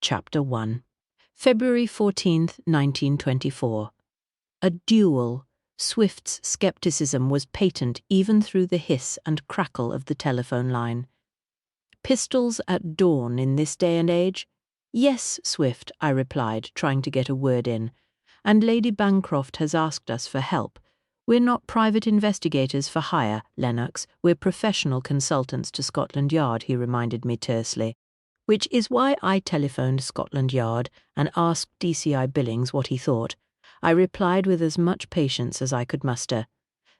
Chapter 1. February 14th, 1924. A duel. Swift's skepticism was patent even through the hiss and crackle of the telephone line. Pistols at dawn in this day and age? Yes, Swift, I replied, trying to get a word in. And Lady Bancroft has asked us for help. We're not private investigators for hire, Lennox. We're professional consultants to Scotland Yard, he reminded me tersely. Which is why I telephoned Scotland Yard and asked DCI Billings what he thought. I replied with as much patience as I could muster.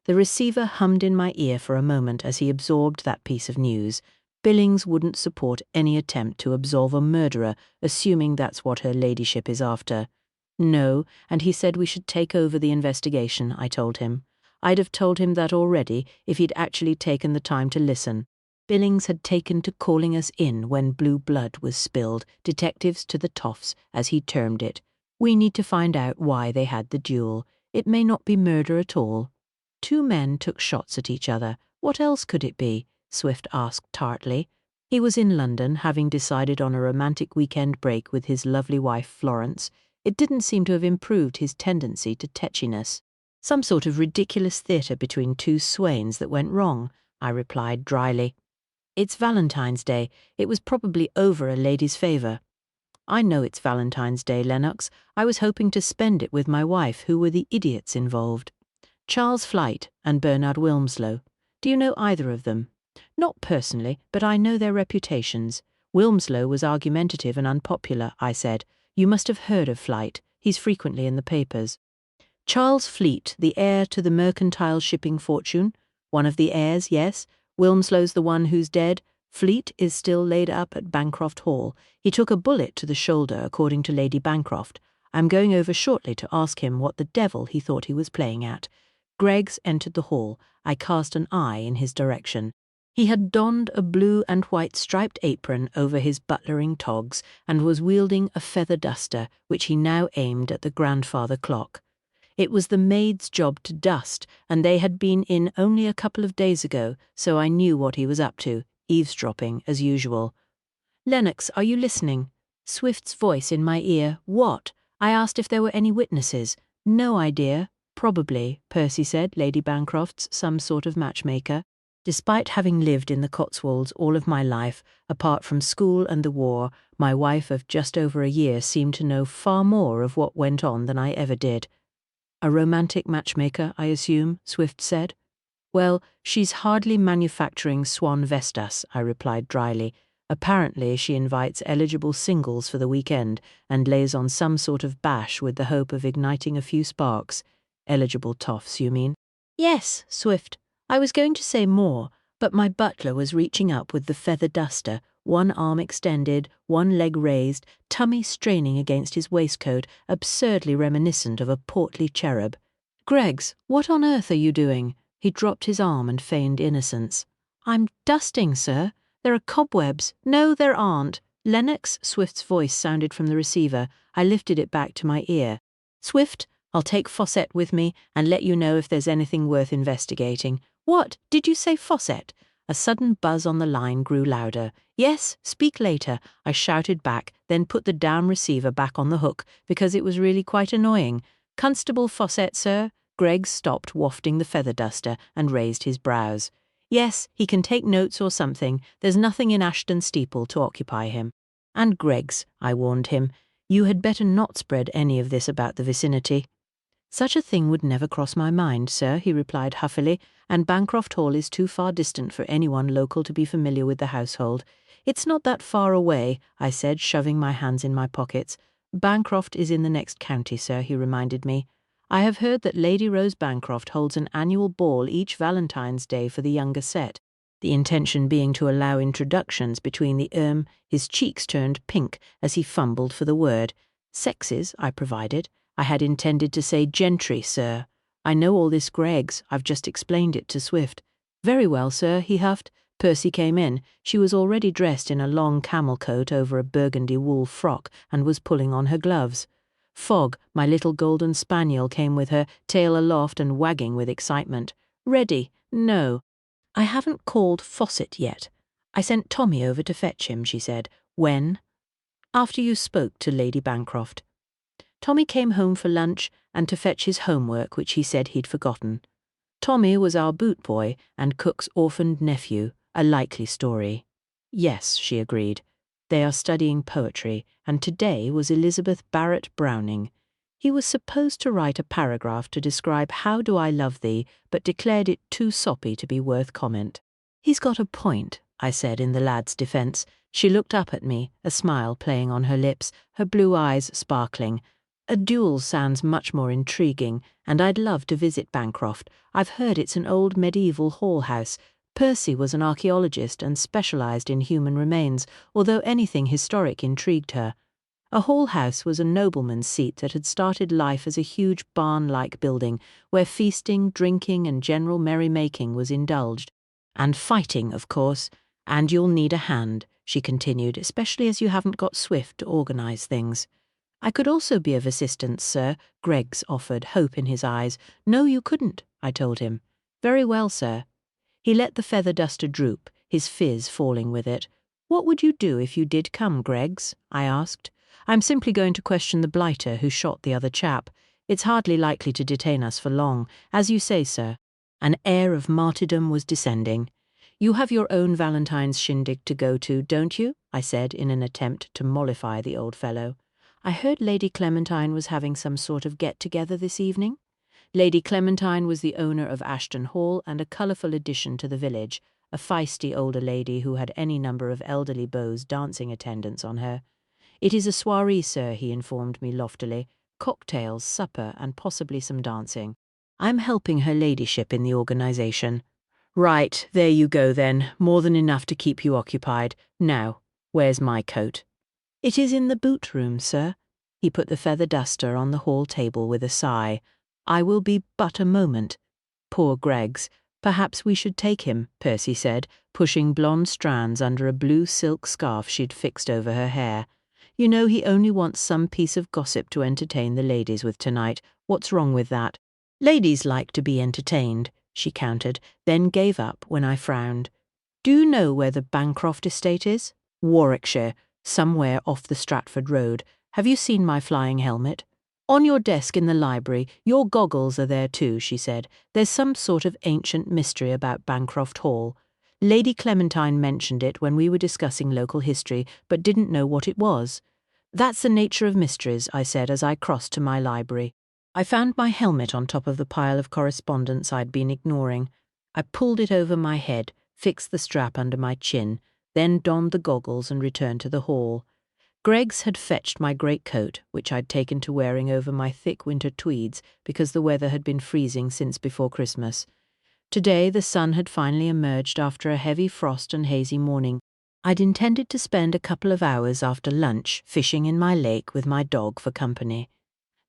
The receiver hummed in my ear for a moment as he absorbed that piece of news. Billings wouldn't support any attempt to absolve a murderer, assuming that's what her ladyship is after. No, and he said we should take over the investigation, I told him. I'd have told him that already if he'd actually taken the time to listen. Billings had taken to calling us in when blue blood was spilled, detectives to the toffs, as he termed it. We need to find out why they had the duel. It may not be murder at all. Two men took shots at each other. What else could it be? Swift asked tartly. He was in London, having decided on a romantic weekend break with his lovely wife Florence. It didn't seem to have improved his tendency to tetchiness. Some sort of ridiculous theatre between two swains that went wrong, I replied dryly. It's Valentine's Day. It was probably over a lady's favour. I know it's Valentine's Day, Lennox. I was hoping to spend it with my wife, who were the idiots involved. Charles Flight and Bernard Wilmslow. Do you know either of them? Not personally, but I know their reputations. Wilmslow was argumentative and unpopular, I said. You must have heard of Flight. He's frequently in the papers. Charles Fleet, the heir to the mercantile shipping fortune? One of the heirs, yes. Wilmslow's the one who's dead. Fleet is still laid up at Bancroft Hall. He took a bullet to the shoulder, according to Lady Bancroft. I'm going over shortly to ask him what the devil he thought he was playing at. Greggs entered the hall. I cast an eye in his direction. He had donned a blue and white striped apron over his butlering togs and was wielding a feather duster, which he now aimed at the grandfather clock. It was the maid's job to dust, and they had been in only a couple of days ago, so I knew what he was up to, eavesdropping as usual. Lennox, are you listening? Swift's voice in my ear. What? I asked if there were any witnesses. No idea. Probably, Percy said, Lady Bancroft's some sort of matchmaker. Despite having lived in the Cotswolds all of my life, apart from school and the war, my wife of just over a year seemed to know far more of what went on than I ever did. A romantic matchmaker, I assume, Swift said. Well, she's hardly manufacturing Swan Vestas, I replied dryly. Apparently she invites eligible singles for the weekend and lays on some sort of bash with the hope of igniting a few sparks. Eligible toffs, you mean? Yes, Swift. I was going to say more, but my butler was reaching up with the feather duster, one arm extended, one leg raised, tummy straining against his waistcoat, absurdly reminiscent of a portly cherub. Greggs, what on earth are you doing? He dropped his arm and feigned innocence. I'm dusting, sir. There are cobwebs. No, there aren't. Lennox, Swift's voice sounded from the receiver. I lifted it back to my ear. Swift, I'll take Fawcett with me and let you know if there's anything worth investigating. What? Did you say Fawcett? A sudden buzz on the line grew louder. Yes, speak later, I shouted back, then put the damn receiver back on the hook, because it was really quite annoying. Constable Fawcett, sir? Greggs stopped wafting the feather duster and raised his brows. Yes, he can take notes or something. There's nothing in Ashton Steeple to occupy him. And Greggs, I warned him, you had better not spread any of this about the vicinity. Such a thing would never cross my mind, sir, he replied huffily, and Bancroft Hall is too far distant for anyone local to be familiar with the household. It's not that far away, I said, shoving my hands in my pockets. Bancroft is in the next county, sir, he reminded me. I have heard that Lady Rose Bancroft holds an annual ball each Valentine's Day for the younger set, the intention being to allow introductions between the his cheeks turned pink as he fumbled for the word. Sexes, I provided. I had intended to say gentry, sir. I know all this, Greggs. I've just explained it to Swift. Very well, sir, he huffed. Percy came in. She was already dressed in a long camel coat over a burgundy wool frock and was pulling on her gloves. Fogg, my little golden spaniel, came with her, tail aloft and wagging with excitement. Ready? No. I haven't called Fawcett yet. I sent Tommy over to fetch him, she said. When? After you spoke to Lady Bancroft. Tommy came home for lunch and to fetch his homework, which he said he'd forgotten. Tommy was our boot boy and Cook's orphaned nephew, a likely story. Yes, she agreed. They are studying poetry, and today was Elizabeth Barrett Browning. He was supposed to write a paragraph to describe how do I love thee, but declared it too soppy to be worth comment. He's got a point, I said in the lad's defence. She looked up at me, a smile playing on her lips, her blue eyes sparkling. A duel sounds much more intriguing, and I'd love to visit Bancroft. I've heard it's an old medieval hall house. Percy was an archaeologist and specialised in human remains, although anything historic intrigued her. A hall house was a nobleman's seat that had started life as a huge barn-like building where feasting, drinking and general merrymaking was indulged. And fighting, of course. And you'll need a hand, she continued, especially as you haven't got Swift to organise things. I could also be of assistance, sir, Greggs offered, hope in his eyes. No, you couldn't, I told him. Very well, sir. He let the feather duster droop, his fizz falling with it. What would you do if you did come, Greggs? I asked. I'm simply going to question the blighter who shot the other chap. It's hardly likely to detain us for long. As you say, sir. An air of martyrdom was descending. You have your own Valentine's shindig to go to, don't you? I said in an attempt to mollify the old fellow. I heard Lady Clementine was having some sort of get-together this evening. Lady Clementine was the owner of Ashton Hall and a colourful addition to the village, a feisty older lady who had any number of elderly beaux dancing attendance on her. It is a soiree, sir, he informed me loftily. Cocktails, supper, and possibly some dancing. I'm helping her ladyship in the organisation. Right, there you go then, more than enough to keep you occupied. Now, where's my coat? It is in the boot room, sir. He put the feather duster on the hall table with a sigh. I will be but a moment. Poor Greggs. Perhaps we should take him, Percy said, pushing blonde strands under a blue silk scarf she'd fixed over her hair. You know he only wants some piece of gossip to entertain the ladies with tonight. What's wrong with that? Ladies like to be entertained, she countered, then gave up when I frowned. Do you know where the Bancroft estate is? Warwickshire. Somewhere off the Stratford Road. Have you seen my flying helmet? On your desk in the library. Your goggles are there too, she said. There's some sort of ancient mystery about Bancroft Hall. Lady Clementine mentioned it when we were discussing local history, but didn't know what it was. That's the nature of mysteries, I said as I crossed to my library. I found my helmet on top of the pile of correspondence I'd been ignoring. I pulled it over my head, fixed the strap under my chin, then donned the goggles and returned to the hall. Greggs had fetched my greatcoat, which I'd taken to wearing over my thick winter tweeds because the weather had been freezing since before Christmas. Today the sun had finally emerged after a heavy frost and hazy morning. I'd intended to spend a couple of hours after lunch fishing in my lake with my dog for company.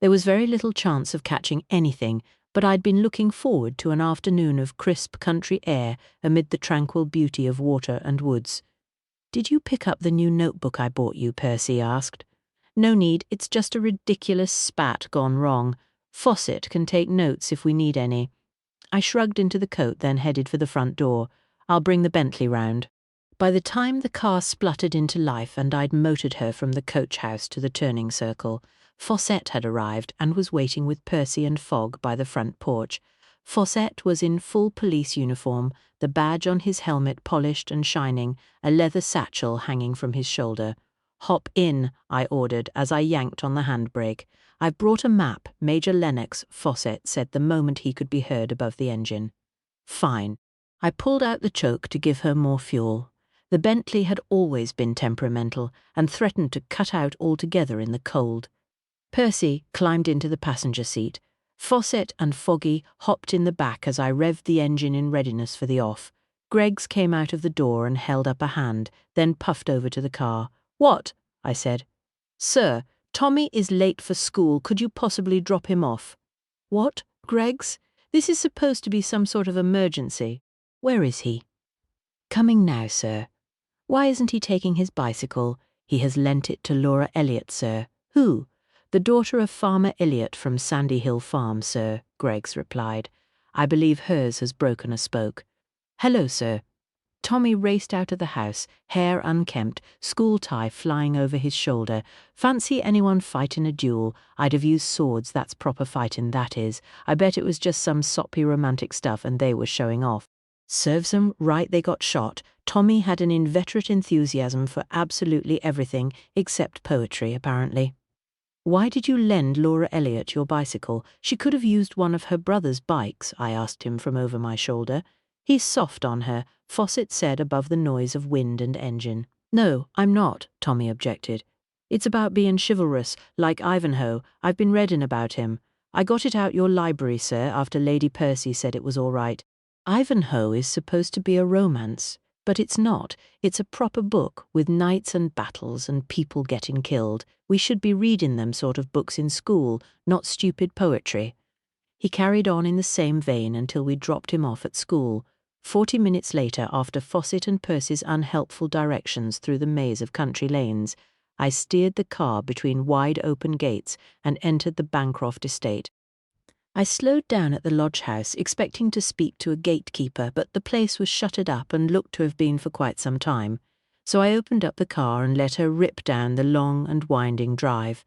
There was very little chance of catching anything, but I'd been looking forward to an afternoon of crisp country air amid the tranquil beauty of water and woods. Did you pick up the new notebook I bought you, Percy asked. No need, it's just a ridiculous spat gone wrong. Fawcett can take notes if we need any. I shrugged into the coat, then headed for the front door. I'll bring the Bentley round. By the time the car spluttered into life and I'd motored her from the coach house to the turning circle, Fawcett had arrived and was waiting with Percy and Fogg by the front porch. Fawcett was in full police uniform, the badge on his helmet polished and shining, a leather satchel hanging from his shoulder. Hop in, I ordered as I yanked on the handbrake. I've brought a map, Major Lennox, Fawcett said the moment he could be heard above the engine. Fine. I pulled out the choke to give her more fuel. The Bentley had always been temperamental and threatened to cut out altogether in the cold. Percy climbed into the passenger seat. Fawcett and Foggy hopped in the back as I revved the engine in readiness for the off. Greggs came out of the door and held up a hand, then puffed over to the car. What? I said. Sir, Tommy is late for school. Could you possibly drop him off? What, Greggs? This is supposed to be some sort of emergency. Where is he? Coming now, sir. Why isn't he taking his bicycle? He has lent it to Laura Elliot, sir. Who? The daughter of Farmer Elliot from Sandy Hill Farm, sir, Greggs replied. I believe hers has broken a spoke. Hello, sir. Tommy raced out of the house, hair unkempt, school tie flying over his shoulder. Fancy anyone fighting a duel. I'd have used swords, that's proper fighting, that is. I bet it was just some soppy romantic stuff and they were showing off. Serves them right they got shot. Tommy had an inveterate enthusiasm for absolutely everything, except poetry, apparently. Why did you lend Laura Elliott your bicycle? She could have used one of her brother's bikes, I asked him from over my shoulder. He's soft on her, Fawcett said above the noise of wind and engine. No, I'm not, Tommy objected. It's about being chivalrous, like Ivanhoe. I've been reading about him. I got it out your library, sir, after Lady Percy said it was all right. Ivanhoe is supposed to be a romance, but it's not. It's a proper book with knights and battles and people getting killed. We should be reading them sort of books in school, not stupid poetry. He carried on in the same vein until we dropped him off at school. 40 minutes later, after Fawcett and Percy's unhelpful directions through the maze of country lanes, I steered the car between wide-open gates and entered the Bancroft estate. I slowed down at the lodge house, expecting to speak to a gatekeeper, but the place was shuttered up and looked to have been for quite some time. So I opened up the car and let her rip down the long and winding drive.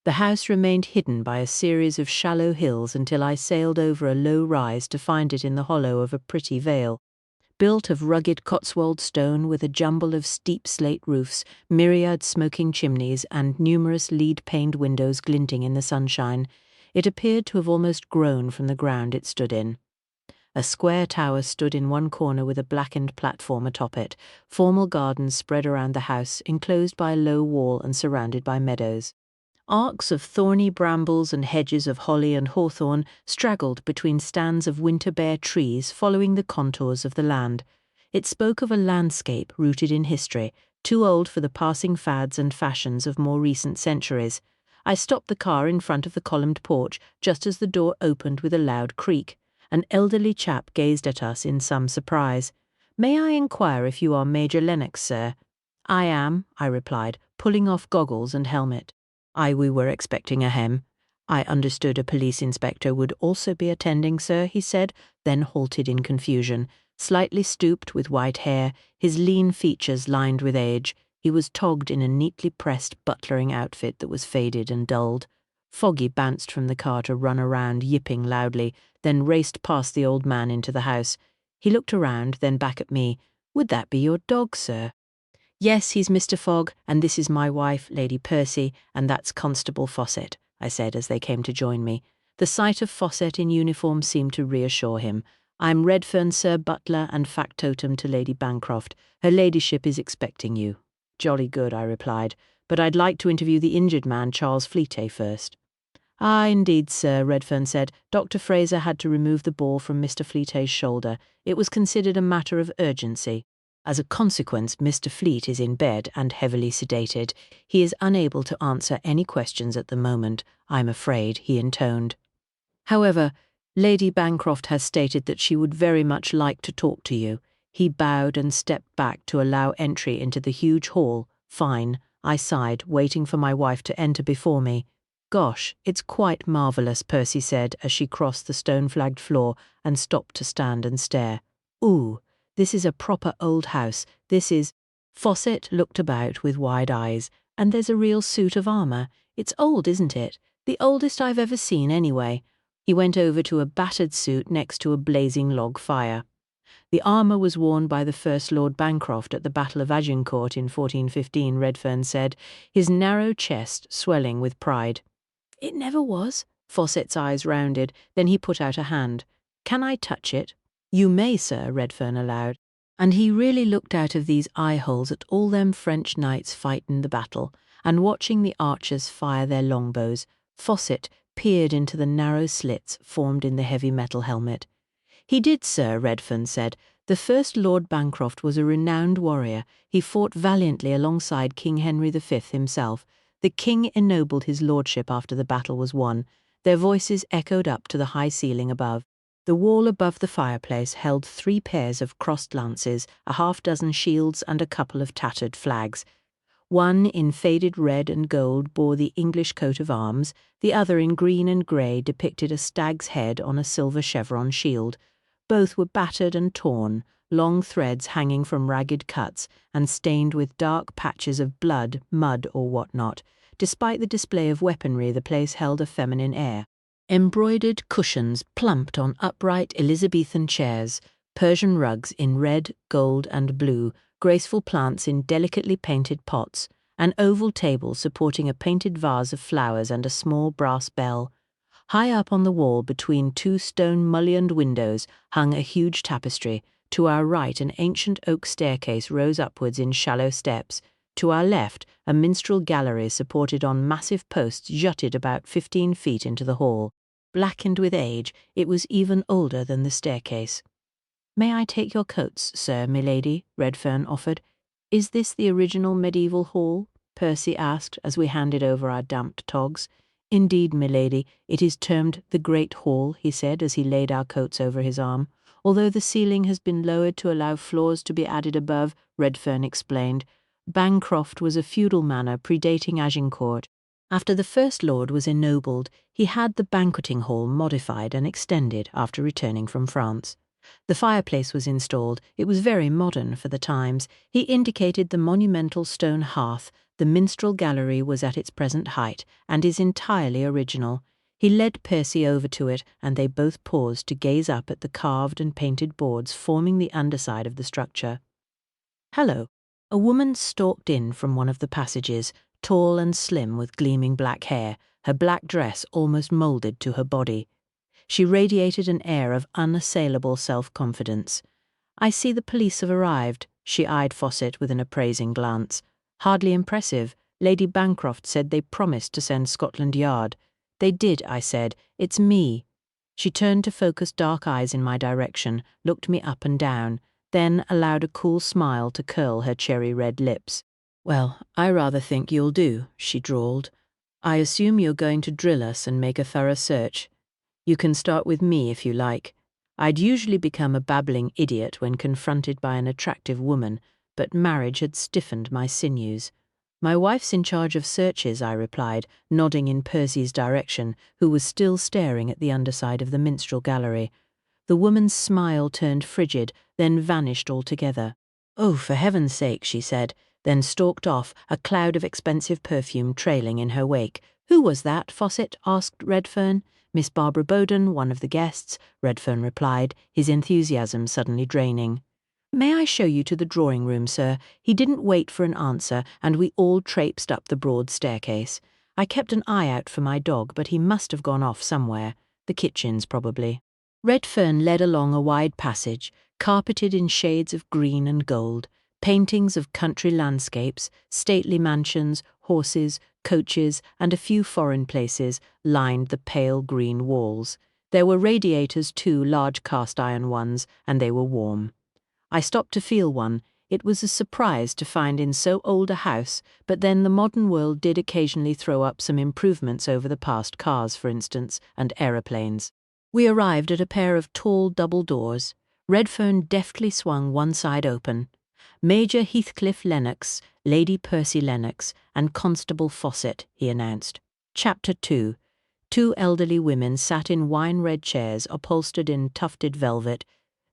The house remained hidden by a series of shallow hills until I sailed over a low rise to find it in the hollow of a pretty vale. Built of rugged Cotswold stone with a jumble of steep slate roofs, myriad smoking chimneys, and numerous lead-paned windows glinting in the sunshine, it appeared to have almost grown from the ground it stood in. A square tower stood in one corner with a blackened platform atop it. Formal gardens spread around the house, enclosed by a low wall and surrounded by meadows. Arcs of thorny brambles and hedges of holly and hawthorn straggled between stands of winter-bare trees following the contours of the land. It spoke of a landscape rooted in history, too old for the passing fads and fashions of more recent centuries. I stopped the car in front of the columned porch just as the door opened with a loud creak. An elderly chap gazed at us in some surprise. "May I inquire if you are Major Lennox, sir?" "I am," I replied, pulling off goggles and helmet. We were expecting a hem. "I understood a police inspector would also be attending, sir," he said, then halted in confusion. Slightly stooped with white hair, his lean features lined with age, he was togged in a neatly pressed butlering outfit that was faded and dulled. Foggy bounced from the car to run around, yipping loudly, then raced past the old man into the house. He looked around, then back at me. "Would that be your dog, sir?" "Yes, he's Mr. Fogg, and this is my wife, Lady Percy, and that's Constable Fawcett," I said as they came to join me. The sight of Fawcett in uniform seemed to reassure him. "I'm Redfern, sir, butler and factotum to Lady Bancroft. Her ladyship is expecting you." "Jolly good," I replied, "but I'd like to interview the injured man, Charles Fleetay, first." "Ah, indeed, sir," Redfern said. "Dr. Fraser had to remove the ball from Mr. Fleetay's shoulder. It was considered a matter of urgency. As a consequence, Mr. Fleet is in bed and heavily sedated. He is unable to answer any questions at the moment, I'm afraid," he intoned. "However, Lady Bancroft has stated that she would very much like to talk to you." He bowed and stepped back to allow entry into the huge hall. "Fine," I sighed, waiting for my wife to enter before me. "Gosh, it's quite marvellous," Percy said as she crossed the stone-flagged floor and stopped to stand and stare. "Ooh. This is a proper old house. This is—" Fawcett looked about with wide eyes. "And there's a real suit of armour. It's old, isn't it? The oldest I've ever seen, anyway." He went over to a battered suit next to a blazing log fire. "The armour was worn by the First Lord Bancroft at the Battle of Agincourt in 1415, Redfern said, his narrow chest swelling with pride. "It never was." Fawcett's eyes rounded, then he put out a hand. "Can I touch it?" "You may, sir," Redfern allowed. And he really looked out of these eye-holes at all them French knights fighting the battle, and watching the archers fire their longbows. Fawcett peered into the narrow slits formed in the heavy metal helmet. "He did, sir," Redfern said. "The First Lord Bancroft was a renowned warrior. He fought valiantly alongside King Henry V himself. The king ennobled his lordship after the battle was won." Their voices echoed up to the high ceiling above. The wall above the fireplace held 3 pairs of crossed lances, a half-dozen shields, and a couple of tattered flags. One in faded red and gold bore the English coat of arms, the other in green and grey depicted a stag's head on a silver chevron shield. Both were battered and torn, long threads hanging from ragged cuts and stained with dark patches of blood, mud, or whatnot. Despite the display of weaponry, the place held a feminine air. Embroidered cushions plumped on upright Elizabethan chairs, Persian rugs in red, gold, and blue, graceful plants in delicately painted pots, an oval table supporting a painted vase of flowers and a small brass bell. High up on the wall between two stone mullioned windows hung a huge tapestry. To our right, an ancient oak staircase rose upwards in shallow steps. To our left, a minstrel gallery supported on massive posts jutted about 15 feet into the hall. Blackened with age, it was even older than the staircase. "May I take your coats, sir, milady?" Redfern offered. "Is this the original medieval hall?" Percy asked as we handed over our damped togs. "Indeed, milady, it is termed the Great Hall," he said as he laid our coats over his arm. "Although the ceiling has been lowered to allow floors to be added above," Redfern explained. "Bancroft was a feudal manor predating Agincourt. After the First Lord was ennobled, he had the banqueting hall modified and extended after returning from France. The fireplace was installed. It was very modern for the times. He indicated the monumental stone hearth. The minstrel gallery was at its present height and is entirely original. He led Percy over to it, and they both paused to gaze up at the carved and painted boards forming the underside of the structure. "Hello." A woman stalked in from one of the passages, tall and slim with gleaming black hair, her black dress almost molded to her body. She radiated an air of unassailable self-confidence. "I see the police have arrived." She eyed Fawcett with an appraising glance. "Hardly impressive. Lady Bancroft said they promised to send Scotland Yard." "They did," I said. "It's me." She turned to focus dark eyes in my direction, looked me up and down, then allowed a cool smile to curl her cherry-red lips. "Well, I rather think you'll do," she drawled. "I assume you're going to drill us and make a thorough search. You can start with me if you like. I'd usually become a babbling idiot when confronted by an attractive woman, but marriage had stiffened my sinews." "My wife's in charge of searches," I replied, nodding in Percy's direction, who was still staring at the underside of the minstrel gallery. The woman's smile turned frigid, then vanished altogether. "Oh, for heaven's sake," she said, then stalked off, a cloud of expensive perfume trailing in her wake. "Who was that, Fawcett?" asked Redfern. "Miss Barbara Bowden, one of the guests," Redfern replied, his enthusiasm suddenly draining. "May I show you to the drawing-room, sir?" He didn't wait for an answer, and we all traipsed up the broad staircase. I kept an eye out for my dog, but he must have gone off somewhere. The kitchens, probably. Redfern led along a wide passage, carpeted in shades of green and gold. Paintings of country landscapes, stately mansions, horses, coaches, and a few foreign places lined the pale green walls. There were radiators too, large cast-iron ones, and they were warm. I stopped to feel one. It was a surprise to find in so old a house, but then the modern world did occasionally throw up some improvements over the past, cars, for instance, and aeroplanes. We arrived at a pair of tall double doors. Redfern deftly swung one side open. "Major Heathcliff Lennox, Lady Percy Lennox, and Constable Fawcett," he announced. Chapter 2. Two elderly women sat in wine-red chairs upholstered in tufted velvet.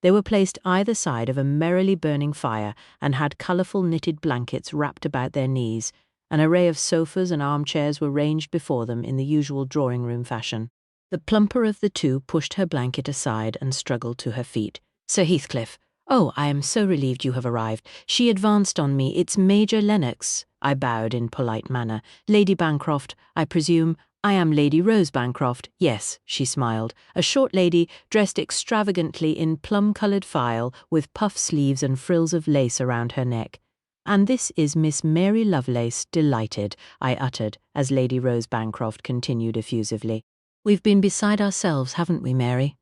They were placed either side of a merrily burning fire and had colourful knitted blankets wrapped about their knees. An array of sofas and armchairs were ranged before them in the usual drawing-room fashion. The plumper of the two pushed her blanket aside and struggled to her feet. "Sir Heathcliff." "Oh, I am so relieved you have arrived." She advanced on me. "It's Major Lennox." I bowed in polite manner. "Lady Bancroft, I presume." "I am Lady Rose Bancroft." "Yes," she smiled. A short lady, dressed extravagantly in plum-coloured file, with puff sleeves and frills of lace around her neck. "And this is Miss Mary Lovelace, delighted," I uttered, as Lady Rose Bancroft continued effusively. "We've been beside ourselves, haven't we, Mary?"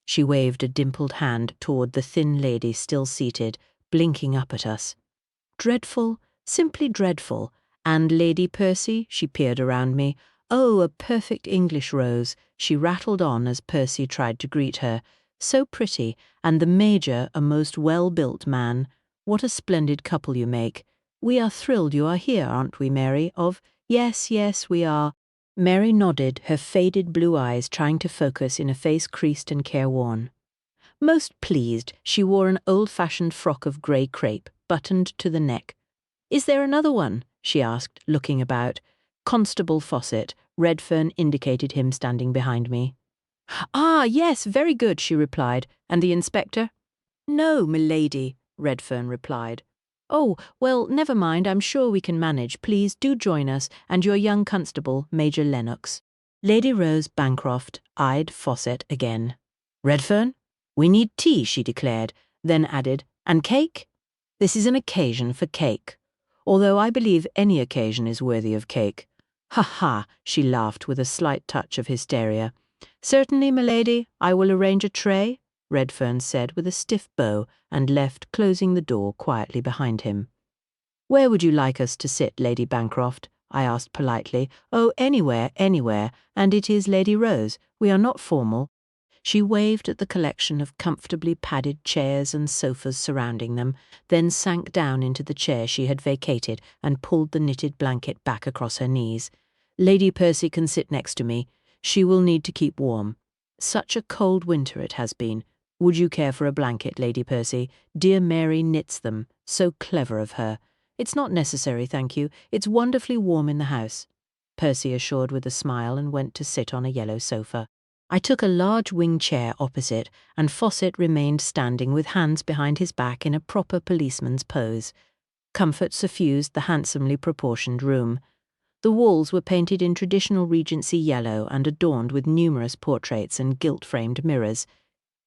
She waved a dimpled hand toward the thin lady still seated, blinking up at us. "Dreadful, simply dreadful. And Lady Percy?" She peered around me. "Oh, a perfect English rose," she rattled on as Percy tried to greet her. "So pretty, and the Major a most well-built man. What a splendid couple you make. We are thrilled you are here, aren't we, Mary? Yes, yes, we are." Mary nodded, her faded blue eyes trying to focus in a face creased and careworn. Most pleased, she wore an old-fashioned frock of grey crepe, buttoned to the neck. "Is there another one?" she asked, looking about. "Constable Fawcett." Redfern indicated him standing behind me. "Ah, yes, very good," she replied. "And the inspector?" "No, milady," Redfern replied. "Oh, well, never mind, I'm sure we can manage. Please do join us, and your young constable, Major Lennox." Lady Rose Bancroft eyed Fawcett again. "Redfern? We need tea," she declared, then added, "and cake? This is an occasion for cake. Although I believe any occasion is worthy of cake." "Ha ha," she laughed with a slight touch of hysteria. "Certainly, milady, I will arrange a tray," Redfern said with a stiff bow, and left, closing the door quietly behind him. "Where would you like us to sit, Lady Bancroft?" I asked politely. "Oh, anywhere, anywhere, and it is Lady Rose. We are not formal." She waved at the collection of comfortably padded chairs and sofas surrounding them, then sank down into the chair she had vacated and pulled the knitted blanket back across her knees. "Lady Percy can sit next to me. She will need to keep warm. Such a cold winter it has been. Would you care for a blanket, Lady Percy? Dear Mary knits them. So clever of her." "It's not necessary, thank you. It's wonderfully warm in the house," Percy assured with a smile, and went to sit on a yellow sofa. I took a large wing chair opposite, and Fawcett remained standing with hands behind his back in a proper policeman's pose. Comfort suffused the handsomely proportioned room. The walls were painted in traditional Regency yellow and adorned with numerous portraits and gilt-framed mirrors.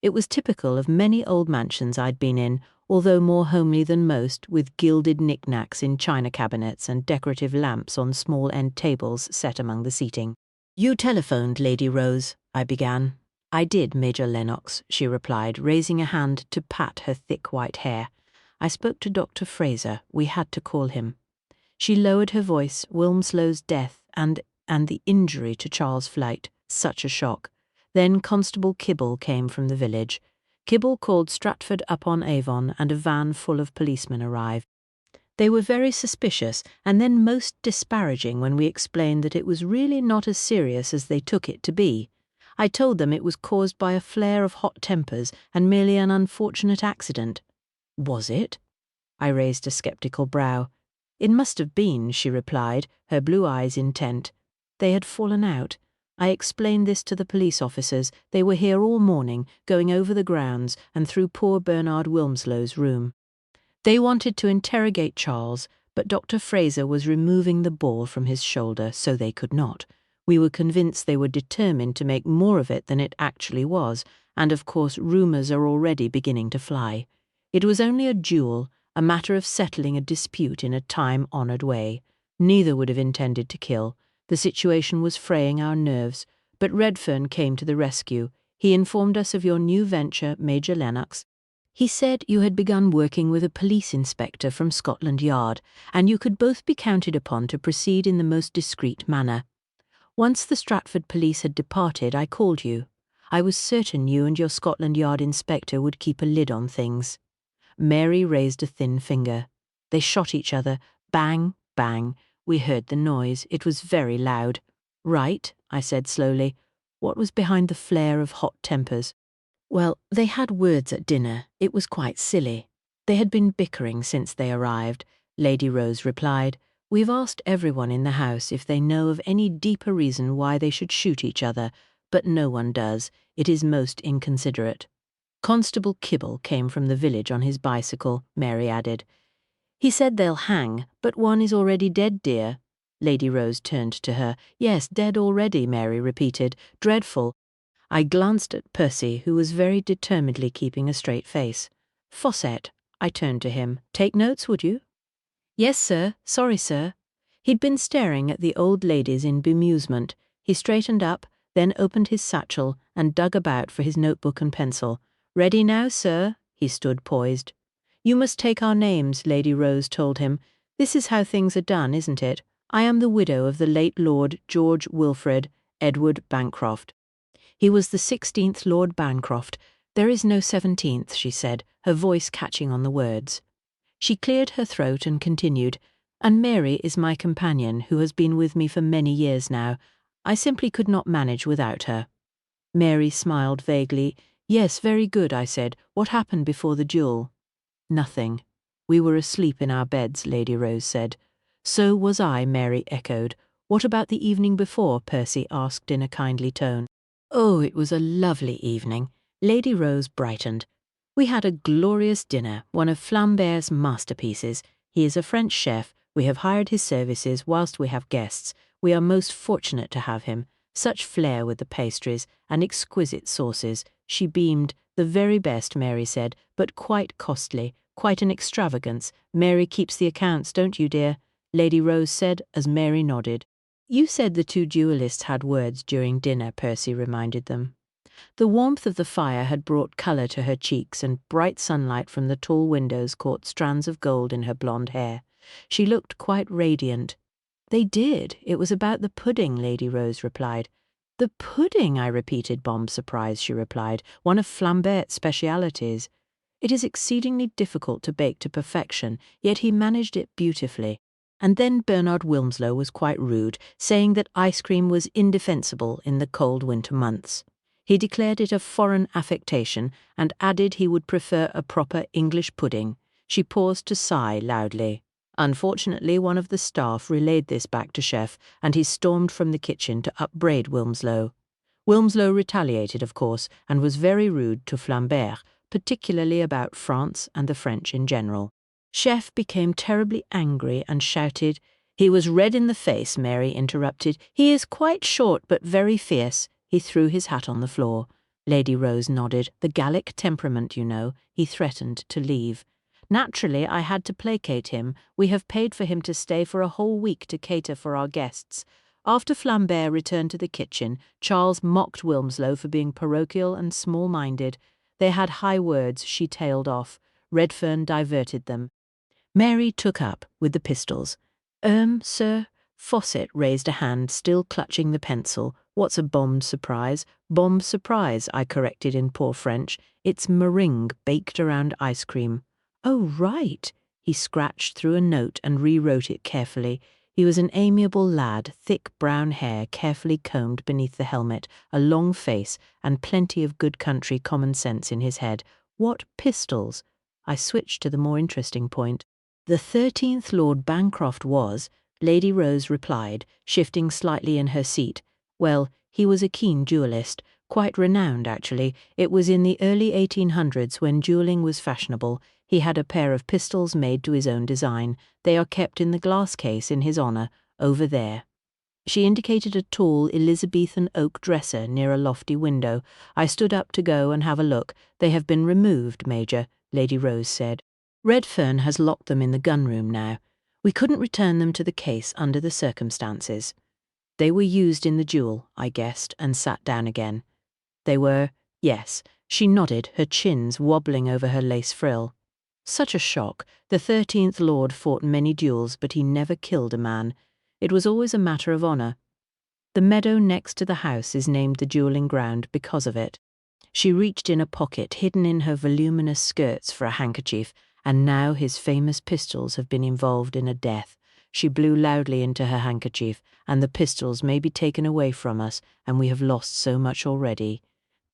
It was typical of many old mansions I'd been in, although more homely than most, with gilded knickknacks in china cabinets and decorative lamps on small end tables set among the seating. "You telephoned, Lady Rose," I began. "I did, Major Lennox," she replied, raising a hand to pat her thick white hair. "I spoke to Dr. Fraser. We had to call him." She lowered her voice. Wilmslow's death and the injury to Charles Flight. Such a shock. Then Constable Kibble came from the village. Kibble called Stratford-upon-Avon, and a van full of policemen arrived. They were very suspicious, and then most disparaging when we explained that it was really not as serious as they took it to be. I told them it was caused by a flare of hot tempers and merely an unfortunate accident. "Was it?" I raised a sceptical brow. "It must have been," she replied, her blue eyes intent. "They had fallen out. I explained this to the police officers. They were here all morning, going over the grounds and through poor Bernard Wilmslow's room. They wanted to interrogate Charles, but Dr. Fraser was removing the ball from his shoulder, so they could not. We were convinced they were determined to make more of it than it actually was, and of course rumours are already beginning to fly. It was only a duel, a matter of settling a dispute in a time-honoured way. Neither would have intended to kill. The situation was fraying our nerves, but Redfern came to the rescue. He informed us of your new venture, Major Lennox. He said you had begun working with a police inspector from Scotland Yard, and you could both be counted upon to proceed in the most discreet manner. Once the Stratford police had departed, I called you. I was certain you and your Scotland Yard inspector would keep a lid on things." Mary raised a thin finger. They shot each other. Bang, bang. We heard the noise. It was very loud. "Right," I said slowly. "What was behind the flare of hot tempers?" "Well, they had words at dinner. It was quite silly. They had been bickering since they arrived," Lady Rose replied. "We've asked everyone in the house if they know of any deeper reason why they should shoot each other, but no one does. It is most inconsiderate." "Constable Kibble came from the village on his bicycle," Mary added. "He said they'll hang, but one is already dead, dear." Lady Rose turned to her. "Yes, dead already," Mary repeated. "Dreadful." I glanced at Percy, who was very determinedly keeping a straight face. "Fawcett," I turned to him. "Take notes, would you?" "Yes, sir. Sorry, sir." He'd been staring at the old ladies in bemusement. He straightened up, then opened his satchel and dug about for his notebook and pencil. "Ready now, sir." He stood poised. "You must take our names," Lady Rose told him. "This is how things are done, isn't it? I am the widow of the late Lord George Wilfred Edward Bancroft." He was the 16th Lord Bancroft. "There is no 17th, she said, her voice catching on the words. She cleared her throat and continued, "And Mary is my companion, who has been with me for many years now. I simply could not manage without her." Mary smiled vaguely. Yes, very good, I said. What happened before the duel? Nothing. We were asleep in our beds, Lady Rose said. So was I, Mary echoed. What about the evening before? Percy asked in a kindly tone. Oh, it was a lovely evening. Lady Rose brightened. We had a glorious dinner, one of Flambert's masterpieces. He is a French chef. We have hired his services whilst we have guests. We are most fortunate to have him. Such flair with the pastries, and exquisite sauces. She beamed. The very best, Mary said, but quite costly, quite an extravagance. Mary keeps the accounts, don't you, dear? Lady Rose said, as Mary nodded. You said the two duelists had words during dinner, Percy reminded them. The warmth of the fire had brought colour to her cheeks, and bright sunlight from the tall windows caught strands of gold in her blonde hair. She looked quite radiant. They did. It was about the pudding, Lady Rose replied. The pudding, I repeated, bombed surprise, she replied, one of Flambert's specialities. It is exceedingly difficult to bake to perfection, yet he managed it beautifully. And then Bernard Wilmslow was quite rude, saying that ice cream was indefensible in the cold winter months. He declared it a foreign affectation and added he would prefer a proper English pudding. She paused to sigh loudly. Unfortunately, one of the staff relayed this back to Chef, and he stormed from the kitchen to upbraid Wilmslow. Wilmslow retaliated, of course, and was very rude to Flambert, particularly about France and the French in general. Chef became terribly angry and shouted. He was red in the face, Mary interrupted. He is quite short but very fierce. He threw his hat on the floor. Lady Rose nodded. The Gallic temperament, you know. He threatened to leave. Naturally, I had to placate him. We have paid for him to stay for a whole week to cater for our guests. After Flambert returned to the kitchen, Charles mocked Wilmslow for being parochial and small-minded. They had high words. She tailed off. Redfern diverted them. Mary took up with the pistols. Sir? Fawcett raised a hand, still clutching the pencil. What's a bombed surprise? Bombed surprise, I corrected in poor French. It's meringue baked around ice cream. Oh, right. He scratched through a note and rewrote it carefully. He was an amiable lad, thick brown hair carefully combed beneath the helmet, a long face, and plenty of good country common sense in his head. What pistols? I switched to the more interesting point. The 13th Lord Bancroft was, Lady Rose replied, shifting slightly in her seat. Well, he was a keen duellist, quite renowned actually. It was in the early 1800s when duelling was fashionable. He had a pair of pistols made to his own design. They are kept in the glass case in his honour, over there. She indicated a tall Elizabethan oak dresser near a lofty window. I stood up to go and have a look. They have been removed, Major, Lady Rose said. Redfern has locked them in the gun-room now. We couldn't return them to the case under the circumstances. They were used in the duel, I guessed, and sat down again. They were, yes. She nodded, her chins wobbling over her lace frill. Such a shock. The 13th Lord fought many duels, but he never killed a man. It was always a matter of honour. The meadow next to the house is named the duelling ground because of it. She reached in a pocket hidden in her voluminous skirts for a handkerchief, and now his famous pistols have been involved in a death. She blew loudly into her handkerchief, and the pistols may be taken away from us, and we have lost so much already.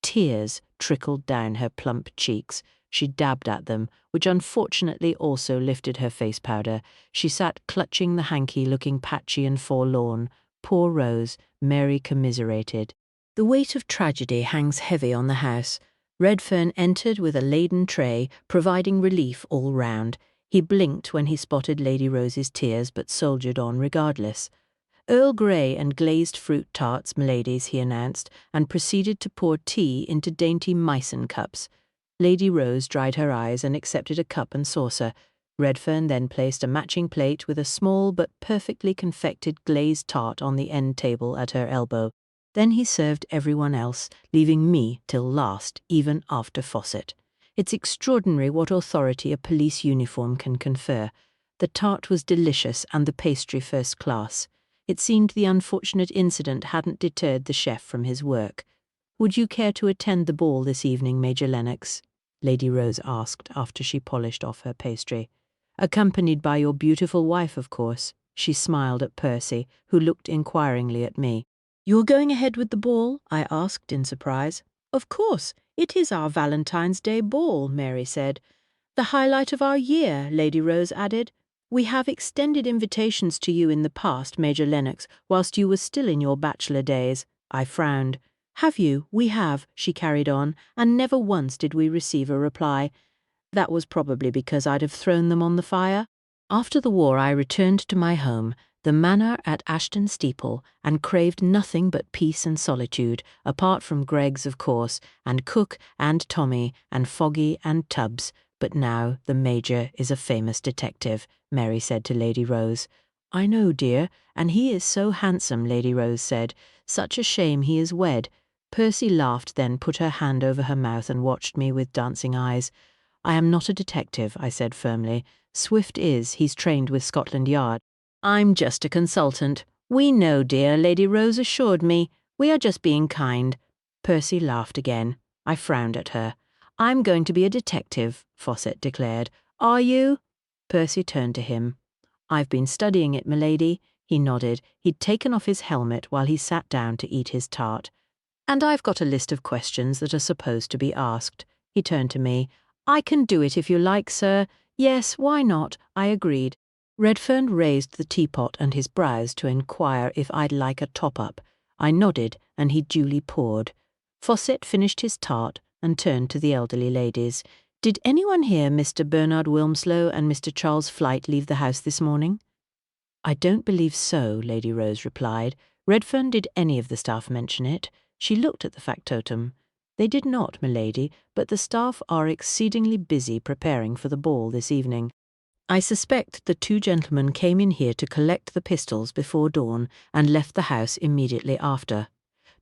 Tears trickled down her plump cheeks. She dabbed at them, which unfortunately also lifted her face powder. She sat clutching the hanky, looking patchy and forlorn. Poor Rose, Mary commiserated. The weight of tragedy hangs heavy on the house. Redfern entered with a laden tray, providing relief all round. He blinked when he spotted Lady Rose's tears, but soldiered on regardless. Earl Grey and glazed fruit tarts, m'ladies, he announced, and proceeded to pour tea into dainty Meissen cups. Lady Rose dried her eyes and accepted a cup and saucer. Redfern then placed a matching plate with a small but perfectly confected glazed tart on the end table at her elbow. Then he served everyone else, leaving me till last, even after Fawcett. It's extraordinary what authority a police uniform can confer. The tart was delicious and the pastry first class. It seemed the unfortunate incident hadn't deterred the chef from his work. Would you care to attend the ball this evening, Major Lennox? Lady Rose asked after she polished off her pastry. Accompanied by your beautiful wife, of course. She smiled at Percy, who looked inquiringly at me. You are going ahead with the ball? I asked in surprise. Of course. "It is our Valentine's Day ball," Mary said. "The highlight of our year," Lady Rose added. "We have extended invitations to you in the past, Major Lennox, whilst you were still in your bachelor days." I frowned. "Have you?" "We have," she carried on, "and never once did we receive a reply. That was probably because I'd have thrown them on the fire." After the war I returned to my home, the manor at Ashton Steeple, and craved nothing but peace and solitude, apart from Greggs, of course, and Cook and Tommy and Foggy and Tubbs. "But now the Major is a famous detective," Mary said to Lady Rose. "I know, dear, and he is so handsome," Lady Rose said. "Such a shame he is wed." Percy laughed, then put her hand over her mouth and watched me with dancing eyes. "I am not a detective," I said firmly. "Swift is. He's trained with Scotland Yard. I'm just a consultant." "We know, dear," Lady Rose assured me. "We are just being kind." Percy laughed again. I frowned at her. "I'm going to be a detective," Fawcett declared. "Are you?" Percy turned to him. "I've been studying it, milady." He nodded. He'd taken off his helmet while he sat down to eat his tart. "And I've got a list of questions that are supposed to be asked." He turned to me. "I can do it if you like, sir." "Yes, why not?" I agreed. Redfern raised the teapot and his brows to inquire if I'd like a top-up. I nodded, and he duly poured. Fawcett finished his tart and turned to the elderly ladies. "Did anyone hear Mr. Bernard Wilmslow and Mr. Charles Flight leave the house this morning?" "I don't believe so," Lady Rose replied. "Redfern, did any of the staff mention it?" She looked at the factotum. "They did not, milady, but the staff are exceedingly busy preparing for the ball this evening. I suspect the two gentlemen came in here to collect the pistols before dawn and left the house immediately after."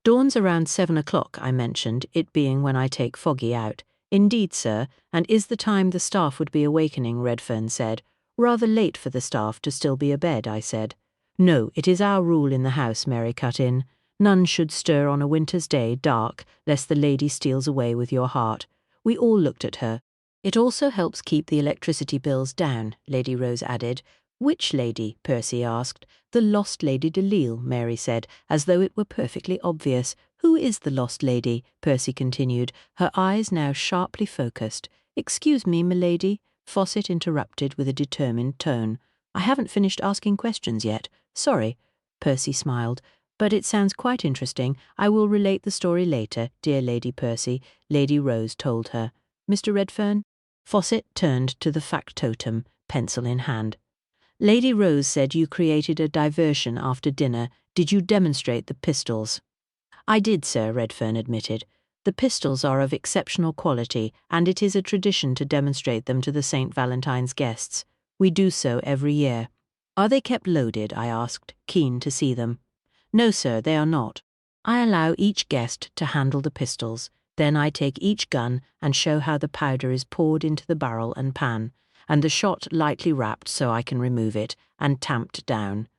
"Dawn's around 7 o'clock, I mentioned, it being when I take Foggy out." "Indeed, sir, and is the time the staff would be awakening," Redfern said. "Rather late for the staff to still be abed," I said. "No, it is our rule in the house," Mary cut in. "None should stir on a winter's day, dark, lest the lady steals away with your heart." We all looked at her. "It also helps keep the electricity bills down," Lady Rose added. "Which lady?" Percy asked. "The lost Lady Delisle," Mary said, as though it were perfectly obvious. "Who is the lost lady?" Percy continued, her eyes now sharply focused. "Excuse me, milady," Fawcett interrupted with a determined tone. "I haven't finished asking questions yet. Sorry." Percy smiled. "But it sounds quite interesting. I will relate the story later, dear Lady Percy," Lady Rose told her. "Mr. Redfern?" Fawcett turned to the factotum, pencil in hand. "Lady Rose said you created a diversion after dinner. Did you demonstrate the pistols?" "I did, sir," Redfern admitted. "The pistols are of exceptional quality, and it is a tradition to demonstrate them to the St. Valentine's guests. We do so every year." "Are they kept loaded?" I asked, keen to see them. "No, sir, they are not. I allow each guest to handle the pistols. Then I take each gun and show how the powder is poured into the barrel and pan, and the shot lightly wrapped so I can remove it, and tamped down.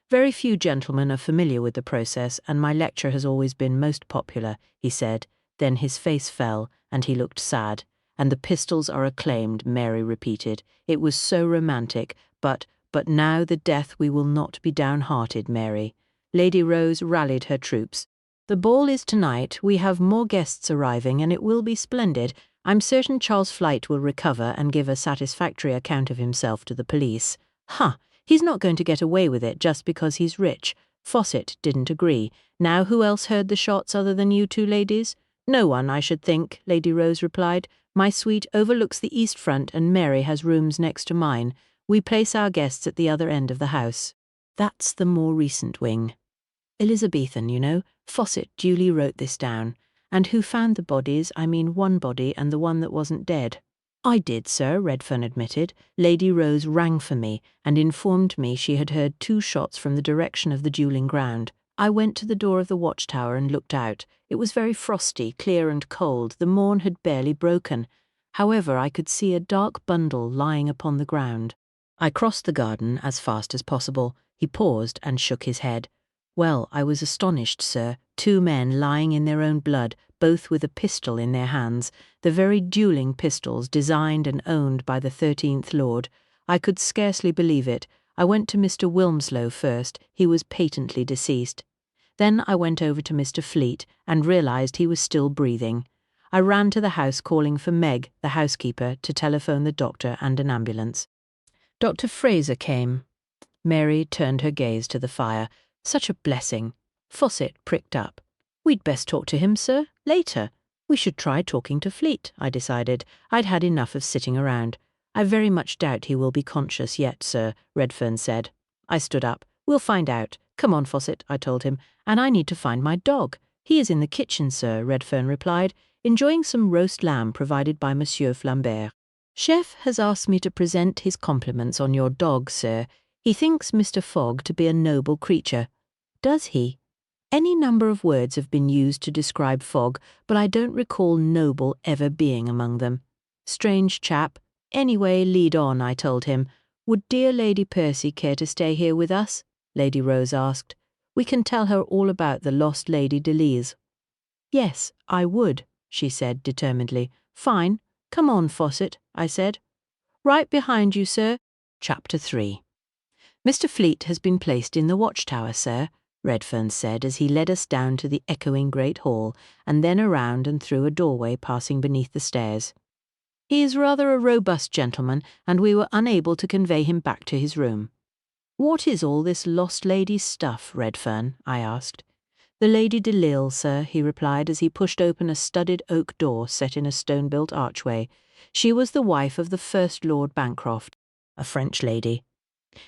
Very few gentlemen are familiar with the process, and my lecture has always been most popular," he said. Then his face fell, and he looked sad. "And the pistols are acclaimed," Mary repeated. "It was so romantic, but now the death we will not be downhearted, Mary." Lady Rose rallied her troops. "The ball is tonight. We have more guests arriving, and it will be splendid. I'm certain Charles Flight will recover and give a satisfactory account of himself to the police." "Huh! He's not going to get away with it just because he's rich." Fawcett didn't agree. "Now who else heard the shots other than you two ladies?" "No one, I should think," Lady Rose replied. "My suite overlooks the east front, and Mary has rooms next to mine. We place our guests at the other end of the house." "That's the more recent wing. Elizabethan, you know." Fawcett duly wrote this down. "And who found the bodies? I mean one body and the one that wasn't dead." "I did, sir," Redfern admitted. "Lady Rose rang for me and informed me she had heard 2 shots from the direction of the duelling ground. I went to the door of the watchtower and looked out. It was very frosty, clear and cold. The morn had barely broken. However, I could see a dark bundle lying upon the ground. I crossed the garden as fast as possible." He paused and shook his head. "Well, I was astonished, sir. 2 men lying in their own blood, both with a pistol in their hands, the very duelling pistols designed and owned by the 13th Lord. I could scarcely believe it. I went to Mr. Wilmslow first. He was patently deceased. Then I went over to Mr. Fleet and realized he was still breathing. I ran to the house calling for Meg, the housekeeper, to telephone the doctor and an ambulance. Dr. Fraser came. Mary turned her gaze to the fire. Such a blessing. Fawcett pricked up. We'd best talk to him, sir, later. We should try talking to Fleet, I decided. I'd had enough of sitting around. I very much doubt he will be conscious yet, sir, Redfern said. I stood up. We'll find out. Come on, Fawcett, I told him. And I need to find my dog. He is in the kitchen, sir, Redfern replied, enjoying some roast lamb provided by Monsieur Flambert. Chef has asked me to present his compliments on your dog, sir. He thinks Mr. Fogg to be a noble creature. Does he? Any number of words have been used to describe Fogg, but I don't recall noble ever being among them. Strange chap. Anyway, lead on, I told him. Would dear Lady Percy care to stay here with us? Lady Rose asked. We can tell her all about the lost Lady Delise. Yes, I would, she said determinedly. Fine. Come on, Fawcett, I said. Right behind you, sir. Chapter 3. Mr. Fleet has been placed in the watchtower, sir, Redfern said as he led us down to the echoing great hall and then around and through a doorway passing beneath the stairs. He is rather a robust gentleman, and we were unable to convey him back to his room. What is all this lost lady's stuff, Redfern? I asked. The Lady Delille, sir, he replied as he pushed open a studded oak door set in a stone-built archway. She was the wife of the first Lord Bancroft, a French lady.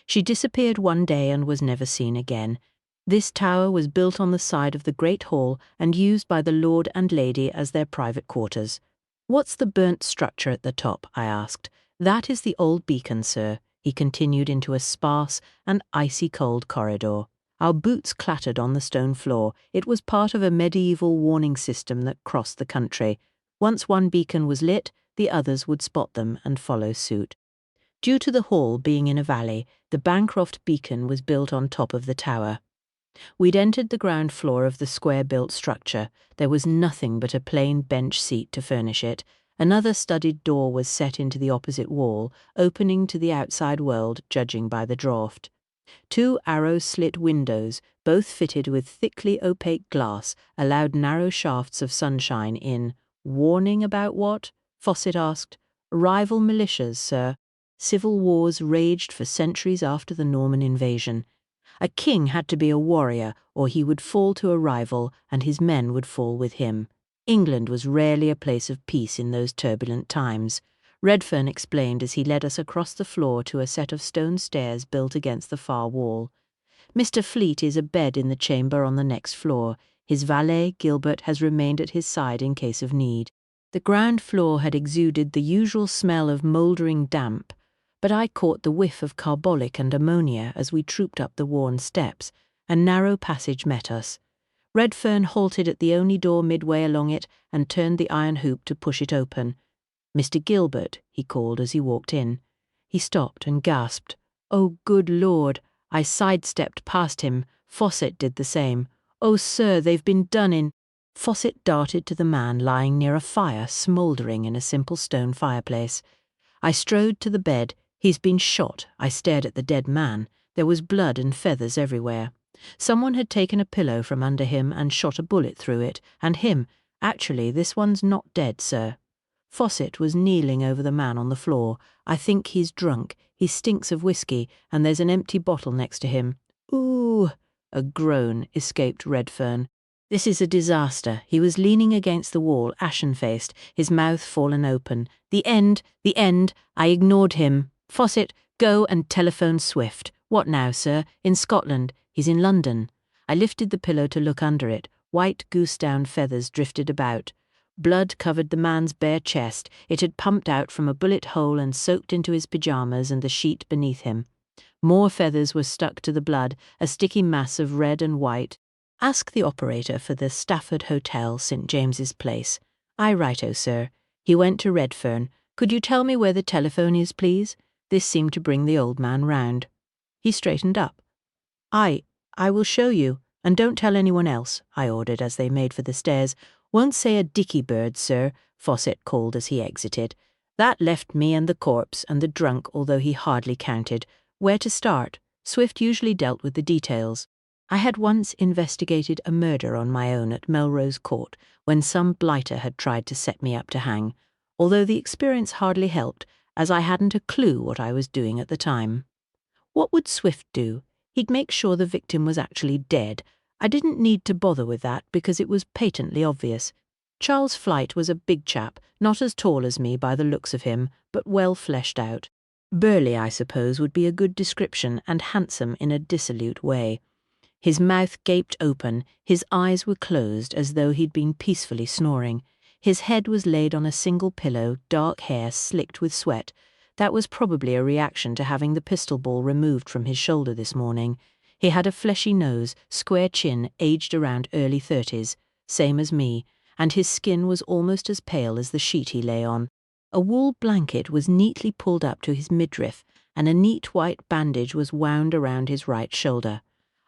She disappeared one day and was never seen again. This tower was built on the side of the great hall and used by the Lord and Lady as their private quarters. What's the burnt structure at the top? I asked. That is the old beacon, sir. He continued into a sparse and icy cold corridor. Our boots clattered on the stone floor. It was part of a medieval warning system that crossed the country. Once one beacon was lit, the others would spot them and follow suit. Due to the hall being in a valley, the Bancroft beacon was built on top of the tower. We'd entered the ground floor of the square-built structure. There was nothing but a plain bench seat to furnish it. Another studded door was set into the opposite wall, opening to the outside world, judging by the draught. 2 arrow-slit windows, both fitted with thickly opaque glass, allowed narrow shafts of sunshine in. Warning about what? Fawcett asked. Rival militias, sir. Civil wars raged for centuries after the Norman invasion. A king had to be a warrior, or he would fall to a rival, and his men would fall with him. England was rarely a place of peace in those turbulent times. Redfern explained as he led us across the floor to a set of stone stairs built against the far wall. Mr. Fleet is abed in the chamber on the next floor. His valet, Gilbert, has remained at his side in case of need. The ground floor had exuded the usual smell of mouldering damp, but I caught the whiff of carbolic and ammonia as we trooped up the worn steps. A narrow passage met us. Redfern halted at the only door midway along it and turned the iron hoop to push it open. Mr. Gilbert, he called as he walked in. He stopped and gasped. Oh, good Lord! I sidestepped past him. Fawcett did the same. Oh, sir, they've been done in. Fawcett darted to the man lying near a fire smouldering in a simple stone fireplace. I strode to the bed. He's been shot. I stared at the dead man. There was blood and feathers everywhere. Someone had taken a pillow from under him and shot a bullet through it, and him. Actually, this one's not dead, sir. Fawcett was kneeling over the man on the floor. I think he's drunk. He stinks of whiskey, and there's an empty bottle next to him. Ooh! A groan escaped Redfern. This is a disaster. He was leaning against the wall, ashen-faced, his mouth fallen open. The end! The end! I ignored him. Fawcett, go and telephone Swift. What now, sir? In Scotland. He's in London. I lifted the pillow to look under it. White goose-down feathers drifted about. Blood covered the man's bare chest. It had pumped out from a bullet hole and soaked into his pyjamas and the sheet beneath him. More feathers were stuck to the blood, a sticky mass of red and white. Ask the operator for the Stafford Hotel, St. James's Place. Aye, righto, sir. He went to Redfern. Could you tell me where the telephone is, please? This seemed to bring the old man round. He straightened up. I will show you, and don't tell anyone else, I ordered as they made for the stairs. Won't say a dicky bird, sir, Fawcett called as he exited. That left me and the corpse and the drunk, although he hardly counted. Where to start? Swift usually dealt with the details. I had once investigated a murder on my own at Melrose Court when some blighter had tried to set me up to hang, although the experience hardly helped, as I hadn't a clue what I was doing at the time. What would Swift do? He'd make sure the victim was actually dead. I didn't need to bother with that because it was patently obvious. Charles Flight was a big chap, not as tall as me by the looks of him, but well fleshed out. Burly, I suppose, would be a good description, and handsome in a dissolute way. His mouth gaped open, his eyes were closed as though he'd been peacefully snoring. His head was laid on a single pillow, dark hair slicked with sweat. That was probably a reaction to having the pistol ball removed from his shoulder this morning. He had a fleshy nose, square chin, aged around early 30s, same as me, and his skin was almost as pale as the sheet he lay on. A wool blanket was neatly pulled up to his midriff, and a neat white bandage was wound around his right shoulder.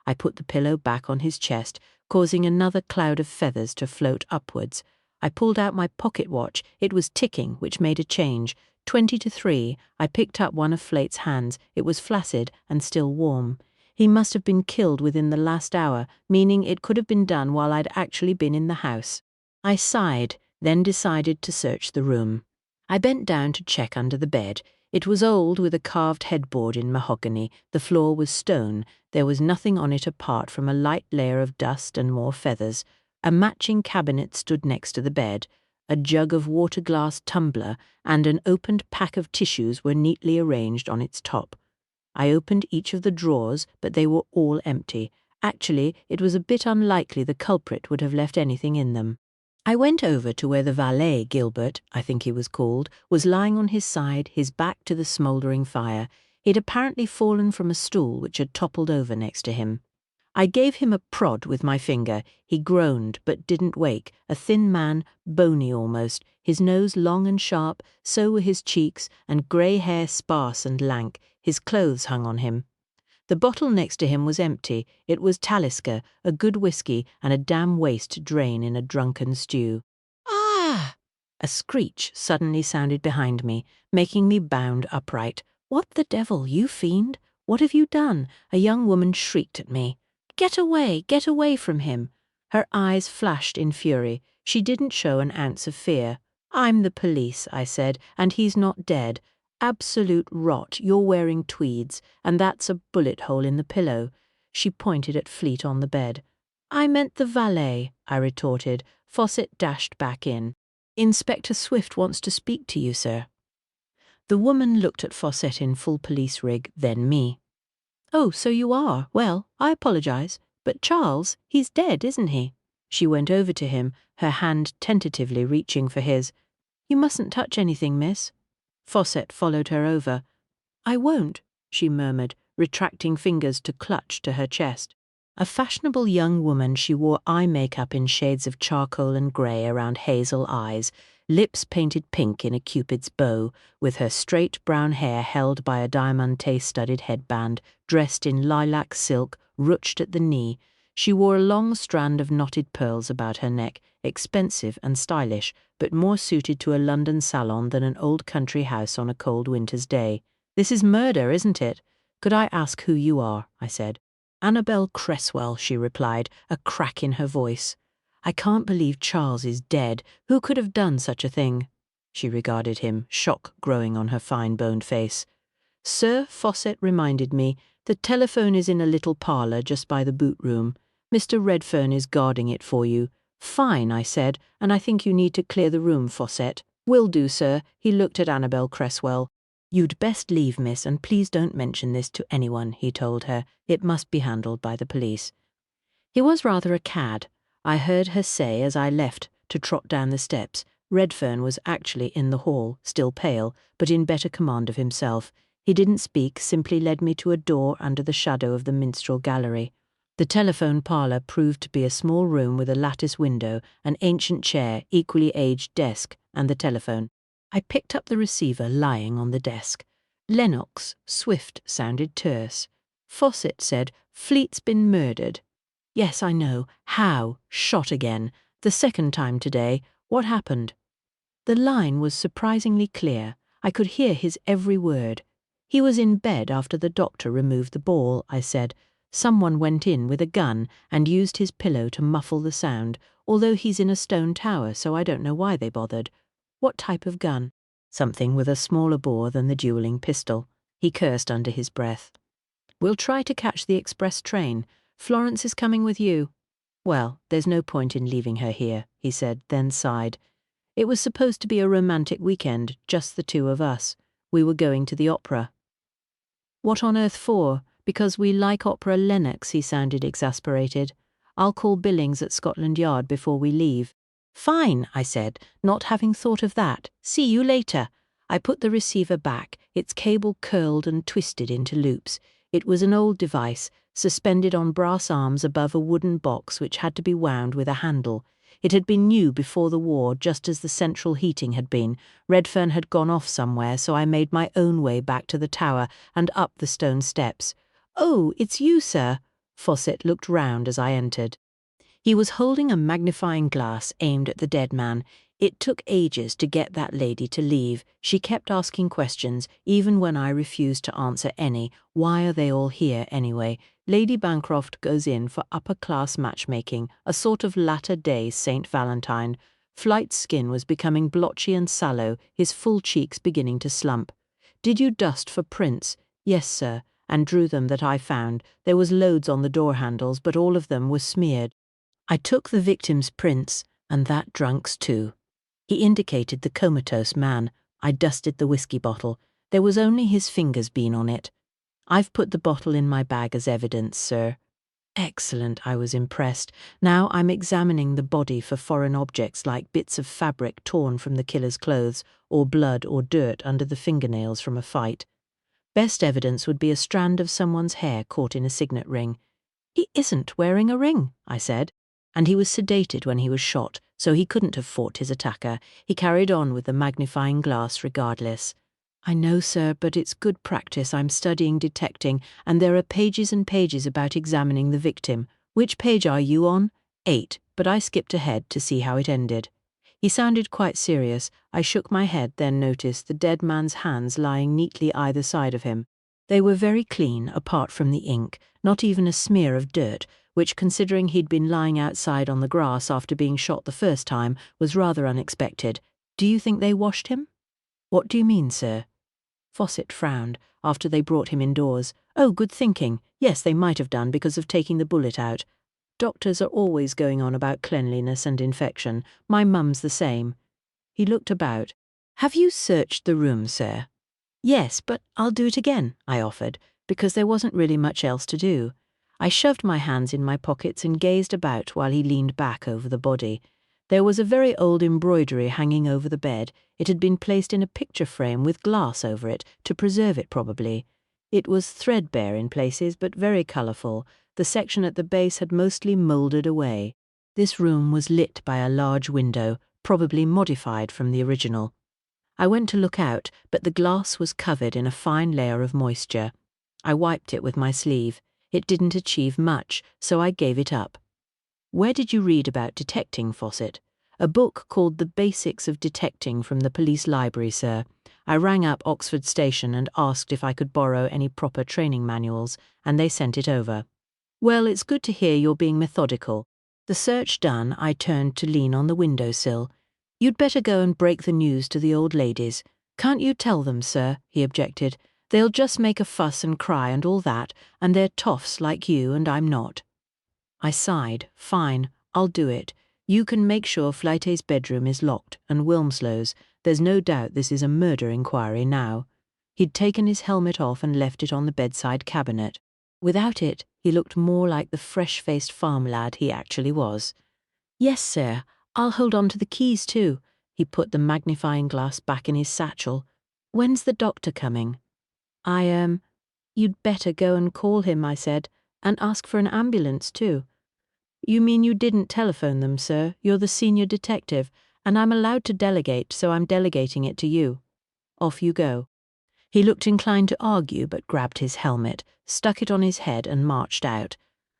I put the pillow back on his chest, causing another cloud of feathers to float upwards. I pulled out my pocket watch. It was ticking, which made a change. 20 to 3. I picked up one of Flate's hands. It was flaccid and still warm. He must have been killed within the last hour, meaning it could have been done while I'd actually been in the house. I sighed, then decided to search the room. I bent down to check under the bed. It was old, with a carved headboard in mahogany. The floor was stone. There was nothing on it apart from a light layer of dust and more feathers. A matching cabinet stood next to the bed. A jug of water-glass tumbler and an opened pack of tissues were neatly arranged on its top. I opened each of the drawers, but they were all empty. Actually, it was a bit unlikely the culprit would have left anything in them. I went over to where the valet, Gilbert, I think he was called, was lying on his side, his back to the smouldering fire. He'd apparently fallen from a stool which had toppled over next to him. I gave him a prod with my finger. He groaned, but didn't wake. A thin man, bony almost, his nose long and sharp, so were his cheeks, and grey hair sparse and lank. His clothes hung on him. The bottle next to him was empty. It was Talisker, a good whiskey, and a damn waste to drain in a drunken stew. Ah! A screech suddenly sounded behind me, making me bound upright. What the devil, you fiend? What have you done? A young woman shrieked at me. Get away from him. Her eyes flashed in fury. She didn't show an ounce of fear. I'm the police, I said, and he's not dead. Absolute rot, you're wearing tweeds, and that's a bullet hole in the pillow. She pointed at Fleet on the bed. I meant the valet, I retorted. Fawcett dashed back in. Inspector Swift wants to speak to you, sir. The woman looked at Fawcett in full police rig, then me. Oh, so you are. Well, I apologize. But Charles, he's dead, isn't he? She went over to him, her hand tentatively reaching for his. You mustn't touch anything, miss. Fawcett followed her over. I won't, she murmured, retracting fingers to clutch to her chest. A fashionable young woman, she wore eye makeup in shades of charcoal and grey around hazel eyes, lips painted pink in a cupid's bow, with her straight brown hair held by a diamante-studded headband, dressed in lilac silk, ruched at the knee. She wore a long strand of knotted pearls about her neck, expensive and stylish, but more suited to a London salon than an old country house on a cold winter's day. This is murder, isn't it? Could I ask who you are? I said. Annabel Cresswell, she replied, a crack in her voice. I can't believe Charles is dead. Who could have done such a thing? She regarded him, shock growing on her fine-boned face. Sir, Fawcett reminded me, the telephone is in a little parlour just by the boot room. Mr. Redfern is guarding it for you. Fine, I said, and I think you need to clear the room, Fawcett. Will do, sir. He looked at Annabel Cresswell. You'd best leave, miss, and please don't mention this to anyone, he told her. It must be handled by the police. He was rather a cad. I heard her say as I left to trot down the steps. Redfern was actually in the hall, still pale, but in better command of himself. He didn't speak, simply led me to a door under the shadow of the minstrel gallery. The telephone parlour proved to be a small room with a lattice window, an ancient chair, equally aged desk, and the telephone. I picked up the receiver lying on the desk. Lennox, Swift sounded terse. Fawcett said, Fleet's been murdered. Yes, I know. How? Shot again. The second time today. What happened? The line was surprisingly clear. I could hear his every word. He was in bed after the doctor removed the ball, I said. Someone went in with a gun and used his pillow to muffle the sound, although he's in a stone tower, so I don't know why they bothered. What type of gun? Something with a smaller bore than the dueling pistol. He cursed under his breath. We'll try to catch the express train. Florence is coming with you. Well, there's no point in leaving her here, he said, then sighed. It was supposed to be a romantic weekend, just the two of us. We were going to the opera. What on earth for? Because we like opera Lennox, he sounded exasperated. I'll call Billings at Scotland Yard before we leave. Fine, I said, not having thought of that. See you later. I put the receiver back, its cable curled and twisted into loops. It was an old device, suspended on brass arms above a wooden box which had to be wound with a handle. It had been new before the war, just as the central heating had been. Redfern had gone off somewhere, so I made my own way back to the tower and up the stone steps. "Oh, it's you, sir." Fawcett looked round as I entered. He was holding a magnifying glass aimed at the dead man. It took ages to get that lady to leave. She kept asking questions, even when I refused to answer any. Why are they all here, anyway? Lady Bancroft goes in for upper-class matchmaking, a sort of latter-day St. Valentine. Flight's skin was becoming blotchy and sallow, his full cheeks beginning to slump. "Did you dust for prints?" "Yes, sir," and drew them that I found. There was loads on the door handles, but all of them were smeared. I took the victim's prints, and that drunk's too. He indicated the comatose man. I dusted the whiskey bottle. There was only his fingers been on it. "I've put the bottle in my bag as evidence, sir." Excellent, I was impressed. Now I'm examining the body for foreign objects like bits of fabric torn from the killer's clothes, or blood or dirt under the fingernails from a fight. Best evidence would be a strand of someone's hair caught in a signet ring. "He isn't wearing a ring," I said. "And he was sedated when he was shot, so he couldn't have fought his attacker." He carried on with the magnifying glass regardless. "I know, sir, but it's good practice. I'm studying detecting, and there are pages and pages about examining the victim. Which page are you on?" 8, but I skipped ahead to see how it ended. He sounded quite serious. I shook my head, then noticed the dead man's hands lying neatly either side of him. They were very clean, apart from the ink, not even a smear of dirt, which, considering he'd been lying outside on the grass after being shot the first time, was rather unexpected. "Do you think they washed him?" "What do you mean, sir?" Fawcett frowned after they brought him indoors. "Oh, good thinking. Yes, they might have done because of taking the bullet out. Doctors are always going on about cleanliness and infection. My mum's the same." He looked about. "Have you searched the room, sir?" "Yes, but I'll do it again," I offered, because there wasn't really much else to do. I shoved my hands in my pockets and gazed about while he leaned back over the body. There was a very old embroidery hanging over the bed. It had been placed in a picture frame with glass over it, to preserve it probably. It was threadbare in places, but very colourful. The section at the base had mostly mouldered away. This room was lit by a large window, probably modified from the original. I went to look out, but the glass was covered in a fine layer of moisture. I wiped it with my sleeve. It didn't achieve much, so I gave it up. "Where did you read about detecting, Fawcett?" "A book called The Basics of Detecting from the Police Library, sir." I rang up Oxford Station and asked if I could borrow any proper training manuals, and they sent it over. "Well, it's good to hear you're being methodical." The search done, I turned to lean on the window-sill. "You'd better go and break the news to the old ladies." "Can't you tell them, sir?" he objected. "They'll just make a fuss and cry and all that, and they're toffs like you, and I'm not." I sighed. "Fine, I'll do it. You can make sure Flightay's bedroom is locked, and Wilmslow's. There's no doubt this is a murder inquiry now." He'd taken his helmet off and left it on the bedside cabinet. Without it, he looked more like the fresh-faced farm lad he actually was. "Yes, sir. I'll hold on to the keys too." He put the magnifying glass back in his satchel. "When's the doctor coming?" You'd better go and call him," I said, "and ask for an ambulance too." "You mean you didn't telephone them, sir? You're the senior detective, and I'm allowed to delegate, so I'm delegating it to you. Off you go." He looked inclined to argue, but grabbed his helmet, stuck it on his head and marched out.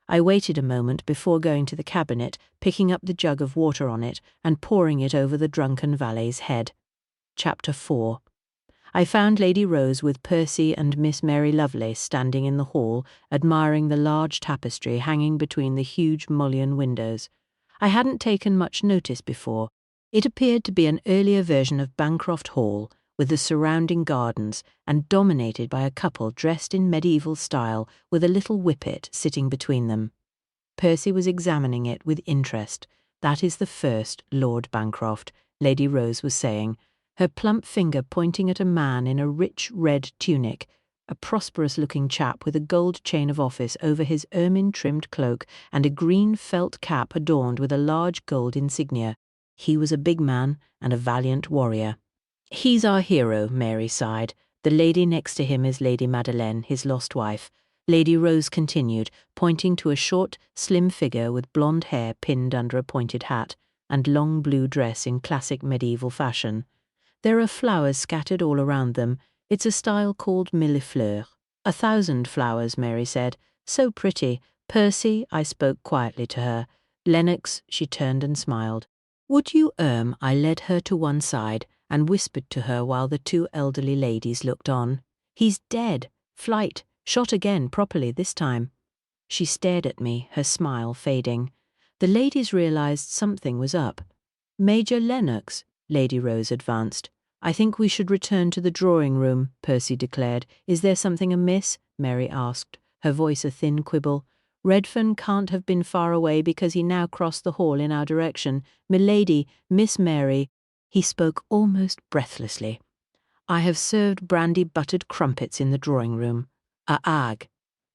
I waited a moment before going to the cabinet, picking up the jug of water on it and pouring it over the drunken valet's head. Chapter 4. I found Lady Rose with Percy and Miss Mary Lovelace standing in the hall, admiring the large tapestry hanging between the huge mullion windows. I hadn't taken much notice before. It appeared to be an earlier version of Bancroft Hall, with the surrounding gardens, and dominated by a couple dressed in medieval style with a little whippet sitting between them. Percy was examining it with interest. "That is the first Lord Bancroft," Lady Rose was saying, her plump finger pointing at a man in a rich red tunic, a prosperous-looking chap with a gold chain of office over his ermine-trimmed cloak and a green felt cap adorned with a large gold insignia. He was a big man and a valiant warrior. "He's our hero," Mary sighed. "The lady next to him is Lady Madeleine, his lost wife." Lady Rose continued, pointing to a short, slim figure with blonde hair pinned under a pointed hat, and long blue dress in classic medieval fashion. "There are flowers scattered all around them. It's a style called millefleur." "1,000 flowers," Mary said. "So pretty. Percy," I spoke quietly to her. "Lennox," she turned and smiled. "Would you, I led her to one side and whispered to her while the two elderly ladies looked on. "He's dead. Flight. Shot again, properly this time." She stared at me, her smile fading. The ladies realized something was up. "Major Lennox," Lady Rose advanced. "I think we should return to the drawing-room," Percy declared. "Is there something amiss?" Mary asked, her voice a thin quibble. "Redfern can't have been far away because he now crossed the hall in our direction. Milady, Miss Mary—" He spoke almost breathlessly. "I have served brandy-buttered crumpets in the drawing-room. A ag."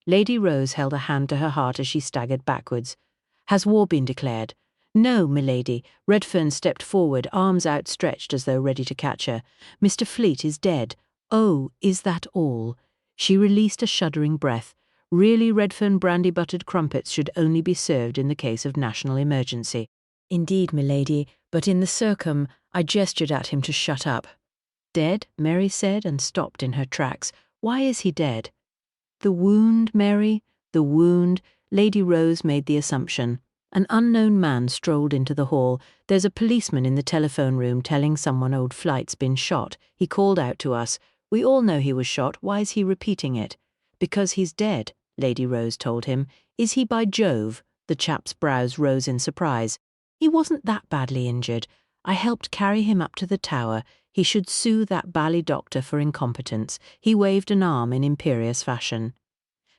Lady Rose held a hand to her heart as she staggered backwards. "Has war been declared?" "No, milady." Redfern stepped forward, arms outstretched as though ready to catch her. "Mr. Fleet is dead." "Oh, is that all?" She released a shuddering breath. Really, Redfern brandy-buttered crumpets should only be served in the case of national emergency. "Indeed, milady, but in the I gestured at him to shut up. "Dead?" Mary said, and stopped in her tracks. "Why is he dead?" "The wound, Mary, the wound," Lady Rose made the assumption. An unknown man strolled into the hall. "There's a policeman in the telephone room telling someone old Flight's been shot. He called out to us. We all know he was shot. Why is he repeating it?" "Because he's dead," Lady Rose told him. "Is he, by Jove?" The chap's brows rose in surprise. "He wasn't that badly injured. I helped carry him up to the tower. He should sue that bally doctor for incompetence." He waved an arm in imperious fashion.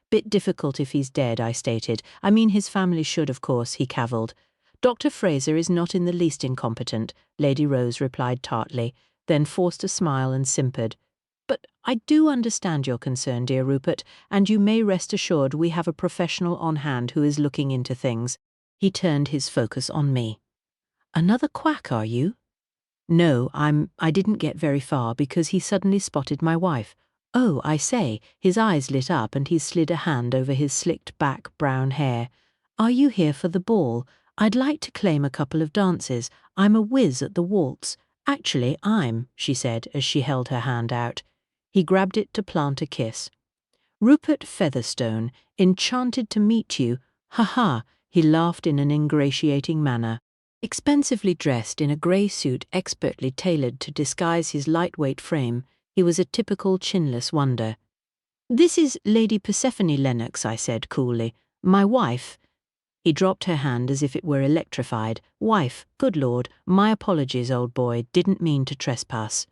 "Bit difficult if he's dead," I stated. "I mean his family should, of course," he cavilled. "Dr. Fraser is not in the least incompetent," Lady Rose replied tartly, then forced a smile and simpered. "But I do understand your concern, dear Rupert, and you may rest assured we have a professional on hand who is looking into things." He turned his focus on me. "Another quack, are you?" "No, I didn't get very far because he suddenly spotted my wife." "Oh, I say," his eyes lit up and he slid a hand over his slicked back brown hair. "Are you here for the ball? I'd like to claim a couple of dances. I'm a whiz at the waltz." "Actually, she said as she held her hand out. He grabbed it to plant a kiss. "Rupert Featherstone, enchanted to meet you. Ha-ha," he laughed in an ingratiating manner. Expensively dressed in a grey suit expertly tailored to disguise his lightweight frame, he was a typical chinless wonder. "This is Lady Persephone Lennox," I said coolly. "My wife." He dropped her hand as if it were electrified. "Wife, good Lord, my apologies, old boy, didn't mean to trespass."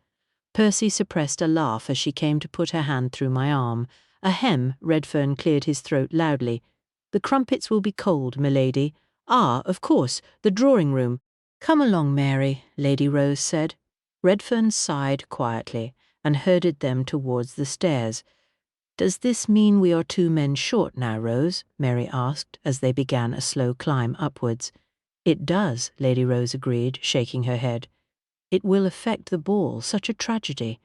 Percy suppressed a laugh as she came to put her hand through my arm. "Ahem," Redfern cleared his throat loudly. "The crumpets will be cold, milady." "Ah, of course, the drawing-room." "Come along, Mary," Lady Rose said. Redfern sighed quietly and herded them towards the stairs. "Does this mean we are 2 men short now, Rose?" Mary asked as they began a slow climb upwards. "It does," Lady Rose agreed, shaking her head. "It will affect the ball, such a tragedy."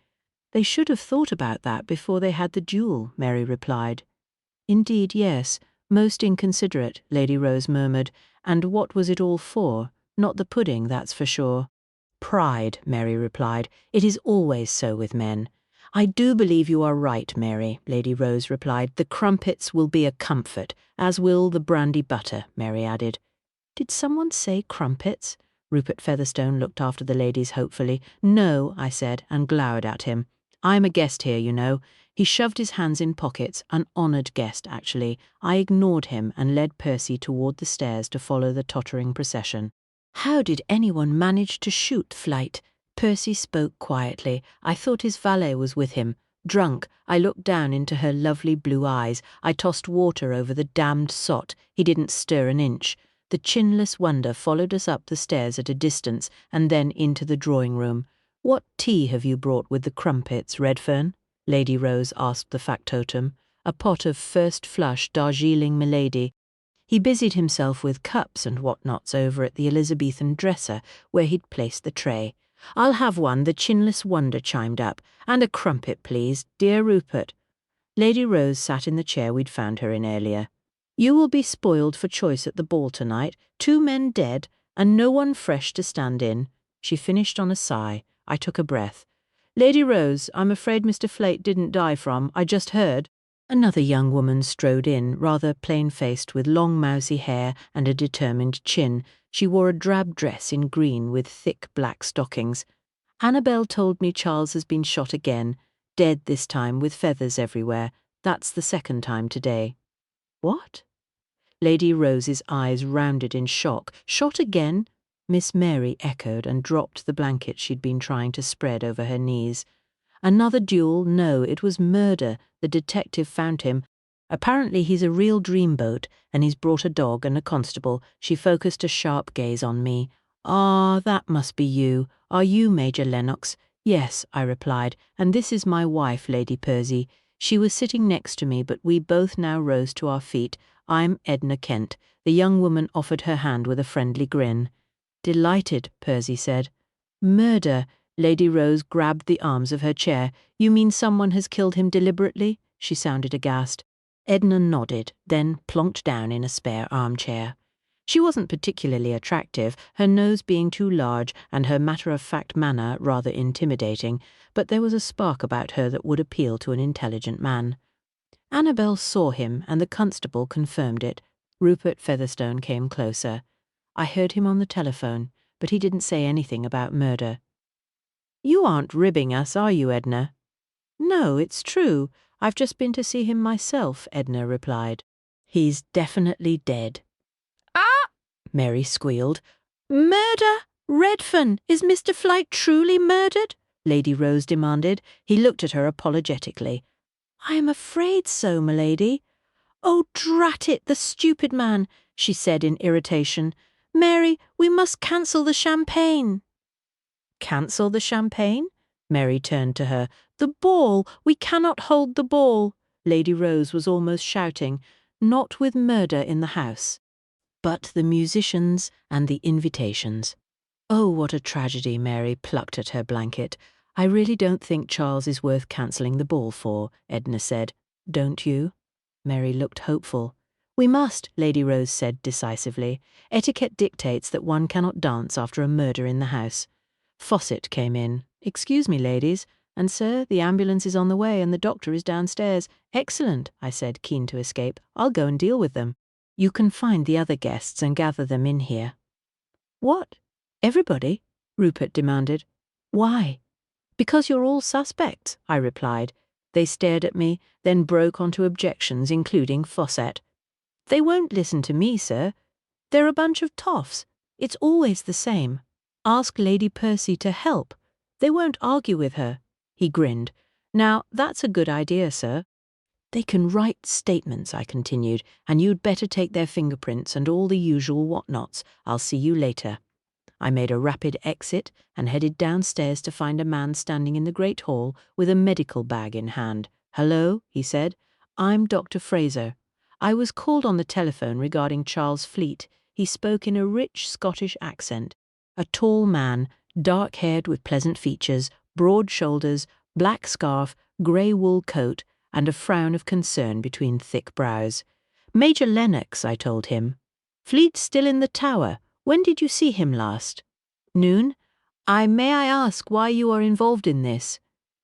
"They should have thought about that before they had the duel," Mary replied. "Indeed, yes. Most inconsiderate," Lady Rose murmured. "And what was it all for? Not the pudding, that's for sure." "Pride," Mary replied. "It is always so with men." "I do believe you are right, Mary," Lady Rose replied. "The crumpets will be a comfort, as will the brandy butter," Mary added. "Did someone say crumpets?" Rupert Featherstone looked after the ladies hopefully. "No," I said, and glowered at him. I'm a guest here, you know. He shoved his hands in pockets, an honoured guest, actually. I ignored him and led Percy toward the stairs to follow the tottering procession. How did anyone manage to shoot Flight? Percy spoke quietly. I thought his valet was with him. Drunk, I looked down into her lovely blue eyes. I tossed water over the damned sot. He didn't stir an inch. The chinless wonder followed us up the stairs at a distance and then into the drawing room. "What tea have you brought with the crumpets, Redfern?" Lady Rose asked the factotum. "A pot of first flush Darjeeling milady." He busied himself with cups and whatnots over at the Elizabethan dresser where he'd placed the tray. "I'll have one," the chinless wonder chimed up. "And a crumpet, please, dear Rupert." Lady Rose sat in the chair we'd found her in earlier. "You will be spoiled for choice at the ball tonight. 2 men dead, and no one fresh to stand in." She finished on a sigh. I took a breath. "Lady Rose, I'm afraid Mr. Flate didn't die from, I just heard." Another young woman strode in, rather plain-faced, with long mousy hair and a determined chin. She wore a drab dress in green with thick black stockings. "Annabel told me Charles has been shot again, dead this time with feathers everywhere. That's the 2nd time today." "What?" Lady Rose's eyes rounded in shock. "Shot again?" Miss Mary echoed and dropped the blanket she'd been trying to spread over her knees. "Another duel? No, it was murder. The detective found him. Apparently he's a real dreamboat, and he's brought a dog and a constable." She focused a sharp gaze on me. "Ah, that must be you. Are you Major Lennox?" "Yes," I replied, "and this is my wife, Lady Percy." She was sitting next to me, but we both now rose to our feet. "I'm Edna Kent." The young woman offered her hand with a friendly grin. "Delighted," Percy said. "Murder?" Lady Rose grabbed the arms of her chair. "You mean someone has killed him deliberately?" She sounded aghast. Edna nodded, then plonked down in a spare armchair. She wasn't particularly attractive, her nose being too large and her matter-of-fact manner rather intimidating, but there was a spark about her that would appeal to an intelligent man. Annabel saw him, and the constable confirmed it. Rupert Featherstone came closer. I heard him on the telephone, but he didn't say anything about murder. "You aren't ribbing us, are you, Edna?" "No, it's true. I've just been to see him myself," Edna replied. "He's definitely dead." "Ah!" Mary squealed. "Murder? Redfern, is Mr. Flite truly murdered?" Lady Rose demanded. He looked at her apologetically. "I am afraid so, milady." "Oh, drat it, the stupid man," she said in irritation. "Mary, we must cancel the champagne." "Cancel the champagne?" Mary turned to her. "The ball! We cannot hold the ball." Lady Rose was almost shouting. "Not with murder in the house." But the musicians and the invitations. "Oh, what a tragedy," Mary plucked at her blanket. "I really don't think Charles is worth cancelling the ball for," Edna said. "Don't you?" Mary looked hopeful. "We must," Lady Rose said decisively. "Etiquette dictates that one cannot dance after a murder in the house." Fawcett came in. "Excuse me, ladies. And sir, the ambulance is on the way and the doctor is downstairs." "Excellent," I said, keen to escape. "I'll go and deal with them. You can find the other guests and gather them in here." "What? Everybody?" Rupert demanded. "Why?" "Because you're all suspects," I replied. They stared at me, then broke onto objections, including Fawcett. "They won't listen to me, sir. They're a bunch of toffs. It's always the same. Ask Lady Percy to help. They won't argue with her." He grinned. "Now, that's a good idea, sir." "They can write statements," I continued, "and you'd better take their fingerprints and all the usual whatnots. I'll see you later." I made a rapid exit and headed downstairs to find a man standing in the great hall with a medical bag in hand. "Hello," he said. "I'm Dr. Fraser. I was called on the telephone regarding Charles Fleet." He spoke in a rich Scottish accent. A tall man, dark-haired with pleasant features, broad shoulders, black scarf, grey wool coat, and a frown of concern between thick brows. "Major Lennox," I told him. "Fleet's still in the tower. When did you see him last?" "Noon. May I ask why you are involved in this?"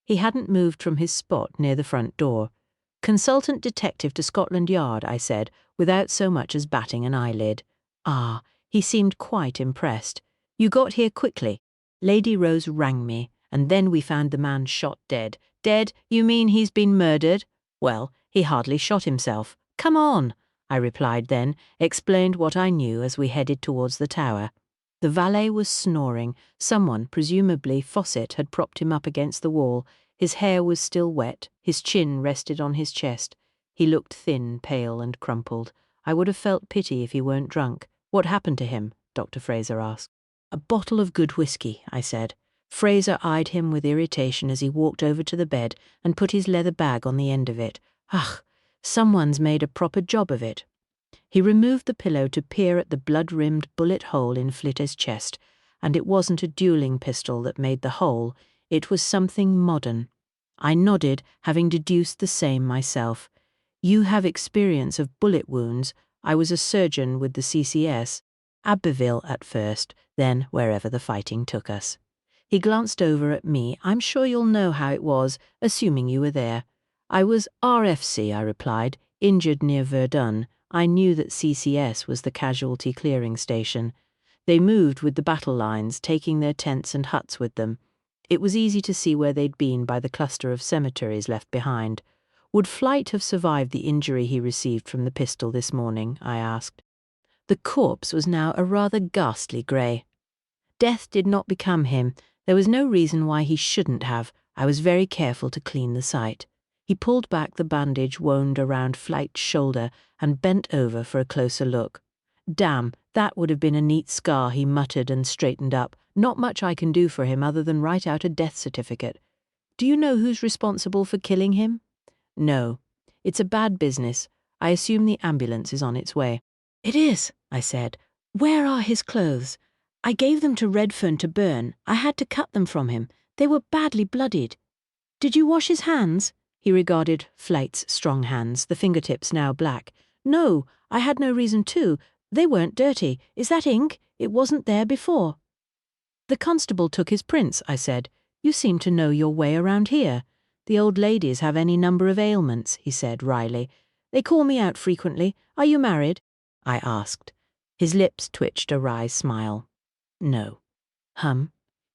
He hadn't moved from his spot near the front door. "Consultant detective to Scotland Yard," I said, without so much as batting an eyelid. "Ah," he seemed quite impressed. "You got here quickly." Lady Rose rang me, and then we found the man shot dead, Dead? You mean he's been murdered? Well, he hardly shot himself. Come on, I replied then, explained what I knew as we headed towards the tower. The valet was snoring. Someone, presumably Fawcett, had propped him up against the wall. His hair was still wet. His chin rested on his chest. He looked thin, pale, and crumpled. I would have felt pity if he weren't drunk. What happened to him? Dr. Fraser asked. A bottle of good whiskey, I said. Fraser eyed him with irritation as he walked over to the bed and put his leather bag on the end of it. Ugh, someone's made a proper job of it. He removed the pillow to peer at the blood-rimmed bullet hole in Flitter's chest, and it wasn't a dueling pistol that made the hole, it was something modern. I nodded, having deduced the same myself. You have experience of bullet wounds. I was a surgeon with the CCS. Abbeville at first, then wherever the fighting took us. He glanced over at me. I'm sure you'll know how it was, assuming you were there. I was RFC, I replied, injured near Verdun. I knew that CCS was the casualty clearing station. They moved with the battle lines, taking their tents and huts with them. It was easy to see where they'd been by the cluster of cemeteries left behind. Would Flight have survived the injury he received from the pistol this morning? I asked. The corpse was now a rather ghastly grey. Death did not become him. There was no reason why he shouldn't have. I was very careful to clean the site. He pulled back the bandage wound around Flight's shoulder and bent over for a closer look. Damn, that would have been a neat scar, he muttered and straightened up. Not much I can do for him other than write out a death certificate. Do you know who's responsible for killing him? No. It's a bad business. I assume the ambulance is on its way. It is, I said. Where are his clothes? I gave them to Redfern to burn. I had to cut them from him. They were badly bloodied. Did you wash his hands? He regarded Flight's strong hands, the fingertips now black. No, I had no reason to. They weren't dirty. Is that ink? It wasn't there before. The constable took his prints, I said. You seem to know your way around here. The old ladies have any number of ailments, he said wryly. They call me out frequently. Are you married? I asked. His lips twitched a wry smile. No.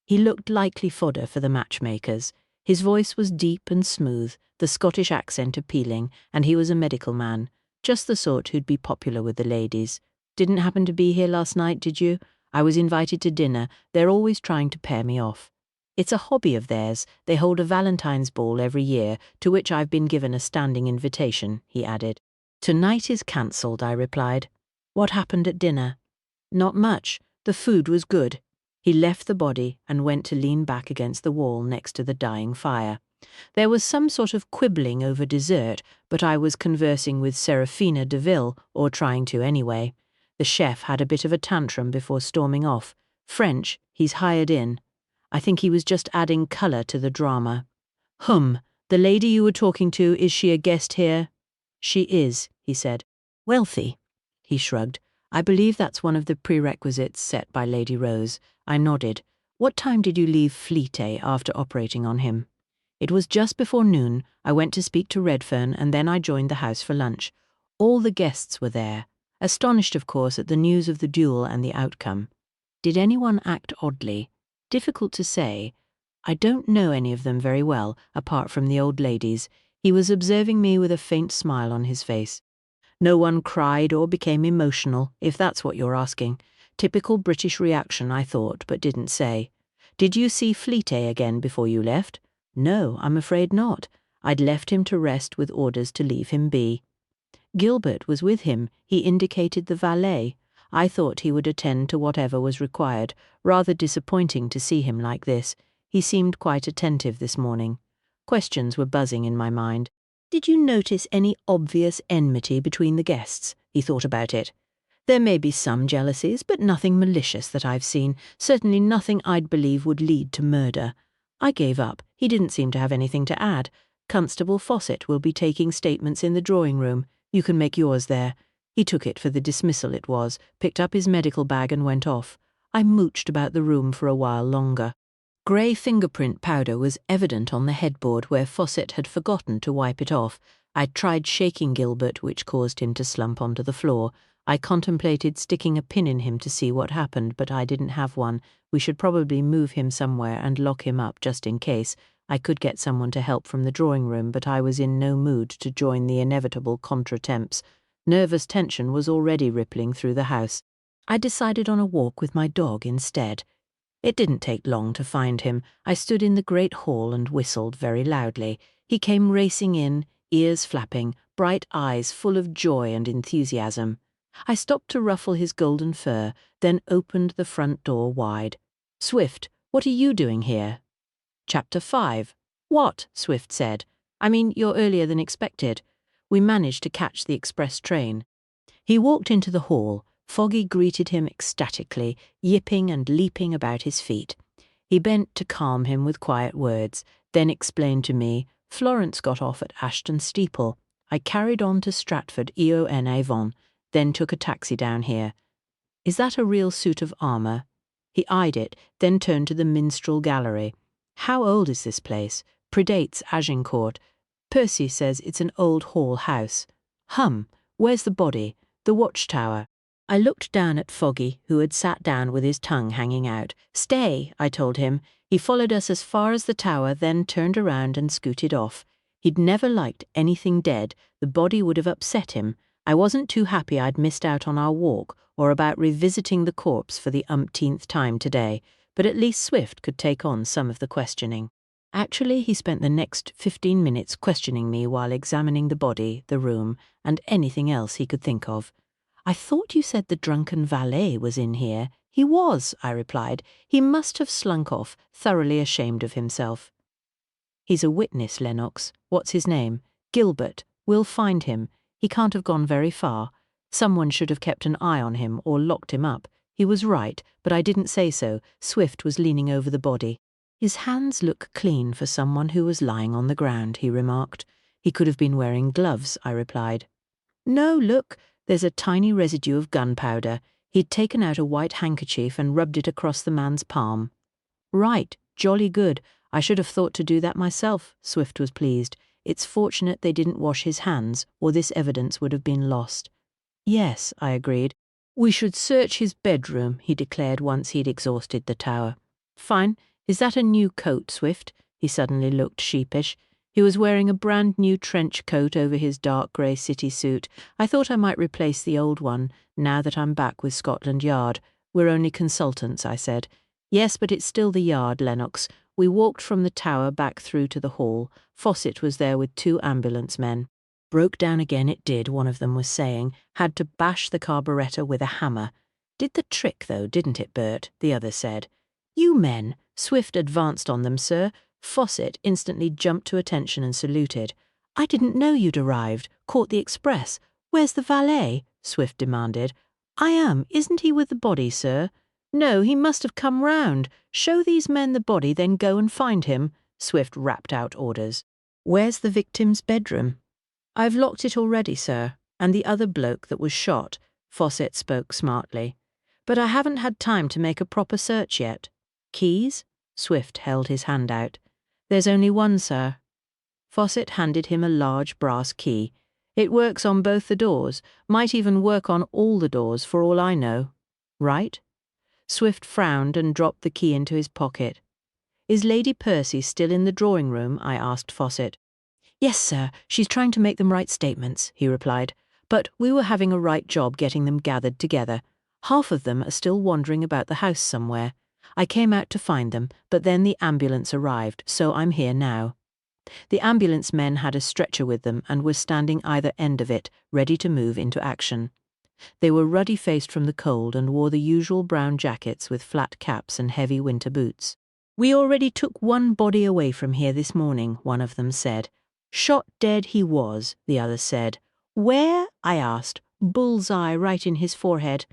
He looked likely fodder for the matchmakers. His voice was deep and smooth, the Scottish accent appealing, and he was a medical man, just the sort who'd be popular with the ladies. Didn't happen to be here last night, did you? I was invited to dinner. They're always trying to pair me off. It's a hobby of theirs. They hold a Valentine's ball every year, to which I've been given a standing invitation, he added. Tonight is cancelled, I replied. What happened at dinner? Not much. The food was good. He left the body and went to lean back against the wall next to the dying fire. There was some sort of quibbling over dessert, but I was conversing with Serafina Deville, or trying to anyway. The chef had a bit of a tantrum before storming off. French, he's hired in. I think he was just adding colour to the drama. The lady you were talking to, is she a guest here? She is, he said. Wealthy? He shrugged. I believe that's one of the prerequisites set by Lady Rose. I nodded. What time did you leave Fleet after operating on him? It was just before noon. I went to speak to Redfern and then I joined the house for lunch. All the guests were there, astonished of course at the news of the duel and the outcome. Did anyone act oddly? Difficult to say. I don't know any of them very well, apart from the old ladies. He was observing me with a faint smile on his face. No one cried or became emotional, if that's what you're asking. Typical British reaction, I thought, but didn't say. Did you see Fleet again before you left? No, I'm afraid not. I'd left him to rest with orders to leave him be. Gilbert was with him. He indicated the valet. I thought he would attend to whatever was required. Rather disappointing to see him like this. He seemed quite attentive this morning. Questions were buzzing in my mind. Did you notice any obvious enmity between the guests? He thought about it. There may be some jealousies, but nothing malicious that I've seen. Certainly nothing I'd believe would lead to murder. I gave up. He didn't seem to have anything to add. Constable Fawcett will be taking statements in the drawing room. You can make yours there. He took it for the dismissal it was, picked up his medical bag and went off. I mooched about the room for a while longer. Grey fingerprint powder was evident on the headboard where Fawcett had forgotten to wipe it off. I'd tried shaking Gilbert, which caused him to slump onto the floor. I contemplated sticking a pin in him to see what happened, but I didn't have one. We should probably move him somewhere and lock him up just in case. I could get someone to help from the drawing room, but I was in no mood to join the inevitable contretemps. Nervous tension was already rippling through the house. I decided on a walk with my dog instead. It didn't take long to find him. I stood in the great hall and whistled very loudly. He came racing in, ears flapping, bright eyes full of joy and enthusiasm. I stopped to ruffle his golden fur, then opened the front door wide. "Swift, what are you doing here?" Chapter 5. "What?" Swift said. "I mean, you're earlier than expected. We managed to catch the express train." He walked into the hall. Foggy greeted him ecstatically, yipping and leaping about his feet. He bent to calm him with quiet words, then explained to me, "Florence got off at Ashton Steeple. I carried on to Stratford en Avon, then took a taxi down here. Is that a real suit of armour?" He eyed it, then turned to the minstrel gallery. "How old is this place? Predates Agincourt. Percy says it's an old hall house. Where's the body? The watchtower." I looked down at Foggy, who had sat down with his tongue hanging out. "Stay," I told him. He followed us as far as the tower, then turned around and scooted off. He'd never liked anything dead. The body would have upset him. I wasn't too happy I'd missed out on our walk, or about revisiting the corpse for the umpteenth time today, but at least Swift could take on some of the questioning. Actually, he spent the next 15 minutes questioning me while examining the body, the room, and anything else he could think of. "I thought you said the drunken valet was in here." "He was," I replied. "He must have slunk off, thoroughly ashamed of himself." "He's a witness, Lennox. What's his name?" "Gilbert. We'll find him. He can't have gone very far. Someone should have kept an eye on him or locked him up. He was right, but I didn't say so." Swift was leaning over the body. "His hands look clean for someone who was lying on the ground," he remarked. "He could have been wearing gloves," I replied. "No, look. There's a tiny residue of gunpowder. He'd taken out a white handkerchief and rubbed it across the man's palm." "Right, jolly good. I should have thought to do that myself." Swift was pleased. "It's fortunate they didn't wash his hands, or this evidence would have been lost." "Yes," I agreed. "We should search his bedroom," he declared once he'd exhausted the tower. "Fine. Is that a new coat, Swift?" He suddenly looked sheepish. He was wearing a brand new trench coat over his dark grey city suit. "I thought I might replace the old one, now that I'm back with Scotland Yard." "We're only consultants," I said. "Yes, but it's still the Yard, Lennox." We walked from the tower back through to the hall. Fawcett was there with 2 ambulance men. "Broke down again it did," one of them was saying. "Had to bash the carburettor with a hammer." "Did the trick, though, didn't it, Bert?" the other said. "You men!" Swift advanced on them, "Sir." Fawcett instantly jumped to attention and saluted. "I didn't know you'd arrived. Caught the express. Where's the valet?" Swift demanded. "I am. Isn't he with the body, sir?" "No, he must have come round. Show these men the body, then go and find him." Swift rapped out orders. "Where's the victim's bedroom?" "I've locked it already, sir. And the other bloke that was shot." Fawcett spoke smartly. "But I haven't had time to make a proper search yet." "Keys?" Swift held his hand out. "There's only one, sir." Fawcett handed him a large brass key. "It works on both the doors. Might even work on all the doors, for all I know. Right?" Swift frowned and dropped the key into his pocket. "Is Lady Percy still in the drawing room?" I asked Fawcett. "Yes, sir. She's trying to make them write statements," he replied. "But we were having a right job getting them gathered together. Half of them are still wandering about the house somewhere. I came out to find them, but then the ambulance arrived, so I'm here now." The ambulance men had a stretcher with them and were standing either end of it, ready to move into action. They were ruddy-faced from the cold and wore the usual brown jackets with flat caps and heavy winter boots. "We already took one body away from here this morning," one of them said. "Shot dead he was," the other said. "Where?" I asked. "Bullseye right in his forehead."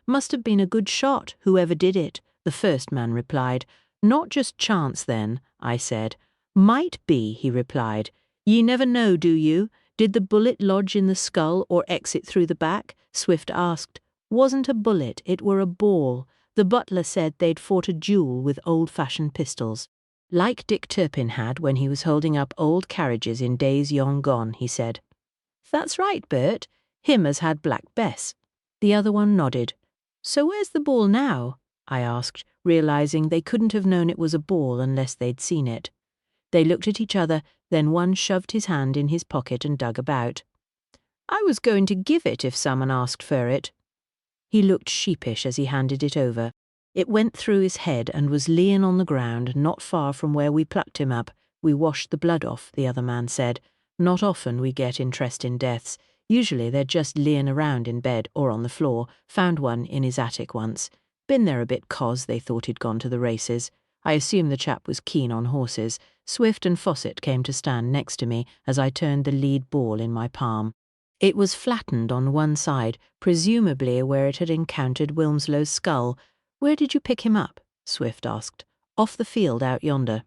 "Must have been a good shot, whoever did it," the first man replied. "Not just chance, then," I said. "Might be," he replied. "Ye never know, do you? Did the bullet lodge in the skull or exit through the back?" Swift asked. "Wasn't a bullet, it were a ball. The butler said they'd fought a duel with old-fashioned pistols. Like Dick Turpin had when he was holding up old carriages in days long gone," he said. "That's right, Bert. Him as had Black Bess." The other one nodded. "So where's the ball now?" I asked, realizing they couldn't have known it was a ball unless they'd seen it. They looked at each other, then one shoved his hand in his pocket and dug about. "I was going to give it if someone asked for it." He looked sheepish as he handed it over. It went through his head and was lying on the ground, not far from where we plucked him up. "We washed the blood off," the other man said. "Not often we get interest in deaths. Usually they're just lying around in bed or on the floor. Found one in his attic once. Been there a bit 'cause they thought he'd gone to the races. I assume the chap was keen on horses." Swift and Fawcett came to stand next to me as I turned the lead ball in my palm. It was flattened on one side, presumably where it had encountered Wilmslow's skull. "Where did you pick him up?" Swift asked. "Off the field out yonder."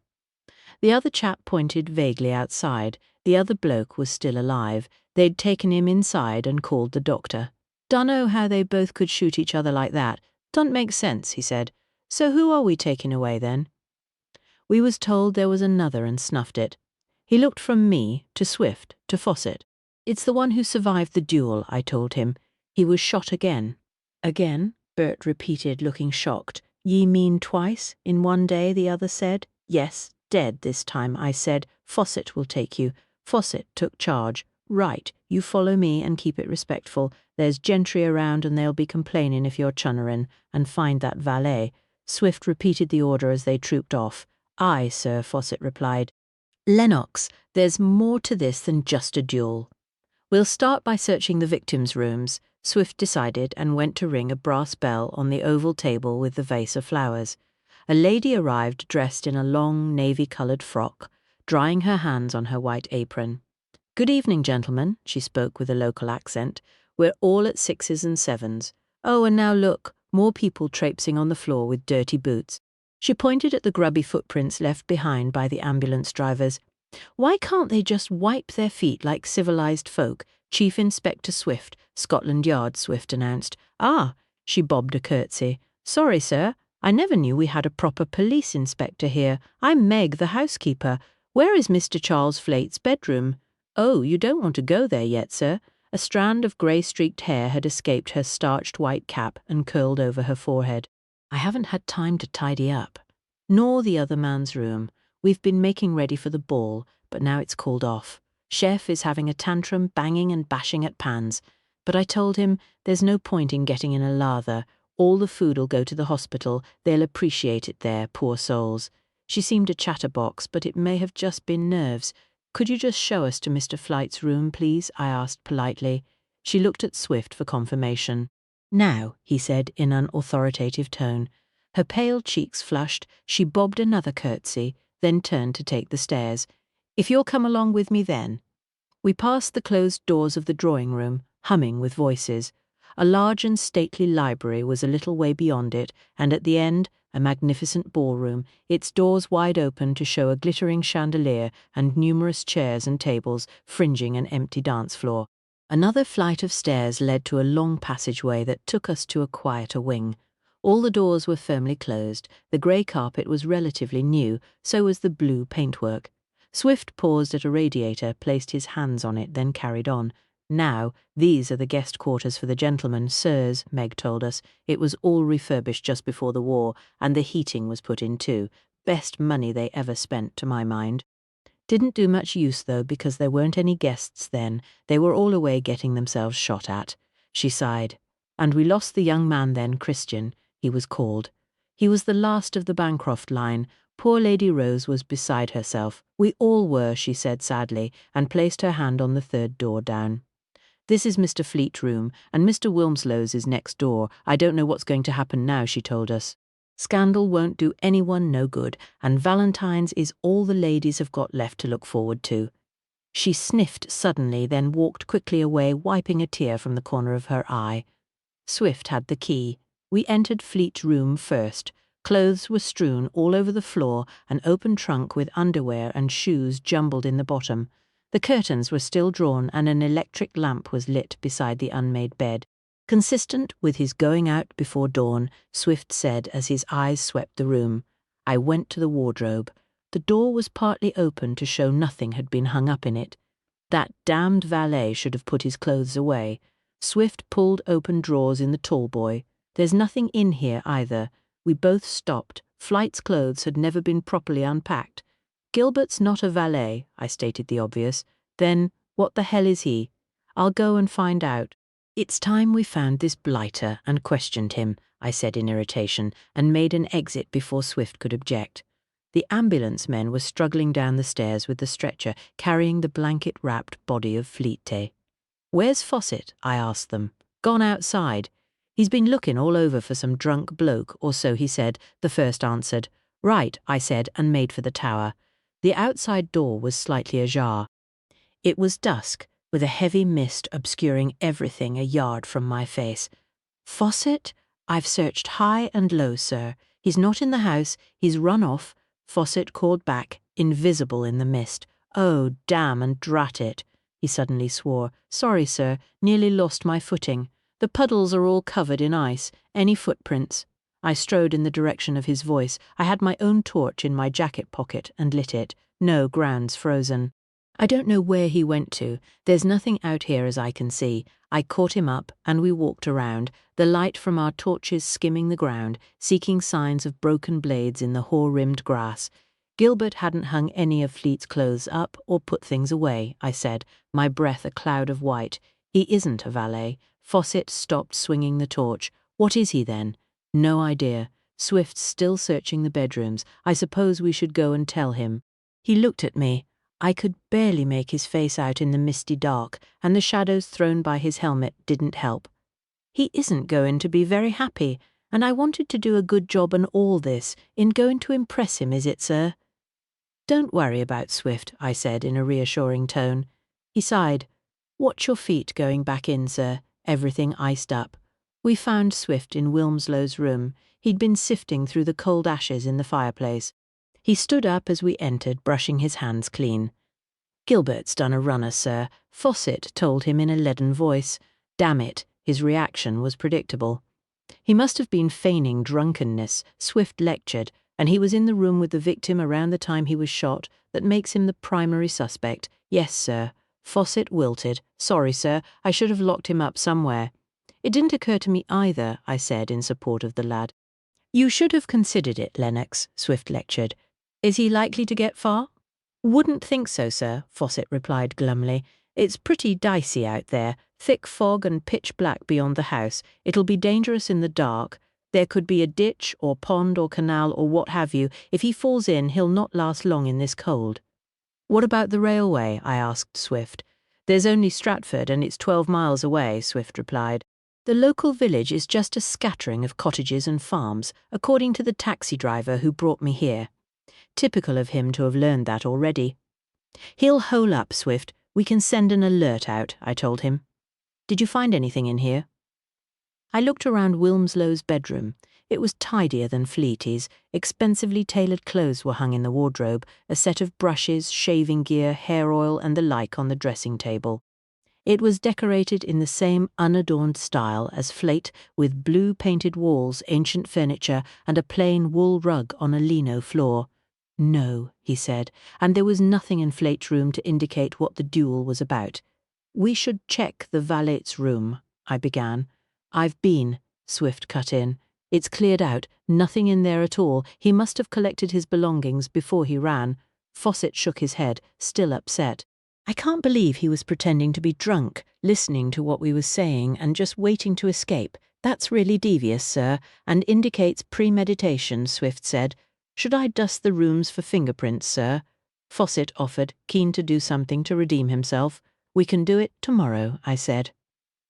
The other chap pointed vaguely outside. The other bloke was still alive. They'd taken him inside and called the doctor. "Dunno how they both could shoot each other like that. Don't make sense," he said. "So who are we taking away then?" We was told there was another and snuffed it. He looked from me to Swift to Fawcett. "It's the one who survived the duel," I told him. "He was shot again." "Again?" Bert repeated, looking shocked. "Ye mean twice, in one day?" the other said. "Yes, dead this time," I said. "Fawcett will take you." Fawcett took charge. "Right, you follow me and keep it respectful. There's gentry around and they'll be complaining if you're chunnerin', and find that valet." Swift repeated the order as they trooped off. "Aye, sir," Fawcett replied. "Lennox, there's more to this than just a duel." "We'll start by searching the victims' rooms," Swift decided, and went to ring a brass bell on the oval table with the vase of flowers. A lady arrived dressed in a long navy-coloured frock, drying her hands on her white apron. "Good evening, gentlemen," she spoke with a local accent. "We're all at 6s and 7s. Oh, and now look, more people traipsing on the floor with dirty boots." She pointed at the grubby footprints left behind by the ambulance drivers. "Why can't they just wipe their feet like civilized folk?" Chief Inspector Swift, Scotland Yard, Swift announced. "Ah," she bobbed a curtsy. "Sorry, sir. I never knew we had a proper police inspector here. I'm Meg, the housekeeper. Where is Mr. Charles Flate's bedroom?" "Oh, you don't want to go there yet, sir." A strand of grey-streaked hair had escaped her starched white cap and curled over her forehead. "I haven't had time to tidy up." "Nor the other man's room. We've been making ready for the ball, but now it's called off. Chef is having a tantrum, banging and bashing at pans. But I told him there's no point in getting in a lather. All the food'll go to the hospital. They'll appreciate it there, poor souls." She seemed a chatterbox, but it may have just been nerves. "Could you just show us to Mr. Flight's room, please?" I asked politely. She looked at Swift for confirmation. "Now," he said in an authoritative tone. Her pale cheeks flushed. She bobbed another curtsy, then turned to take the stairs. "If you'll come along with me then." We passed the closed doors of the drawing-room, humming with voices. A large and stately library was a little way beyond it, and at the end, a magnificent ballroom, its doors wide open to show a glittering chandelier and numerous chairs and tables fringing an empty dance floor. Another flight of stairs led to a long passageway that took us to a quieter wing. All the doors were firmly closed. The grey carpet was relatively new, so was the blue paintwork. Swift paused at a radiator, placed his hands on it, then carried on. "Now, these are the guest quarters for the gentlemen, sirs," Meg told us. "It was all refurbished just before the war, and the heating was put in too. Best money they ever spent, to my mind. Didn't do much use, though, because there weren't any guests then. They were all away getting themselves shot at." She sighed. "And we lost the young man then, Christian, he was called. He was the last of the Bancroft line. Poor Lady Rose was beside herself. We all were," she said sadly, and placed her hand on the third door down. "This is Mr. Fleet's room, and Mr. Wilmslow's is next door. I don't know what's going to happen now," she told us. "Scandal won't do anyone no good, and Valentine's is all the ladies have got left to look forward to." She sniffed suddenly, then walked quickly away, wiping a tear from the corner of her eye. Swift had the key. We entered Fleet's room first. Clothes were strewn all over the floor, an open trunk with underwear and shoes jumbled in the bottom. The curtains were still drawn and an electric lamp was lit beside the unmade bed. Consistent with his going out before dawn, Swift said as his eyes swept the room. I went to the wardrobe. The door was partly open to show nothing had been hung up in it. That damned valet should have put his clothes away. Swift pulled open drawers in the tall boy. There's nothing in here either. We both stopped. Flight's clothes had never been properly unpacked. Gilbert's not a valet, I stated the obvious. Then, what the hell is he? I'll go and find out. It's time we found this blighter and questioned him, I said in irritation, and made an exit before Swift could object. The ambulance men were struggling down the stairs with the stretcher, carrying the blanket-wrapped body of Fleete. "Where's Fawcett?" I asked them. "Gone outside. He's been looking all over for some drunk bloke, or so he said," the first answered. "Right," I said, and made for the tower. The outside door was slightly ajar. It was dusk, with a heavy mist obscuring everything a yard from my face. "Fawcett? I've searched high and low, sir. He's not in the house. He's run off," Fawcett called back, invisible in the mist. "Oh, damn and drat it." He suddenly swore. "Sorry, sir. Nearly lost my footing. The puddles are all covered in ice. Any footprints?" I strode in the direction of his voice. I had my own torch in my jacket pocket and lit it. No, ground's frozen. "I don't know where he went to. There's nothing out here as I can see." I caught him up, and we walked around, the light from our torches skimming the ground, seeking signs of broken blades in the hoar-rimmed grass. "Gilbert hadn't hung any of Fleete's clothes up or put things away," I said, my breath a cloud of white. "He isn't a valet." Fawcett stopped swinging the torch. "What is he, then?" "No idea. Swift's still searching the bedrooms. I suppose we should go and tell him." He looked at me. I could barely make his face out in the misty dark, and the shadows thrown by his helmet didn't help. "He isn't going to be very happy, and I wanted to do a good job on all this, in going to impress him, is it, sir?" "Don't worry about Swift," I said in a reassuring tone. He sighed. "Watch your feet going back in, sir. Everything iced up." We found Swift in Wilmslow's room. He'd been sifting through the cold ashes in the fireplace. He stood up as we entered, brushing his hands clean. "Gilbert's done a runner, sir," Fawcett told him in a leaden voice. Damn it, his reaction was predictable. "He must have been feigning drunkenness," Swift lectured, "and he was in the room with the victim around the time he was shot. That makes him the primary suspect." "Yes, sir." Fawcett wilted. "Sorry, sir, I should have locked him up somewhere." "It didn't occur to me either," I said in support of the lad. "You should have considered it, Lennox," Swift lectured. "Is he likely to get far?" "Wouldn't think so, sir," Fawcett replied glumly. "It's pretty dicey out there, thick fog and pitch black beyond the house. It'll be dangerous in the dark. There could be a ditch or pond or canal or what have you. If he falls in, he'll not last long in this cold." "What about the railway?" I asked Swift. "There's only Stratford, and it's 12 miles away," Swift replied. "The local village is just a scattering of cottages and farms, according to the taxi driver who brought me here." Typical of him to have learned that already. "He'll hole up, Swift. We can send an alert out," I told him. "Did you find anything in here?" I looked around Wilmslow's bedroom. It was tidier than Fleete's. Expensively tailored clothes were hung in the wardrobe, a set of brushes, shaving gear, hair oil, and the like on the dressing table. It was decorated in the same unadorned style as Fleete, with blue painted walls, ancient furniture, and a plain wool rug on a lino floor. "No," he said, and there was nothing in Fleete's room to indicate what the duel was about. "We should check the valet's room," I began. "I've been," Swift cut in. "It's cleared out, nothing in there at all. He must have collected his belongings before he ran." Fawcett shook his head, still upset. "I can't believe he was pretending to be drunk, listening to what we were saying and just waiting to escape. That's really devious, sir, and indicates premeditation," Swift said. "Should I dust the rooms for fingerprints, sir?" Fawcett offered, keen to do something to redeem himself. "We can do it tomorrow," I said.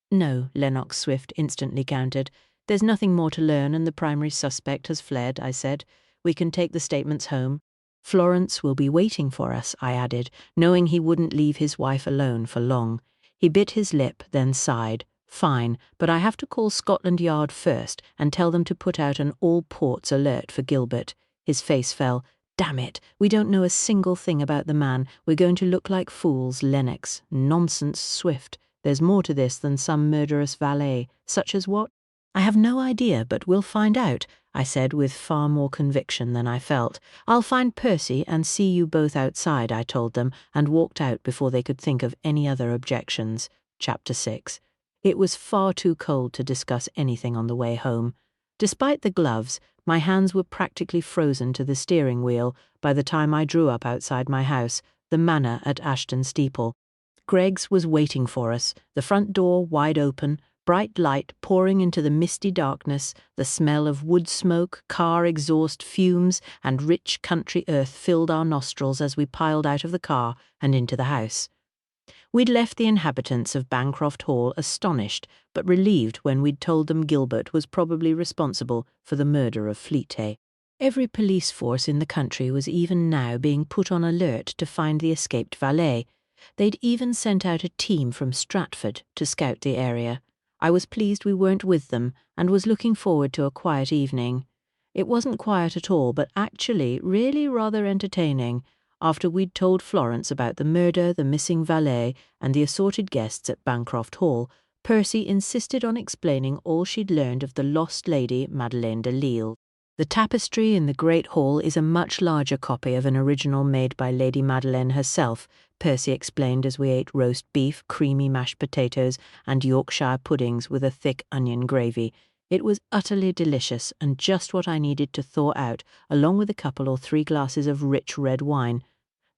"No," Lennox Swift instantly countered. "There's nothing more to learn and the primary suspect has fled," I said. "We can take the statements home." "Florence will be waiting for us," I added, knowing he wouldn't leave his wife alone for long. He bit his lip, then sighed. "Fine, but I have to call Scotland Yard first and tell them to put out an all-ports alert for Gilbert." His face fell. "Damn it, we don't know a single thing about the man. We're going to look like fools, Lennox." "Nonsense, Swift. There's more to this than some murderous valet." "Such as what?" "I have no idea, but we'll find out," I said with far more conviction than I felt. "I'll find Percy and see you both outside," I told them, and walked out before they could think of any other objections. Chapter 6. It was far too cold to discuss anything on the way home. Despite the gloves, My hands were practically frozen to the steering wheel by the time I drew up outside my house, the manor at Ashton Steeple. Greg's was waiting for us, the front door wide open, bright light pouring into the misty darkness, the smell of wood smoke, car exhaust fumes, and rich country earth filled our nostrils as we piled out of the car and into the house. We'd left the inhabitants of Bancroft Hall astonished, but relieved when we'd told them Gilbert was probably responsible for the murder of Fleetay. Every police force in the country was even now being put on alert to find the escaped valet. They'd even sent out a team from Stratford to scout the area. I was pleased we weren't with them and was looking forward to a quiet evening. It wasn't quiet at all, but actually really rather entertaining. After we'd told Florence about the murder, the missing valet, and the assorted guests at Bancroft Hall, Percy insisted on explaining all she'd learned of the lost lady Madeleine de Lisle. The tapestry in the Great Hall is a much larger copy of an original made by Lady Madeleine herself, Percy explained as we ate roast beef, creamy mashed potatoes, and Yorkshire puddings with a thick onion gravy. It was utterly delicious and just what I needed to thaw out, along with a couple or 3 glasses of rich red wine.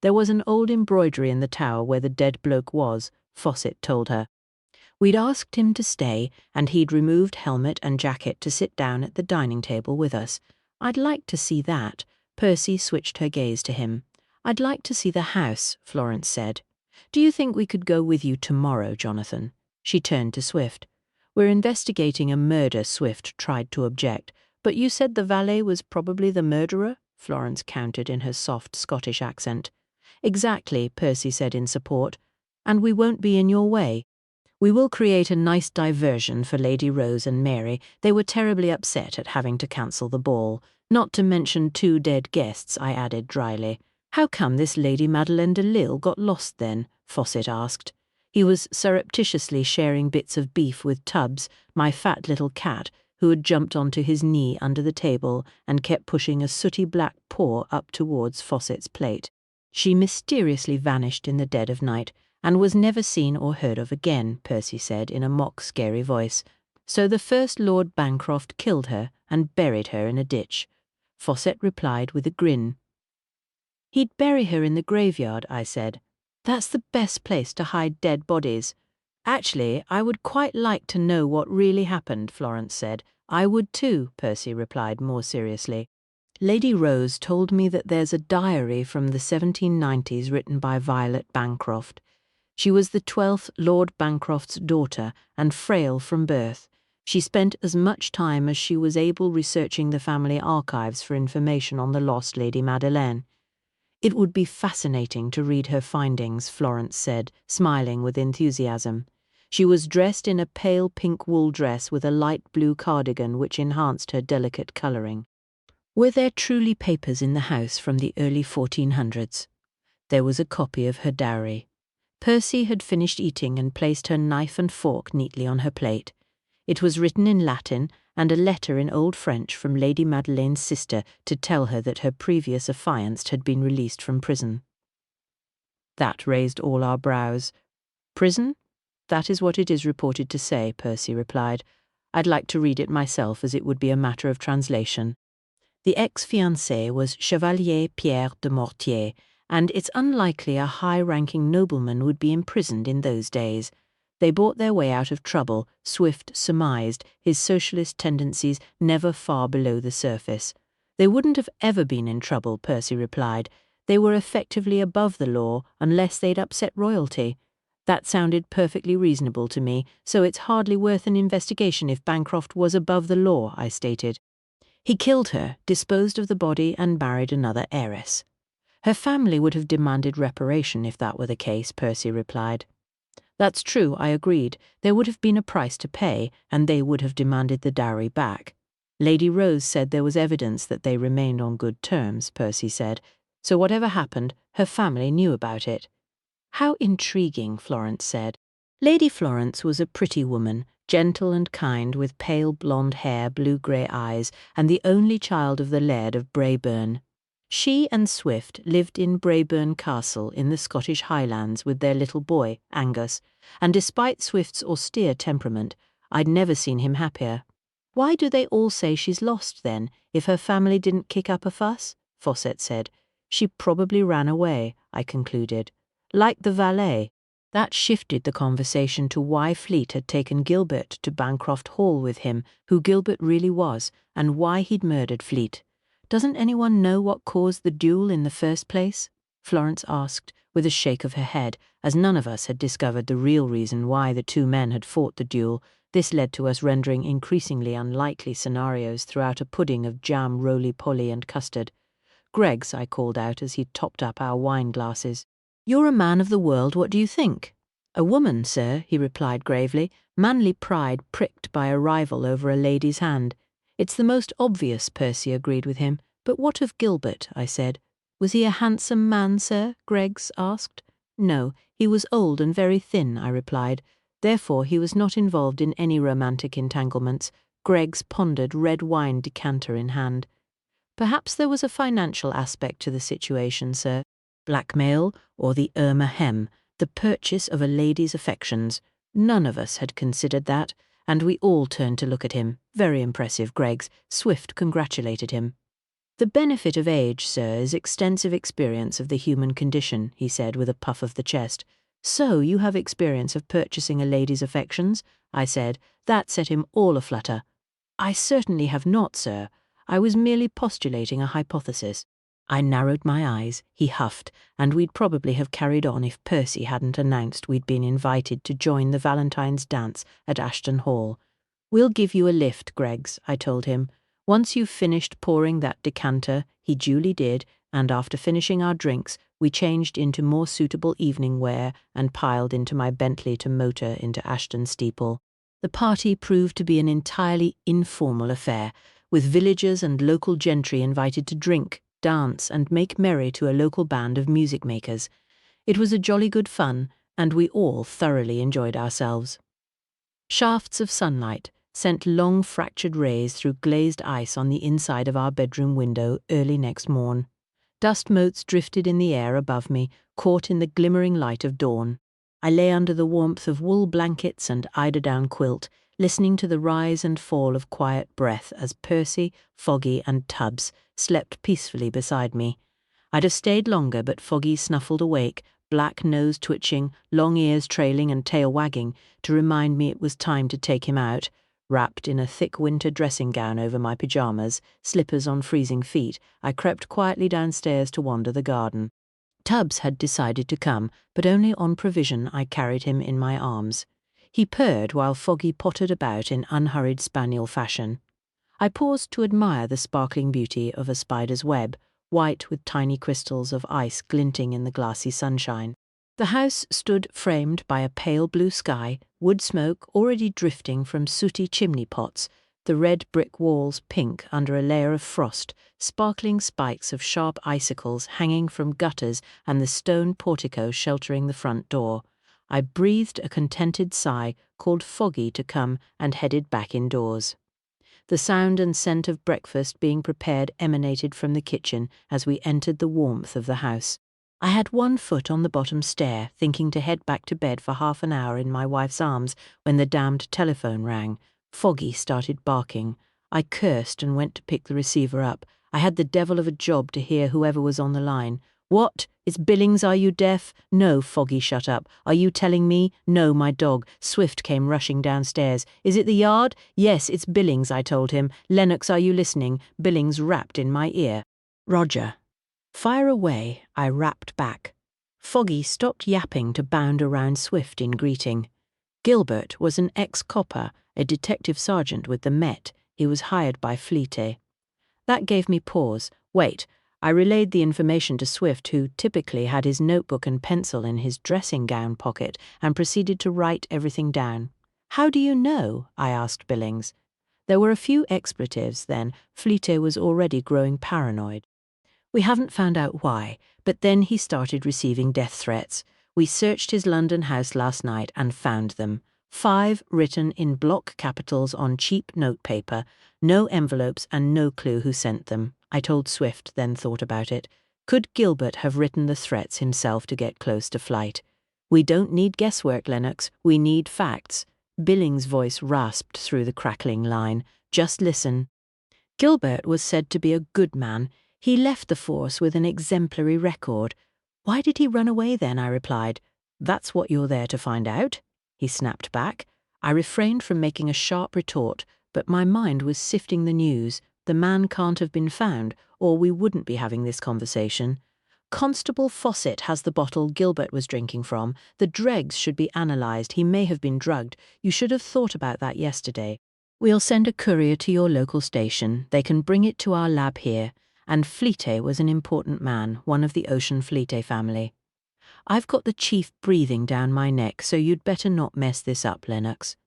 There was an old embroidery in the tower where the dead bloke was, Fawcett told her. We'd asked him to stay, and he'd removed helmet and jacket to sit down at the dining table with us. I'd like to see that. Percy switched her gaze to him. I'd like to see the house, Florence said. Do you think we could go with you tomorrow, Jonathan? She turned to Swift. We're investigating a murder, Swift tried to object. But you said the valet was probably the murderer? Florence countered in her soft Scottish accent. Exactly, Percy said in support. And we won't be in your way. We will create a nice diversion for Lady Rose and Mary. They were terribly upset at having to cancel the ball. Not to mention 2 dead guests, I added dryly. How come this Lady Madeleine de Lisle got lost then? Fawcett asked. He was surreptitiously sharing bits of beef with Tubbs, my fat little cat, who had jumped onto his knee under the table and kept pushing a sooty black paw up towards Fawcett's plate. She mysteriously vanished in the dead of night, and was never seen or heard of again, Percy said in a mock-scary voice. So the First Lord Bancroft killed her and buried her in a ditch. Fawcett replied with a grin. He'd bury her in the graveyard, I said. That's the best place to hide dead bodies. Actually, I would quite like to know what really happened, Florence said. I would too, Percy replied more seriously. Lady Rose told me that there's a diary from the 1790s written by Violet Bancroft. She was the 12th Lord Bancroft's daughter and frail from birth. She spent as much time as she was able researching the family archives for information on the lost Lady Madeleine. It would be fascinating to read her findings, Florence said, smiling with enthusiasm. She was dressed in a pale pink wool dress with a light blue cardigan which enhanced her delicate colouring. Were there truly papers in the house from the early 1400s? There was a copy of her diary. Percy had finished eating and placed her knife and fork neatly on her plate. It was written in Latin and a letter in Old French from Lady Madeleine's sister to tell her that her previous affianced had been released from prison. That raised all our brows. Prison? That is what it is reported to say, Percy replied. I'd like to read it myself as it would be a matter of translation. The ex-fiancé was Chevalier Pierre de Mortier, and it's unlikely a high-ranking nobleman would be imprisoned in those days. They bought their way out of trouble, Swift surmised, his socialist tendencies never far below the surface. They wouldn't have ever been in trouble, Percy replied. They were effectively above the law unless they'd upset royalty. That sounded perfectly reasonable to me, so it's hardly worth an investigation if Bancroft was above the law, I stated. He killed her, disposed of the body, and married another heiress. Her family would have demanded reparation if that were the case, Percy replied. That's true, I agreed. There would have been a price to pay, and they would have demanded the dowry back. Lady Rose said there was evidence that they remained on good terms, Percy said. So whatever happened, her family knew about it. How intriguing, Florence said. Lady Florence was a pretty woman, gentle and kind, with pale blonde hair, blue-grey eyes, and the only child of the Laird of Brabourne. She and Swift lived in Brabourne Castle in the Scottish Highlands with their little boy, Angus, and despite Swift's austere temperament, I'd never seen him happier. Why do they all say she's lost then, if her family didn't kick up a fuss? Fawcett said. She probably ran away, I concluded. Like the valet. That shifted the conversation to why Fleet had taken Gilbert to Bancroft Hall with him, who Gilbert really was, and why he'd murdered Fleet. Doesn't anyone know what caused the duel in the first place? Florence asked, with a shake of her head, as none of us had discovered the real reason why the two men had fought the duel. This led to us rendering increasingly unlikely scenarios throughout a pudding of jam, roly-poly and custard. Greggs, I called out as he topped up our wine glasses. You're a man of the world, what do you think? A woman, sir, he replied gravely, manly pride pricked by a rival over a lady's hand. It's the most obvious, Percy agreed with him. But what of Gilbert, I said. Was he a handsome man, sir? Greggs asked. No, he was old and very thin, I replied. Therefore he was not involved in any romantic entanglements. Greggs pondered, red wine decanter in hand. Perhaps there was a financial aspect to the situation, sir. Blackmail, or the Irma hem, the purchase of a lady's affections. None of us had considered that, and we all turned to look at him. Very impressive, Greggs. Swift congratulated him. The benefit of age, sir, is extensive experience of the human condition, he said with a puff of the chest. So you have experience of purchasing a lady's affections? I said. That set him all aflutter. I certainly have not, sir. I was merely postulating a hypothesis. I narrowed my eyes, he huffed, and we'd probably have carried on if Percy hadn't announced we'd been invited to join the Valentine's dance at Ashton Hall. We'll give you a lift, Greggs, I told him. Once you've finished pouring that decanter, he duly did, and after finishing our drinks, we changed into more suitable evening wear and piled into my Bentley to motor into Ashton Steeple. The party proved to be an entirely informal affair, with villagers and local gentry invited to drink, dance, and make merry to a local band of music makers. It was a jolly good fun, and we all thoroughly enjoyed ourselves. Shafts of sunlight sent long fractured rays through glazed ice on the inside of our bedroom window early next morn. Dust motes drifted in the air above me, caught in the glimmering light of dawn. I lay under the warmth of wool blankets and eiderdown quilt, listening to the rise and fall of quiet breath as Percy, Foggy, and Tubbs slept peacefully beside me. I'd have stayed longer, but Foggy snuffled awake, black nose twitching, long ears trailing and tail wagging, to remind me it was time to take him out. Wrapped in a thick winter dressing gown over my pyjamas, slippers on freezing feet, I crept quietly downstairs to wander the garden. Tubbs had decided to come, but only on provision I carried him in my arms. He purred while Foggy pottered about in unhurried spaniel fashion. I paused to admire the sparkling beauty of a spider's web, white with tiny crystals of ice glinting in the glassy sunshine. The house stood framed by a pale blue sky, wood smoke already drifting from sooty chimney pots, the red brick walls pink under a layer of frost, sparkling spikes of sharp icicles hanging from gutters and the stone portico sheltering the front door. I breathed a contented sigh, called Foggy to come, and headed back indoors. The sound and scent of breakfast being prepared emanated from the kitchen as we entered the warmth of the house. I had one foot on the bottom stair, thinking to head back to bed for half an hour in my wife's arms, when the damned telephone rang. Foggy started barking. I cursed and went to pick the receiver up. I had the devil of a job to hear whoever was on the line. What? It's Billings, are you deaf? No, Foggy, shut up. Are you telling me? No, my dog. Swift came rushing downstairs. Is it the yard? Yes, it's Billings, I told him. Lennox, are you listening? Billings rapped in my ear. Roger. Fire away, I rapped back. Foggy stopped yapping to bound around Swift in greeting. Gilbert was an ex-copper, a detective sergeant with the Met. He was hired by Fleet. That gave me pause. Wait, I relayed the information to Swift, who typically had his notebook and pencil in his dressing gown pocket, and proceeded to write everything down. How do you know? I asked Billings. There were a few expletives then. Fleet was already growing paranoid. We haven't found out why, but then he started receiving death threats. We searched his London house last night and found them. 5 written in block capitals on cheap notepaper, no envelopes and no clue who sent them. I told Swift, then thought about it. Could Gilbert have written the threats himself to get close to Flight? We don't need guesswork, Lennox. We need facts. Billings' voice rasped through the crackling line. Just listen. Gilbert was said to be a good man. He left the force with an exemplary record. Why did he run away then? I replied. That's what you're there to find out, he snapped back. I refrained from making a sharp retort, but my mind was sifting the news. The man can't have been found, or we wouldn't be having this conversation. Constable Fawcett has the bottle Gilbert was drinking from. The dregs should be analysed. He may have been drugged. You should have thought about that yesterday. We'll send a courier to your local station. They can bring it to our lab here. And Fleete was an important man, one of the Ocean Fleete family. I've got the chief breathing down my neck, so you'd better not mess this up, Lennox.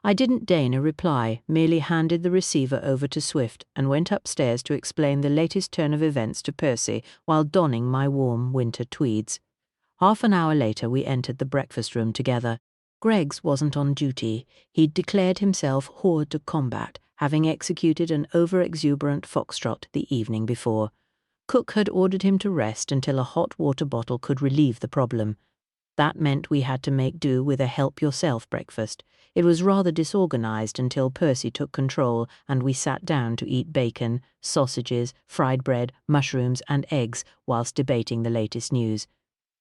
I didn't deign a reply, merely handed the receiver over to Swift and went upstairs to explain the latest turn of events to Percy while donning my warm winter tweeds. Half an hour later we entered the breakfast room together. Greggs wasn't on duty. He'd declared himself hors de combat, having executed an over-exuberant foxtrot the evening before. Cook had ordered him to rest until a hot water bottle could relieve the problem. That meant we had to make do with a help-yourself breakfast. It was rather disorganized until Percy took control and we sat down to eat bacon, sausages, fried bread, mushrooms and eggs whilst debating the latest news.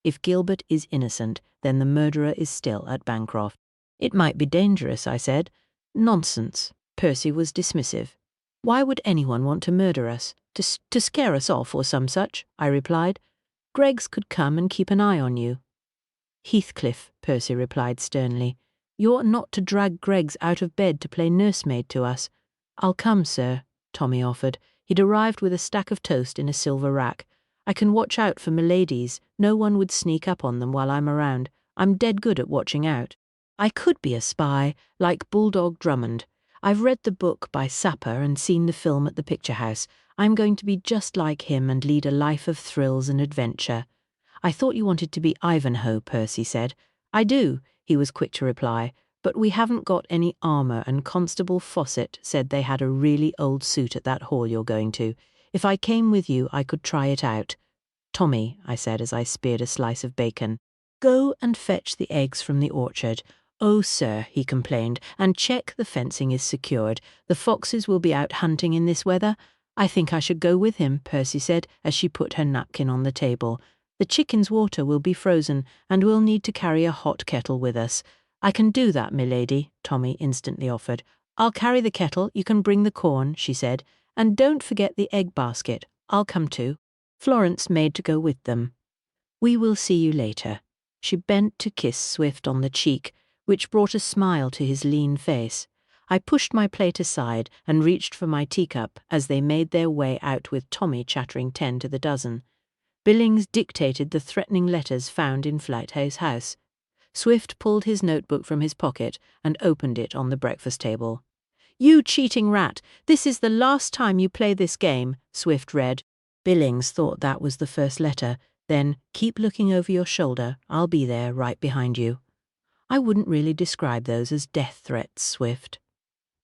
If Gilbert is innocent, then the murderer is still at Bancroft. It might be dangerous, I said. Nonsense. Percy was dismissive. Why would anyone want to murder us? To scare us off or some such, I replied. Greggs could come and keep an eye on you. Heathcliff, Percy replied sternly. You're not to drag Greggs out of bed to play nursemaid to us. I'll come, sir, Tommy offered. He'd arrived with a stack of toast in a silver rack. I can watch out for miladies. No one would sneak up on them while I'm around. I'm dead good at watching out. I could be a spy, like Bulldog Drummond. I've read the book by Sapper and seen the film at the Picture House. I'm going to be just like him and lead a life of thrills and adventure. I thought you wanted to be Ivanhoe, Percy said. I do, he was quick to reply, but we haven't got any armour and Constable Fawcett said they had a really old suit at that hall you're going to. If I came with you, I could try it out. Tommy, I said as I speared a slice of bacon, go and fetch the eggs from the orchard. Oh, sir, he complained, and check the fencing is secured. The foxes will be out hunting in this weather. I think I should go with him, Percy said, as she put her napkin on the table. The chicken's water will be frozen, and we'll need to carry a hot kettle with us. I can do that, milady, Tommy instantly offered. I'll carry the kettle, you can bring the corn, she said, and don't forget the egg basket. I'll come too. Florence made to go with them. We will see you later. She bent to kiss Swift on the cheek, which brought a smile to his lean face. I pushed my plate aside and reached for my teacup as they made their way out with Tommy chattering 10 to the dozen. Billings dictated the threatening letters found in Flighthouse House. Swift pulled his notebook from his pocket and opened it on the breakfast table. You cheating rat, this is the last time you play this game, Swift read. Billings thought that was the first letter. Then, keep looking over your shoulder, I'll be there right behind you. I wouldn't really describe those as death threats, Swift.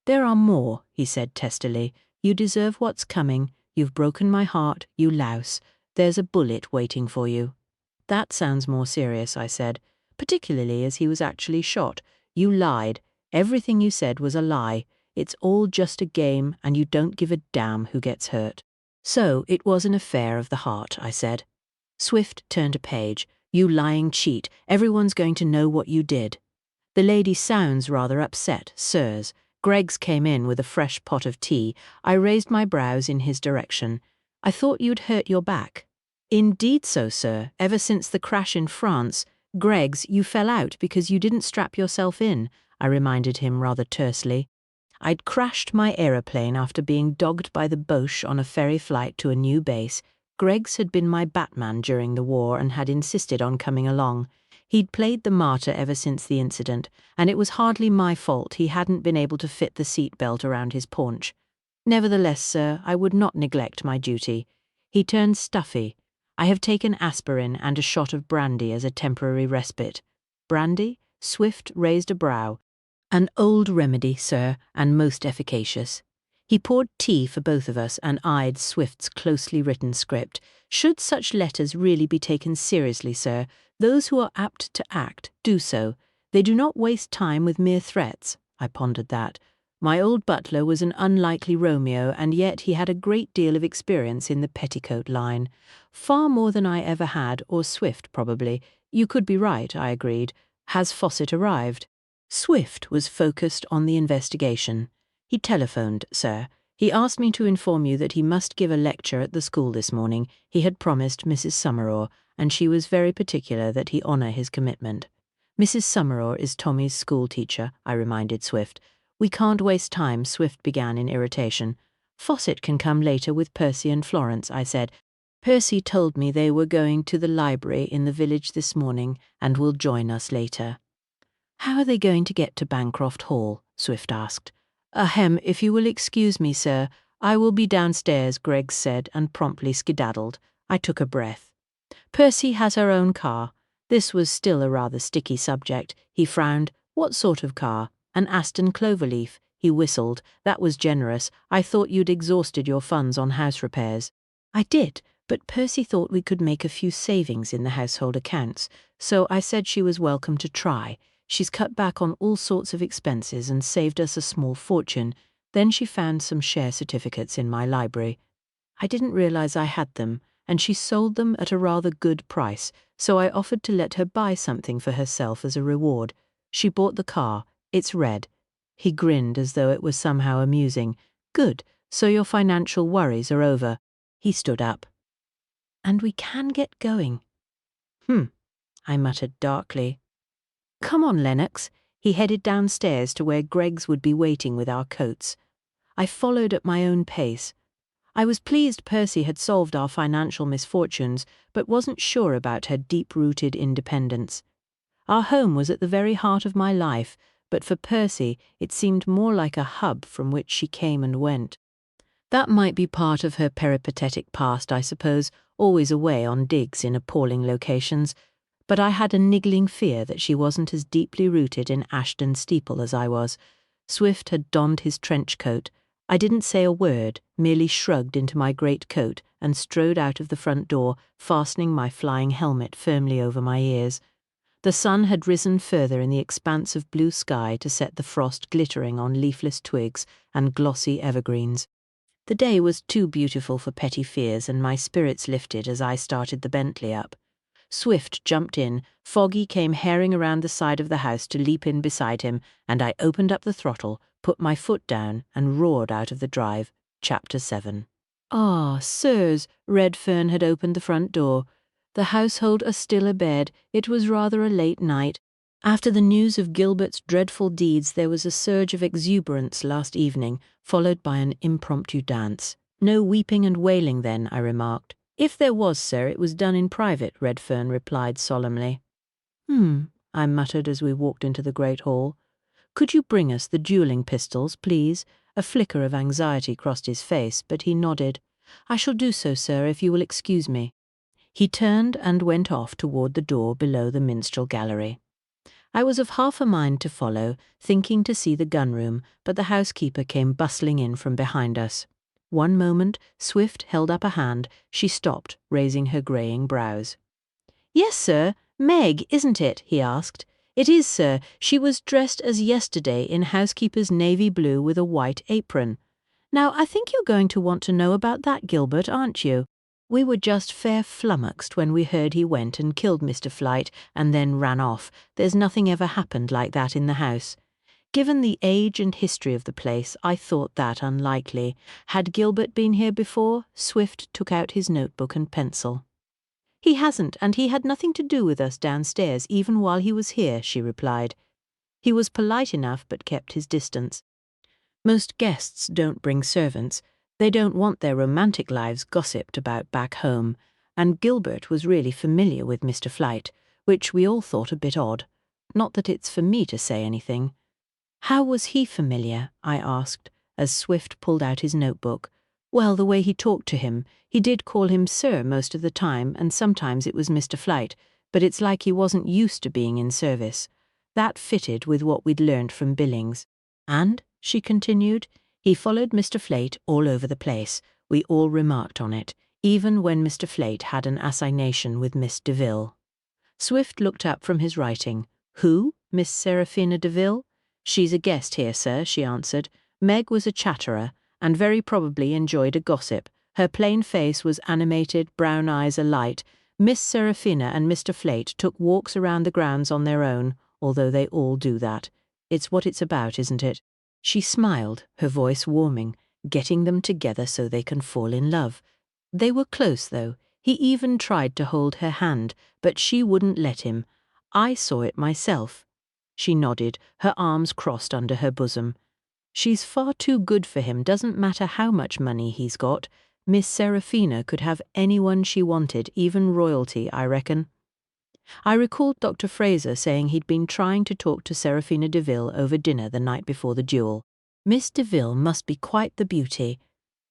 There are more, he said testily. You deserve what's coming. You've broken my heart, you louse. There's a bullet waiting for you. That sounds more serious, I said, particularly as he was actually shot. You lied. Everything you said was a lie. It's all just a game, and you don't give a damn who gets hurt. So it was an affair of the heart, I said. Swift turned a page. You lying cheat. Everyone's going to know what you did. The lady sounds rather upset, sirs. Greggs came in with a fresh pot of tea. I raised my brows in his direction. I thought you'd hurt your back. Indeed so, sir. Ever since the crash in France. Greggs, you fell out because you didn't strap yourself in, I reminded him rather tersely. I'd crashed my aeroplane after being dogged by the Boche on a ferry flight to a new base. Greggs had been my Batman during the war and had insisted on coming along. He'd played the martyr ever since the incident, and it was hardly my fault he hadn't been able to fit the seat belt around his paunch. Nevertheless, sir, I would not neglect my duty. He turned stuffy. I have taken aspirin and a shot of brandy as a temporary respite. Brandy? Swift raised a brow. An old remedy, sir, and most efficacious. He poured tea for both of us and eyed Swift's closely written script. Should such letters really be taken seriously, sir, those who are apt to act do so. They do not waste time with mere threats. I pondered that. My old butler was an unlikely Romeo, and yet he had a great deal of experience in the petticoat line. Far more than I ever had, or Swift probably. You could be right, I agreed. Has Fawcett arrived? Swift was focused on the investigation. He telephoned, sir. He asked me to inform you that he must give a lecture at the school this morning. He had promised Mrs. Summerall, and she was very particular that he honour his commitment. Mrs. Summerall is Tommy's school teacher, I reminded Swift. We can't waste time, Swift began in irritation. Fawcett can come later with Percy and Florence, I said. Percy told me they were going to the library in the village this morning and will join us later. How are they going to get to Bancroft Hall? Swift asked. Ahem, if you will excuse me, sir, I will be downstairs, Greggs said, and promptly skedaddled. I took a breath. Percy has her own car. This was still a rather sticky subject. He frowned. What sort of car? An Aston Cloverleaf. He whistled. That was generous. I thought you'd exhausted your funds on house repairs. I did, but Percy thought we could make a few savings in the household accounts, so I said she was welcome to try. She's cut back on all sorts of expenses and saved us a small fortune. Then she found some share certificates in my library. I didn't realize I had them, and she sold them at a rather good price, so I offered to let her buy something for herself as a reward. She bought the car. It's red. He grinned as though it was somehow amusing. Good, so your financial worries are over. He stood up. And we can get going. I muttered darkly. Come on, Lennox. He headed downstairs to where Greggs would be waiting with our coats. I followed at my own pace. I was pleased Percy had solved our financial misfortunes, but wasn't sure about her deep-rooted independence. Our home was at the very heart of my life, but for Percy it seemed more like a hub from which she came and went. That might be part of her peripatetic past, I suppose, always away on digs in appalling locations, but I had a niggling fear that she wasn't as deeply rooted in Ashton Steeple as I was. Swift had donned his trench coat. I didn't say a word, merely shrugged into my great coat and strode out of the front door, fastening my flying helmet firmly over my ears. The sun had risen further in the expanse of blue sky to set the frost glittering on leafless twigs and glossy evergreens. The day was too beautiful for petty fears, and my spirits lifted as I started the Bentley up. Swift jumped in, Foggy came herring around the side of the house to leap in beside him, and I opened up the throttle, put my foot down, and roared out of the drive. Chapter 7. Ah, sirs, Redfern had opened the front door. The household are still abed. It was rather a late night. After the news of Gilbert's dreadful deeds, there was a surge of exuberance last evening, followed by an impromptu dance. No weeping and wailing then, I remarked. If there was, sir, it was done in private, Redfern replied solemnly. I muttered as we walked into the great hall. Could you bring us the duelling pistols, please? A flicker of anxiety crossed his face, but he nodded. I shall do so, sir, if you will excuse me. He turned and went off toward the door below the minstrel gallery. I was of half a mind to follow, thinking to see the gun-room, but the housekeeper came bustling in from behind us. One moment, Swift held up a hand. She stopped, raising her greying brows. Yes, sir, Meg, isn't it? He asked. It is, sir. She was dressed as yesterday in housekeeper's navy blue with a white apron. Now, I think you're going to want to know about that, Gilbert, aren't you? We were just fair flummoxed when we heard he went and killed Mr. Flight and then ran off. There's nothing ever happened like that in the house. Given the age and history of the place, I thought that unlikely. Had Gilbert been here before? Swift took out his notebook and pencil. He hasn't, and he had nothing to do with us downstairs, even while he was here, she replied. He was polite enough, but kept his distance. Most guests don't bring servants. They don't want their romantic lives gossiped about back home, and Gilbert was really familiar with Mr. Flight, which we all thought a bit odd. Not that it's for me to say anything. How was he familiar? I asked, as Swift pulled out his notebook. Well, the way he talked to him. He did call him sir most of the time, and sometimes it was Mr. Flight, but it's like he wasn't used to being in service. That fitted with what we'd learned from Billings. And, she continued, he followed Mr. Flate all over the place. We all remarked on it, even when Mr. Flate had an assignation with Miss Deville. Swift looked up from his writing. Who? Miss Seraphina Deville? She's a guest here, sir, she answered. Meg was a chatterer, and very probably enjoyed a gossip. Her plain face was animated, brown eyes alight. Miss Seraphina and Mr. Flate took walks around the grounds on their own, although they all do that. It's what it's about, isn't it? She smiled, her voice warming, getting them together so they can fall in love. They were close, though. He even tried to hold her hand, but she wouldn't let him. I saw it myself. She nodded, her arms crossed under her bosom. She's far too good for him, doesn't matter how much money he's got. Miss Seraphina could have anyone she wanted, even royalty, I reckon. I recalled Dr. Fraser saying he'd been trying to talk to Seraphina Deville over dinner the night before the duel. Miss Deville must be quite the beauty.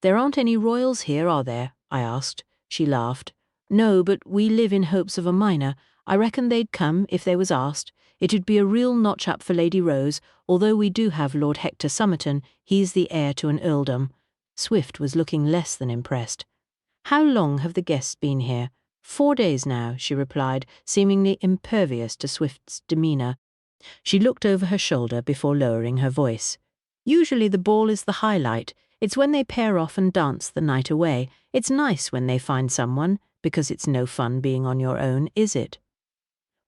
There aren't any royals here, are there? I asked. She laughed. No, but we live in hopes of a minor. I reckon they'd come if they was asked. It'd be a real notch-up for Lady Rose, although we do have Lord Hector Somerton. He's the heir to an earldom. Swift was looking less than impressed. How long have the guests been here? 4 days now, she replied, seemingly impervious to Swift's demeanour. She looked over her shoulder before lowering her voice. Usually the ball is the highlight. It's when they pair off and dance the night away. It's nice when they find someone, because it's no fun being on your own, is it?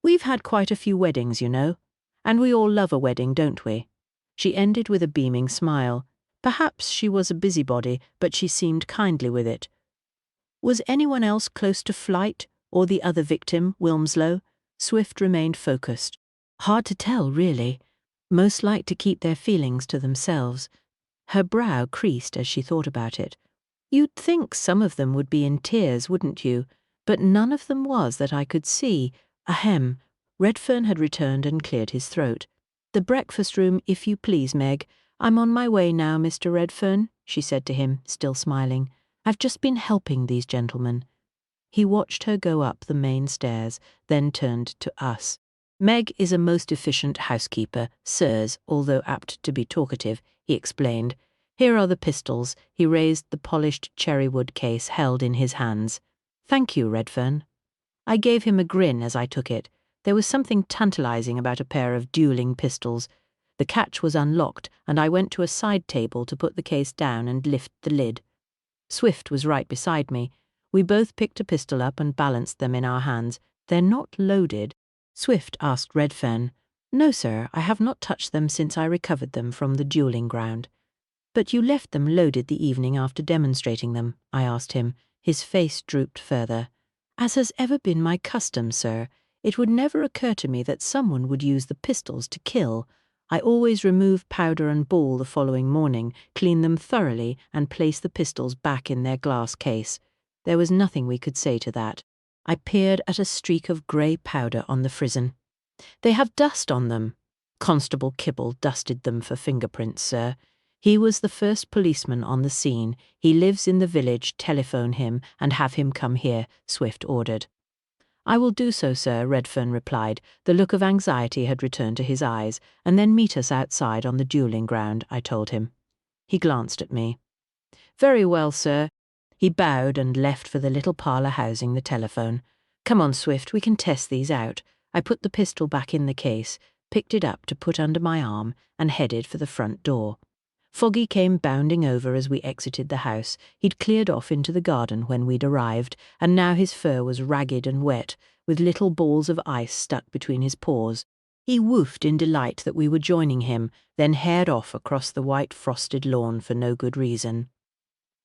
We've had quite a few weddings, you know, and we all love a wedding, don't we? She ended with a beaming smile. Perhaps she was a busybody, but she seemed kindly with it. Was anyone else close to flight, or the other victim, Wilmslow? Swift remained focused. Hard to tell, really. Most like to keep their feelings to themselves. Her brow creased as she thought about it. You'd think some of them would be in tears, wouldn't you? But none of them was that I could see. Ahem. Redfern had returned and cleared his throat. The breakfast room, if you please, Meg. I'm on my way now, Mr. Redfern, she said to him, still smiling. I've just been helping these gentlemen. He watched her go up the main stairs, then turned to us. Meg is a most efficient housekeeper, sirs, although apt to be talkative, he explained. Here are the pistols. He raised the polished cherrywood case held in his hands. Thank you, Redfern. I gave him a grin as I took it. There was something tantalizing about a pair of dueling pistols. The catch was unlocked, and I went to a side table to put the case down and lift the lid. Swift was right beside me. We both picked a pistol up and balanced them in our hands. They're not loaded. Swift asked Redfern. No, sir, I have not touched them since I recovered them from the duelling ground. But you left them loaded the evening after demonstrating them, I asked him. His face drooped further. As has ever been my custom, sir, it would never occur to me that someone would use the pistols to kill. I always remove powder and ball the following morning, clean them thoroughly, and place the pistols back in their glass case. There was nothing we could say to that. I peered at a streak of grey powder on the frizzen. They have dust on them. Constable Kibble dusted them for fingerprints, sir. He was the first policeman on the scene. He lives in the village. Telephone him and have him come here, Swift ordered. I will do so, sir, Redfern replied. The look of anxiety had returned to his eyes. And then meet us outside on the duelling ground, I told him. He glanced at me. Very well, sir. He bowed and left for the little parlour housing the telephone. Come on, Swift, we can test these out. I put the pistol back in the case, picked it up to put under my arm, and headed for the front door. Foggy came bounding over as we exited the house. He'd cleared off into the garden when we'd arrived, and now his fur was ragged and wet, with little balls of ice stuck between his paws. He woofed in delight that we were joining him, then hared off across the white frosted lawn for no good reason.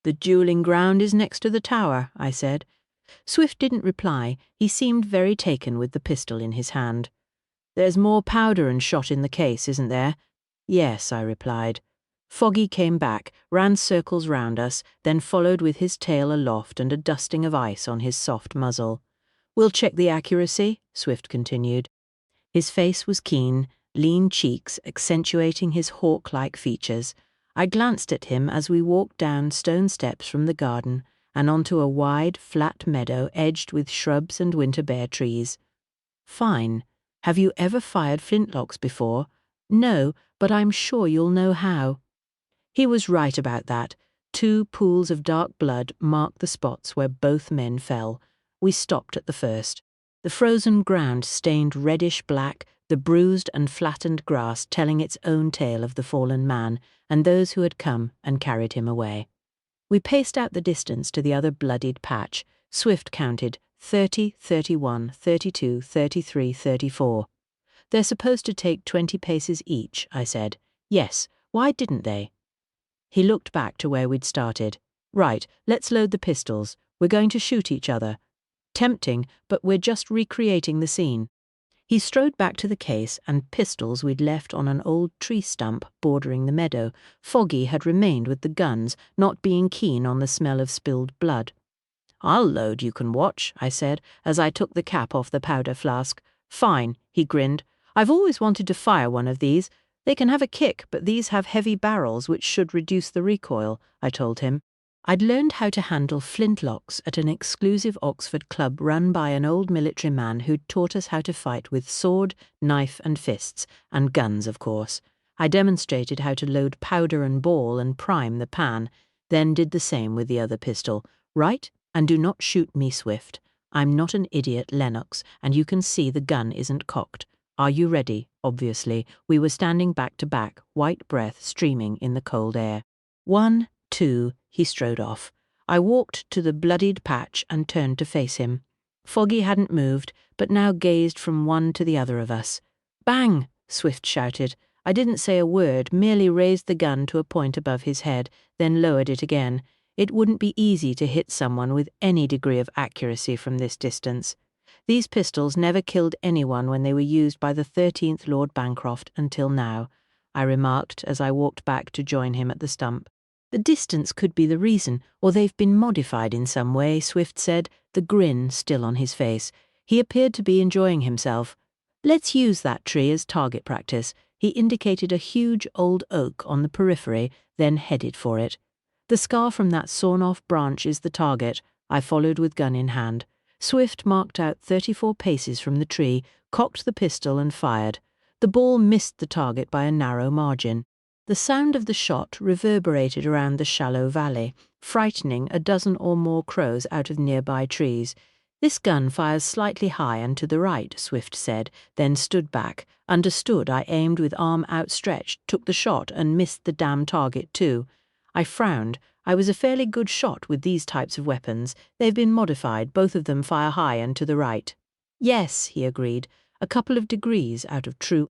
The duelling ground is next to the tower, I said. Swift didn't reply. He seemed very taken with the pistol in his hand. There's more powder and shot in the case, isn't there? Yes, I replied. Foggy came back, ran circles round us, then followed with his tail aloft and a dusting of ice on his soft muzzle. We'll check the accuracy, Swift continued. His face was keen, lean cheeks accentuating his hawk-like features. I glanced at him as we walked down stone steps from the garden and onto a wide, flat meadow edged with shrubs and winter-bare trees. Fine. Have you ever fired flintlocks before? No, but I'm sure you'll know how. He was right about that. 2 pools of dark blood marked the spots where both men fell. We stopped at the first. The frozen ground stained reddish-black, the bruised and flattened grass telling its own tale of the fallen man and those who had come and carried him away. We paced out the distance to the other bloodied patch. Swift counted 30, 31, 32, 33, 34. They're supposed to take 20 paces each, I said. Yes, why didn't they? He looked back to where we'd started. Right, let's load the pistols. We're going to shoot each other. Tempting, but we're just recreating the scene. He strode back to the case and pistols we'd left on an old tree stump bordering the meadow. Foggy had remained with the guns, not being keen on the smell of spilled blood. I'll load, you can watch, I said, as I took the cap off the powder flask. Fine, he grinned. I've always wanted to fire one of these. They can have a kick, but these have heavy barrels which should reduce the recoil, I told him. I'd learned how to handle flintlocks at an exclusive Oxford club run by an old military man who'd taught us how to fight with sword, knife and fists, and guns, of course. I demonstrated how to load powder and ball and prime the pan, then did the same with the other pistol. Right? And do not shoot me, Swift. I'm not an idiot, Lennox, and you can see the gun isn't cocked. Are you ready? Obviously, we were standing back to back, white breath streaming in the cold air. 1, 2, he strode off. I walked to the bloodied patch and turned to face him. Foggy hadn't moved, but now gazed from one to the other of us. Bang! Swift shouted. I didn't say a word, merely raised the gun to a point above his head, then lowered it again. It wouldn't be easy to hit someone with any degree of accuracy from this distance. These pistols never killed anyone when they were used by the 13th Lord Bancroft until now, I remarked as I walked back to join him at the stump. The distance could be the reason, or they've been modified in some way, Swift said, the grin still on his face. He appeared to be enjoying himself. Let's use that tree as target practice. He indicated a huge old oak on the periphery, then headed for it. The scar from that sawn-off branch is the target. I followed with gun in hand. Swift marked out 34 paces from the tree, cocked the pistol and fired. The ball missed the target by a narrow margin. The sound of the shot reverberated around the shallow valley, frightening a dozen or more crows out of nearby trees. This gun fires slightly high and to the right, Swift said, then stood back. Understood. I aimed with arm outstretched, took the shot and missed the damn target too. I frowned. I was a fairly good shot with these types of weapons. They've been modified, both of them fire high and to the right. Yes, he agreed, a couple of degrees out of true.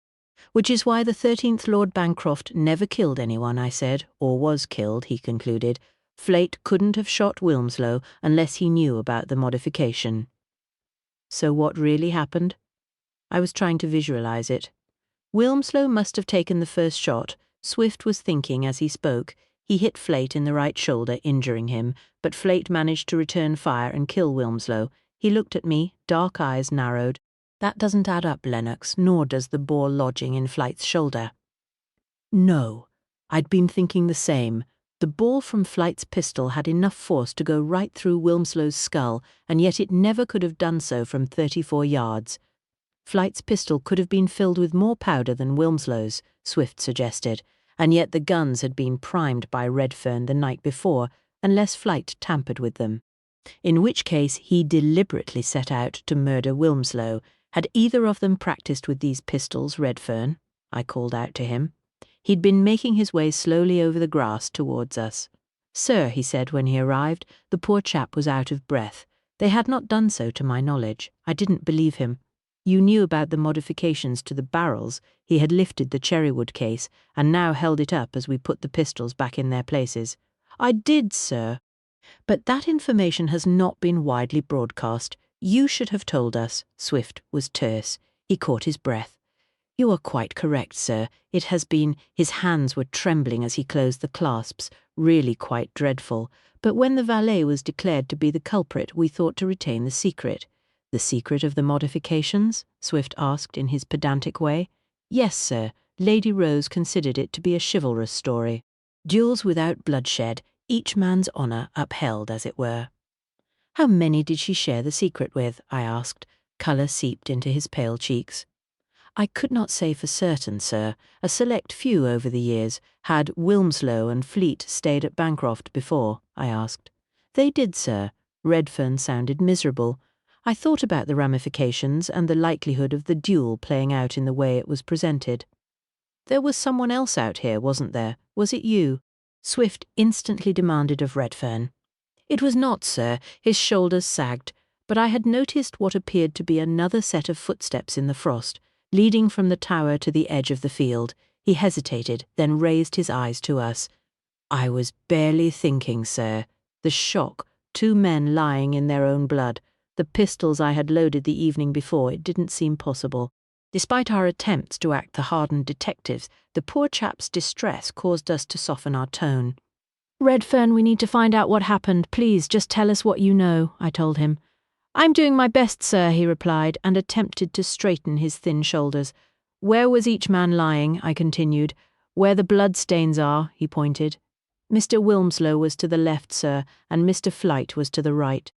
Which is why the 13th Lord Bancroft never killed anyone, I said, or was killed, he concluded. Flate couldn't have shot Wilmslow unless he knew about the modification. So what really happened? I was trying to visualize it. Wilmslow must have taken the first shot. Swift was thinking as he spoke. He hit Flate in the right shoulder, injuring him, but Flate managed to return fire and kill Wilmslow. He looked at me, dark eyes narrowed. That doesn't add up, Lennox, nor does the ball lodging in Flight's shoulder. No, I'd been thinking the same. The ball from Flight's pistol had enough force to go right through Wilmslow's skull, and yet it never could have done so from 34 yards. Flight's pistol could have been filled with more powder than Wilmslow's, Swift suggested, and yet the guns had been primed by Redfern the night before, unless Flight tampered with them. In which case he deliberately set out to murder Wilmslow. Had either of them practiced with these pistols, Redfern? I called out to him. He'd been making his way slowly over the grass towards us. Sir, he said when he arrived, the poor chap was out of breath. They had not done so to my knowledge. I didn't believe him. You knew about the modifications to the barrels. He had lifted the cherrywood case, and now held it up as we put the pistols back in their places. I did, sir. But that information has not been widely broadcast. You should have told us. Swift was terse. He caught his breath. You are quite correct, sir. It has been. His hands were trembling as he closed the clasps, really quite dreadful. But when the valet was declared to be the culprit, we thought to retain the secret. The secret of the modifications? Swift asked in his pedantic way. Yes, sir. Lady Rose considered it to be a chivalrous story. Duels without bloodshed, each man's honour upheld, as it were. How many did she share the secret with? I asked. Colour seeped into his pale cheeks. I could not say for certain, sir. A select few over the years. Had Wilmslow and Fleet stayed at Bancroft before? I asked. They did, sir. Redfern sounded miserable. I thought about the ramifications and the likelihood of the duel playing out in the way it was presented. There was someone else out here, wasn't there? Was it you? Swift instantly demanded of Redfern. It was not, sir. His shoulders sagged, but I had noticed what appeared to be another set of footsteps in the frost, leading from the tower to the edge of the field. He hesitated, then raised his eyes to us. I was barely thinking, sir. The shock, 2 men lying in their own blood, the pistols I had loaded the evening before, it didn't seem possible. Despite our attempts to act the hardened detectives, the poor chap's distress caused us to soften our tone. Redfern, we need to find out what happened. Please, just tell us what you know, I told him. I'm doing my best, sir, he replied, and attempted to straighten his thin shoulders. Where was each man lying? I continued. Where the bloodstains are, he pointed. Mr. Wilmslow was to the left, sir, and Mr. Flight was to the right.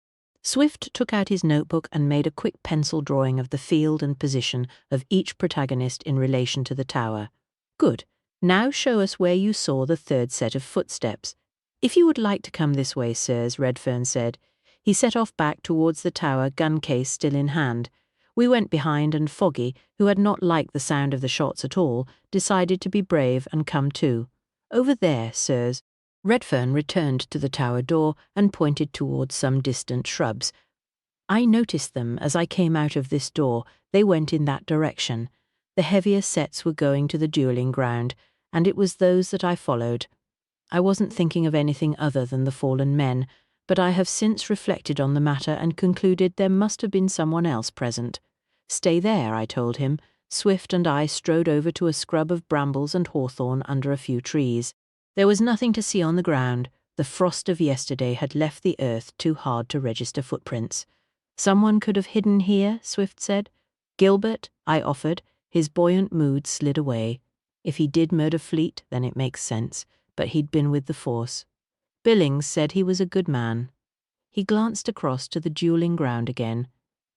Swift took out his notebook and made a quick pencil drawing of the field and position of each protagonist in relation to the tower. Good. Now show us where you saw the 3rd set of footsteps. If you would like to come this way, sirs, Redfern said. He set off back towards the tower, gun case still in hand. We went behind, and Foggy, who had not liked the sound of the shots at all, decided to be brave and come too. Over there, sirs. Redfern returned to the tower door and pointed towards some distant shrubs. I noticed them as I came out of this door. They went in that direction. The heavier sets were going to the duelling ground, and it was those that I followed. I wasn't thinking of anything other than the fallen men, but I have since reflected on the matter and concluded there must have been someone else present. Stay there, I told him. Swift and I strode over to a scrub of brambles and hawthorn under a few trees. There was nothing to see on the ground. The frost of yesterday had left the earth too hard to register footprints. Someone could have hidden here, Swift said. Gilbert, I offered. His buoyant mood slid away. If he did murder Fleet, then it makes sense, but he'd been with the force. Billings said he was a good man. He glanced across to the dueling ground again.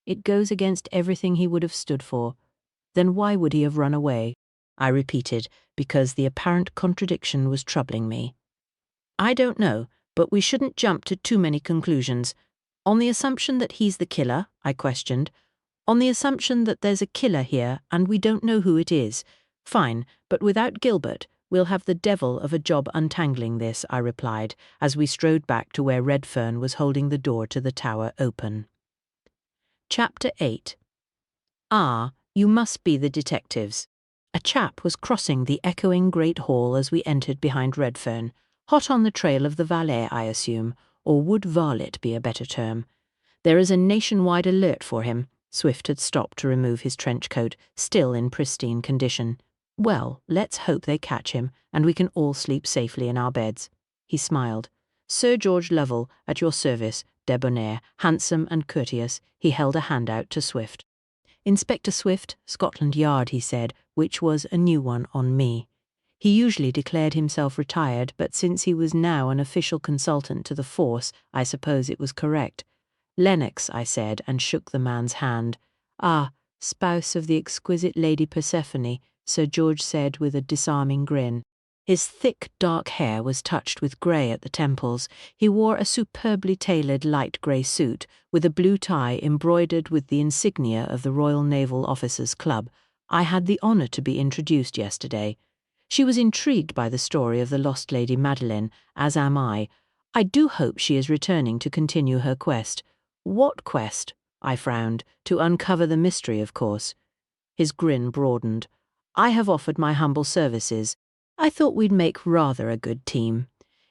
It goes against everything he would have stood for. Then why would he have run away? I repeated, because the apparent contradiction was troubling me. I don't know, but we shouldn't jump to too many conclusions. On the assumption that he's the killer, I questioned. On the assumption that there's a killer here and we don't know who it is. Fine, but without Gilbert, we'll have the devil of a job untangling this, I replied, as we strode back to where Redfern was holding the door to the tower open. Chapter 8. Ah, you must be the detectives. A chap was crossing the echoing great hall as we entered behind Redfern, hot on the trail of the valet, I assume, or would varlet be a better term? There is a nationwide alert for him. Swift had stopped to remove his trench coat, still in pristine condition. Well, let's hope they catch him, and we can all sleep safely in our beds. He smiled. Sir George Lovell, at your service, debonair, handsome and courteous. He held a hand out to Swift. Inspector Swift, Scotland Yard, he said, which was a new one on me. He usually declared himself retired, but since he was now an official consultant to the force, I suppose it was correct. Lennox, I said, and shook the man's hand. Ah, spouse of the exquisite Lady Persephone, Sir George said with a disarming grin. His thick, dark hair was touched with grey at the temples. He wore a superbly tailored light grey suit, with a blue tie embroidered with the insignia of the Royal Naval Officers' Club. I had the honour to be introduced yesterday. She was intrigued by the story of the lost Lady Madeleine, as am I. I do hope she is returning to continue her quest. What quest? I frowned. To uncover the mystery, of course. His grin broadened. I have offered my humble services. I thought we'd make rather a good team.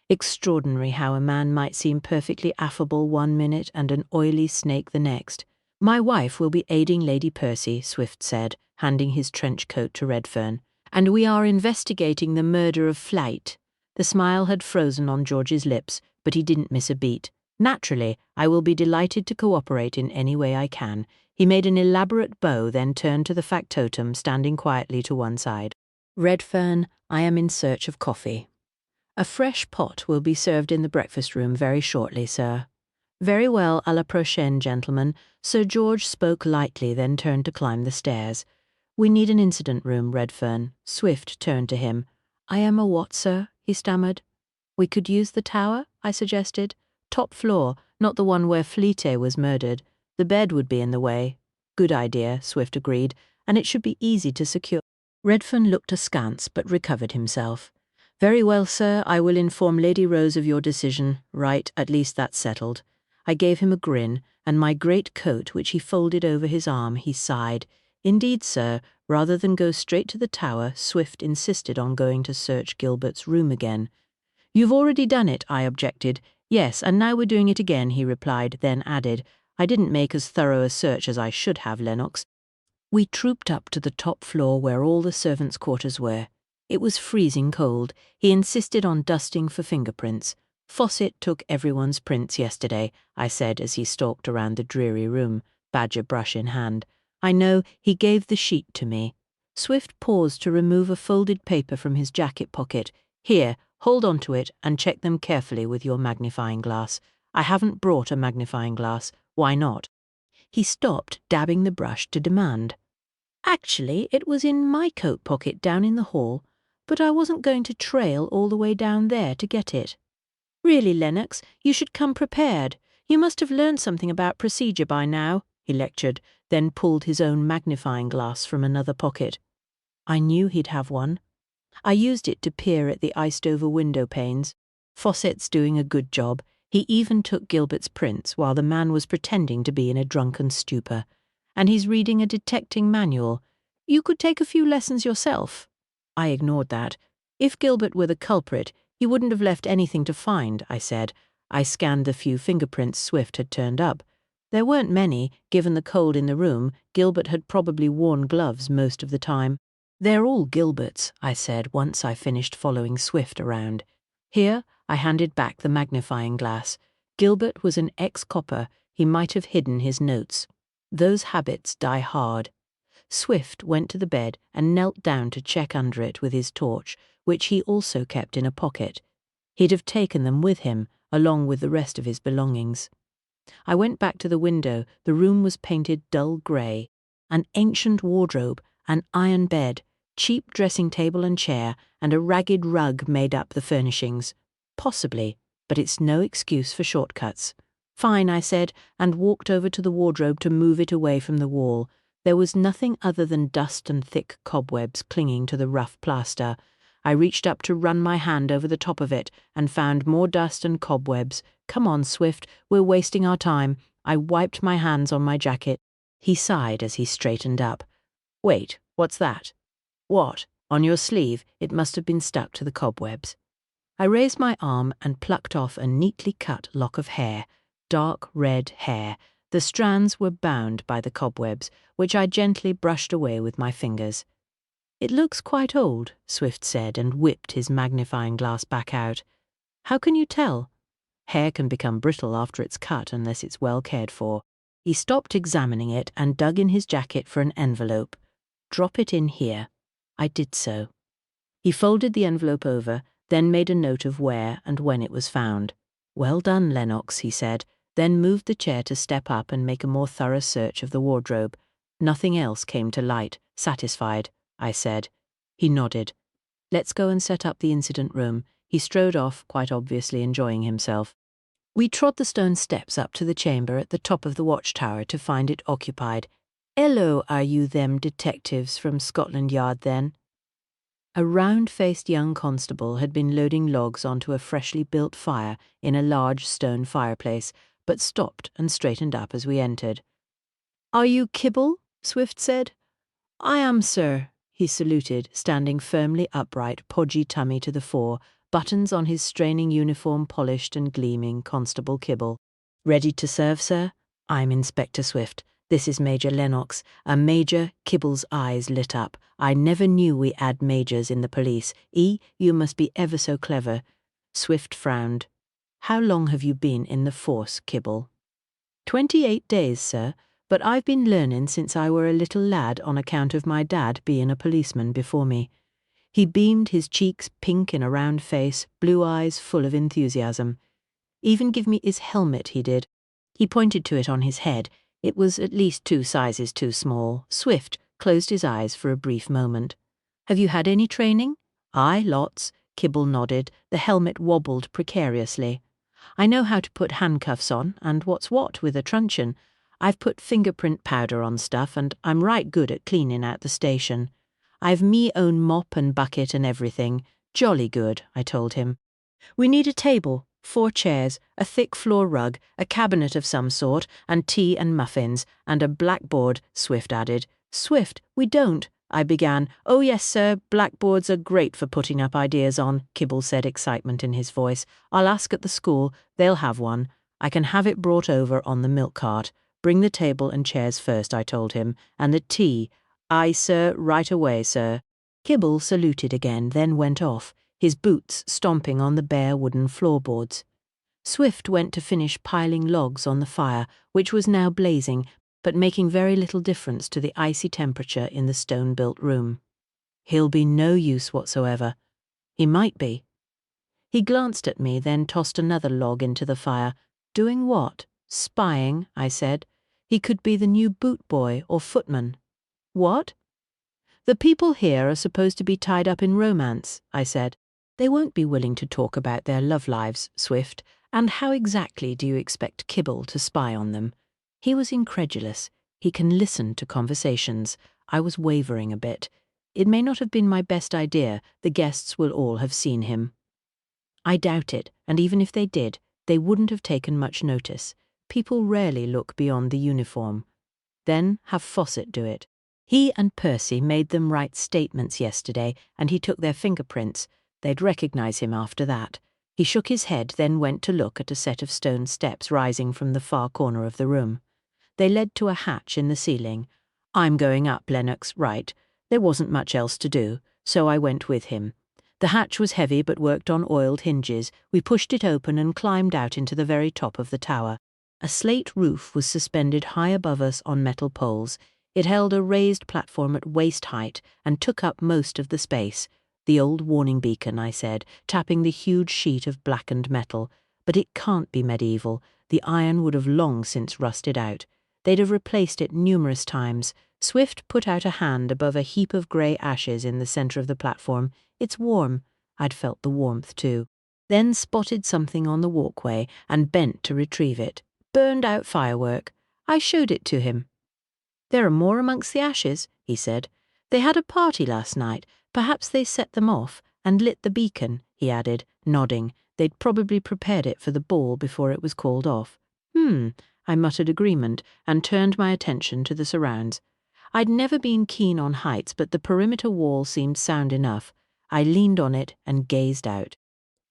Extraordinary how a man might seem perfectly affable one minute and an oily snake the next. My wife will be aiding Lady Percy, Swift said, handing his trench coat to Redfern, and we are investigating the murder of Flight. The smile had frozen on George's lips, but he didn't miss a beat. Naturally, I will be delighted to cooperate in any way I can. He made an elaborate bow, then turned to the factotum standing quietly to one side. Redfern, I am in search of coffee. A fresh pot will be served in the breakfast room very shortly, sir. Very well, à la prochaine, gentlemen. Sir George spoke lightly, then turned to climb the stairs. We need an incident room, Redfern. Swift turned to him. I am a what, sir? He stammered. We could use the tower, I suggested. Top floor, not the one where Fleete was murdered. The bed would be in the way. Good idea, Swift agreed, and it should be easy to secure. Redfern looked askance but recovered himself. Very well, sir, I will inform Lady Rose of your decision. Right, at least that's settled. I gave him a grin, and my great coat, which he folded over his arm, he sighed. Indeed, sir, rather than go straight to the tower, Swift insisted on going to search Gilbert's room again. You've already done it, I objected. Yes, and now we're doing it again, he replied, then added, I didn't make as thorough a search as I should have, Lennox. We trooped up to the top floor where all the servants' quarters were. It was freezing cold. He insisted on dusting for fingerprints. Fawcett took everyone's prints yesterday, I said as he stalked around the dreary room, badger brush in hand. I know, he gave the sheet to me. Swift paused to remove a folded paper from his jacket pocket. Here, hold on to it and check them carefully with your magnifying glass. I haven't brought a magnifying glass. Why not? He stopped, dabbing the brush, to demand. Actually, it was in my coat pocket down in the hall, but I wasn't going to trail all the way down there to get it. Really, Lennox, you should come prepared. You must have learned something about procedure by now, he lectured, then pulled his own magnifying glass from another pocket. I knew he'd have one. I used it to peer at the iced-over window panes. Fawcett's doing a good job. He even took Gilbert's prints while the man was pretending to be in a drunken stupor. And he's reading a detecting manual. You could take a few lessons yourself. I ignored that. If Gilbert were the culprit, he wouldn't have left anything to find, I said. I scanned the few fingerprints Swift had turned up. There weren't many, given the cold in the room. Gilbert had probably worn gloves most of the time. They're all Gilbert's, I said once I finished following Swift around. Here, I handed back the magnifying glass. Gilbert was an ex-copper. He might have hidden his notes. Those habits die hard. Swift went to the bed and knelt down to check under it with his torch, which he also kept in a pocket. He'd have taken them with him, along with the rest of his belongings. I went back to the window. The room was painted dull grey. An ancient wardrobe, an iron bed, cheap dressing table and chair, and a ragged rug made up the furnishings. Possibly, but it's no excuse for shortcuts. Fine, I said, and walked over to the wardrobe to move it away from the wall. There was nothing other than dust and thick cobwebs clinging to the rough plaster. I reached up to run my hand over the top of it and found more dust and cobwebs. Come on, Swift, we're wasting our time. I wiped my hands on my jacket. He sighed as he straightened up. Wait, what's that? What? On your sleeve? It must have been stuck to the cobwebs. I raised my arm and plucked off a neatly cut lock of hair, dark red hair. The strands were bound by the cobwebs, which I gently brushed away with my fingers. It looks quite old, Swift said, and whipped his magnifying glass back out. How can you tell? Hair can become brittle after it's cut unless it's well cared for. He stopped examining it and dug in his jacket for an envelope. Drop it in here. I did so. He folded the envelope over, then made a note of where and when it was found. Well done, Lennox, he said, then moved the chair to step up and make a more thorough search of the wardrobe. Nothing else came to light. Satisfied, I said. He nodded. Let's go and set up the incident room. He strode off, quite obviously enjoying himself. We trod the stone steps up to the chamber at the top of the watchtower to find it occupied. "Hello, are you them detectives from Scotland Yard, then?" A round-faced young constable had been loading logs onto a freshly built fire in a large stone fireplace, but stopped and straightened up as we entered. "Are you Kibble?" Swift said. "I am, sir," he saluted, standing firmly upright, podgy tummy to the fore, buttons on his straining uniform polished and gleaming. Constable Kibble. "Ready to serve, sir?" "I'm Inspector Swift. This is Major Lennox." A major. Kibble's eyes lit up. "I never knew we had majors in the police. You must be ever so clever." Swift frowned. "How long have you been in the force, Kibble?" 28 days, sir, but I've been learning since I were a little lad on account of my dad being a policeman before me." He beamed, his cheeks pink in a round face, blue eyes full of enthusiasm. "Even give me his helmet, he did." He pointed to it on his head. It was at least 2 sizes too small. Swift closed his eyes for a brief moment. "Have you had any training?" "Aye, lots." Kibble nodded. The helmet wobbled precariously. "I know how to put handcuffs on, and what's what with a truncheon. I've put fingerprint powder on stuff and I'm right good at cleaning out the station. I've me own mop and bucket and everything. Jolly good, I told him. We need a table, 4 chairs, a thick floor rug, a cabinet of some sort, and tea and muffins, and a blackboard, Swift added. Swift, we don't, I began. Oh yes, sir, blackboards are great for putting up ideas on, Kibble said, excitement in his voice. I'll ask at the school, they'll have one. I can have it brought over on the milk cart. Bring the table and chairs first, I told him, and the tea. Aye, sir, right away, sir. Kibble saluted again, then went off, his boots stomping on the bare wooden floorboards. Swift went to finish piling logs on the fire, which was now blazing, but making very little difference to the icy temperature in the stone-built room. He'll be no use whatsoever. He might be. He glanced at me, then tossed another log into the fire. Doing what? Spying, I said. He could be the new boot boy or footman. What? The people here are supposed to be tied up in romance, I said. They won't be willing to talk about their love lives, Swift, and how exactly do you expect Kibble to spy on them? He was incredulous. He can listen to conversations. I was wavering a bit. It may not have been my best idea. The guests will all have seen him. I doubt it, and even if they did, they wouldn't have taken much notice. People rarely look beyond the uniform. Then have Fawcett do it. He and Percy made them write statements yesterday, and he took their fingerprints. They'd recognize him after that. He shook his head, then went to look at a set of stone steps rising from the far corner of the room. They led to a hatch in the ceiling. I'm going up, Lennox, right. There wasn't much else to do, so I went with him. The hatch was heavy but worked on oiled hinges. We pushed it open and climbed out into the very top of the tower. A slate roof was suspended high above us on metal poles. It held a raised platform at waist height and took up most of the space. The old warning beacon, I said, tapping the huge sheet of blackened metal. But it can't be medieval. The iron would have long since rusted out. They'd have replaced it numerous times. Swift put out a hand above a heap of grey ashes in the centre of the platform. It's warm. I'd felt the warmth too. Then spotted something on the walkway and bent to retrieve it. Burned out firework. I showed it to him. There are more amongst the ashes, he said. They had a party last night. Perhaps they set them off and lit the beacon, he added, nodding. They'd probably prepared it for the ball before it was called off. I muttered agreement and turned my attention to the surrounds. I'd never been keen on heights, but the perimeter wall seemed sound enough. I leaned on it and gazed out.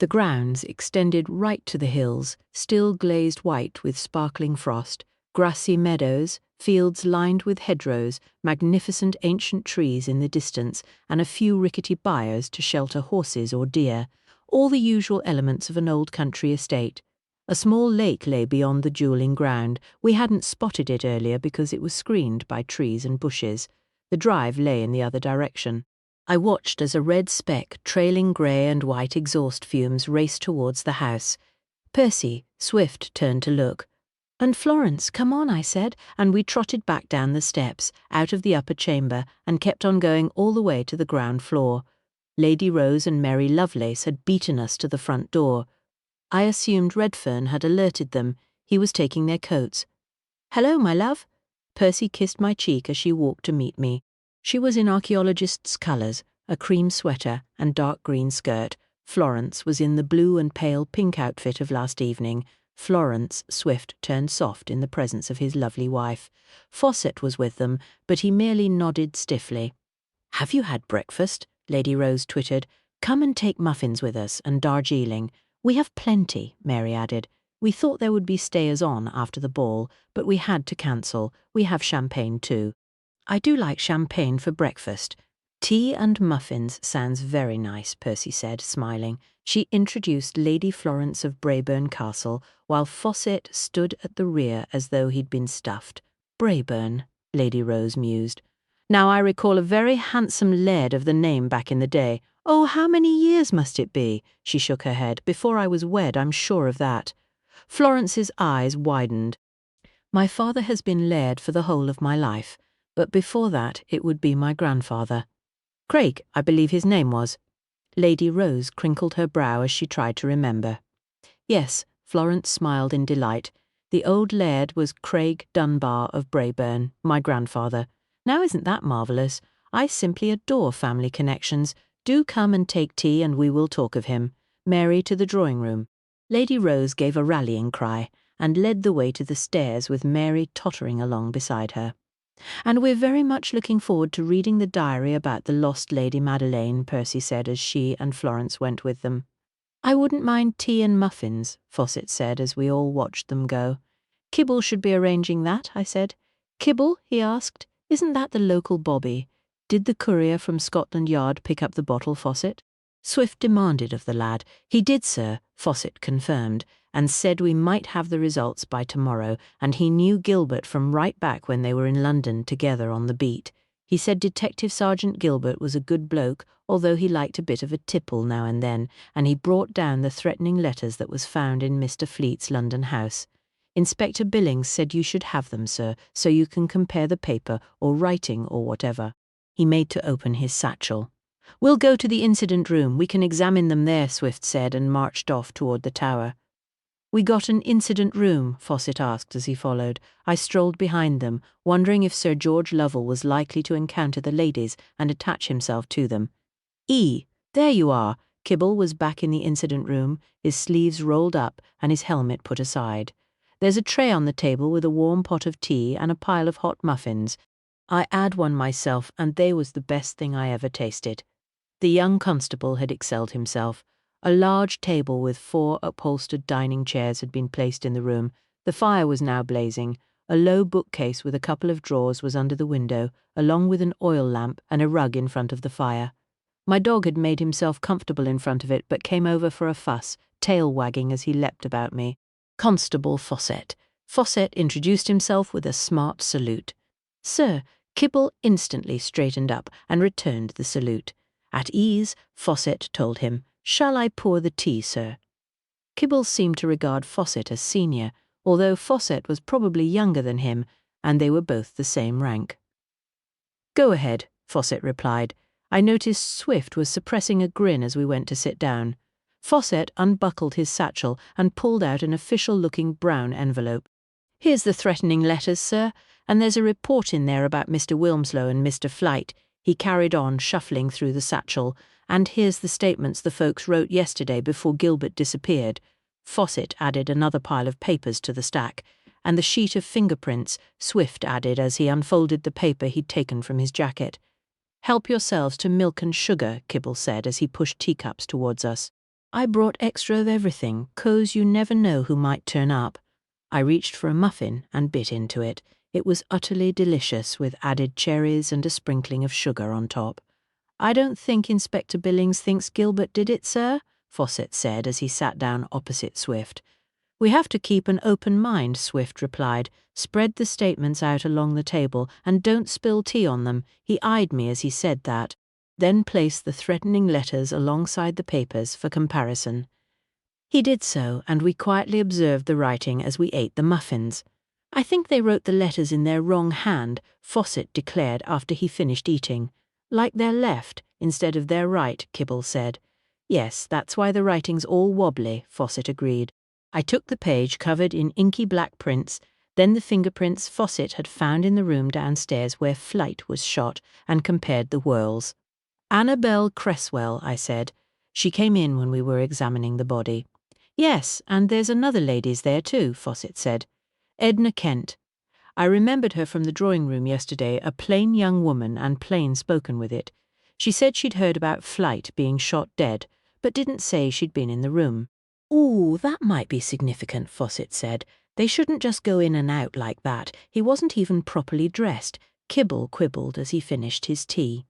The grounds extended right to the hills, still glazed white with sparkling frost, grassy meadows, fields lined with hedgerows, magnificent ancient trees in the distance, and a few rickety byres to shelter horses or deer, all the usual elements of an old country estate. A small lake lay beyond the duelling ground. We hadn't spotted it earlier because it was screened by trees and bushes. The drive lay in the other direction. I watched as a red speck, trailing grey and white exhaust fumes, raced towards the house. Percy, Swift, turned to look. And Florence, come on, I said, and we trotted back down the steps, out of the upper chamber, and kept on going all the way to the ground floor. Lady Rose and Mary Lovelace had beaten us to the front door. I assumed Redfern had alerted them. He was taking their coats. Hello, my love. Percy kissed my cheek as she walked to meet me. She was in archaeologist's colours, a cream sweater and dark green skirt. Florence was in the blue and pale pink outfit of last evening. Florence, Swift turned soft in the presence of his lovely wife. Fawcett was with them, but he merely nodded stiffly. Have you had breakfast? Lady Rose twittered. Come and take muffins with us and Darjeeling. We have plenty, Mary added. We thought there would be stayers-on after the ball, but we had to cancel. We have champagne too. I do like champagne for breakfast. Tea and muffins sounds very nice, Percy said, smiling. She introduced Lady Florence of Brabourne Castle, while Fawcett stood at the rear as though he'd been stuffed. Brabourne, Lady Rose mused. Now I recall a very handsome laird of the name back in the day. Oh, how many years must it be? She shook her head. Before I was wed, I'm sure of that. Florence's eyes widened. My father has been laird for the whole of my life, but before that it would be my grandfather. Craig, I believe his name was. Lady Rose crinkled her brow as she tried to remember. Yes, Florence smiled in delight. The old laird was Craig Dunbar of Brabourne, my grandfather. Now isn't that marvellous? I simply adore family connections. Do come and take tea and we will talk of him. Mary to the drawing room. Lady Rose gave a rallying cry and led the way to the stairs with Mary tottering along beside her. And we're very much looking forward to reading the diary about the lost Lady Madeleine, Percy said as she and Florence went with them. I wouldn't mind tea and muffins, Fawcett said as we all watched them go. Kibble should be arranging that, I said. Kibble, he asked, isn't that the local bobby? Did the courier from Scotland Yard pick up the bottle, Fawcett? Swift demanded of the lad. He did, sir, Fawcett confirmed, and said we might have the results by tomorrow, and he knew Gilbert from right back when they were in London together on the beat. He said Detective Sergeant Gilbert was a good bloke, although he liked a bit of a tipple now and then, and he brought down the threatening letters that was found in Mr. Fleet's London house. Inspector Billings said you should have them, sir, so you can compare the paper or writing or whatever. He made to open his satchel. We'll go to the incident room. We can examine them there, Swift said, and marched off toward the tower. We got an incident room, Fawcett asked as he followed. I strolled behind them, wondering if Sir George Lovell was likely to encounter the ladies and attach himself to them. There you are. Kibble was back in the incident room, his sleeves rolled up and his helmet put aside. There's a tray on the table with a warm pot of tea and a pile of hot muffins. I 'ad one myself, and they was the best thing I ever tasted. The young constable had excelled himself. A large table with 4 upholstered dining chairs had been placed in the room. The fire was now blazing. A low bookcase with a couple of drawers was under the window, along with an oil lamp and a rug in front of the fire. My dog had made himself comfortable in front of it, but came over for a fuss, tail wagging as he leapt about me. Constable Fawcett. Fawcett introduced himself with a smart salute. Sir, Kibble instantly straightened up and returned the salute. At ease, Fawcett told him, "Shall I pour the tea, sir?" Kibble seemed to regard Fawcett as senior, although Fawcett was probably younger than him, and they were both the same rank. Go ahead, Fawcett replied. I noticed Swift was suppressing a grin as we went to sit down. Fawcett unbuckled his satchel and pulled out an official-looking brown envelope. Here's the threatening letters, sir, and there's a report in there about Mr. Wilmslow and Mr. Flight. He carried on, shuffling through the satchel. And here's the statements the folks wrote yesterday before Gilbert disappeared. Fawcett added another pile of papers to the stack, and the sheet of fingerprints Swift added as he unfolded the paper he'd taken from his jacket. Help yourselves to milk and sugar, Kibble said as he pushed teacups towards us. I brought extra of everything, 'cause you never know who might turn up. I reached for a muffin and bit into it. It was utterly delicious, with added cherries and a sprinkling of sugar on top. I don't think Inspector Billings thinks Gilbert did it, sir, Fawcett said as he sat down opposite Swift. We have to keep an open mind, Swift replied. Spread the statements out along the table and don't spill tea on them. He eyed me as he said that. Then placed the threatening letters alongside the papers for comparison. He did so, and we quietly observed the writing as we ate the muffins. I think they wrote the letters in their wrong hand, Fawcett declared after he finished eating. Like their left, instead of their right, Kibble said. Yes, that's why the writing's all wobbly, Fawcett agreed. I took the page covered in inky black prints, then the fingerprints Fawcett had found in the room downstairs where Flight was shot, and compared the whorls. Annabel Cresswell, I said. She came in when we were examining the body. Yes, and there's another lady's there too, Fawcett said. Edna Kent. I remembered her from the drawing room yesterday, a plain young woman and plain spoken with it. She said she'd heard about Flight being shot dead, but didn't say she'd been in the room. Ooh, that might be significant, Fawcett said. They shouldn't just go in and out like that. He wasn't even properly dressed. Kibble quibbled as he finished his tea.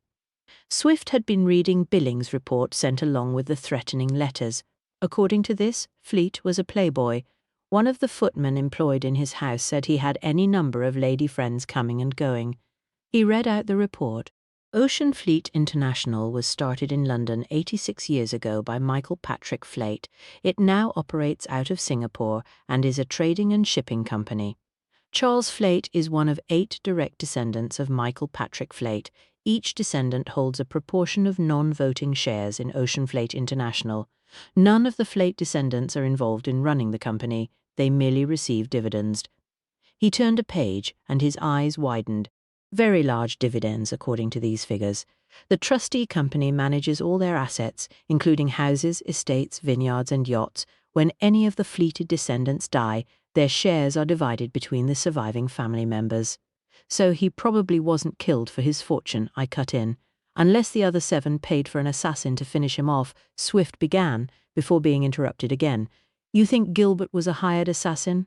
Swift had been reading Billings' report sent along with the threatening letters. According to this, Fleet was a playboy. One of the footmen employed in his house said he had any number of lady friends coming and going. He read out the report. Ocean Fleet International was started in London 86 years ago by Michael Patrick Fleet. It now operates out of Singapore and is a trading and shipping company. Charles Fleet is one of 8 direct descendants of Michael Patrick Fleet. Each descendant holds a proportion of non-voting shares in Ocean Fleet International. None of the Fleet descendants are involved in running the company. they merely receive dividends. He turned a page, and his eyes widened. Very large dividends, according to these figures. The trustee company manages all their assets, including houses, estates, vineyards, and yachts. When any of the fleeted descendants die, their shares are divided between the surviving family members. So he probably wasn't killed for his fortune, I cut in. Unless the other 7 paid for an assassin to finish him off, Swift began, before being interrupted again. You think Gilbert was a hired assassin?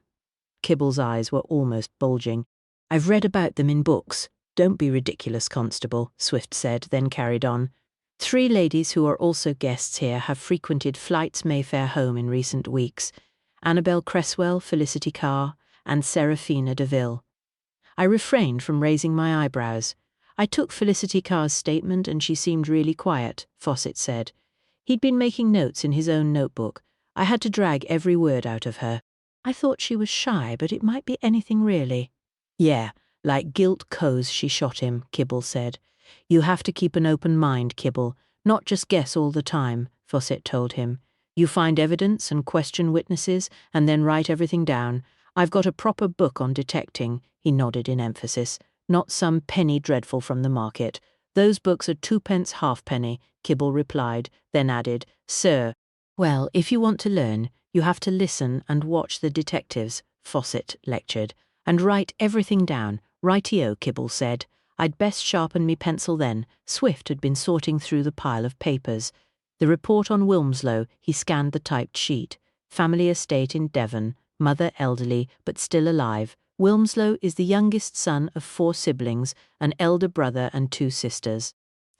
Kibble's eyes were almost bulging. I've read about them in books. Don't be ridiculous, Constable, Swift said, then carried on. 3 ladies who are also guests here have frequented Flight's Mayfair home in recent weeks. Annabel Cresswell, Felicity Carr, and Seraphina DeVille. I refrained from raising my eyebrows. I took Felicity Carr's statement and she seemed really quiet, Fawcett said. He'd been making notes in his own notebook. I had to drag every word out of her. I thought she was shy, but it might be anything really. Yeah, like Gilt Coes she shot him, Kibble said. You have to keep an open mind, Kibble, not just guess all the time, Fawcett told him. You find evidence and question witnesses and then write everything down. I've got a proper book on detecting, he nodded in emphasis, not some penny dreadful from the market. Those books are 2p halfpenny, Kibble replied, then added, Sir. Well, if you want to learn, you have to listen and watch the detectives, Fawcett lectured, and write everything down. Rightio, Kibble said. I'd best sharpen me pencil then. Swift had been sorting through the pile of papers. The report on Wilmslow, he scanned the typed sheet. Family estate in Devon, mother elderly but still alive. Wilmslow is the youngest son of 4 siblings, an elder brother and 2 sisters.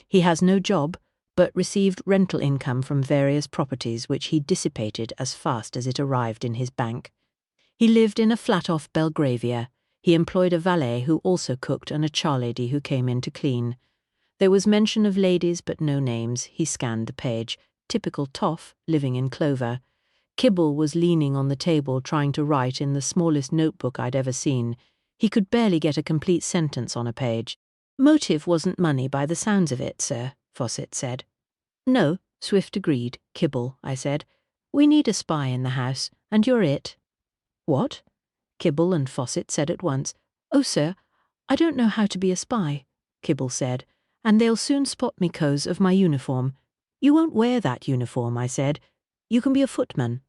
He has no job, but received rental income from various properties which he dissipated as fast as it arrived in his bank. He lived in a flat off Belgravia. He employed a valet who also cooked and a charlady who came in to clean. There was mention of ladies but no names. He scanned the page. Typical toff, living in Clover. Kibble was leaning on the table trying to write in the smallest notebook I'd ever seen. He could barely get a complete sentence on a page. Motive wasn't money by the sounds of it, sir, Fawcett said. No, Swift agreed. Kibble, I said. We need a spy in the house, and you're it. What? Kibble and Fawcett said at once. Oh, sir, I don't know how to be a spy, Kibble said, and they'll soon spot me 'cause of my uniform. You won't wear that uniform, I said. You can be a footman.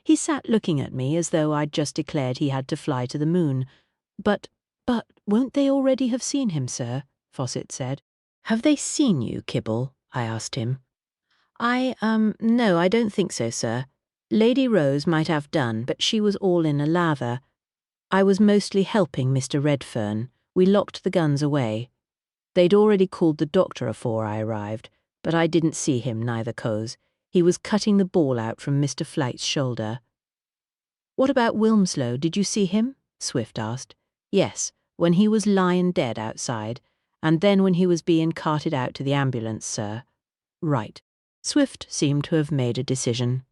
He sat looking at me as though I'd just declared he had to fly to the moon. But won't they already have seen him, sir? Fawcett said. Have they seen you, Kibble? I asked him. No, I don't think so, sir. Lady Rose might have done, but she was all in a lather. I was mostly helping Mr. Redfern. We locked the guns away. They'd already called the doctor afore I arrived, but I didn't see him, neither Coes. He was cutting the ball out from Mr. Flight's shoulder. What about Wilmslow? Did you see him? Swift asked. Yes, when he was lying dead outside, and then when he was being carted out to the ambulance, sir. Right. Swift seemed to have made a decision.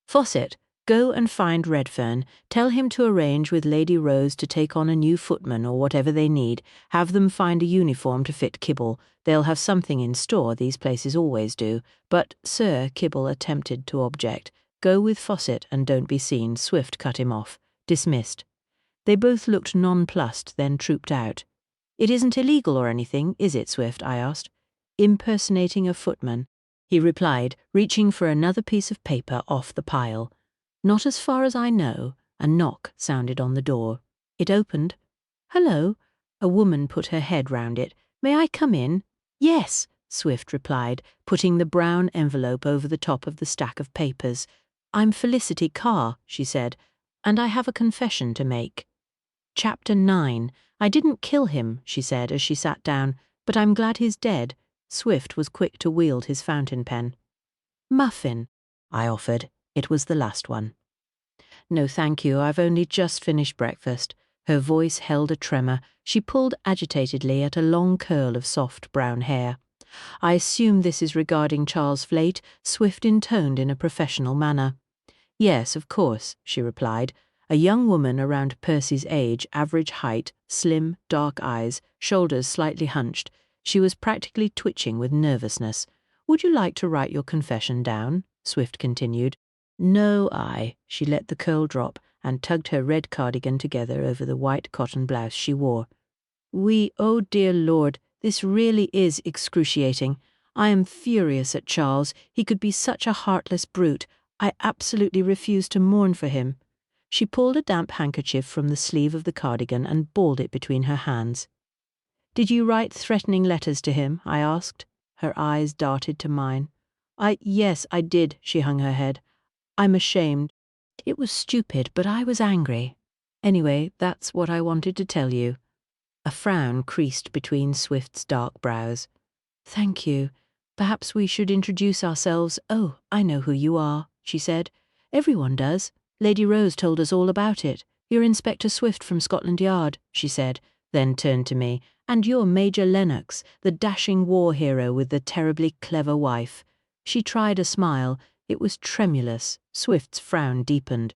Fawcett, go and find Redfern. Tell him to arrange with Lady Rose to take on a new footman or whatever they need. Have them find a uniform to fit Kibble. They'll have something in store, these places always do. But, sir, Kibble attempted to object. Go with Fawcett and don't be seen. Swift cut him off. Dismissed. They both looked nonplussed, then trooped out. It isn't illegal or anything, is it, Swift? I asked. Impersonating a footman, he replied, reaching for another piece of paper off the pile. Not as far as I know. A knock sounded on the door. It opened. Hello. A woman put her head round it. May I come in? Yes, Swift replied, putting the brown envelope over the top of the stack of papers. I'm Felicity Carr, she said, and I have a confession to make. Chapter 9. I didn't kill him, she said as she sat down, but I'm glad he's dead. Swift was quick to wield his fountain pen. Muffin, I offered. It was the last one. No, thank you. I've only just finished breakfast. Her voice held a tremor. She pulled agitatedly at a long curl of soft brown hair. I assume this is regarding Charles Flate, Swift intoned in a professional manner. Yes, of course, she replied. A young woman around Percy's age, average height, slim, dark eyes, shoulders slightly hunched. She was practically twitching with nervousness. Would you like to write your confession down? Swift continued. No, she let the curl drop, and tugged her red cardigan together over the white cotton blouse she wore. Oh dear Lord, this really is excruciating. I am furious at Charles. He could be such a heartless brute. I absolutely refuse to mourn for him. She pulled a damp handkerchief from the sleeve of the cardigan and balled it between her hands. Did you write threatening letters to him? I asked. Her eyes darted to mine. Yes, I did, she hung her head. I'm ashamed. It was stupid, but I was angry. Anyway, that's what I wanted to tell you. A frown creased between Swift's dark brows. Thank you. Perhaps we should introduce ourselves. Oh, I know who you are, she said. Everyone does. Lady Rose told us all about it. You're Inspector Swift from Scotland Yard, she said, then turned to me. And you're Major Lennox, the dashing war hero with the terribly clever wife. She tried a smile. It was tremulous. Swift's frown deepened.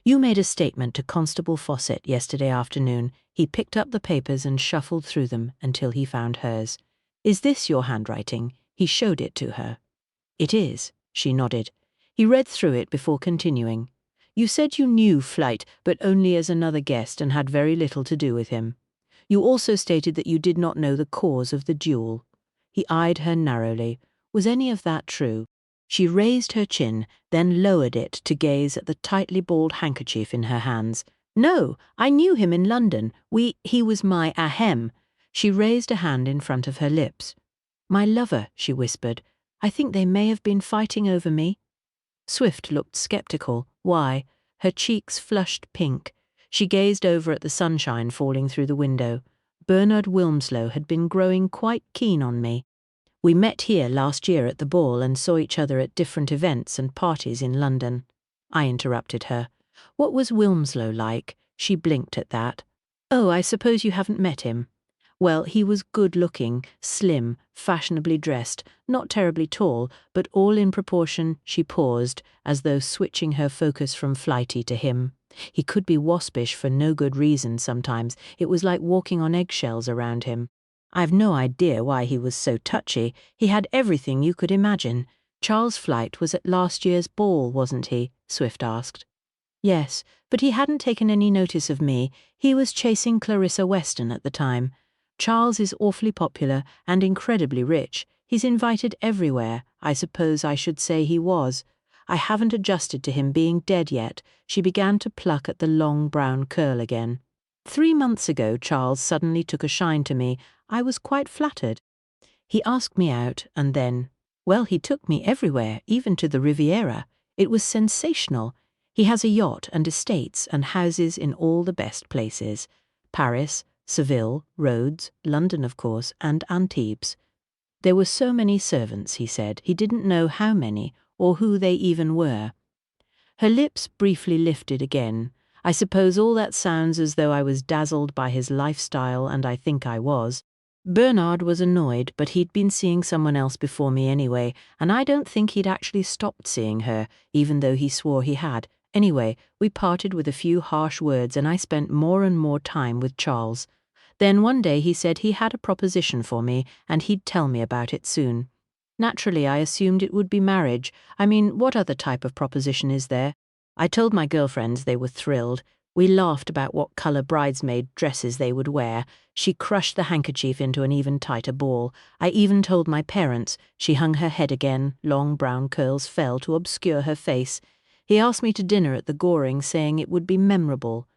You made a statement to Constable Fawcett yesterday afternoon. He picked up the papers and shuffled through them until he found hers. Is this your handwriting? He showed it to her. It is, she nodded. He read through it before continuing. You said you knew Flight, but only as another guest and had very little to do with him. You also stated that you did not know the cause of the duel. He eyed her narrowly. Was any of that true? She raised her chin, then lowered it to gaze at the tightly balled handkerchief in her hands. No, I knew him in London. He was my ahem. She raised a hand in front of her lips. My lover, she whispered. I think they may have been fighting over me. Swift looked skeptical. Why? Her cheeks flushed pink. She gazed over at the sunshine falling through the window. Bernard Wilmslow had been growing quite keen on me. We met here last year at the ball and saw each other at different events and parties in London. I interrupted her. What was Wilmslow like? She blinked at that. Oh, I suppose you haven't met him. Well, he was good-looking, slim, fashionably dressed, not terribly tall, but all in proportion. She paused, as though switching her focus from Flighty to him. He could be waspish for no good reason sometimes. It was like walking on eggshells around him. I've no idea why he was so touchy. He had everything you could imagine. Charles Flight was at last year's ball, wasn't he? Swift asked. Yes, but he hadn't taken any notice of me. He was chasing Clarissa Weston at the time. Charles is awfully popular and incredibly rich. He's invited everywhere. I suppose I should say he was. I haven't adjusted to him being dead yet. She began to pluck at the long brown curl again. 3 months ago, Charles suddenly took a shine to me. I was quite flattered. He asked me out, and then, well, he took me everywhere, even to the Riviera. It was sensational. He has a yacht and estates and houses in all the best places. Paris, Seville, Rhodes, London, of course, and Antibes. There were so many servants, he said. He didn't know how many, or who they even were. Her lips briefly lifted again. I suppose all that sounds as though I was dazzled by his lifestyle, and I think I was. Bernard was annoyed, but he'd been seeing someone else before me anyway, and I don't think he'd actually stopped seeing her, even though he swore he had. Anyway, we parted with a few harsh words, and I spent more and more time with Charles. Then one day he said he had a proposition for me, and he'd tell me about it soon. Naturally, I assumed it would be marriage. I mean, what other type of proposition is there? I told my girlfriends. They were thrilled. We laughed about what colour bridesmaid dresses they would wear. She crushed the handkerchief into an even tighter ball. I even told my parents. She hung her head again. Long brown curls fell to obscure her face. He asked me to dinner at the Goring, saying it would be memorable.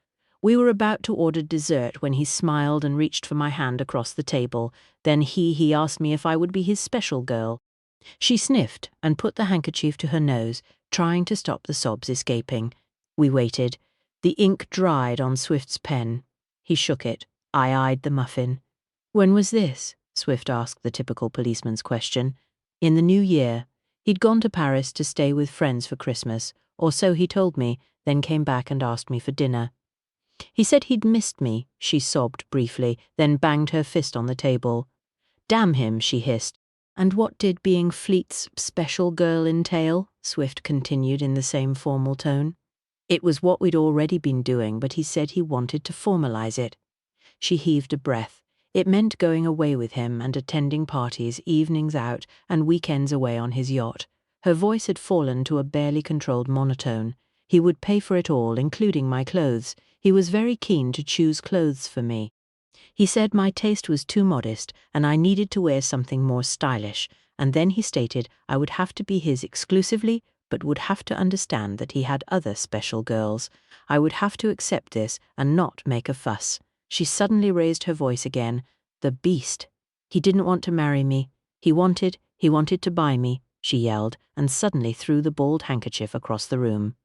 We were about to order dessert when he smiled and reached for my hand across the table. Then he asked me if I would be his special girl. She sniffed and put the handkerchief to her nose, trying to stop the sobs escaping. We waited. The ink dried on Swift's pen. He shook it. I eyed the muffin. When was this? Swift asked the typical policeman's question. In the new year. He'd gone to Paris to stay with friends for Christmas, or so he told me, then came back and asked me for dinner. He said he'd missed me, she sobbed briefly, then banged her fist on the table. Damn him, she hissed. And what did being Fleet's special girl entail? Swift continued in the same formal tone. It was what we'd already been doing, but he said he wanted to formalize it. She heaved a breath. It meant going away with him and attending parties, evenings out, and weekends away on his yacht. Her voice had fallen to a barely controlled monotone. He would pay for it all, including my clothes. He was very keen to choose clothes for me. He said my taste was too modest and I needed to wear something more stylish, and then he stated I would have to be his exclusively, but would have to understand that he had other special girls. I would have to accept this and not make a fuss. She suddenly raised her voice again. The beast. He didn't want to marry me. He wanted to buy me, she yelled, and suddenly threw the balled handkerchief across the room.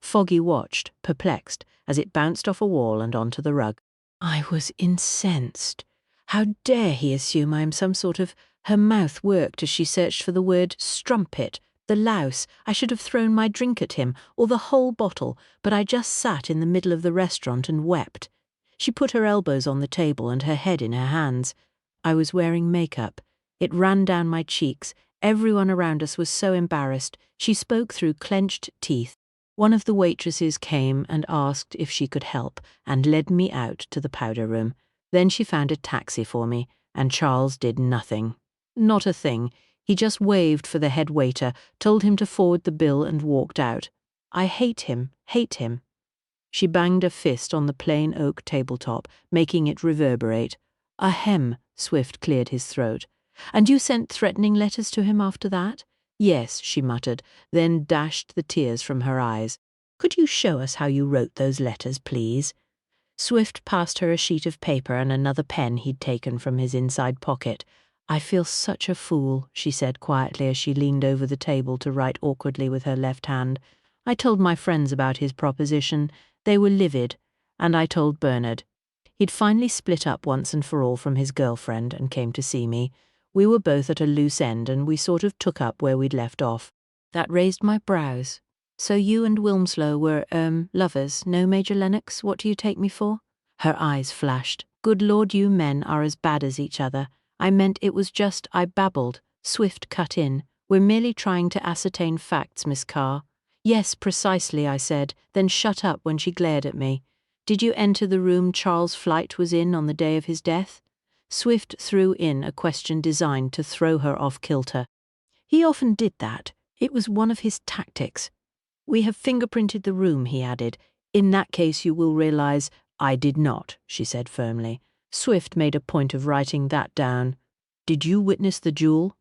Foggy watched, perplexed, as it bounced off a wall and onto the rug. I was incensed. How dare he assume I am some sort of... Her mouth worked as she searched for the word strumpet, the louse. I should have thrown my drink at him, or the whole bottle, but I just sat in the middle of the restaurant and wept. She put her elbows on the table and her head in her hands. I was wearing makeup. It ran down my cheeks. Everyone around us was so embarrassed. She spoke through clenched teeth. One of the waitresses came and asked if she could help and led me out to the powder room. Then she found a taxi for me, and Charles did nothing. Not a thing. He just waved for the head waiter, told him to forward the bill and walked out. I hate him, hate him. She banged a fist on the plain oak tabletop, making it reverberate. Ahem, Swift cleared his throat. And you sent threatening letters to him after that? Yes, she muttered, then dashed the tears from her eyes. Could you show us how you wrote those letters, please? Swift passed her a sheet of paper and another pen he'd taken from his inside pocket. I feel such a fool, she said quietly as she leaned over the table to write awkwardly with her left hand. I told my friends about his proposition. They were livid, and I told Bernard. He'd finally split up once and for all from his girlfriend and came to see me. We were both at a loose end and we sort of took up where we'd left off. That raised my brows. So you and Wilmslow were, lovers, no, Major Lennox? What do you take me for? Her eyes flashed. Good Lord, you men are as bad as each other. I meant it was just I babbled. Swift cut in. We're merely trying to ascertain facts, Miss Carr. Yes, precisely, I said, then shut up when she glared at me. Did you enter the room Charles Flight was in on the day of his death? Swift threw in a question designed to throw her off kilter. He often did that. It was one of his tactics. We have fingerprinted the room, he added. In that case you will realize I did not, she said firmly. Swift made a point of writing that down. Did you witness the duel?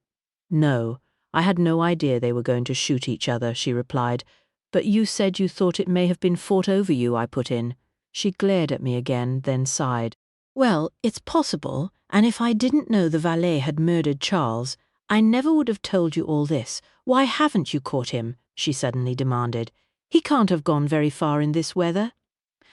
No. I had no idea they were going to shoot each other, she replied. But you said you thought it may have been fought over you, I put in. She glared at me again, then sighed. Well, it's possible, and if I didn't know the valet had murdered Charles, I never would have told you all this. Why haven't you caught him? She suddenly demanded. He can't have gone very far in this weather.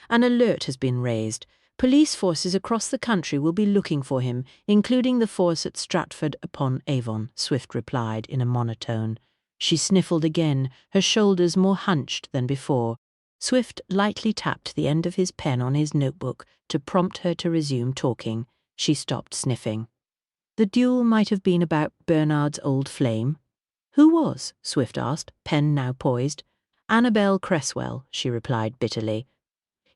An alert has been raised. Police forces across the country will be looking for him, including the force at Stratford-upon-Avon, Swift replied in a monotone. She sniffled again, her shoulders more hunched than before. Swift lightly tapped the end of his pen on his notebook to prompt her to resume talking. She stopped sniffing. The duel might have been about Bernard's old flame. Who was? Swift asked, pen now poised. Annabel Cresswell, she replied bitterly.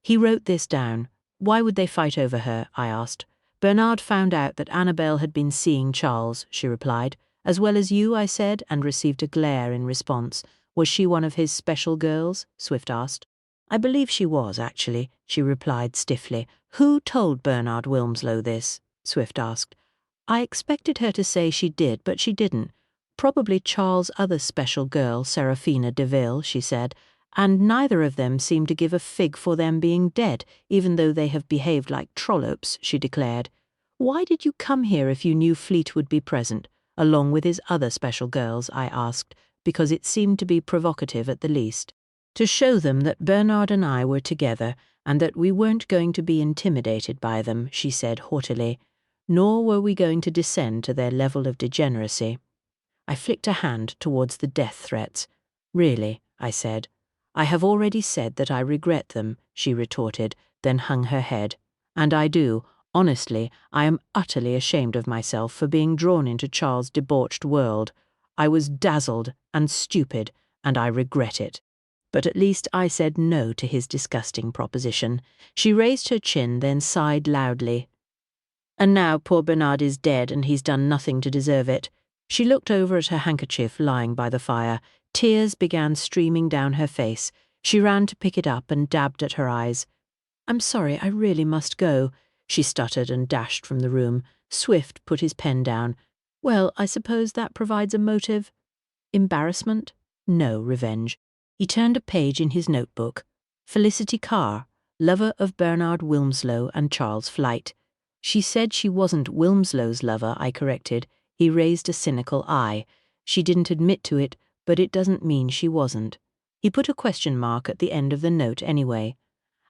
He wrote this down. Why would they fight over her? I asked. Bernard found out that Annabel had been seeing Charles, she replied. As well as you, I said, and received a glare in response. Was she one of his special girls? Swift asked. I believe she was, actually, she replied stiffly. Who told Bernard Wilmslow this? Swift asked. I expected her to say she did, but she didn't. Probably Charles' other special girl, Seraphina Deville, she said, and neither of them seemed to give a fig for them being dead, even though they have behaved like trollops, she declared. Why did you come here if you knew Fleet would be present, along with his other special girls? I asked, because it seemed to be provocative at the least. To show them that Bernard and I were together, and that we weren't going to be intimidated by them, she said haughtily, nor were we going to descend to their level of degeneracy. I flicked a hand towards the death threats. Really, I said. I have already said that I regret them, she retorted, then hung her head. And I do. Honestly, I am utterly ashamed of myself for being drawn into Charles' debauched world. I was dazzled and stupid, and I regret it. But at least I said no to his disgusting proposition. She raised her chin, then sighed loudly. And now poor Bernard is dead, and he's done nothing to deserve it. She looked over at her handkerchief lying by the fire. Tears began streaming down her face. She ran to pick it up and dabbed at her eyes. "I'm sorry, I really must go," she stuttered and dashed from the room. Swift put his pen down. "Well, I suppose that provides a motive." Embarrassment? No, revenge. He turned a page in his notebook. Felicity Carr, lover of Bernard Wilmslow and Charles Flight. She said she wasn't Wilmslow's lover, I corrected. He raised a cynical eye. She didn't admit to it, but it doesn't mean she wasn't. He put a question mark at the end of the note anyway.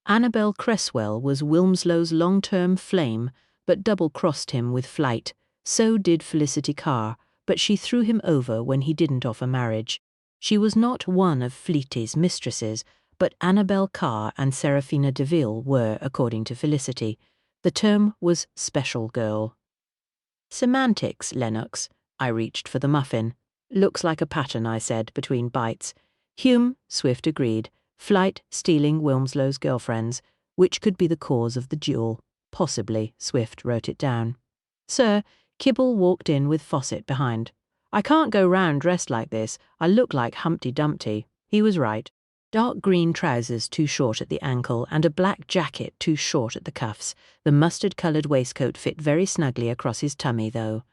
Annabel Cresswell was Wilmslow's long-term flame, but double-crossed him with Flight. So did Felicity Carr, but she threw him over when he didn't offer marriage. She was not one of Fleety's mistresses, but Annabel Carr and Seraphina DeVille were, according to Felicity. The term was special girl. Semantics, Lennox. I reached for the muffin. Looks like a pattern, I said, between bites. Hume, Swift agreed. Flight stealing Wilmslow's girlfriends, which could be the cause of the duel. Possibly, Swift wrote it down. Sir, Kibble walked in with Fawcett behind. I can't go round dressed like this. I look like Humpty Dumpty. He was right. Dark green trousers too short at the ankle and a black jacket too short at the cuffs. The mustard-coloured waistcoat fit very snugly across his tummy, though.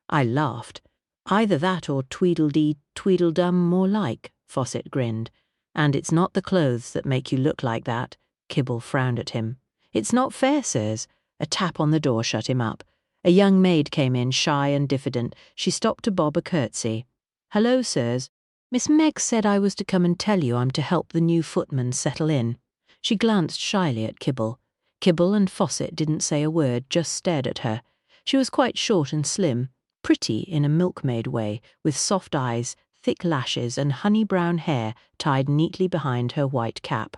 I laughed. Either that or Tweedledee, Tweedledum more like, Fawcett grinned. And it's not the clothes that make you look like that. Kibble frowned at him. It's not fair, sirs. A tap on the door shut him up. A young maid came in, shy and diffident. She stopped to bob a curtsy. "Hello, sirs. Miss Meg said I was to come and tell you I'm to help the new footman settle in." She glanced shyly at Kibble. Kibble and Fawcett didn't say a word, just stared at her. She was quite short and slim, pretty in a milkmaid way, with soft eyes, thick lashes and honey-brown hair tied neatly behind her white cap.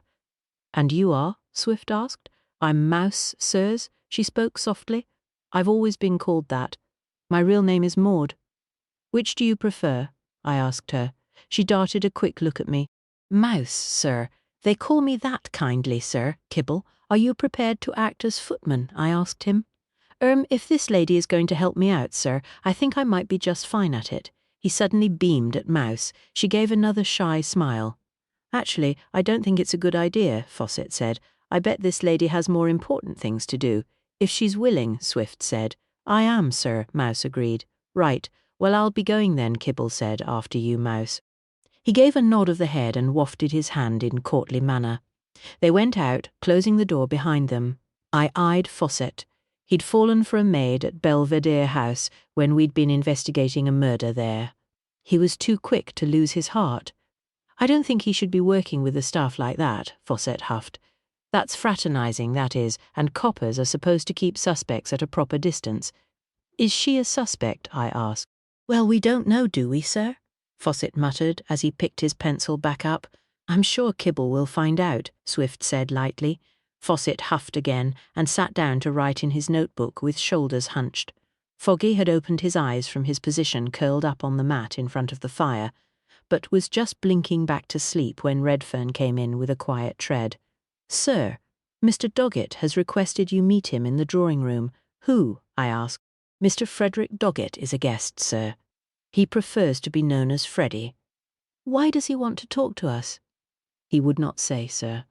"And you are?" Swift asked. "I'm Mouse, sirs," she spoke softly. "I've always been called that. My real name is Maud." "Which do you prefer?" I asked her. She darted a quick look at me. "Mouse, sir. They call me that kindly, sir." "Kibble, are you prepared to act as footman?" I asked him. If this lady is going to help me out, sir, I think I might be just fine at it." He suddenly beamed at Mouse. She gave another shy smile. "Actually, I don't think it's a good idea," Fawcett said. "I bet this lady has more important things to do." "If she's willing," Swift said. "I am, sir," Mouse agreed. "Right. Well, I'll be going then," Kibble said, "after you, Mouse." He gave a nod of the head and wafted his hand in courtly manner. They went out, closing the door behind them. I eyed Fawcett. He'd fallen for a maid at Belvedere House when we'd been investigating a murder there. He was too quick to lose his heart. "I don't think he should be working with a staff like that," Fawcett huffed. "That's fraternizing, that is, and coppers are supposed to keep suspects at a proper distance." "Is she a suspect?" I asked. "Well, we don't know, do we, sir?" Fawcett muttered as he picked his pencil back up. "I'm sure Kibble will find out," Swift said lightly. Fawcett huffed again and sat down to write in his notebook with shoulders hunched. Foggy had opened his eyes from his position curled up on the mat in front of the fire, but was just blinking back to sleep when Redfern came in with a quiet tread. "Sir, Mr. Doggett has requested you meet him in the drawing-room." "Who?" I asked. "Mr. Frederick Doggett is a guest, sir. He prefers to be known as Freddy." "Why does he want to talk to us?" "He would not say, sir."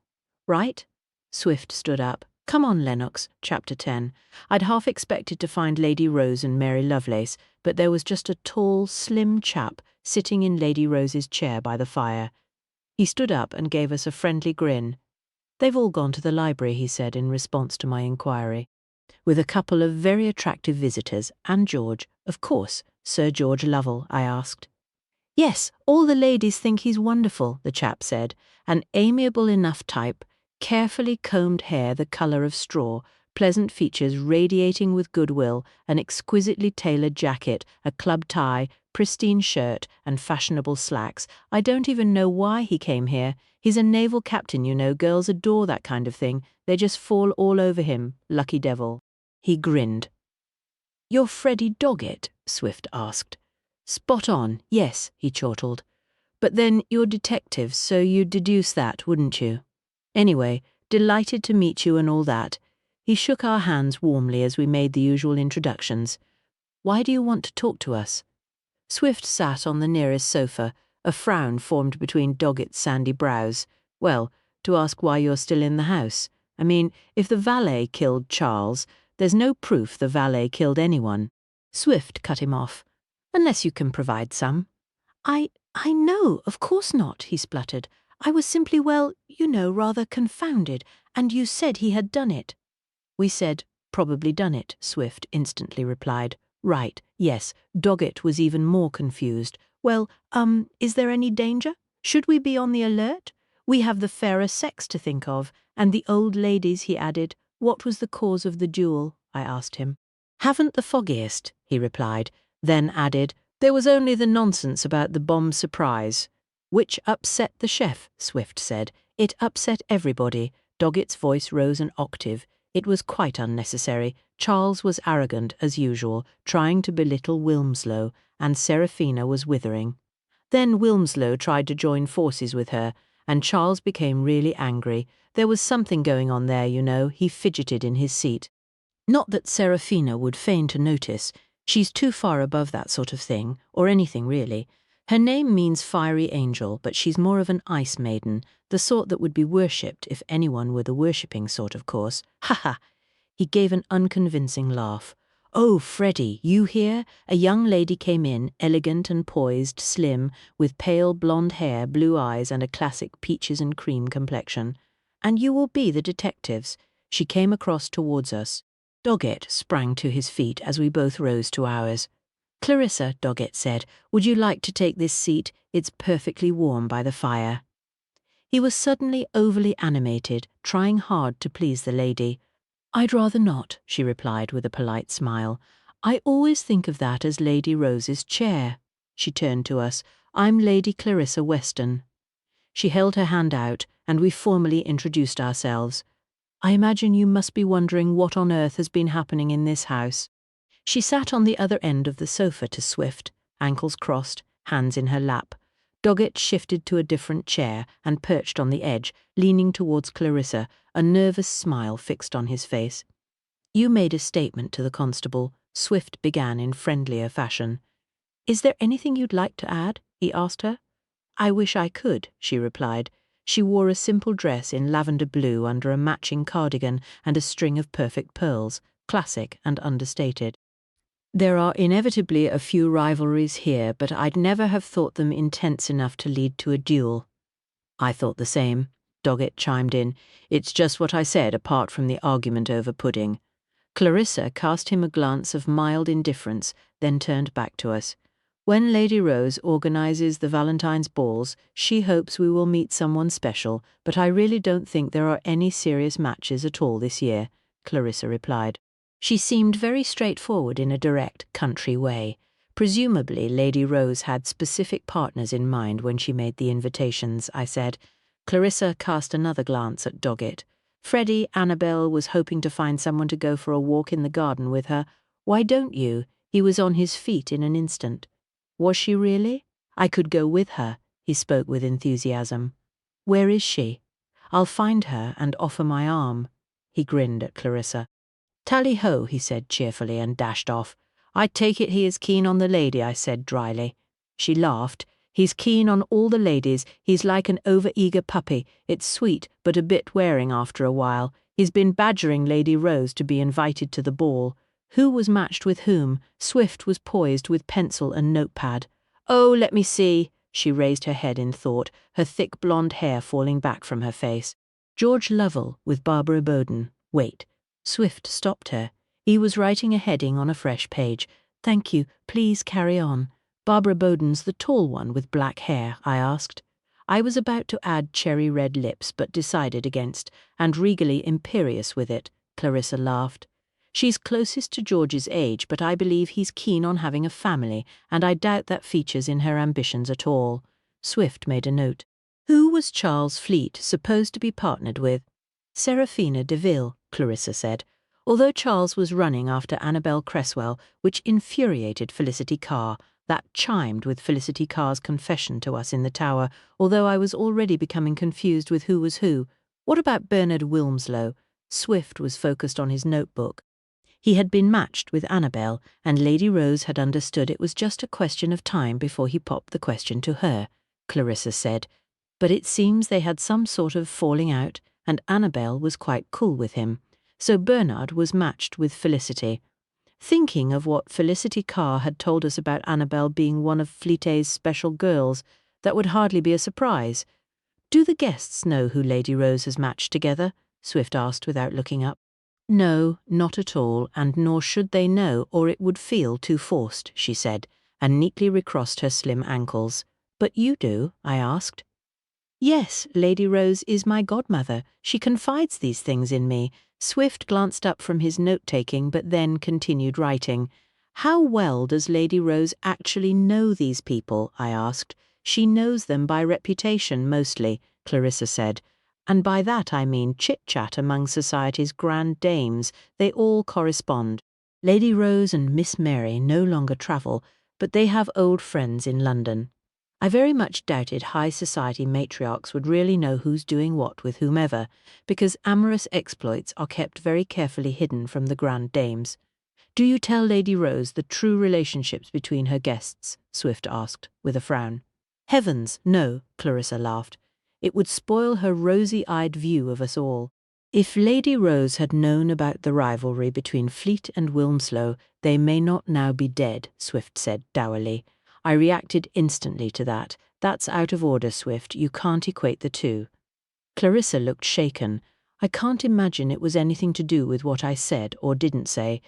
"Right." Swift stood up. "Come on, Lennox." Chapter 10. I'd half expected to find Lady Rose and Mary Lovelace, but there was just a tall, slim chap sitting in Lady Rose's chair by the fire. He stood up and gave us a friendly grin. "They've all gone to the library," he said in response to my inquiry. "With a couple of very attractive visitors, and George, of course, Sir George Lovell," I asked. "Yes, all the ladies think he's wonderful," the chap said. "An amiable enough type, carefully combed hair the colour of straw, pleasant features radiating with goodwill, an exquisitely tailored jacket, a club tie, pristine shirt, and fashionable slacks. I don't even know why he came here. He's a naval captain, you know. Girls adore that kind of thing. They just fall all over him. Lucky devil." He grinned. "You're Freddie Doggett?" Swift asked. "Spot on, yes," he chortled. "But then you're detectives, so you'd deduce that, wouldn't you? Anyway, delighted to meet you and all that." He shook our hands warmly as we made the usual introductions. "Why do you want to talk to us?" Swift sat on the nearest sofa. A frown formed between Doggett's sandy brows. Well, to ask why you're still in the house. I mean, if the valet killed Charles, there's no proof the valet killed anyone. Swift cut him off. Unless you can provide some. I know, of course not, he spluttered. I was simply, well, you know, rather confounded, and you said he had done it. We said, probably done it, Swift instantly replied. Right, yes, Doggett was even more confused. Well, is there any danger? Should we be on the alert? We have the fairer sex to think of, and the old ladies, he added. What was the cause of the duel? I asked him. Haven't the foggiest, he replied, then added, there was only the nonsense about the bomb surprise. Which upset the chef, Swift said. It upset everybody. Doggett's voice rose an octave. It was quite unnecessary. Charles was arrogant, as usual, trying to belittle Wilmslow, and Seraphina was withering. Then Wilmslow tried to join forces with her, and Charles became really angry. There was something going on there, you know. He fidgeted in his seat. Not that Seraphina would feign to notice. She's too far above that sort of thing, or anything really. Her name means fiery angel, but she's more of an ice maiden, the sort that would be worshipped if anyone were the worshipping sort, of course. Ha ha! He gave an unconvincing laugh. Oh, Freddie, you here? A young lady came in, elegant and poised, slim, with pale blonde hair, blue eyes, and a classic peaches and cream complexion. And you will be the detectives. She came across towards us. Doggett sprang to his feet as we both rose to ours. Clarissa, Doggett said, would you like to take this seat? It's perfectly warm by the fire. He was suddenly overly animated, trying hard to please the lady. I'd rather not, she replied with a polite smile. I always think of that as Lady Rose's chair. She turned to us. I'm Lady Clarissa Weston. She held her hand out, and we formally introduced ourselves. I imagine you must be wondering what on earth has been happening in this house. She sat on the other end of the sofa to Swift, ankles crossed, hands in her lap. Doggett shifted to a different chair and perched on the edge, leaning towards Clarissa, a nervous smile fixed on his face. You made a statement to the constable, Swift began in friendlier fashion. Is there anything you'd like to add? He asked her. I wish I could, she replied. She wore a simple dress in lavender blue under a matching cardigan and a string of perfect pearls, classic and understated. There are inevitably a few rivalries here, but I'd never have thought them intense enough to lead to a duel. I thought the same, Doggett chimed in. It's just what I said, apart from the argument over pudding. Clarissa cast him a glance of mild indifference, then turned back to us. When Lady Rose organises the Valentine's balls, she hopes we will meet someone special, but I really don't think there are any serious matches at all this year, Clarissa replied. She seemed very straightforward in a direct, country way. Presumably Lady Rose had specific partners in mind when she made the invitations, I said. Clarissa cast another glance at Doggett. Freddie, Annabel was hoping to find someone to go for a walk in the garden with her. Why don't you? He was on his feet in an instant. Was she really? I could go with her, he spoke with enthusiasm. Where is she? I'll find her and offer my arm. He grinned at Clarissa. Tally-ho, he said cheerfully and dashed off. I take it he is keen on the lady, I said dryly. She laughed. He's keen on all the ladies. He's like an over-eager puppy. It's sweet, but a bit wearing after a while. He's been badgering Lady Rose to be invited to the ball. Who was matched with whom? Swift was poised with pencil and notepad. Oh, let me see. She raised her head in thought, her thick blonde hair falling back from her face. George Lovell with Barbara Bowden. Wait. Swift stopped her. He was writing a heading on a fresh page. Thank you, please carry on. Barbara Bowden's the tall one with black hair, I asked. I was about to add cherry red lips, but decided against, and regally imperious with it. Clarissa laughed. She's closest to George's age, but I believe he's keen on having a family, and I doubt that features in her ambitions at all. Swift made a note. Who was Charles Fleet supposed to be partnered with? Seraphina Deville, Clarissa said, although Charles was running after Annabel Cresswell, which infuriated Felicity Carr. That chimed with Felicity Carr's confession to us in the tower, although I was already becoming confused with who was who. What about Bernard Wilmslow? Swift was focused on his notebook. He had been matched with Annabel, and Lady Rose had understood it was just a question of time before he popped the question to her, Clarissa said. But it seems they had some sort of falling out, and Annabel was quite cool with him. So Bernard was matched with Felicity. Thinking of what Felicity Carr had told us about Annabel being one of Fleetay's special girls, that would hardly be a surprise. "Do the guests know who Lady Rose has matched together?" Swift asked without looking up. "No, not at all, and nor should they know, or it would feel too forced," she said, and neatly recrossed her slim ankles. "But you do?" I asked. "Yes, Lady Rose is my godmother. She confides these things in me." Swift glanced up from his note-taking but then continued writing. "How well does Lady Rose actually know these people?" I asked. "She knows them by reputation mostly," Clarissa said. "And by that I mean chit-chat among society's grand dames. They all correspond. Lady Rose and Miss Mary no longer travel, but they have old friends in London." I very much doubted high society matriarchs would really know who's doing what with whomever, because amorous exploits are kept very carefully hidden from the grand dames. "Do you tell Lady Rose the true relationships between her guests?" Swift asked, with a frown. "Heavens, no," Clarissa laughed. "It would spoil her rosy-eyed view of us all." If Lady Rose had known about the rivalry between Fleet and Wilmslow, they may not now be dead, Swift said dourly. I reacted instantly to that. "That's out of order, Swift. You can't equate the two." Clarissa looked shaken. "I can't imagine it was anything to do with what I said or didn't say.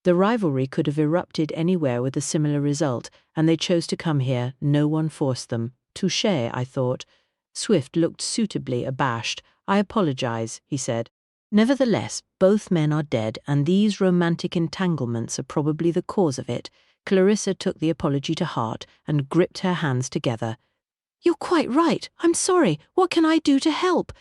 The rivalry could have erupted anywhere with a similar result, and they chose to come here. No one forced them. Touché, I thought." Swift looked suitably abashed. "I apologize," he said. "Nevertheless, both men are dead, and these romantic entanglements are probably the cause of it." Clarissa took the apology to heart and gripped her hands together. "You're quite right. I'm sorry. What can I do to help?"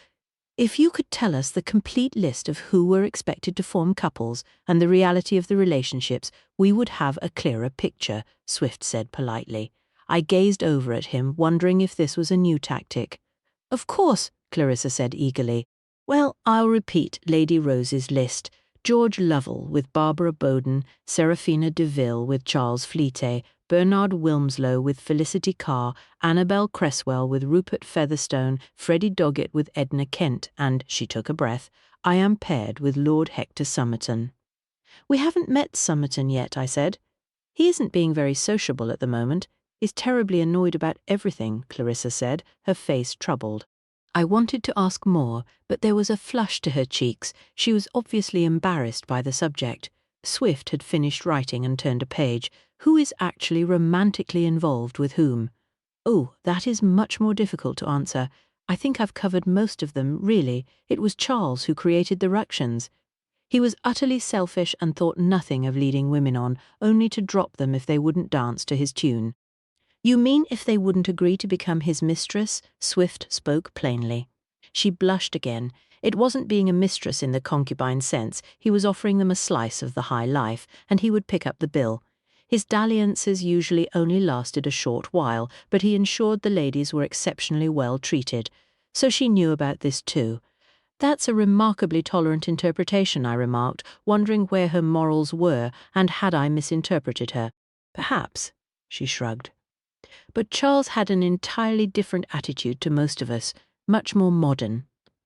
"If you could tell us the complete list of who were expected to form couples and the reality of the relationships, we would have a clearer picture," Swift said politely. I gazed over at him, wondering if this was a new tactic. "Of course," Clarissa said eagerly. "Well, I'll repeat Lady Rose's list. George Lovell with Barbara Bowden, Seraphina Deville with Charles Fleetay, Bernard Wilmslow with Felicity Carr, Annabel Cresswell with Rupert Featherstone, Freddie Doggett with Edna Kent, and," she took a breath, "I am paired with Lord Hector Somerton." "We haven't met Somerton yet," I said. "He isn't being very sociable at the moment. He's terribly annoyed about everything," Clarissa said, her face troubled. I wanted to ask more, but there was a flush to her cheeks. She was obviously embarrassed by the subject. Swift had finished writing and turned a page. "Who is actually romantically involved with whom?" "Oh, that is much more difficult to answer. I think I've covered most of them, really. It was Charles who created the ructions. He was utterly selfish and thought nothing of leading women on, only to drop them if they wouldn't dance to his tune." "You mean if they wouldn't agree to become his mistress?" Swift spoke plainly. She blushed again. It wasn't being a mistress in the concubine sense. He was offering them a slice of the high life, and he would pick up the bill. His dalliances usually only lasted a short while, but he ensured the ladies were exceptionally well treated. So she knew about this too. "That's a remarkably tolerant interpretation," I remarked, wondering where her morals were, and had I misinterpreted her. "Perhaps," she shrugged. "But Charles had an entirely different attitude to most of us, much more modern.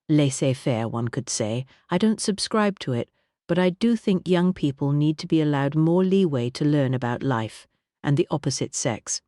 Laissez-faire, one could say. I don't subscribe to it, but I do think young people need to be allowed more leeway to learn about life, and the opposite sex.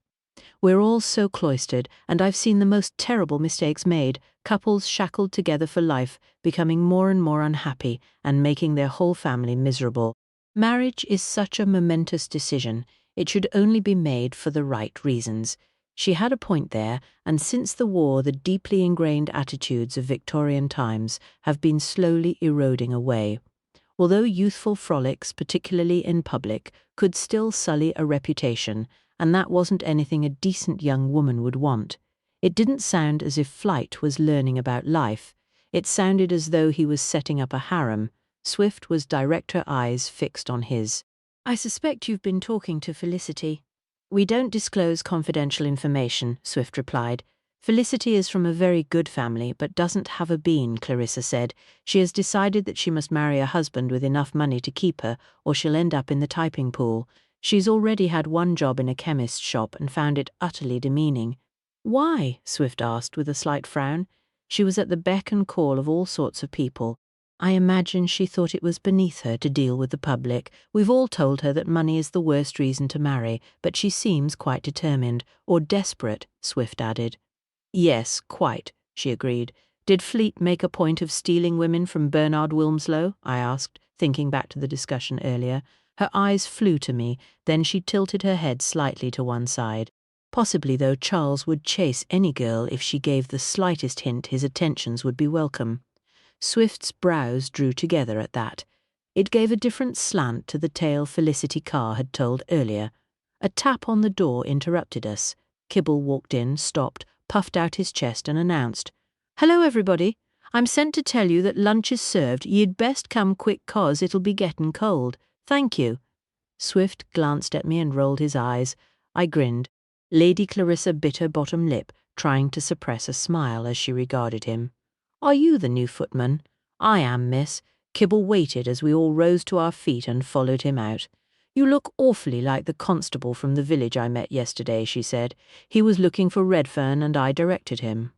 We're all so cloistered, and I've seen the most terrible mistakes made, couples shackled together for life, becoming more and more unhappy, and making their whole family miserable. Marriage is such a momentous decision. It should only be made for the right reasons." She had a point there, and since the war the deeply ingrained attitudes of Victorian times have been slowly eroding away. Although youthful frolics, particularly in public, could still sully a reputation, and that wasn't anything a decent young woman would want. It didn't sound as if Flight was learning about life. It sounded as though he was setting up a harem. Swift was direct, her eyes fixed on his. "I suspect you've been talking to Felicity." "We don't disclose confidential information," Swift replied. "Felicity is from a very good family, but doesn't have a bean," Clarissa said. "She has decided that she must marry a husband with enough money to keep her, or she'll end up in the typing pool. She's already had one job in a chemist's shop and found it utterly demeaning." Why? Swift asked with a slight frown. She was at the beck and call of all sorts of people. I imagine she thought it was beneath her to deal with the public. We've all told her that money is the worst reason to marry, but she seems quite determined, or desperate, Swift added. Yes, quite, she agreed. Did Fleet make a point of stealing women from Bernard Wilmslow? I asked, thinking back to the discussion earlier. Her eyes flew to me, then she tilted her head slightly to one side. Possibly, though, Charles would chase any girl if she gave the slightest hint his attentions would be welcome. Swift's brows drew together at that. It gave a different slant to the tale Felicity Carr had told earlier. A tap on the door interrupted us. Kibble walked in, stopped, puffed out his chest and announced, "Hello, everybody. I'm sent to tell you that lunch is served. Ye'd best come quick 'cause it'll be gettin' cold. Thank you." Swift glanced at me and rolled his eyes. I grinned. Lady Clarissa bit her bottom lip, trying to suppress a smile as she regarded him. "Are you the new footman?" "I am, miss." Kibble waited as we all rose to our feet and followed him out. "You look awfully like the constable from the village I met yesterday," she said. "He was looking for Redfern and I directed him."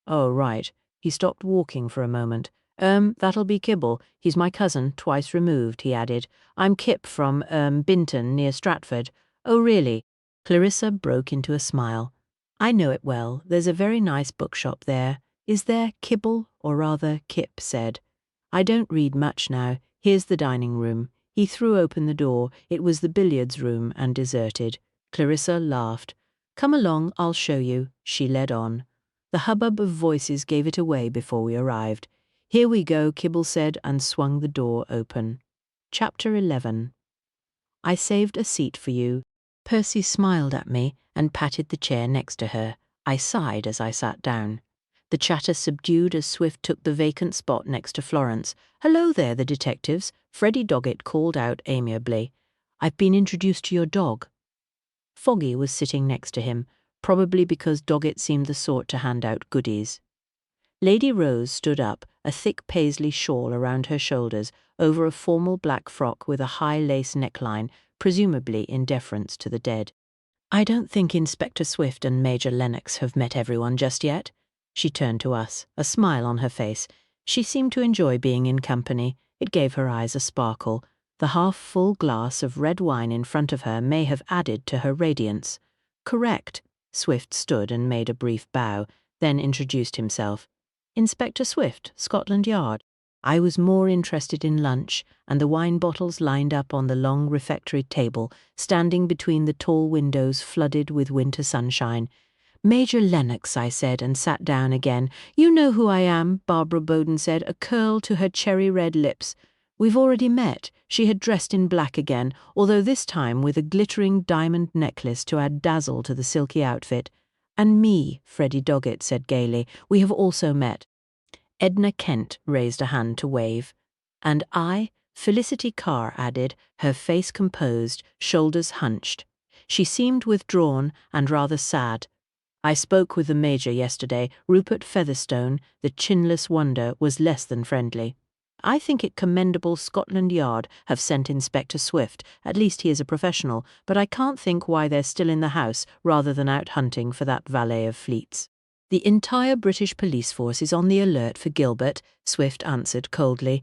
"Oh, right." He stopped walking for a moment. That'll be Kibble. He's my cousin, twice removed," he added. "I'm Kip from, Binton, near Stratford." "Oh, really?" Clarissa broke into a smile. "I know it well. There's a very nice bookshop there." "Is there?" Kibble, or rather Kip, said. "I don't read much now. Here's the dining room." He threw open the door. It was the billiards room and deserted. Clarissa laughed. "Come along, I'll show you." She led on. The hubbub of voices gave it away before we arrived. "Here we go," Kibble said, and swung the door open. Chapter 11. I saved a seat for you. Percy smiled at me and patted the chair next to her. I sighed as I sat down. The chatter subdued as Swift took the vacant spot next to Florence. "Hello there, the detectives," Freddie Doggett called out amiably. "I've been introduced to your dog." Foggy was sitting next to him, probably because Doggett seemed the sort to hand out goodies. Lady Rose stood up, a thick paisley shawl around her shoulders, over a formal black frock with a high lace neckline, presumably in deference to the dead. "I don't think Inspector Swift and Major Lennox have met everyone just yet." She turned to us, a smile on her face. She seemed to enjoy being in company. It gave her eyes a sparkle. The half-full glass of red wine in front of her may have added to her radiance. "Correct." Swift stood and made a brief bow, then introduced himself. "Inspector Swift, Scotland Yard." I was more interested in lunch and the wine bottles lined up on the long refectory table, standing between the tall windows flooded with winter sunshine. "Major Lennox," I said, and sat down again. "You know who I am," Barbara Bowden said, a curl to her cherry-red lips. "We've already met." She had dressed in black again, although this time with a glittering diamond necklace to add dazzle to the silky outfit. "And me," Freddie Doggett said gaily. "We have also met." Edna Kent raised a hand to wave. "And I," Felicity Carr added, her face composed, shoulders hunched. She seemed withdrawn and rather sad. "I spoke with the Major yesterday. Rupert Featherstone, the chinless wonder, was less than friendly. I think it commendable Scotland Yard have sent Inspector Swift. At least he is a professional, but I can't think why they're still in the house rather than out hunting for that valet of Fleet's." "The entire British police force is on the alert for Gilbert," Swift answered coldly.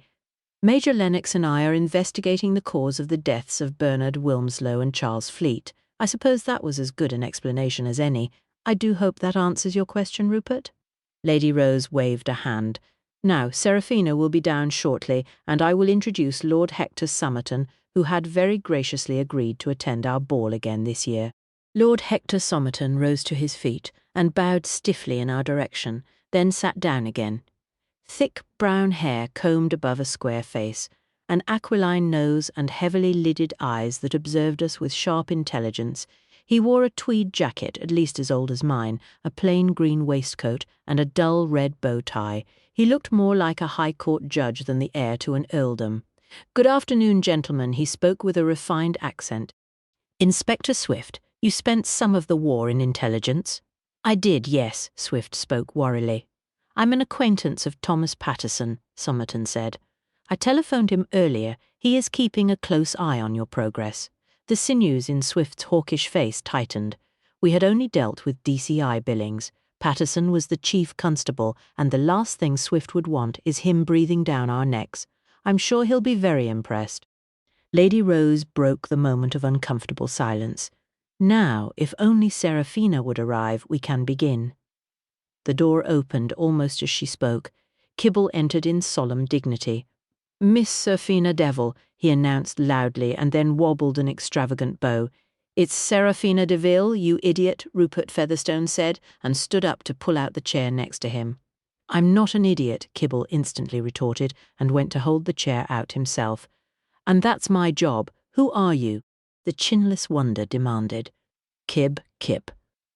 "Major Lennox and I are investigating the cause of the deaths of Bernard Wilmslow and Charles Fleet. I suppose that was as good an explanation as any. I do hope that answers your question, Rupert." Lady Rose waved a hand. "Now, Seraphina will be down shortly, and I will introduce Lord Hector Somerton, who had very graciously agreed to attend our ball again this year." Lord Hector Somerton rose to his feet and bowed stiffly in our direction, then sat down again. Thick brown hair combed above a square face, an aquiline nose and heavily lidded eyes that observed us with sharp intelligence. He wore a tweed jacket at least as old as mine, a plain green waistcoat, and a dull red bow tie. He looked more like a High Court judge than the heir to an earldom. "Good afternoon, gentlemen," he spoke with a refined accent. "Inspector Swift, you spent some of the war in intelligence." "I did, yes," Swift spoke warily. "I'm an acquaintance of Thomas Patterson," Somerton said. "I telephoned him earlier. He is keeping a close eye on your progress." The sinews in Swift's hawkish face tightened. We had only dealt with DCI billings. Patterson was the chief constable, and the last thing Swift would want is him breathing down our necks. I'm sure he'll be very impressed. Lady Rose broke the moment of uncomfortable silence. Now, if only Seraphina would arrive, we can begin. The door opened almost as she spoke. Kibble entered in solemn dignity. Miss Seraphina Devil, he announced loudly, and then wobbled an extravagant bow. It's Seraphina Deville, you idiot, Rupert Featherstone said, and stood up to pull out the chair next to him. I'm not an idiot, Kibble instantly retorted, and went to hold the chair out himself. And that's my job. Who are you? The chinless wonder demanded. Kip.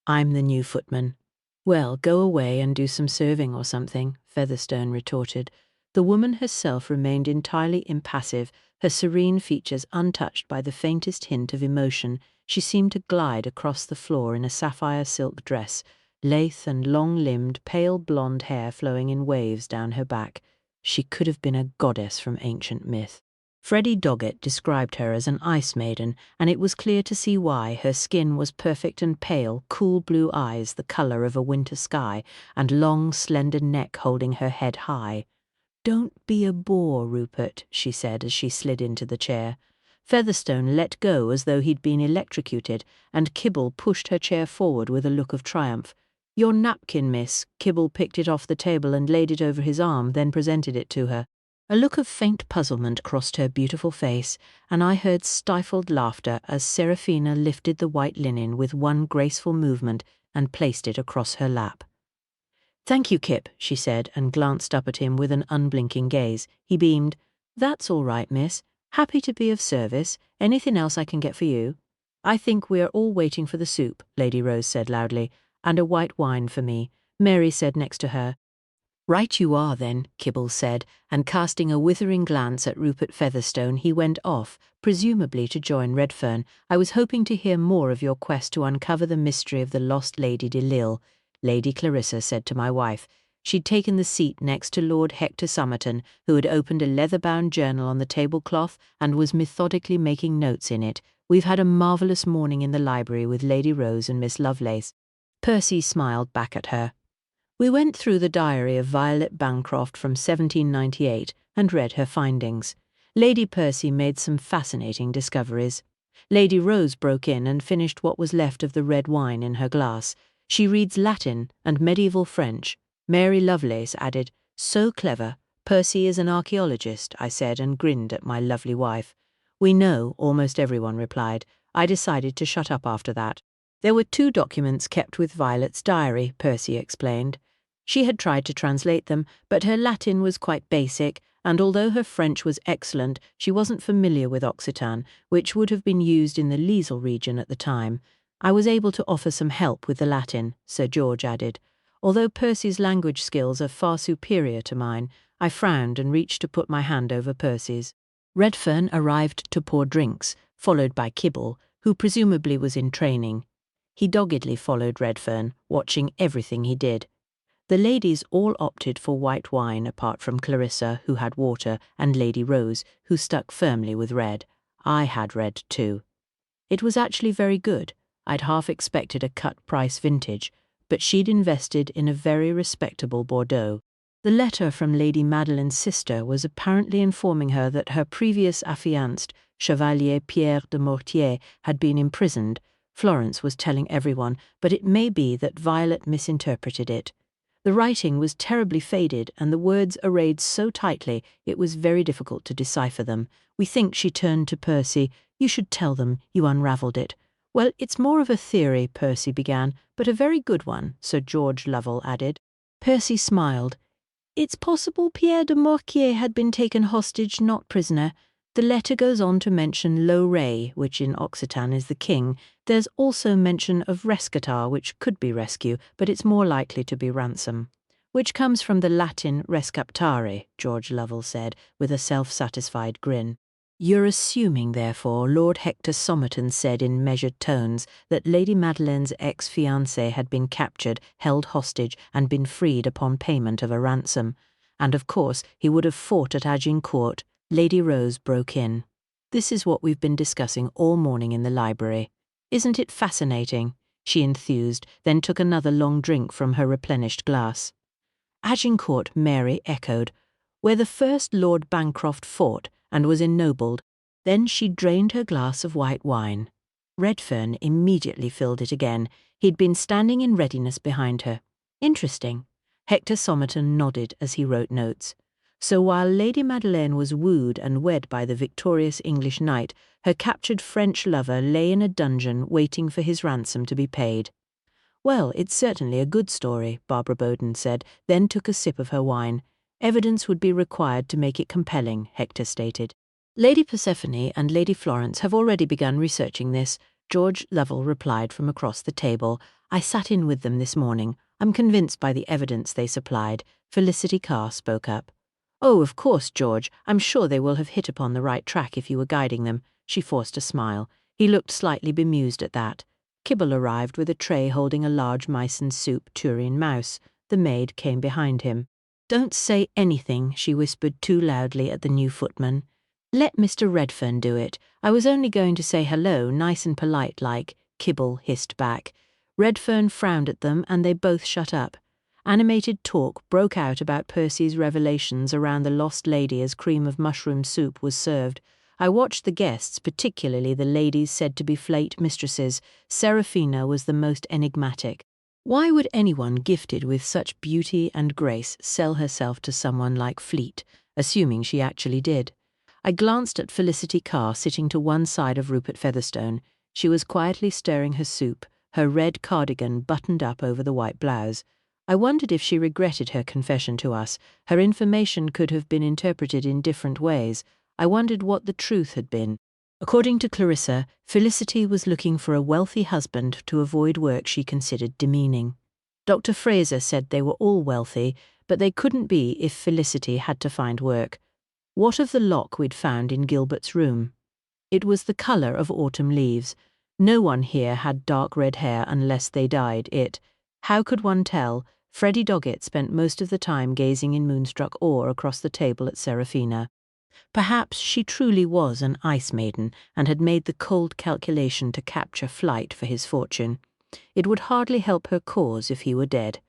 I'm the new footman. Well, go away and do some serving or something, Featherstone retorted. The woman herself remained entirely impassive, her serene features untouched by the faintest hint of emotion. She seemed to glide across the floor in a sapphire silk dress, lithe and long-limbed, pale blonde hair flowing in waves down her back. She could have been a goddess from ancient myth. Freddie Doggett described her as an ice maiden, and it was clear to see why. Her skin was perfect and pale, cool blue eyes the colour of a winter sky, and long, slender neck holding her head high. Don't be a bore, Rupert, she said as she slid into the chair. Featherstone let go as though he'd been electrocuted, and Kibble pushed her chair forward with a look of triumph. Your napkin, miss. Kibble picked it off the table and laid it over his arm, then presented it to her. A look of faint puzzlement crossed her beautiful face, and I heard stifled laughter as Seraphina lifted the white linen with one graceful movement and placed it across her lap. Thank you, Kip, she said, and glanced up at him with an unblinking gaze. He beamed. That's all right, miss. Happy to be of service. Anything else I can get for you? I think we are all waiting for the soup, Lady Rose said loudly, and a white wine for me, Mary said next to her. Right you are, then, Kibble said, and casting a withering glance at Rupert Featherstone, he went off, presumably to join Redfern. I was hoping to hear more of your quest to uncover the mystery of the lost Lady de Lisle, Lady Clarissa said to my wife. She'd taken the seat next to Lord Hector Somerton, who had opened a leather-bound journal on the tablecloth and was methodically making notes in it. We've had a marvellous morning in the library with Lady Rose and Miss Lovelace. Percy smiled back at her. We went through the diary of Violet Bancroft from 1798 and read her findings. Lady Percy made some fascinating discoveries. Lady Rose broke in and finished what was left of the red wine in her glass. She reads Latin and medieval French. Mary Lovelace added, So clever. Percy is an archaeologist, I said, and grinned at my lovely wife. We know, almost everyone replied. I decided to shut up after that. There were 2 documents kept with Violet's diary, Percy explained. She had tried to translate them, but her Latin was quite basic, and although her French was excellent, she wasn't familiar with Occitan, which would have been used in the Lisle region at the time. I was able to offer some help with the Latin, Sir George added. Although Percy's language skills are far superior to mine, I frowned and reached to put my hand over Percy's. Redfern arrived to pour drinks, followed by Kibble, who presumably was in training. He doggedly followed Redfern, watching everything he did. The ladies all opted for white wine apart from Clarissa, who had water, and Lady Rose, who stuck firmly with red. I had red too. It was actually very good. I'd half expected a cut-price vintage, but she'd invested in a very respectable Bordeaux. The letter from Lady Madeleine's sister was apparently informing her that her previous affianced, Chevalier Pierre de Mortier, had been imprisoned. Florence was telling everyone, but it may be that Violet misinterpreted it. The writing was terribly faded, and the words arrayed so tightly it was very difficult to decipher them. We think she turned to Percy. You should tell them you unravelled it. Well, it's more of a theory, Percy began, but a very good one, Sir George Lovell added. Percy smiled. It's possible Pierre de Mortier had been taken hostage, not prisoner. The letter goes on to mention Lo Rey, which in Occitan is the king. There's also mention of rescatar, which could be rescue, but it's more likely to be ransom. Which comes from the Latin rescaptare, George Lovell said, with a self-satisfied grin. You're assuming, therefore, Lord Hector Somerton said in measured tones that Lady Madeleine's ex-fiancé had been captured, held hostage, and been freed upon payment of a ransom. And of course he would have fought at Agincourt. Lady Rose broke in. This is what we've been discussing all morning in the library. Isn't it fascinating? she enthused, then took another long drink from her replenished glass. Agincourt, Mary echoed, where the first Lord Bancroft fought and was ennobled. Then she drained her glass of white wine. Redfern immediately filled it again. He'd been standing in readiness behind her. Interesting. Hector Somerton nodded as he wrote notes. So while Lady Madeleine was wooed and wed by the victorious English knight, her captured French lover lay in a dungeon waiting for his ransom to be paid. Well, it's certainly a good story, Barbara Bowden said, then took a sip of her wine. Evidence would be required to make it compelling, Hector stated. Lady Persephone and Lady Florence have already begun researching this, George Lovell replied from across the table. I sat in with them this morning. I'm convinced by the evidence they supplied. Felicity Carr spoke up. Oh, of course, George. I'm sure they will have hit upon the right track if you were guiding them. She forced a smile. He looked slightly bemused at that. Kibble arrived with a tray holding a large Meissen soup tureen mouse. The maid came behind him. Don't say anything, she whispered too loudly at the new footman. Let Mr. Redfern do it. I was only going to say hello, nice and polite like, Kibble hissed back. Redfern frowned at them and they both shut up. Animated talk broke out about Percy's revelations around the lost lady as cream of mushroom soup was served. I watched the guests, particularly the ladies said to be Flate mistresses. Seraphina was the most enigmatic. Why would anyone gifted with such beauty and grace sell herself to someone like Fleet, assuming she actually did? I glanced at Felicity Carr sitting to one side of Rupert Featherstone. She was quietly stirring her soup, her red cardigan buttoned up over the white blouse. I wondered if she regretted her confession to us. Her information could have been interpreted in different ways. I wondered what the truth had been. According to Clarissa, Felicity was looking for a wealthy husband to avoid work she considered demeaning. Dr. Fraser said they were all wealthy, but they couldn't be if Felicity had to find work. What of the lock we'd found in Gilbert's room? It was the colour of autumn leaves. No one here had dark red hair unless they dyed it. How could one tell? Freddie Doggett spent most of the time gazing in moonstruck awe across the table at Seraphina. Perhaps she truly was an ice maiden and had made the cold calculation to capture Flight for his fortune. It would hardly help her cause if he were dead.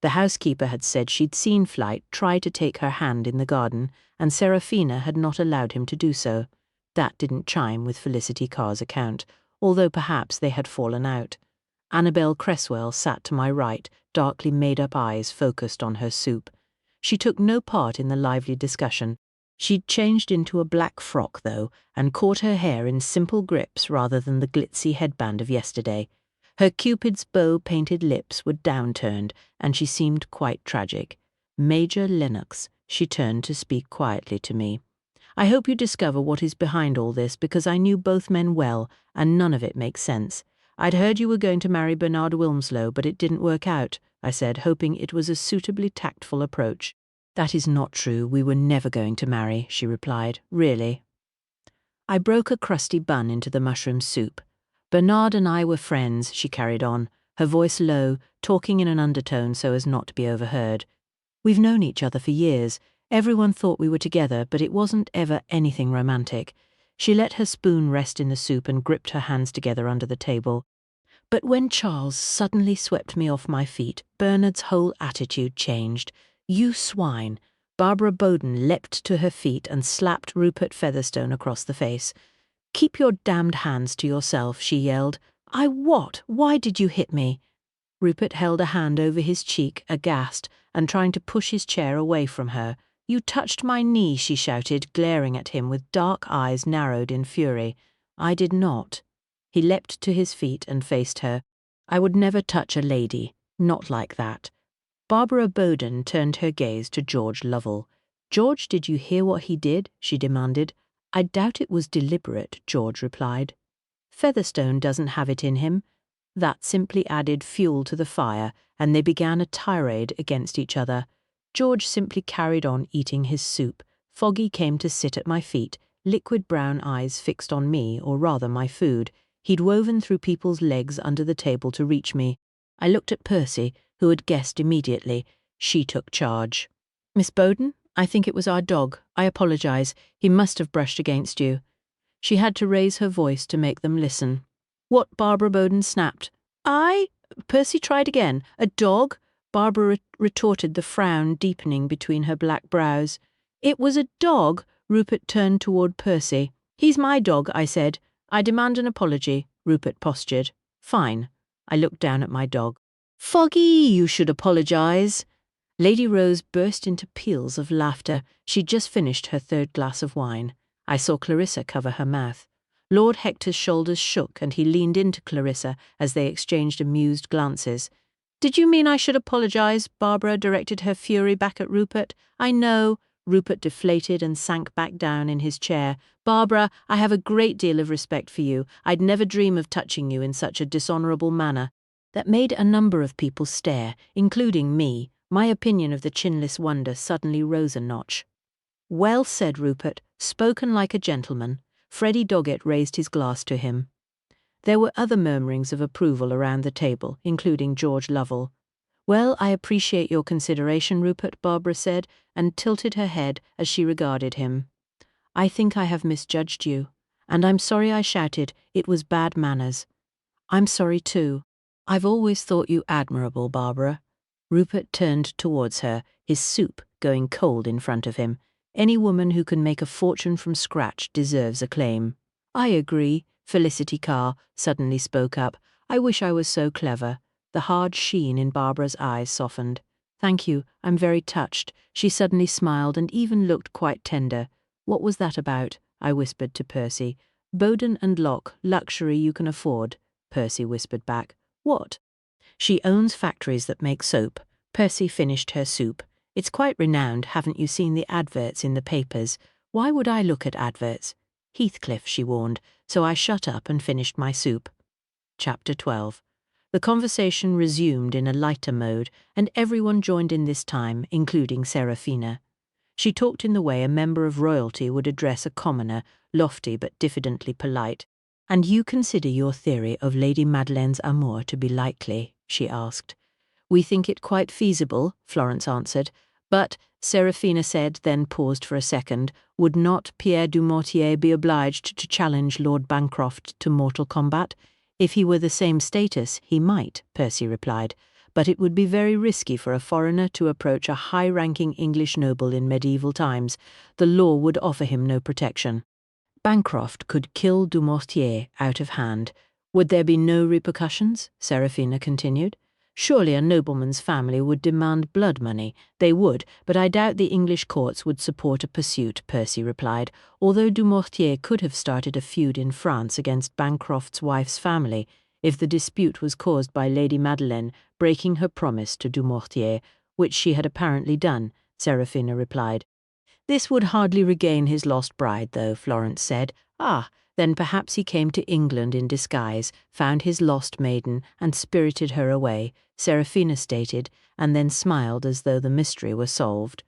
The housekeeper had said she'd seen Flight try to take her hand in the garden, and Seraphina had not allowed him to do so. That didn't chime with Felicity Carr's account, although perhaps they had fallen out. Annabel Cresswell sat to my right, darkly made-up eyes focused on her soup. She took no part in the lively discussion. She'd changed into a black frock, though, and caught her hair in simple grips rather than the glitzy headband of yesterday. Her Cupid's bow-painted lips were downturned, and she seemed quite tragic. Major Lennox, she turned to speak quietly to me. I hope you discover what is behind all this, because I knew both men well, and none of it makes sense. I'd heard you were going to marry Bernard Wilmslow, but it didn't work out, I said, hoping it was a suitably tactful approach. That is not true. We were never going to marry, she replied. Really? I broke a crusty bun into the mushroom soup. Bernard and I were friends, she carried on, her voice low, talking in an undertone so as not to be overheard. We've known each other for years. Everyone thought we were together, but it wasn't ever anything romantic. She let her spoon rest in the soup and gripped her hands together under the table. But when Charles suddenly swept me off my feet, Bernard's whole attitude changed. You swine! Barbara Bowden leapt to her feet and slapped Rupert Featherstone across the face. Keep your damned hands to yourself, she yelled. I what? Why did you hit me? Rupert held a hand over his cheek, aghast, and trying to push his chair away from her. You touched my knee, she shouted, glaring at him with dark eyes narrowed in fury. I did not. He leapt to his feet and faced her. I would never touch a lady, not like that. Barbara Bowden turned her gaze to George Lovell. George, did you hear what he did? She demanded. I doubt it was deliberate, George replied. Featherstone doesn't have it in him. That simply added fuel to the fire, and they began a tirade against each other. George simply carried on eating his soup. Foggy came to sit at my feet, liquid brown eyes fixed on me, or rather my food. He'd woven through people's legs under the table to reach me. I looked at Percy, who had guessed immediately. She took charge. Miss Bowden, I think it was our dog. I apologize. He must have brushed against you. She had to raise her voice to make them listen. What? Barbara Bowden snapped. Percy tried again. A dog? Barbara retorted, the frown deepening between her black brows. It was a dog. Rupert turned toward Percy. He's my dog, I said. I demand an apology, Rupert postured. Fine. I looked down at my dog. Foggy, you should apologize. Lady Rose burst into peals of laughter. She'd just finished her third glass of wine. I saw Clarissa cover her mouth. Lord Hector's shoulders shook and he leaned into Clarissa as they exchanged amused glances. Did you mean I should apologize? Barbara directed her fury back at Rupert. I know. Rupert deflated and sank back down in his chair. Barbara, I have a great deal of respect for you. I'd never dream of touching you in such a dishonourable manner. That made a number of people stare, including me. My opinion of the chinless wonder suddenly rose a notch. Well said, Rupert. Spoken like a gentleman. Freddie Doggett raised his glass to him. There were other murmurings of approval around the table, including George Lovell. Well, I appreciate your consideration, Rupert, Barbara said, and tilted her head as she regarded him. I think I have misjudged you, and I'm sorry I shouted. It was bad manners. I'm sorry too. I've always thought you admirable, Barbara. Rupert turned towards her, his soup going cold in front of him. Any woman who can make a fortune from scratch deserves acclaim. I agree, Felicity Carr suddenly spoke up. I wish I was so clever. The hard sheen in Barbara's eyes softened. Thank you, I'm very touched. She suddenly smiled and even looked quite tender. What was that about? I whispered to Percy. Bowden and Locke, luxury you can afford, Percy whispered back. What? She owns factories that make soap. Percy finished her soup. It's quite renowned, haven't you seen the adverts in the papers? Why would I look at adverts? Heathcliff, she warned, so I shut up and finished my soup. Chapter 12. The conversation resumed in a lighter mode, and everyone joined in this time, including Seraphina. She talked in the way a member of royalty would address a commoner, lofty but diffidently polite. And you consider your theory of Lady Madeleine's amour to be likely? She asked. We think it quite feasible, Florence answered. But, Seraphina said, then paused for a second, would not Pierre du Mortier be obliged to challenge Lord Bancroft to mortal combat? If he were the same status, he might, Percy replied, but it would be very risky for a foreigner to approach a high-ranking English noble in medieval times. The law would offer him no protection. Bancroft could kill du Mortier out of hand. Would there be no repercussions? Seraphina continued. Surely a nobleman's family would demand blood money. They would, but I doubt the English courts would support a pursuit, Percy replied, although du Mortier could have started a feud in France against Bancroft's wife's family, if the dispute was caused by Lady Madeleine breaking her promise to du Mortier, which she had apparently done, Seraphina replied. This would hardly regain his lost bride, though, Florence said. Ah, then perhaps he came to England in disguise, found his lost maiden, and spirited her away, Seraphina stated, and then smiled as though the mystery were solved.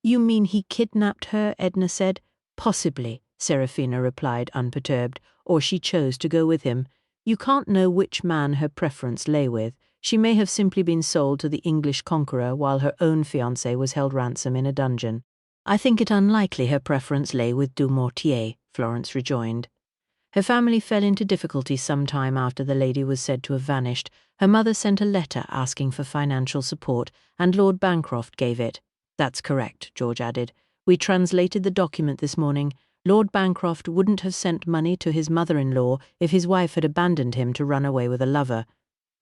You mean he kidnapped her? Edna said. Possibly, Seraphina replied, unperturbed, or she chose to go with him. You can't know which man her preference lay with. She may have simply been sold to the English conqueror while her own fiancé was held ransom in a dungeon. I think it unlikely her preference lay with du Mortier, Florence rejoined. Her family fell into difficulty some time after the lady was said to have vanished. Her mother sent a letter asking for financial support, and Lord Bancroft gave it. That's correct, George added. We translated the document this morning. Lord Bancroft wouldn't have sent money to his mother-in-law if his wife had abandoned him to run away with a lover.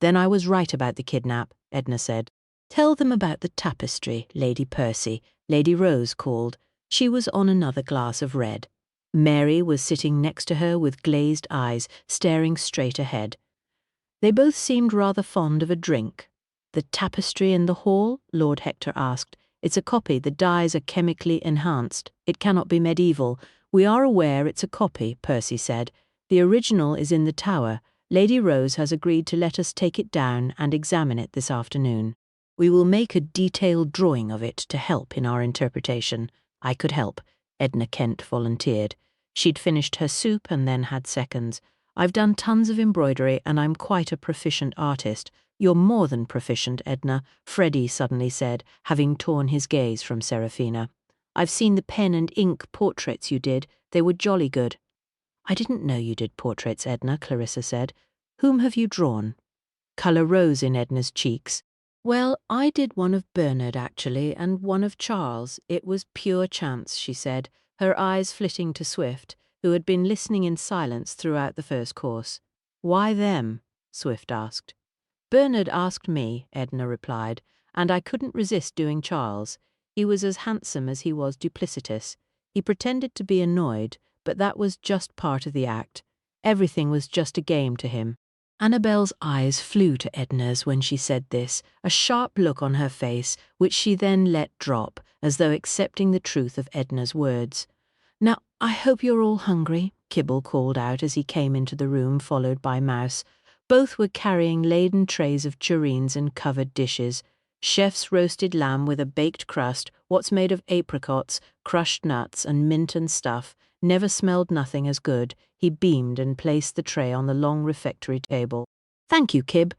Then I was right about the kidnap, Edna said. Tell them about the tapestry, Lady Percy, Lady Rose called. She was on another glass of red. Mary was sitting next to her with glazed eyes, staring straight ahead. They both seemed rather fond of a drink. The tapestry in the hall? Lord Hector asked. It's a copy. The dyes are chemically enhanced. It cannot be medieval. We are aware it's a copy, Percy said. The original is in the tower. Lady Rose has agreed to let us take it down and examine it this afternoon. We will make a detailed drawing of it to help in our interpretation. I could help, Edna Kent volunteered. She'd finished her soup and then had seconds. I've done tons of embroidery and I'm quite a proficient artist. You're more than proficient, Edna, Freddie suddenly said, having torn his gaze from Seraphina. I've seen the pen and ink portraits you did. They were jolly good. I didn't know you did portraits, Edna, Clarissa said. Whom have you drawn? Colour rose in Edna's cheeks. "Well, I did one of Bernard, actually, and one of Charles. It was pure chance," she said, her eyes flitting to Swift, who had been listening in silence throughout the first course. "Why them?" Swift asked. "Bernard asked me," Edna replied, "and I couldn't resist doing Charles. He was as handsome as he was duplicitous. He pretended to be annoyed, but that was just part of the act. Everything was just a game to him." Annabel's eyes flew to Edna's when she said this, a sharp look on her face, which she then let drop, as though accepting the truth of Edna's words. "Now, I hope you're all hungry," Kibble called out as he came into the room, followed by Mouse. Both were carrying laden trays of tureens and covered dishes. Chef's roasted lamb with a baked crust, what's made of apricots, crushed nuts, and mint and stuff, never smelled nothing as good. He beamed and placed the tray on the long refectory table. "Thank you, Kip."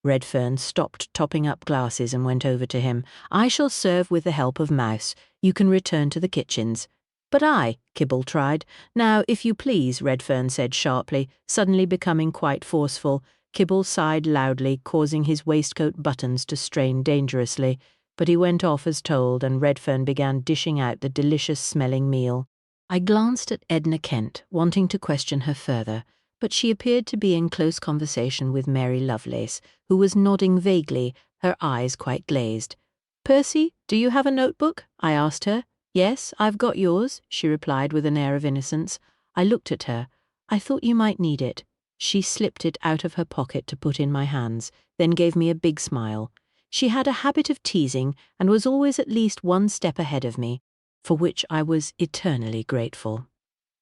Redfern stopped topping up glasses and went over to him. "I shall serve with the help of Mouse. You can return to the kitchens." "But Kibble tried. "Now, if you please," Redfern said sharply, suddenly becoming quite forceful. Kibble sighed loudly, causing his waistcoat buttons to strain dangerously, but he went off as told, and Redfern began dishing out the delicious-smelling meal. I glanced at Edna Kent, wanting to question her further, but she appeared to be in close conversation with Mary Lovelace, who was nodding vaguely, her eyes quite glazed. "Percy, do you have a notebook?" I asked her. "Yes, I've got yours," she replied with an air of innocence. I looked at her. "I thought you might need it." She slipped it out of her pocket to put in my hands, then gave me a big smile. She had a habit of teasing and was always at least one step ahead of me, for which I was eternally grateful.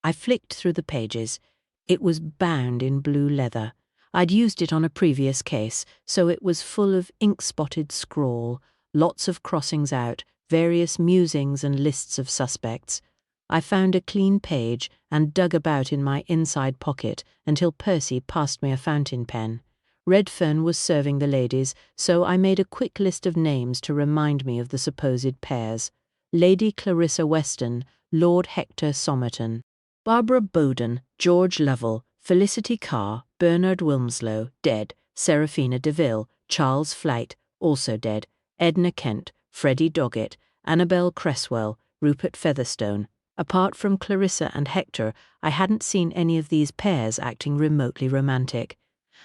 I flicked through the pages. It was bound in blue leather. I'd used it on a previous case, so it was full of ink-spotted scrawl, lots of crossings out, various musings and lists of suspects. I found a clean page and dug about in my inside pocket until Percy passed me a fountain pen. Redfern was serving the ladies, so I made a quick list of names to remind me of the supposed pairs. Lady Clarissa Weston, Lord Hector Somerton, Barbara Bowden, George Lovell, Felicity Carr, Bernard Wilmslow, dead, Seraphina Deville, Charles Flight, also dead, Edna Kent, Freddie Doggett, Annabel Cresswell, Rupert Featherstone. Apart from Clarissa and Hector, I hadn't seen any of these pairs acting remotely romantic.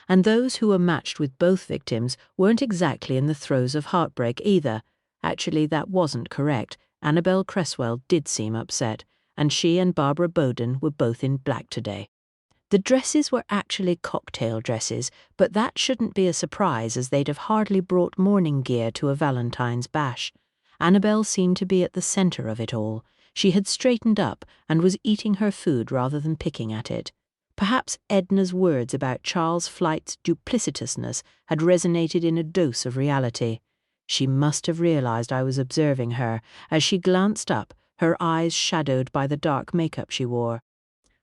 And those who were matched with both victims weren't exactly in the throes of heartbreak either. Actually, that wasn't correct. Annabel Cresswell did seem upset, and she and Barbara Bowden were both in black today. The dresses were actually cocktail dresses, but that shouldn't be a surprise as they'd have hardly brought mourning gear to a Valentine's bash. Annabel seemed to be at the centre of it all. She had straightened up and was eating her food rather than picking at it. Perhaps Edna's words about Charles Flight's duplicitousness had resonated in a dose of reality. She must have realized I was observing her, as she glanced up, her eyes shadowed by the dark makeup she wore.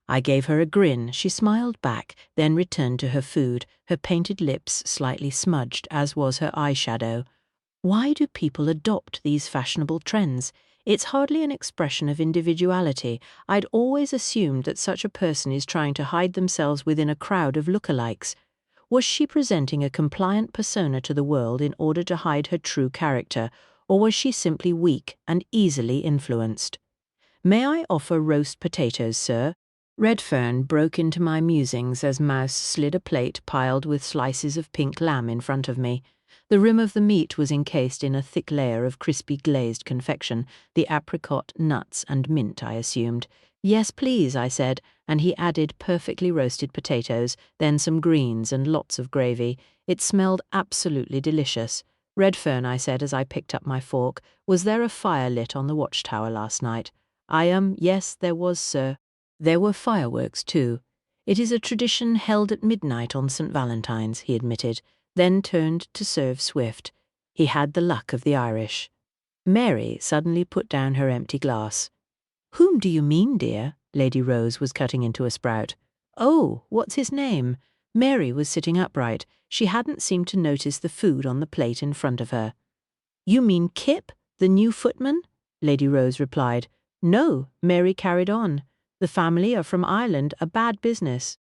I gave her a grin. She smiled back, then returned to her food, her painted lips slightly smudged, as was her eyeshadow. Why do people adopt these fashionable trends? It's hardly an expression of individuality. I'd always assumed that such a person is trying to hide themselves within a crowd of lookalikes. Was she presenting a compliant persona to the world in order to hide her true character, or was she simply weak and easily influenced? "May I offer roast potatoes, sir?" Redfern broke into my musings as Mouse slid a plate piled with slices of pink lamb in front of me. The rim of the meat was encased in a thick layer of crispy glazed confection, the apricot, nuts, and mint, I assumed. "Yes, please," I said, and he added perfectly roasted potatoes, then some greens and lots of gravy. It smelled absolutely delicious. "Redfern," I said as I picked up my fork, "was there a fire lit on the watchtower last night?" Yes, there was, sir." "There were fireworks, too. It is a tradition held at midnight on St. Valentine's," he admitted, then turned to serve Swift. He had the luck of the Irish. Mary suddenly put down her empty glass. "Whom do you mean, dear?" Lady Rose was cutting into a sprout. "Oh, what's his name?" Mary was sitting upright. She hadn't seemed to notice the food on the plate in front of her. "You mean Kip, the new footman?" Lady Rose replied. "No," Mary carried on. "The family are from Ireland, a bad business."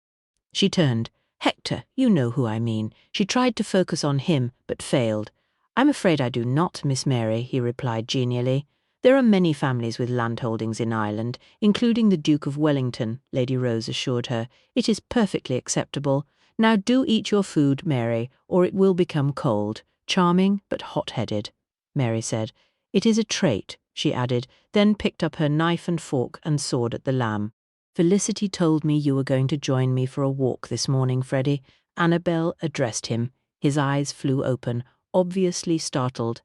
She turned. Hector, you know who I mean. She tried to focus on him, but failed. I'm afraid I do not, Miss Mary, he replied genially. There are many families with landholdings in Ireland, including the Duke of Wellington, Lady Rose assured her. It is perfectly acceptable. Now do eat your food, Mary, or it will become cold. Charming, but hot-headed, Mary said. It is a trait, she added, then picked up her knife and fork and sword at the lamb. Felicity told me you were going to join me for a walk this morning, Freddie. Annabel addressed him. His eyes flew open, obviously startled.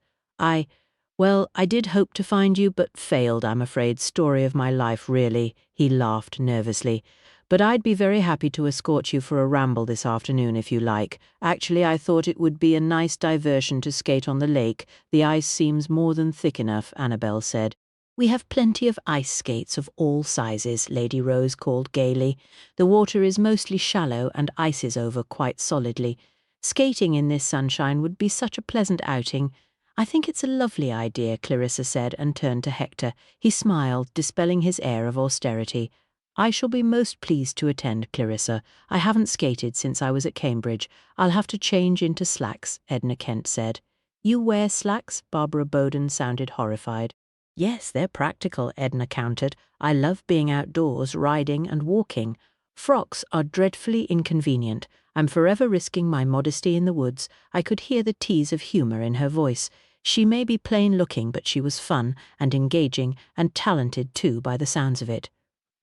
Well, I did hope to find you, but failed, I'm afraid. Story of my life, really. He laughed nervously. But I'd be very happy to escort you for a ramble this afternoon if you like. Actually, I thought it would be a nice diversion to skate on the lake. The ice seems more than thick enough, Annabel said. We have plenty of ice skates of all sizes, Lady Rose called gaily. The water is mostly shallow and ices over quite solidly. Skating in this sunshine would be such a pleasant outing. I think it's a lovely idea, Clarissa said, and turned to Hector. He smiled, dispelling his air of austerity. I shall be most pleased to attend, Clarissa. I haven't skated since I was at Cambridge. I'll have to change into slacks, Edna Kent said. You wear slacks? Barbara Bowden sounded horrified. Yes, they're practical, Edna countered. I love being outdoors, riding and walking. Frocks are dreadfully inconvenient. I'm forever risking my modesty in the woods. I could hear the tease of humour in her voice. She may be plain-looking, but she was fun and engaging and talented too by the sounds of it.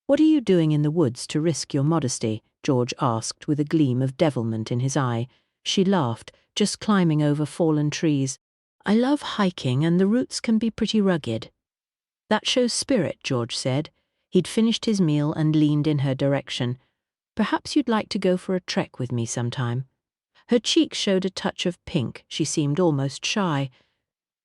What are you doing in the woods to risk your modesty? George asked with a gleam of devilment in his eye. She laughed, just climbing over fallen trees. I love hiking and the routes can be pretty rugged. That shows spirit, George said. He'd finished his meal and leaned in her direction. Perhaps you'd like to go for a trek with me sometime. Her cheeks showed a touch of pink. She seemed almost shy.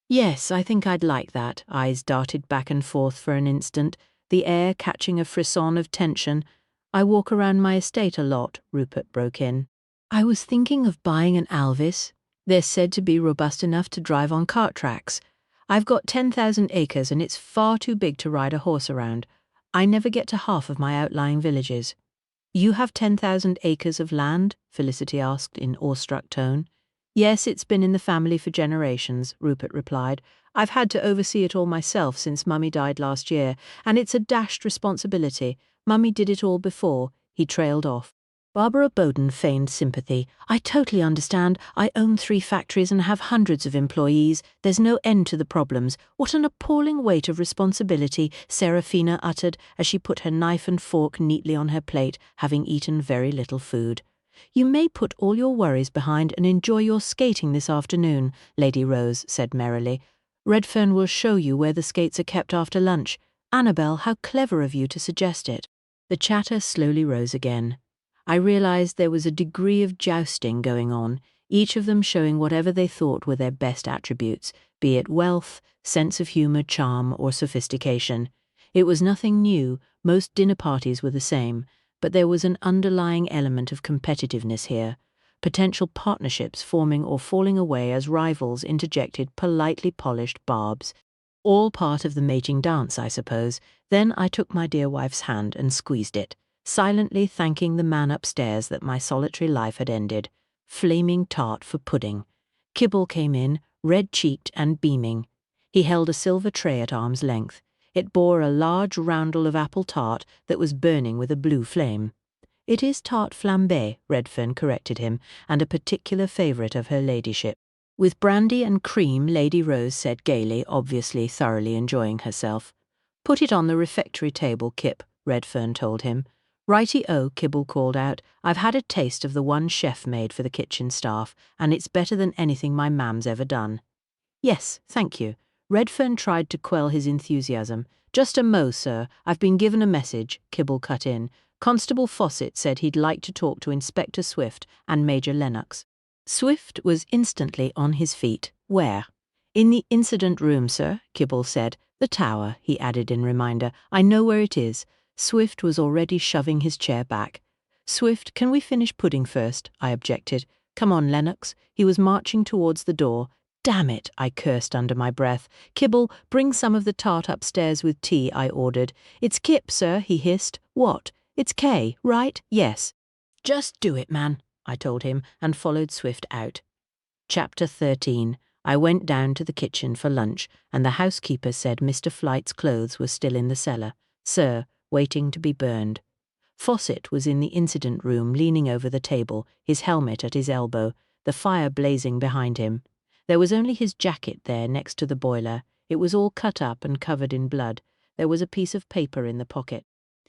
Yes, I think I'd like that. Eyes darted back and forth for an instant, the air catching a frisson of tension. I walk around my estate a lot, Rupert broke in. I was thinking of buying an Alvis. They're said to be robust enough to drive on cart tracks. I've got 10,000 acres and it's far too big to ride a horse around. I never get to half of my outlying villages. You have 10,000 acres of land? Felicity asked in awestruck tone. Yes, it's been in the family for generations, Rupert replied. I've had to oversee it all myself since Mummy died last year, and it's a dashed responsibility. Mummy did it all before. He trailed off. Barbara Bowden feigned sympathy. I totally understand. I own 3 factories and have hundreds of employees. There's no end to the problems. What an appalling weight of responsibility, Serafina uttered as she put her knife and fork neatly on her plate, having eaten very little food. You may put all your worries behind and enjoy your skating this afternoon, Lady Rose said merrily. Redfern will show you where the skates are kept after lunch. Annabel, how clever of you to suggest it. The chatter slowly rose again. I realized there was a degree of jousting going on, each of them showing whatever they thought were their best attributes, be it wealth, sense of humor, charm, or sophistication. It was nothing new, most dinner parties were the same, but there was an underlying element of competitiveness here, potential partnerships forming or falling away as rivals interjected politely polished barbs. All part of the mating dance, I suppose. Then I took my dear wife's hand and squeezed it, silently thanking the man upstairs that my solitary life had ended. Flaming tart for pudding. Kibble came in, red-cheeked and beaming. He held a silver tray at arm's length. It bore a large roundel of apple tart that was burning with a blue flame. It is tart flambé, Redfern corrected him, and a particular favourite of her ladyship. With brandy and cream, Lady Rose said gaily, obviously thoroughly enjoying herself. Put it on the refectory table, Kip, Redfern told him. Righty-o, Kibble called out. I've had a taste of the one chef made for the kitchen staff, and it's better than anything my mam's ever done. Yes, thank you. Redfern tried to quell his enthusiasm. Just a mo, sir. I've been given a message, Kibble cut in. Constable Fawcett said he'd like to talk to Inspector Swift and Major Lennox. Swift was instantly on his feet. Where? In the incident room, sir, Kibble said. The tower, he added in reminder. I know where it is. Swift was already shoving his chair back. Swift, can we finish pudding first? I objected. Come on, Lennox. He was marching towards the door. Damn it, I cursed under my breath. Kibble, bring some of the tart upstairs with tea, I ordered. It's Kip, sir, he hissed. What? It's Kay, right? Yes. Just do it, man. I told him, and followed Swift out. Chapter 13. I went down to the kitchen for lunch, and the housekeeper said Mr. Flight's clothes were still in the cellar, sir, waiting to be burned. Fawcett was in the incident room leaning over the table, his helmet at his elbow, the fire blazing behind him. There was only his jacket there next to the boiler. It was all cut up and covered in blood. There was a piece of paper in the pocket.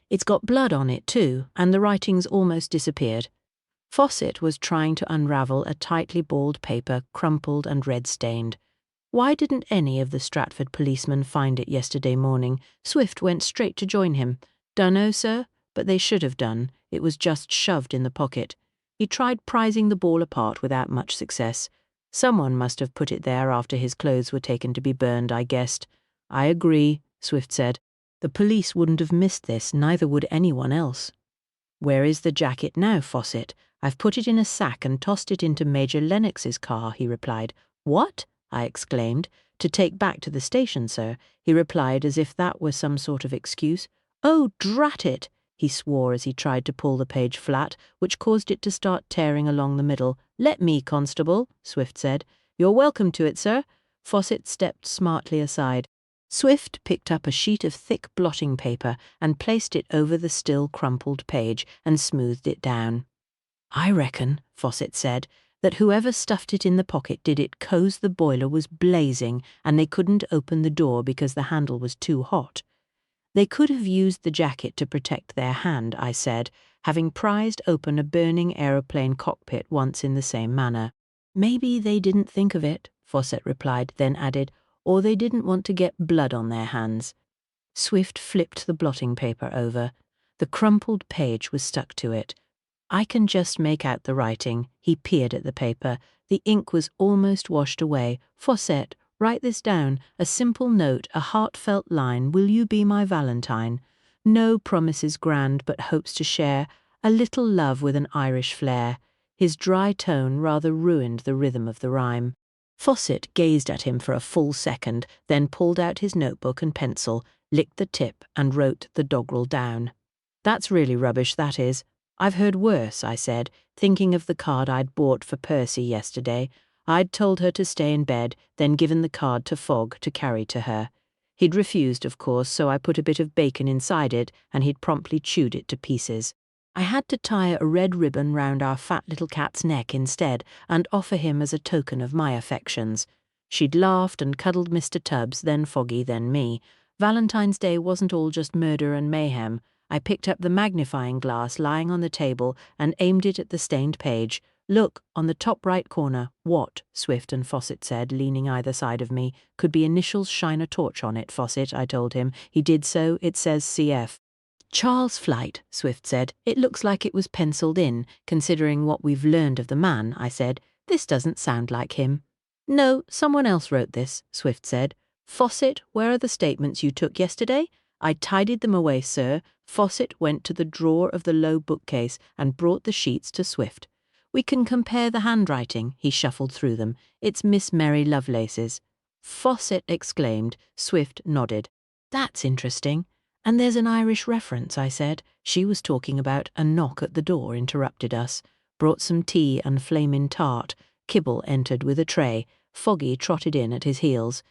It's got blood on it too, and the writing's almost disappeared. Fawcett was trying to unravel a tightly balled paper, crumpled and red-stained. Why didn't any of the Stratford policemen find it yesterday morning? Swift went straight to join him. Dunno, sir, but they should have done. It was just shoved in the pocket. He tried prizing the ball apart without much success. Someone must have put it there after his clothes were taken to be burned, I guessed. I agree, Swift said. The police wouldn't have missed this, neither would anyone else. Where is the jacket now, Fawcett? I've put it in a sack and tossed it into Major Lennox's car, he replied. What? I exclaimed. To take back to the station, sir, he replied as if that were some sort of excuse. Oh, drat it! He swore as he tried to pull the page flat, which caused it to start tearing along the middle. Let me, Constable, Swift said. You're welcome to it, sir. Fawcett stepped smartly aside. Swift picked up a sheet of thick blotting paper and placed it over the still crumpled page and smoothed it down. I reckon, Fawcett said, that whoever stuffed it in the pocket did it 'cause the boiler was blazing and they couldn't open the door because the handle was too hot. They could have used the jacket to protect their hand, I said, having prized open a burning aeroplane cockpit once in the same manner. Maybe they didn't think of it, Fawcett replied, then added, or they didn't want to get blood on their hands. Swift flipped the blotting paper over. The crumpled page was stuck to it. I can just make out the writing. He peered at the paper. The ink was almost washed away. Fawcett, write this down. A simple note, a heartfelt line. Will you be my Valentine? No promises grand, but hopes to share. A little love with an Irish flair. His dry tone rather ruined the rhythm of the rhyme. Fawcett gazed at him for a full second, then pulled out his notebook and pencil, licked the tip, and wrote the doggerel down. That's really rubbish, that is. I've heard worse, I said, thinking of the card I'd bought for Percy yesterday. I'd told her to stay in bed, then given the card to Fogg to carry to her. He'd refused, of course, so I put a bit of bacon inside it, and he'd promptly chewed it to pieces. I had to tie a red ribbon round our fat little cat's neck instead, and offer him as a token of my affections. She'd laughed and cuddled Mr. Tubbs, then Foggy, then me. Valentine's Day wasn't all just murder and mayhem. I picked up the magnifying glass lying on the table and aimed it at the stained page. Look, on the top right corner. What? Swift and Fawcett said, leaning either side of me. Could be initials. Shine a torch on it, Fawcett, I told him. He did so. It says CF. Charles Flight, Swift said. It looks like it was penciled in, considering what we've learned of the man, I said. This doesn't sound like him. No, someone else wrote this, Swift said. Fawcett, where are the statements you took yesterday? I tidied them away, sir. Fawcett went to the drawer of the low bookcase and brought the sheets to Swift. We can compare the handwriting. He shuffled through them. It's Miss Mary Lovelace's. Fawcett exclaimed. Swift nodded. That's interesting. And there's an Irish reference, I said. She was talking about a knock at the door interrupted us. Brought some tea and flamin' tart. Kibble entered with a tray. Foggy trotted in at his heels.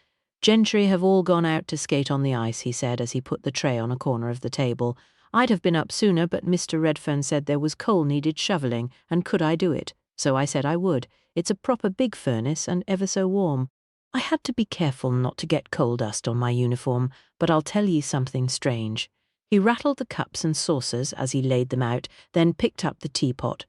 Gentry have all gone out to skate on the ice, he said as he put the tray on a corner of the table. I'd have been up sooner, but Mr. Redfern said there was coal needed shovelling, and could I do it? So I said I would. It's a proper big furnace and ever so warm. I had to be careful not to get coal dust on my uniform, but I'll tell ye something strange. He rattled the cups and saucers as he laid them out, then picked up the teapot.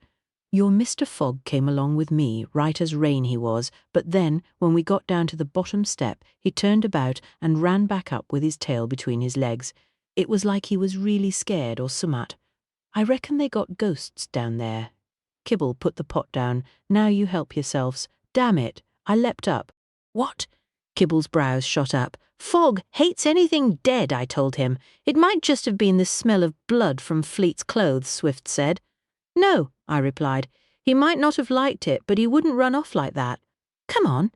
Your Mr. Fogg came along with me, right as rain he was, but then, when we got down to the bottom step, he turned about and ran back up with his tail between his legs. It was like he was really scared or summat. I reckon they got ghosts down there. Kibble put the pot down. Now you help yourselves. Damn it! I leapt up. What? Kibble's brows shot up. Fogg hates anything dead, I told him. It might just have been the smell of blood from Fleet's clothes, Swift said. No, I replied. He might not have liked it, but he wouldn't run off like that. Come on.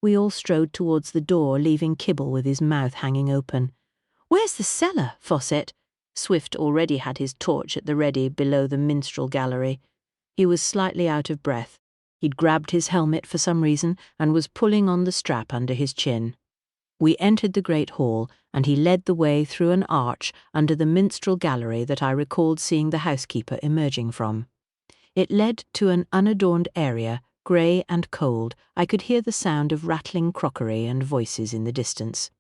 We all strode towards the door, leaving Kibble with his mouth hanging open. Where's the cellar, Fawcett? Swift already had his torch at the ready below the minstrel gallery. He was slightly out of breath. He'd grabbed his helmet for some reason and was pulling on the strap under his chin. We entered the great hall, and he led the way through an arch under the minstrel gallery that I recalled seeing the housekeeper emerging from. It led to an unadorned area, grey and cold. I could hear the sound of rattling crockery and voices in the distance.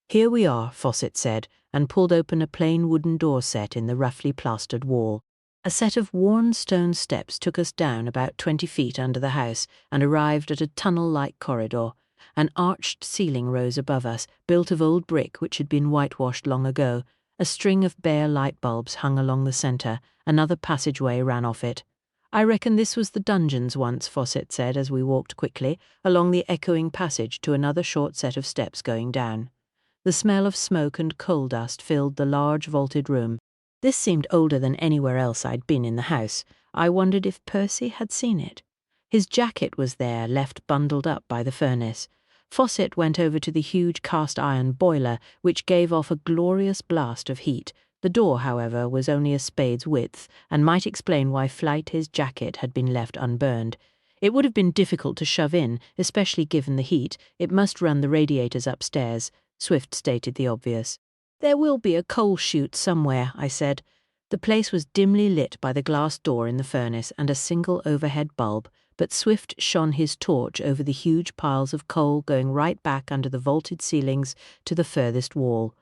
"Here we are," Fawcett said, and pulled open a plain wooden door set in the roughly plastered wall. A set of worn stone steps took us down about 20 feet under the house and arrived at a tunnel-like corridor. An arched ceiling rose above us, built of old brick which had been whitewashed long ago. A string of bare light bulbs hung along the centre. Another passageway ran off it. "I reckon this was the dungeons once," Fawcett said as we walked quickly along the echoing passage to another short set of steps going down. The smell of smoke and coal dust filled the large vaulted room. This seemed older than anywhere else I'd been in the house. I wondered if Percy had seen it. His jacket was there, left bundled up by the furnace. Fawcett went over to the huge cast-iron boiler, which gave off a glorious blast of heat. The door, however, was only a spade's width, and might explain why his jacket had been left unburned. It would have been difficult to shove in, especially given the heat. It must run the radiators upstairs. Swift stated the obvious. "There will be a coal chute somewhere," I said. The place was dimly lit by the glass door in the furnace and a single overhead bulb, but Swift shone his torch over the huge piles of coal going right back under the vaulted ceilings to the furthest wall.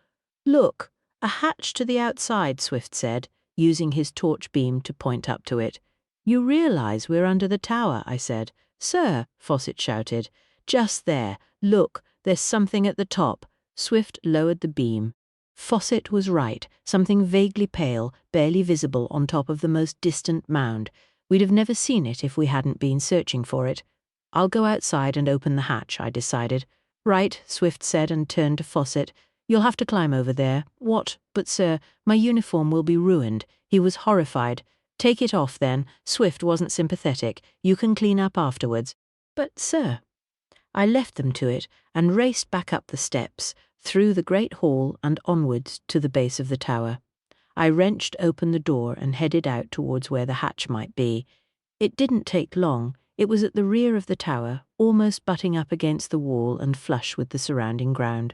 "Look, a hatch to the outside," Swift said, using his torch beam to point up to it. "You realise we're under the tower," I said. "Sir," Fawcett shouted. "Just there. Look, there's something at the top." Swift lowered the beam. Fawcett was right, something vaguely pale, barely visible on top of the most distant mound. We'd have never seen it if we hadn't been searching for it. "I'll go outside and open the hatch," I decided. "Right," Swift said and turned to Fawcett. "You'll have to climb over there." "What? But sir, my uniform will be ruined." He was horrified. "Take it off then." Swift wasn't sympathetic. "You can clean up afterwards." "But sir..." I left them to it and raced back up the steps, through the great hall and onwards to the base of the tower. I wrenched open the door and headed out towards where the hatch might be. It didn't take long. It was at the rear of the tower, almost butting up against the wall and flush with the surrounding ground.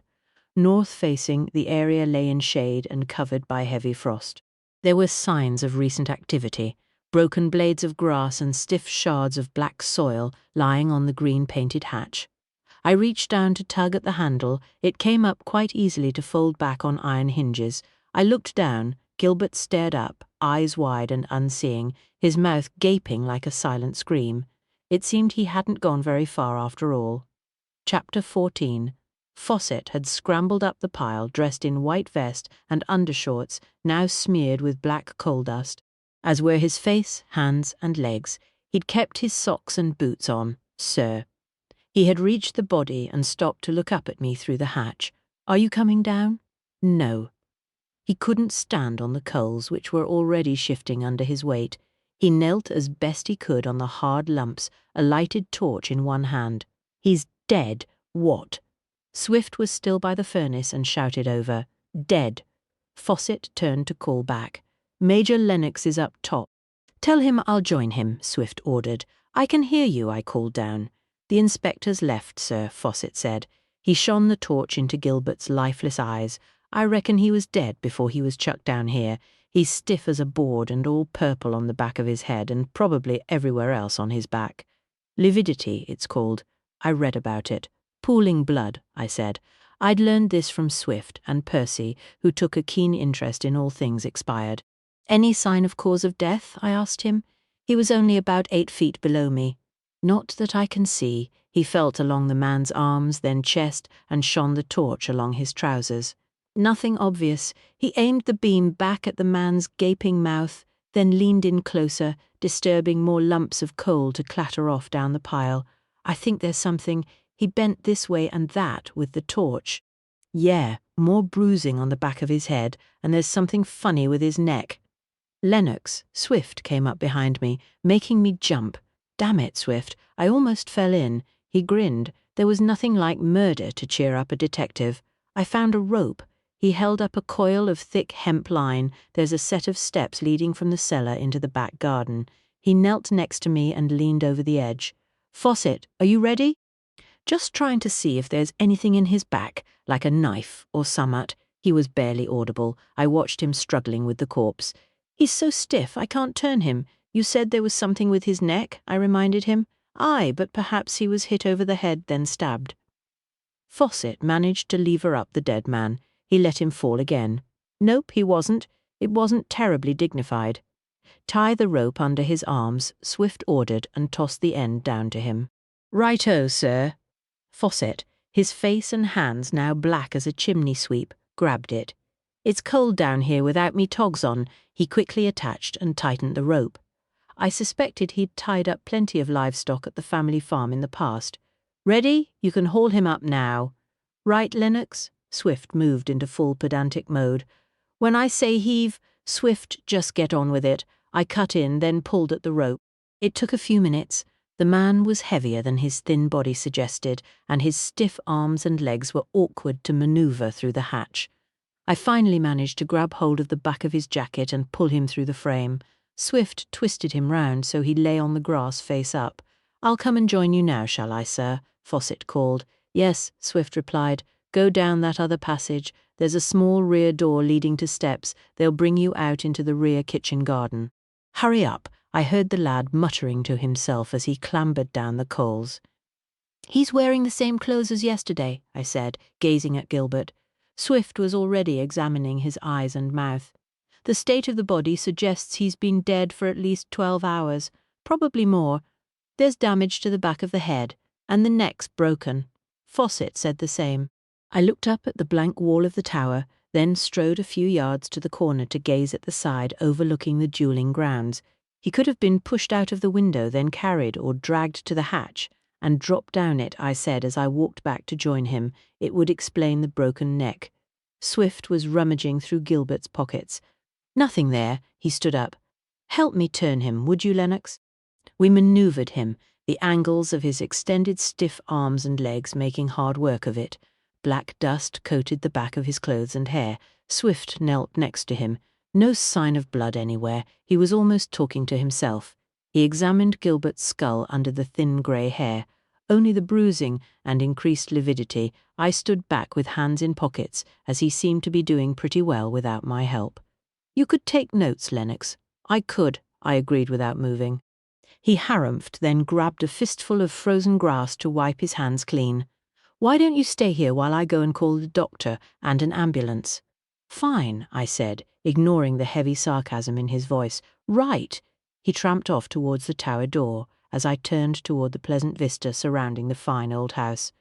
North-facing, the area lay in shade and covered by heavy frost. There were signs of recent activity, broken blades of grass and stiff shards of black soil lying on the green-painted hatch. I reached down to tug at the handle. It came up quite easily to fold back on iron hinges. I looked down. Gilbert stared up, eyes wide and unseeing, his mouth gaping like a silent scream. It seemed he hadn't gone very far after all. Chapter 14. Fawcett had scrambled up the pile, dressed in white vest and undershorts, now smeared with black coal dust, as were his face, hands and legs. He'd kept his socks and boots on, sir. He had reached the body and stopped to look up at me through the hatch. "Are you coming down?" "No." He couldn't stand on the coals, which were already shifting under his weight. He knelt as best he could on the hard lumps, a lighted torch in one hand. "He's dead." "What?" Swift was still by the furnace and shouted over. "Dead." Fawcett turned to call back. "Major Lennox is up top." "Tell him I'll join him," Swift ordered. "I can hear you," I called down. "The inspector's left, sir," Fawcett said. He shone the torch into Gilbert's lifeless eyes. "I reckon he was dead before he was chucked down here. He's stiff as a board and all purple on the back of his head and probably everywhere else on his back. Lividity, it's called. I read about it. Pooling blood," I said. I'd learned this from Swift and Percy, who took a keen interest in all things expired. "Any sign of cause of death?" I asked him. He was only about 8 feet below me. "Not that I can see." He felt along the man's arms, then chest, and shone the torch along his trousers. "Nothing obvious." He aimed the beam back at the man's gaping mouth, then leaned in closer, disturbing more lumps of coal to clatter off down the pile. "I think there's something." He bent this way and that with the torch. "Yeah, more bruising on the back of his head, and there's something funny with his neck." "Lennox," Swift came up behind me, making me jump. "Damn it, Swift, I almost fell in." He grinned. There was nothing like murder to cheer up a detective. "I found a rope." He held up a coil of thick hemp line. "There's a set of steps leading from the cellar into the back garden." He knelt next to me and leaned over the edge. "Fawcett, are you ready?" Just trying to see if there's anything in his back, like a knife or summat. He was barely audible. I watched him struggling with the corpse. "He's so stiff, I can't turn him. You said there was something with his neck," I reminded him. "Aye, but perhaps he was hit over the head, then stabbed." Fawcett managed to lever up the dead man. He let him fall again. "Nope, he wasn't. It wasn't terribly dignified." "Tie the rope under his arms," Swift ordered, and tossed the end down to him. "Righto, sir." Fawcett, his face and hands now black as a chimney sweep, grabbed it. "It's cold down here without me togs on." He quickly attached and tightened the rope. I suspected he'd tied up plenty of livestock at the family farm in the past. "Ready? You can haul him up now." "Right, Lennox?" Swift moved into full pedantic mode. "When I say heave, Swift, just get on with it." I cut in, then pulled at the rope. It took a few minutes. The man was heavier than his thin body suggested, and his stiff arms and legs were awkward to maneuver through the hatch. I finally managed to grab hold of the back of his jacket and pull him through the frame. Swift twisted him round so he lay on the grass face up. "I'll come and join you now, shall I, sir?" Fawcett called. "Yes," Swift replied. "Go down that other passage. There's a small rear door leading to steps. They'll bring you out into the rear kitchen garden." "Hurry up," I heard the lad muttering to himself as he clambered down the coals. "He's wearing the same clothes as yesterday," I said, gazing at Gilbert. Swift was already examining his eyes and mouth. "The state of the body suggests he's been dead for at least 12 hours, probably more. There's damage to the back of the head, and the neck's broken." Fawcett said the same. I looked up at the blank wall of the tower, then strode a few yards to the corner to gaze at the side overlooking the dueling grounds. He could have been pushed out of the window, then carried or dragged to the hatch, and drop down it, I said as I walked back to join him. It would explain the broken neck. Swift was rummaging through Gilbert's pockets. "Nothing there." He stood up. "Help me turn him, would you, Lennox?" We manoeuvred him, the angles of his extended stiff arms and legs making hard work of it. Black dust coated the back of his clothes and hair. Swift knelt next to him. No sign of blood anywhere. He was almost talking to himself. He examined Gilbert's skull under the thin grey hair. Only the bruising and increased lividity. I stood back with hands in pockets, as he seemed to be doing pretty well without my help. "You could take notes, Lennox." "I could," I agreed without moving. He harumphed, then grabbed a fistful of frozen grass to wipe his hands clean. "Why don't you stay here while I go and call the doctor and an ambulance?" "Fine," I said, ignoring the heavy sarcasm in his voice. "Right." He tramped off towards the tower door, as I turned toward the pleasant vista surrounding the fine old house.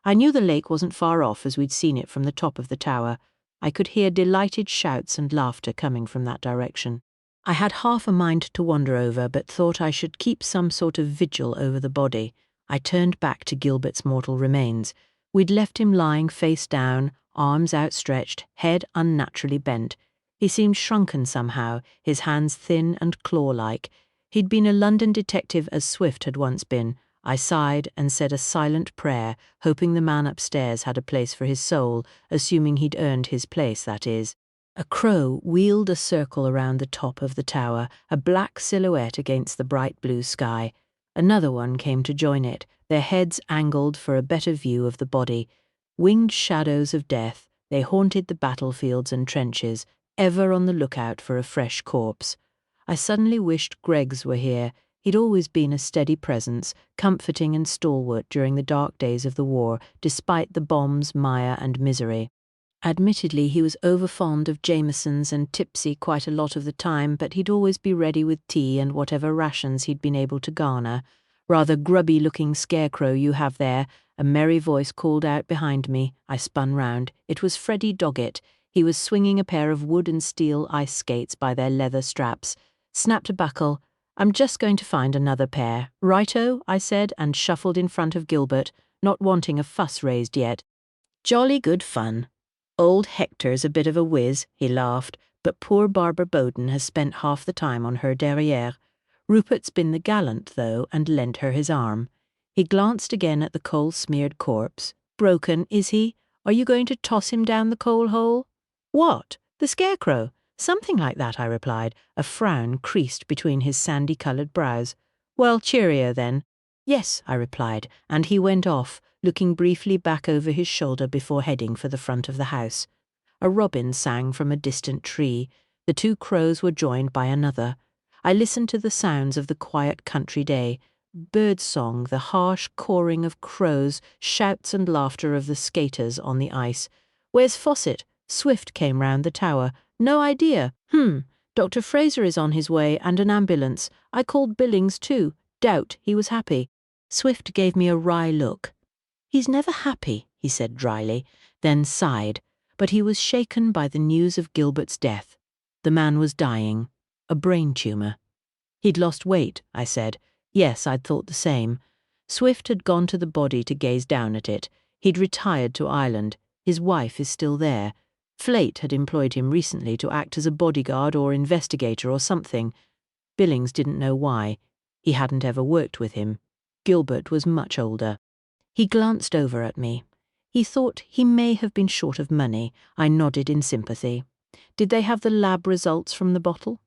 I knew the lake wasn't far off as we'd seen it from the top of the tower. I could hear delighted shouts and laughter coming from that direction. I had half a mind to wander over, but thought I should keep some sort of vigil over the body. I turned back to Gilbert's mortal remains. We'd left him lying face down, arms outstretched, head unnaturally bent. He seemed shrunken somehow, his hands thin and claw-like. He'd been a London detective as Swift had once been. I sighed and said a silent prayer, hoping the man upstairs had a place for his soul, assuming he'd earned his place, that is. A crow wheeled a circle around the top of the tower, a black silhouette against the bright blue sky. Another one came to join it, their heads angled for a better view of the body. Winged shadows of death, they haunted the battlefields and trenches, ever on the lookout for a fresh corpse. I suddenly wished Greggs were here. He'd always been a steady presence, comforting and stalwart during the dark days of the war, despite the bombs, mire and misery. Admittedly, he was overfond of Jamesons and tipsy quite a lot of the time, but he'd always be ready with tea and whatever rations he'd been able to garner. "Rather grubby-looking scarecrow you have there," a merry voice called out behind me. I spun round. It was Freddie Doggett. He was swinging a pair of wood and steel ice skates by their leather straps. Snapped a buckle. "I'm just going to find another pair." "Righto," I said, and shuffled in front of Gilbert, not wanting a fuss raised yet. "Jolly good fun. Old Hector's a bit of a whiz," he laughed, "but poor Barbara Bowden has spent half the time on her derrière. Rupert's been the gallant, though, and lent her his arm." He glanced again at the coal-smeared corpse. "Broken, is he? Are you going to toss him down the coal hole?" "What? The scarecrow?" Something like that, I replied. A frown creased between his sandy-coloured brows. Well, cheerio then. Yes, I replied, and he went off, looking briefly back over his shoulder before heading for the front of the house. A robin sang from a distant tree. The two crows were joined by another. I listened to the sounds of the quiet country day. Birdsong, the harsh cawing of crows, shouts and laughter of the skaters on the ice. Where's Fawcett? Swift came round the tower. No idea. Dr. Fraser is on his way, and an ambulance. I called Billings too. Doubt he was happy. Swift gave me a wry look. He's never happy, he said dryly, then sighed. But he was shaken by the news of Gilbert's death. The man was dying. A brain tumour. He'd lost weight, I said. Yes, I'd thought the same. Swift had gone to the body to gaze down at it. He'd retired to Ireland. His wife is still there. Flate had employed him recently to act as a bodyguard or investigator or something. Billings didn't know why. He hadn't ever worked with him. Gilbert was much older. He glanced over at me. He thought he may have been short of money. I nodded in sympathy. Did they have the lab results from the bottle?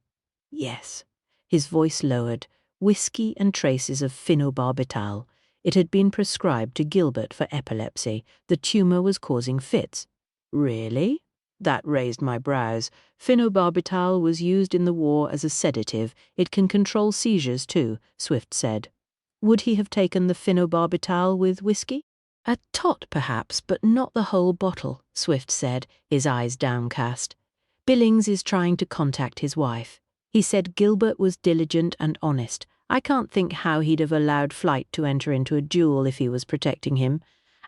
Yes. His voice lowered. Whiskey and traces of phenobarbital. It had been prescribed to Gilbert for epilepsy. The tumour was causing fits. Really? That raised my brows. Phenobarbital was used in the war as a sedative. It can control seizures too, Swift said. Would he have taken the phenobarbital with whiskey? A tot, perhaps, but not the whole bottle, Swift said, his eyes downcast. Billings is trying to contact his wife. He said Gilbert was diligent and honest. I can't think how he'd have allowed Flight to enter into a duel if he was protecting him.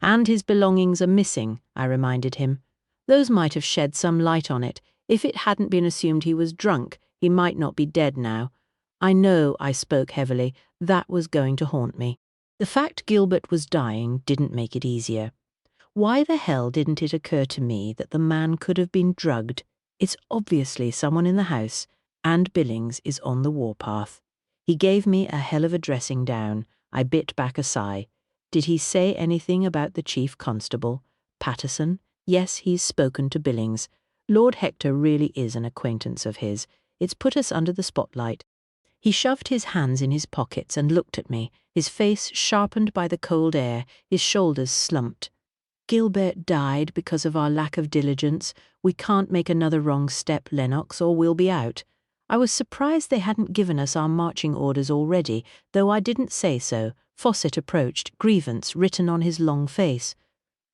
And his belongings are missing, I reminded him. Those might have shed some light on it. If it hadn't been assumed he was drunk, he might not be dead now. I know, I spoke heavily, that was going to haunt me. The fact Gilbert was dying didn't make it easier. Why the hell didn't it occur to me that the man could have been drugged? It's obviously someone in the house, and Billings is on the warpath. He gave me a hell of a dressing down. I bit back a sigh. Did he say anything about the chief constable? Patterson? Yes, he's spoken to Billings. Lord Hector really is an acquaintance of his. It's put us under the spotlight. He shoved his hands in his pockets and looked at me, his face sharpened by the cold air, his shoulders slumped. Gilbert died because of our lack of diligence. We can't make another wrong step, Lennox, or we'll be out. I was surprised they hadn't given us our marching orders already, though I didn't say so. Fawcett approached, grievance written on his long face.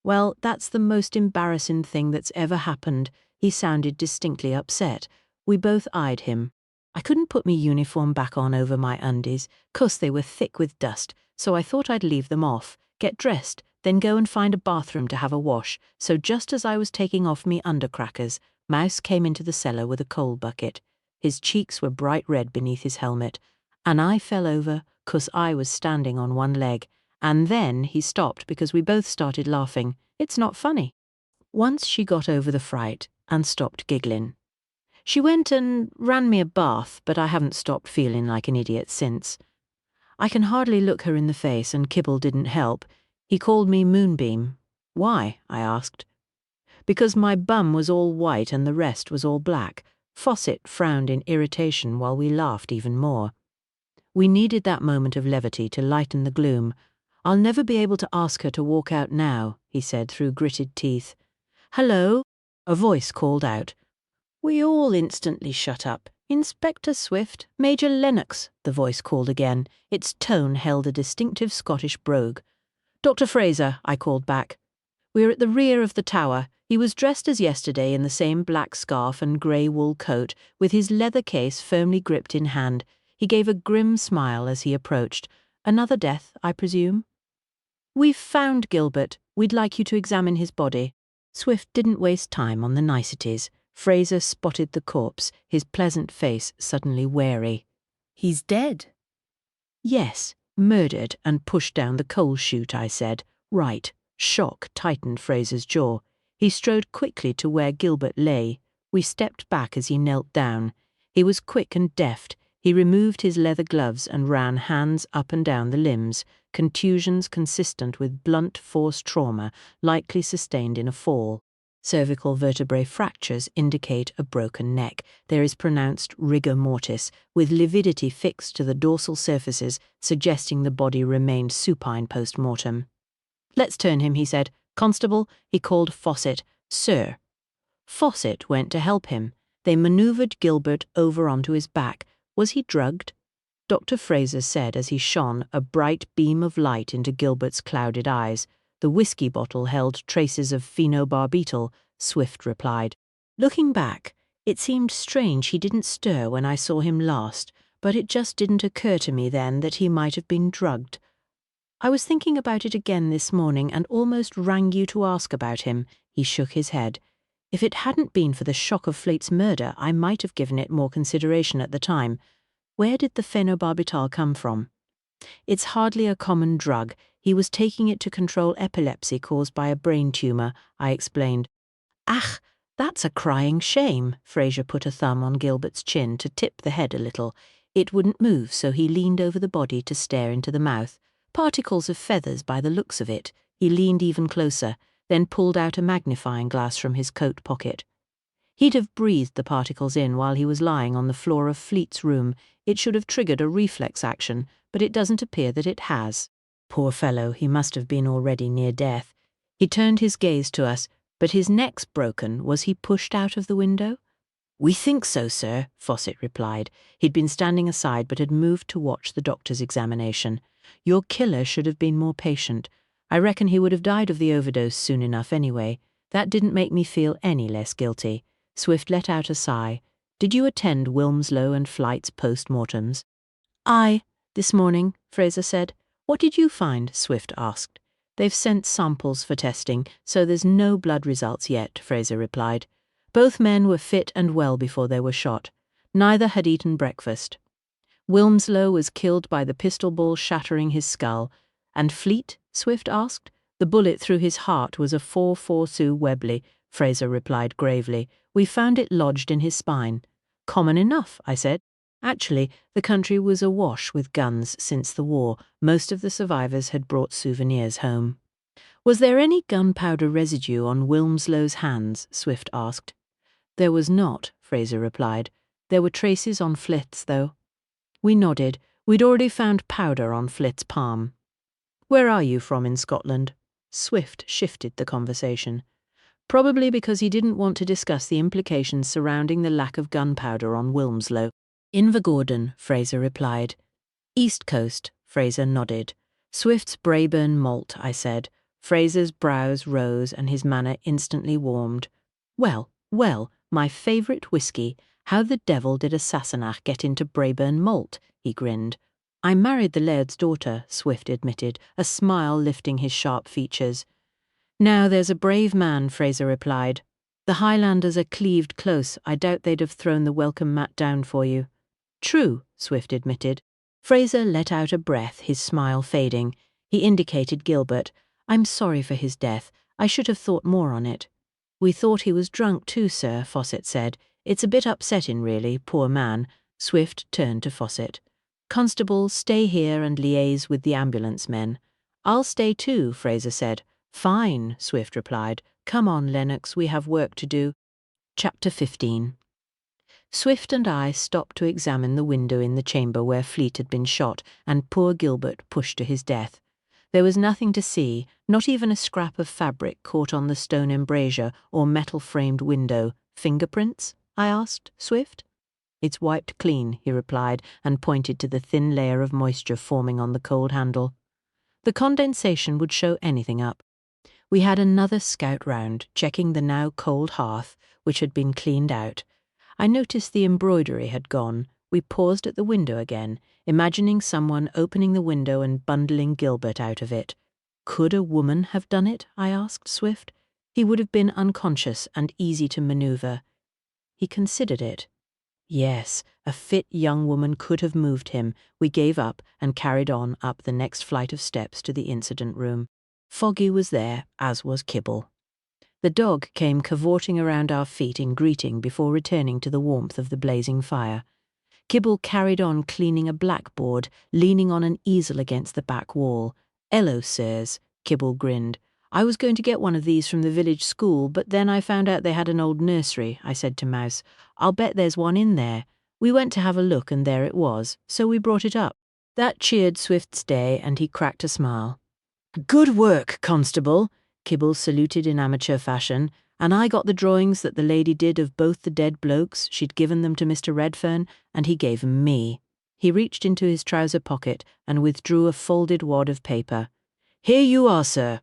Well, that's the most embarrassing thing that's ever happened. He sounded distinctly upset. We both eyed him. I couldn't put me uniform back on over my undies, 'cause they were thick with dust, so I thought I'd leave them off, get dressed, then go and find a bathroom to have a wash. So just as I was taking off me undercrackers, Mouse came into the cellar with a coal bucket. His cheeks were bright red beneath his helmet, and I fell over 'cause I was standing on one leg. And then he stopped because we both started laughing. It's not funny. Once she got over the fright and stopped giggling. She went and ran me a bath, but I haven't stopped feeling like an idiot since. I can hardly look her in the face, and Kibble didn't help. He called me Moonbeam. Why? I asked. Because my bum was all white and the rest was all black. Fawcett frowned in irritation while we laughed even more. We needed that moment of levity to lighten the gloom. I'll never be able to ask her to walk out now, he said through gritted teeth. Hello? A voice called out. We all instantly shut up. Inspector Swift, Major Lennox, the voice called again. Its tone held a distinctive Scottish brogue. Dr. Fraser, I called back. We're at the rear of the tower. He was dressed as yesterday in the same black scarf and grey wool coat, with his leather case firmly gripped in hand. He gave a grim smile as he approached. Another death, I presume? We've found Gilbert. We'd like you to examine his body. Swift didn't waste time on the niceties. Fraser spotted the corpse, his pleasant face suddenly wary. He's dead. Yes, murdered and pushed down the coal chute, I said. Right. Shock tightened Fraser's jaw. He strode quickly to where Gilbert lay. We stepped back as he knelt down. He was quick and deft. He removed his leather gloves and ran hands up and down the limbs, contusions consistent with blunt force trauma likely sustained in a fall. Cervical vertebrae fractures indicate a broken neck. There is pronounced rigor mortis, with lividity fixed to the dorsal surfaces, suggesting the body remained supine post-mortem. "Let's turn him," he said. "Constable," he called Fawcett. "Sir." Fawcett went to help him. They manoeuvred Gilbert over onto his back. Was he drugged? Dr. Fraser said as he shone a bright beam of light into Gilbert's clouded eyes. "The whiskey bottle held traces of phenobarbital," Swift replied. "Looking back, it seemed strange he didn't stir when I saw him last, but it just didn't occur to me then that he might have been drugged. I was thinking about it again this morning and almost rang you to ask about him." He shook his head. "If it hadn't been for the shock of Flate's murder, I might have given it more consideration at the time. Where did the phenobarbital come from?" "It's hardly a common drug. He was taking it to control epilepsy caused by a brain tumour," I explained. "Ach, that's a crying shame." Fraser put a thumb on Gilbert's chin to tip the head a little. It wouldn't move, so he leaned over the body to stare into the mouth. "Particles of feathers by the looks of it." He leaned even closer, then pulled out a magnifying glass from his coat pocket. "He'd have breathed the particles in while he was lying on the floor of Fleet's room. It should have triggered a reflex action, but it doesn't appear that it has. Poor fellow, he must have been already near death." He turned his gaze to us. "But his neck's broken. Was he pushed out of the window?" "We think so, sir," Fawcett replied. He'd been standing aside but had moved to watch the doctor's examination. "Your killer should have been more patient. I reckon he would have died of the overdose soon enough anyway. That didn't make me feel any less guilty." Swift let out a sigh. "Did you attend Wilmslow and Flight's post-mortems?" "Aye, this morning," Fraser said. "What did you find?" Swift asked. "They've sent samples for testing, so there's no blood results yet," Fraser replied. "Both men were fit and well before they were shot. Neither had eaten breakfast. Wilmslow was killed by the pistol ball shattering his skull." "And Fleet?" Swift asked. "The bullet through his heart was a 4.4 Webley," Fraser replied gravely. "We found it lodged in his spine." "Common enough," I said. Actually, the country was awash with guns since the war. Most of the survivors had brought souvenirs home. "Was there any gunpowder residue on Wilmslow's hands?" Swift asked. "There was not," Fraser replied. "There were traces on Flyt's, though." We nodded. We'd already found powder on Flyt's palm. "Where are you from in Scotland?" Swift shifted the conversation. Probably because he didn't want to discuss the implications surrounding the lack of gunpowder on Wilmslow. "Invergordon," Fraser replied. "East Coast," Fraser nodded. "Swift's Braeburn malt," I said. Fraser's brows rose and his manner instantly warmed. "Well, well, my favourite whiskey. How the devil did a Sassenach get into Braeburn malt?" He grinned. "I married the laird's daughter," Swift admitted, a smile lifting his sharp features. "Now there's a brave man," Fraser replied. "The Highlanders are cleaved close. I doubt they'd have thrown the welcome mat down for you." "True," Swift admitted. Fraser let out a breath, his smile fading. He indicated Gilbert. "I'm sorry for his death. I should have thought more on it." "We thought he was drunk too, sir," Fawcett said. "It's a bit upsetting, really, poor man." Swift turned to Fawcett. "Constable, stay here and liaise with the ambulance men." "I'll stay too," Fraser said. "Fine," Swift replied. "Come on, Lennox, we have work to do." Chapter 15. Swift and I stopped to examine the window in the chamber where Fleet had been shot and poor Gilbert pushed to his death. There was nothing to see, not even a scrap of fabric caught on the stone embrasure or metal-framed window. "Fingerprints?" I asked Swift. "It's wiped clean," he replied, and pointed to the thin layer of moisture forming on the cold handle. The condensation would show anything up. We had another scout round, checking the now cold hearth, which had been cleaned out. I noticed the embroidery had gone. We paused at the window again, imagining someone opening the window and bundling Gilbert out of it. "Could a woman have done it?" I asked Swift. "He would have been unconscious and easy to maneuver." He considered it. "Yes, a fit young woman could have moved him." We gave up and carried on up the next flight of steps to the incident room. Foggy was there, as was Kibble. The dog came cavorting around our feet in greeting before returning to the warmth of the blazing fire. Kibble carried on cleaning a blackboard, leaning on an easel against the back wall. "'Ello, sirs," Kibble grinned. I was going to get one of these from the village school, but then I found out they had an old nursery, I said to Mouse. I'll bet there's one in there. We went to have a look and there it was, so we brought it up. That cheered Swift's day and he cracked a smile. Good work, Constable, Kibble saluted in amateur fashion, and I got the drawings that the lady did of both the dead blokes. She'd given them to Mr. Redfern, and he gave 'em me. He reached into his trouser pocket and withdrew a folded wad of paper. Here you are, sir.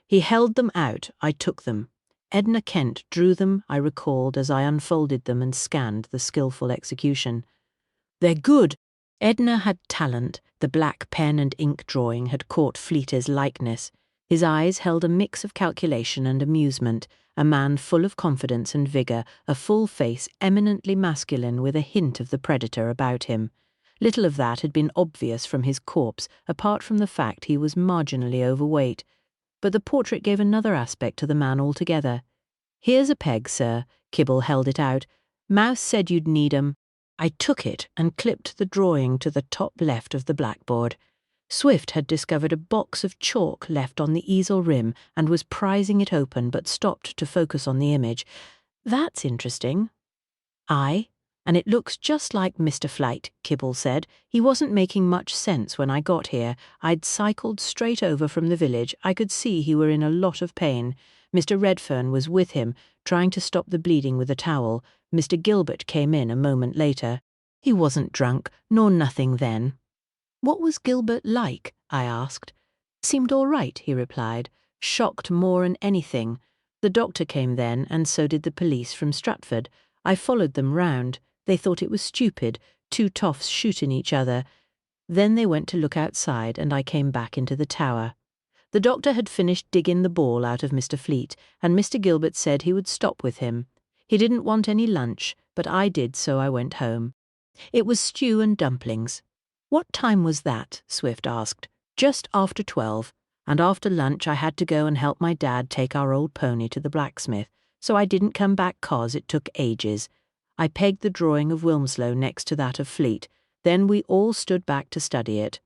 He held them out. I took them. Edna Kent drew them, I recalled, as I unfolded them and scanned the skillful execution. They're good. Edna had talent. The black pen and ink drawing had caught Fleeter's likeness. His eyes held a mix of calculation and amusement, a man full of confidence and vigour, a full face eminently masculine with a hint of the predator about him. Little of that had been obvious from his corpse, apart from the fact he was marginally overweight. But the portrait gave another aspect to the man altogether. Here's a peg, sir. Kibble held it out. Mouse said you'd need 'em. I took it and clipped the drawing to the top left of the blackboard. Swift had discovered a box of chalk left on the easel rim and was prizing it open but stopped to focus on the image. That's interesting. Aye, and it looks just like Mr. Flight, Kibble said. He wasn't making much sense when I got here. I'd cycled straight over from the village. I could see he were in a lot of pain. Mr. Redfern was with him, trying to stop the bleeding with a towel. Mr. Gilbert came in a moment later. He wasn't drunk, nor nothing then. What was Gilbert like? I asked. Seemed all right, he replied, shocked more than anything. The doctor came then, and so did the police from Stratford. I followed them round. They thought it was stupid, two toffs shooting each other. Then they went to look outside, and I came back into the tower. The doctor had finished digging the ball out of Mr. Fleet, and Mr. Gilbert said he would stop with him. He didn't want any lunch, but I did, so I went home. It was stew and dumplings. What time was that? Swift asked. Just after 12, and after lunch I had to go and help my dad take our old pony to the blacksmith, so I didn't come back 'cause it took ages. I pegged the drawing of Wilmslow next to that of Fleet, then we all stood back to study it.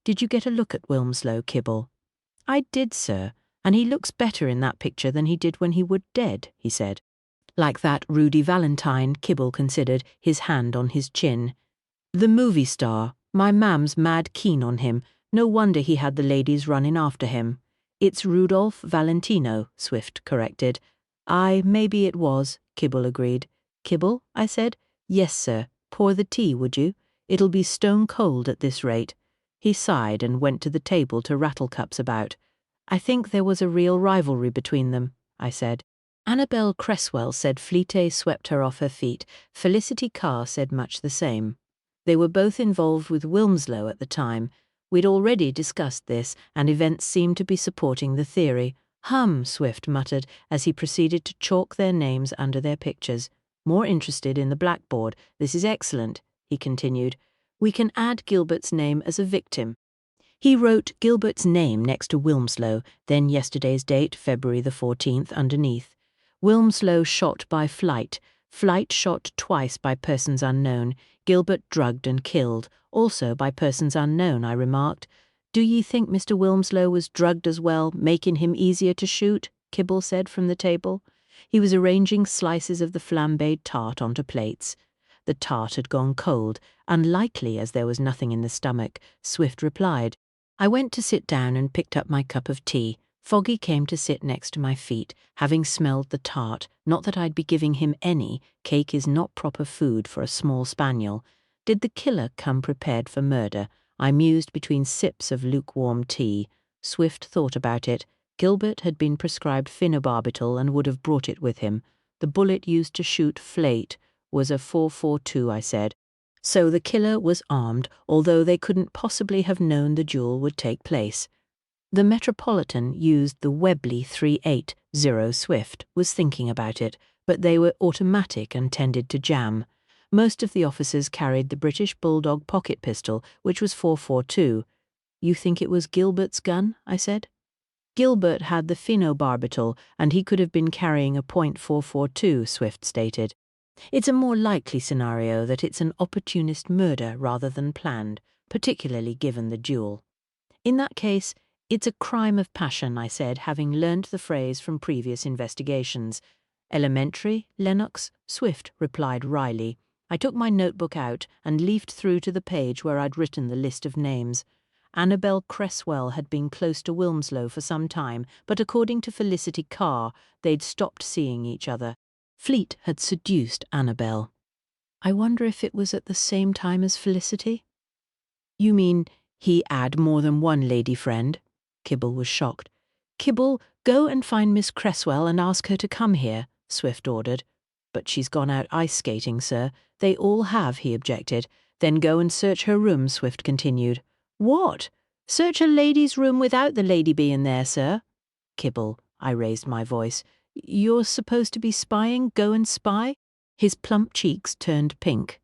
Did you get a look at Wilmslow, Kibble? I did, sir, and he looks better in that picture than he did when he were dead, he said. Like that Rudy Valentine, Kibble considered, his hand on his chin. The movie star. My mam's mad keen on him. No wonder he had the ladies running after him. It's Rudolph Valentino, Swift corrected. Aye, maybe it was, Kibble agreed. Kibble? I said. Yes, sir. Pour the tea, would you? It'll be stone cold at this rate. He sighed and went to the table to rattle cups about. I think there was a real rivalry between them, I said. Annabel Cresswell said Fleete swept her off her feet. Felicity Carr said much the same. They were both involved with Wilmslow at the time. We'd already discussed this, and events seemed to be supporting the theory. Swift muttered as he proceeded to chalk their names under their pictures. More interested in the blackboard. This is excellent, he continued. We can add Gilbert's name as a victim. He wrote Gilbert's name next to Wilmslow, then yesterday's date, February the 14th, underneath. Wilmslow shot by Flight. Flight shot twice by persons unknown. Gilbert drugged and killed, also by persons unknown, I remarked. Do ye think Mr. Wilmslow was drugged as well, making him easier to shoot? Kibble said from the table. He was arranging slices of the flambéed tart onto plates. The tart had gone cold, unlikely as there was nothing in the stomach. Swift replied. I went to sit down and picked up my cup of tea. Foggy came to sit next to my feet, having smelled the tart. Not that I'd be giving him any. Cake is not proper food for a small spaniel. Did the killer come prepared for murder? I mused between sips of lukewarm tea. Swift thought about it. Gilbert had been prescribed phenobarbital and would have brought it with him. The bullet used to shoot Fleet was a 4.42, I said. So the killer was armed, although they couldn't possibly have known the duel would take place. The Metropolitan used the Webley 380. Swift was thinking about it, but they were automatic and tended to jam. Most of the officers carried the British Bulldog pocket pistol, which was 4.42. You think it was Gilbert's gun? I said. Gilbert had the phenobarbital, and he could have been carrying a .442, Swift stated. It's a more likely scenario that it's an opportunist murder rather than planned, particularly given the duel. In that case, It's a crime of passion, I said, having learned the phrase from previous investigations. Elementary, Lennox, Swift, replied Riley. I took my notebook out and leafed through to the page where I'd written the list of names. Annabel Cresswell had been close to Wilmslow for some time, but according to Felicity Carr, they'd stopped seeing each other. Fleet had seduced Annabel. I wonder if it was at the same time as Felicity? You mean he had more than one lady friend? Kibble was shocked. Kibble, go and find Miss Cresswell and ask her to come here, Swift ordered. But she's gone out ice skating, sir. They all have, he objected. Then go and search her room, Swift continued. What? Search a lady's room without the lady being there, sir? Kibble, I raised my voice. You're supposed to be spying? Go and spy? His plump cheeks turned pink.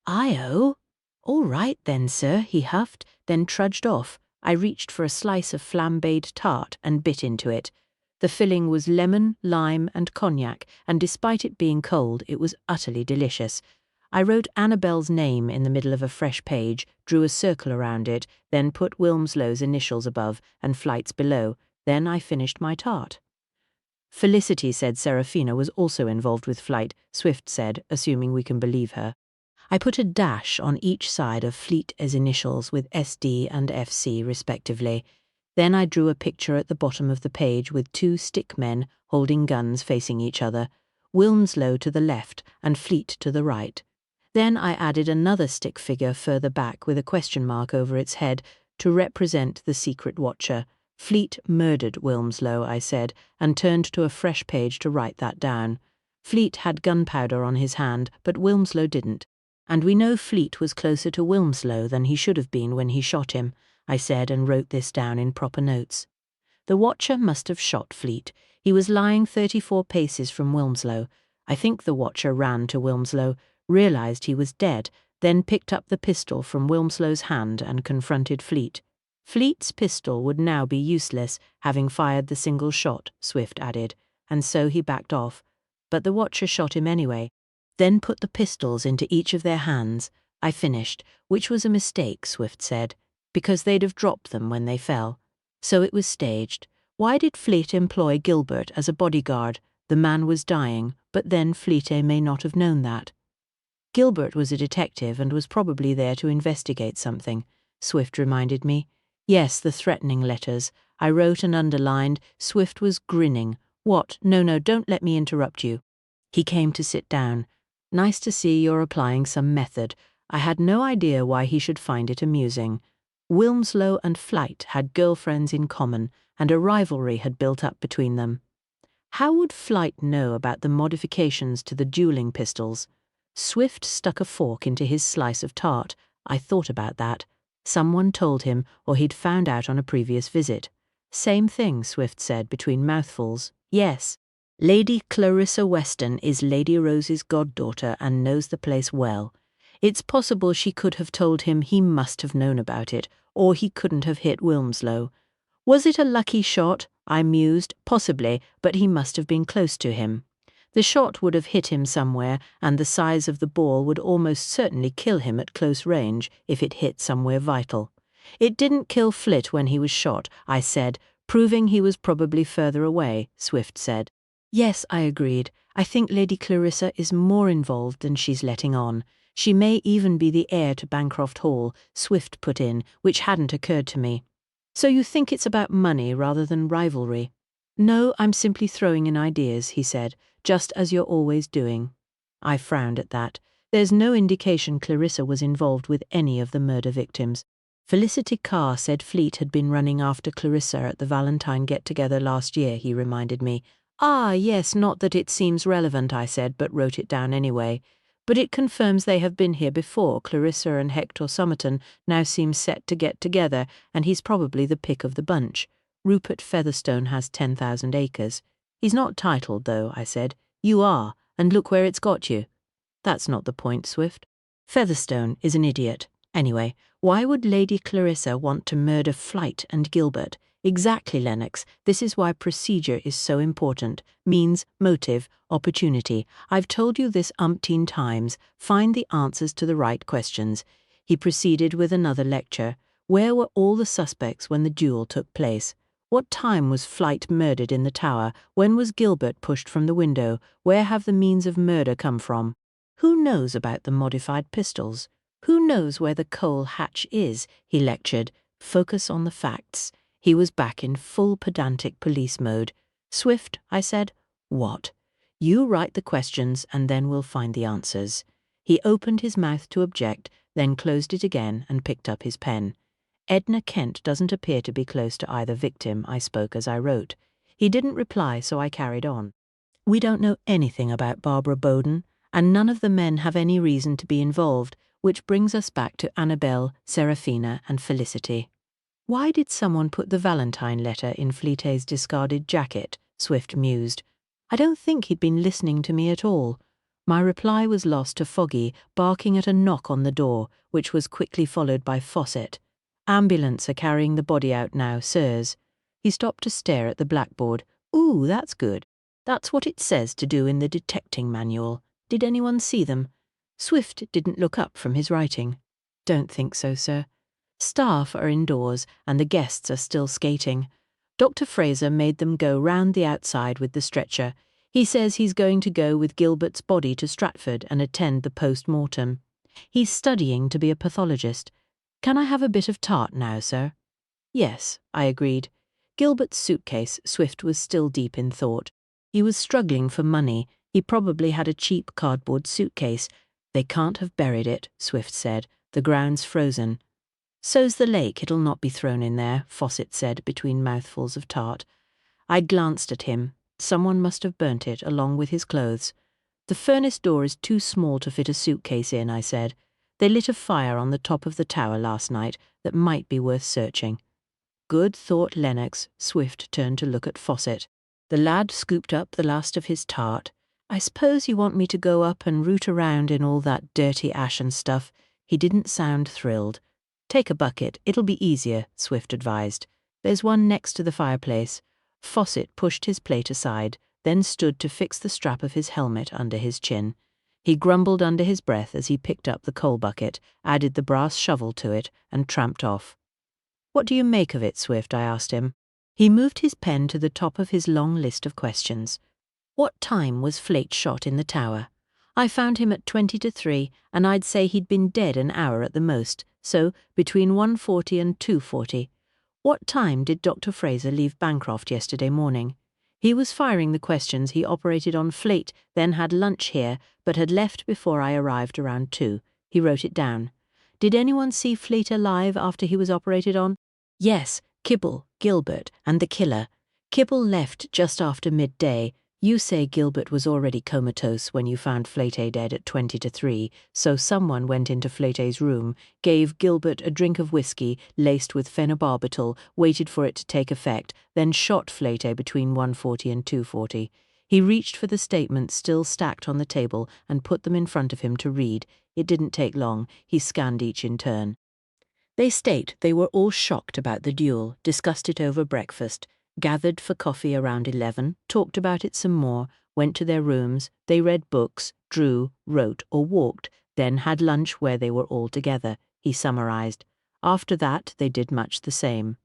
I-oh? All right then, sir, he huffed, then trudged off. I reached for a slice of flambéed tart and bit into it. The filling was lemon, lime, and cognac, and despite it being cold, it was utterly delicious. I wrote Annabel's name in the middle of a fresh page, drew a circle around it, then put Wilmslow's initials above and Flight's below. Then I finished my tart. Felicity said Seraphina was also involved with Flight, Swift said, assuming we can believe her. I put a dash on each side of Fleet as initials with SD and FC respectively. Then I drew a picture at the bottom of the page with two stick men holding guns facing each other, Wilmslow to the left and Fleet to the right. Then I added another stick figure further back with a question mark over its head to represent the secret watcher. Fleet murdered Wilmslow, I said, and turned to a fresh page to write that down. Fleet had gunpowder on his hand, but Wilmslow didn't. And we know Fleet was closer to Wilmslow than he should have been when he shot him, I said, and wrote this down in proper notes. The watcher must have shot Fleet. He was lying 34 paces from Wilmslow. I think the watcher ran to Wilmslow, realized he was dead, then picked up the pistol from Wilmslow's hand and confronted Fleet. Fleet's pistol would now be useless, having fired the single shot, Swift added, and so he backed off. But the watcher shot him anyway, then put the pistols into each of their hands. I finished, which was a mistake, Swift said, because they'd have dropped them when they fell. So it was staged. Why did Fleet employ Gilbert as a bodyguard? The man was dying, but then Fleet may not have known that. Gilbert was a detective and was probably there to investigate something, Swift reminded me. Yes, the threatening letters. I wrote and underlined. Swift was grinning. What? No, don't let me interrupt you. He came to sit down. Nice to see you're applying some method. I had no idea why he should find it amusing. Wilmslow and Flight had girlfriends in common, and a rivalry had built up between them. How would Flight know about the modifications to the dueling pistols? Swift stuck a fork into his slice of tart. I thought about that. Someone told him, or he'd found out on a previous visit. Same thing, Swift said between mouthfuls. Yes. Lady Clarissa Weston is Lady Rose's goddaughter and knows the place well. It's possible she could have told him he must have known about it, or he couldn't have hit Wilmslow. Was it a lucky shot? I mused. Possibly, but he must have been close to him. The shot would have hit him somewhere, and the size of the ball would almost certainly kill him at close range if it hit somewhere vital. It didn't kill Flit when he was shot, I said, proving he was probably further away, Swift said. Yes, I agreed. I think Lady Clarissa is more involved than she's letting on. She may even be the heir to Bancroft Hall, Swift put in, which hadn't occurred to me. So you think it's about money rather than rivalry? No, I'm simply throwing in ideas, he said, just as you're always doing. I frowned at that. There's no indication Clarissa was involved with any of the murder victims. Felicity Carr said Fleet had been running after Clarissa at the Valentine get-together last year, he reminded me. Ah, yes, not that it seems relevant, I said, but wrote it down anyway. But it confirms they have been here before. Clarissa and Hector Somerton now seem set to get together, and he's probably the pick of the bunch. Rupert Featherstone has 10,000 acres. He's not titled, though, I said. You are, and look where it's got you. That's not the point, Swift. Featherstone is an idiot. Anyway, why would Lady Clarissa want to murder Flight and Gilbert? Exactly, Lennox. This is why procedure is so important. Means, motive, opportunity. I've told you this umpteen times. Find the answers to the right questions. He proceeded with another lecture. Where were all the suspects when the duel took place? What time was Flight murdered in the tower? When was Gilbert pushed from the window? Where have the means of murder come from? Who knows about the modified pistols? Who knows where the coal hatch is? He lectured. Focus on the facts. He was back in full pedantic police mode. Swift, I said. What? You write the questions and then we'll find the answers. He opened his mouth to object, then closed it again and picked up his pen. Edna Kent doesn't appear to be close to either victim, I spoke as I wrote. He didn't reply, so I carried on. We don't know anything about Barbara Bowden, and none of the men have any reason to be involved, which brings us back to Annabelle, Seraphina, and Felicity. Why did someone put the Valentine letter in Fleetay's discarded jacket? Swift mused. I don't think he'd been listening to me at all. My reply was lost to Foggy, barking at a knock on the door, which was quickly followed by Fawcett. Ambulance are carrying the body out now, sirs. He stopped to stare at the blackboard. Ooh, that's good. That's what it says to do in the detecting manual. Did anyone see them? Swift didn't look up from his writing. Don't think so, sir. Staff are indoors and the guests are still skating. Dr. Fraser made them go round the outside with the stretcher. He says he's going to go with Gilbert's body to Stratford and attend the post-mortem. He's studying to be a pathologist. Can I have a bit of tart now, sir? Yes, I agreed. Gilbert's suitcase, Swift was still deep in thought. He was struggling for money. He probably had a cheap cardboard suitcase. They can't have buried it, Swift said. The ground's frozen. So's the lake, it'll not be thrown in there, Fawcett said between mouthfuls of tart. I glanced at him. Someone must have burnt it along with his clothes. The furnace door is too small to fit a suitcase in, I said. They lit a fire on the top of the tower last night that might be worth searching. Good, thought Lennox. Swift turned to look at Fawcett. The lad scooped up the last of his tart. I suppose you want me to go up and root around in all that dirty ash and stuff. He didn't sound thrilled. Take a bucket, it'll be easier, Swift advised. There's one next to the fireplace. Fawcett pushed his plate aside, then stood to fix the strap of his helmet under his chin. He grumbled under his breath as he picked up the coal bucket, added the brass shovel to it, and tramped off. What do you make of it, Swift? I asked him. He moved his pen to the top of his long list of questions. What time was Flate shot in the tower? I found him at 20 to 3, and I'd say he'd been dead an hour at the most, so between 1:40 and 2:40. What time did Dr. Fraser leave Bancroft yesterday morning? He was firing the questions. He operated on Flate, then had lunch here, but had left before I arrived around 2. He wrote it down. Did anyone see Flate alive after he was operated on? Yes, Kibble, Gilbert, and the killer. Kibble left just after midday. You say Gilbert was already comatose when you found Flatay dead at 20 to 3, so someone went into Flatay's room, gave Gilbert a drink of whiskey laced with phenobarbital, waited for it to take effect, then shot Flatay between 1:40 and 2:40. He reached for the statements still stacked on the table and put them in front of him to read. It didn't take long. He scanned each in turn. They state they were all shocked about the duel, discussed it over breakfast, gathered for coffee around 11, talked about it some more, went to their rooms, they read books, drew, wrote or walked, then had lunch where they were all together, he summarized. After that, they did much the same.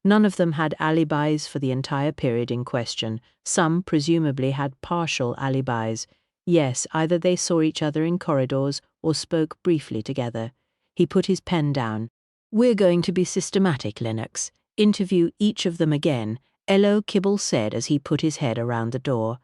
None of them had alibis for the entire period in question. Some presumably had partial alibis. Yes, either they saw each other in corridors or spoke briefly together. He put his pen down. We're going to be systematic, Lennox. Interview each of them again. Elo, Kibble said as he put his head around the door.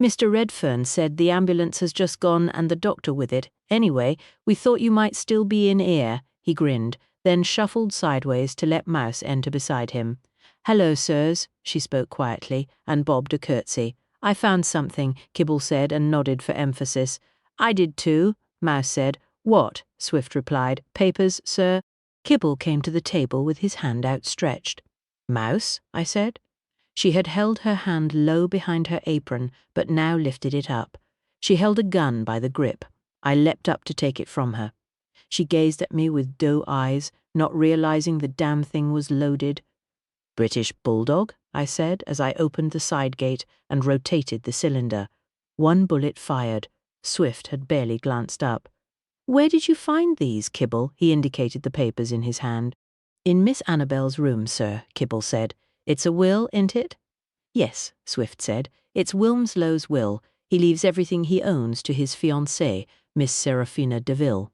Mr. Redfern said the ambulance has just gone and the doctor with it. Anyway, we thought you might still be in ear. He grinned, then shuffled sideways to let Mouse enter beside him. Hello, sirs, she spoke quietly, and bobbed a curtsy. I found something, Kibble said and nodded for emphasis. I did too, Mouse said. What? Swift replied. Papers, sir. Kibble came to the table with his hand outstretched. Mouse, I said. She had held her hand low behind her apron, but now lifted it up. She held a gun by the grip. I leapt up to take it from her. She gazed at me with doe eyes, not realizing the damn thing was loaded. British bulldog, I said as I opened the side gate and rotated the cylinder. One bullet fired. Swift had barely glanced up. Where did you find these, Kibble? He indicated the papers in his hand. "In Miss Annabel's room, sir," Kibble said. "It's a will, ain't it?" "Yes," Swift said. "It's Wilmslow's will. He leaves everything he owns to his fiancée, Miss Seraphina Deville."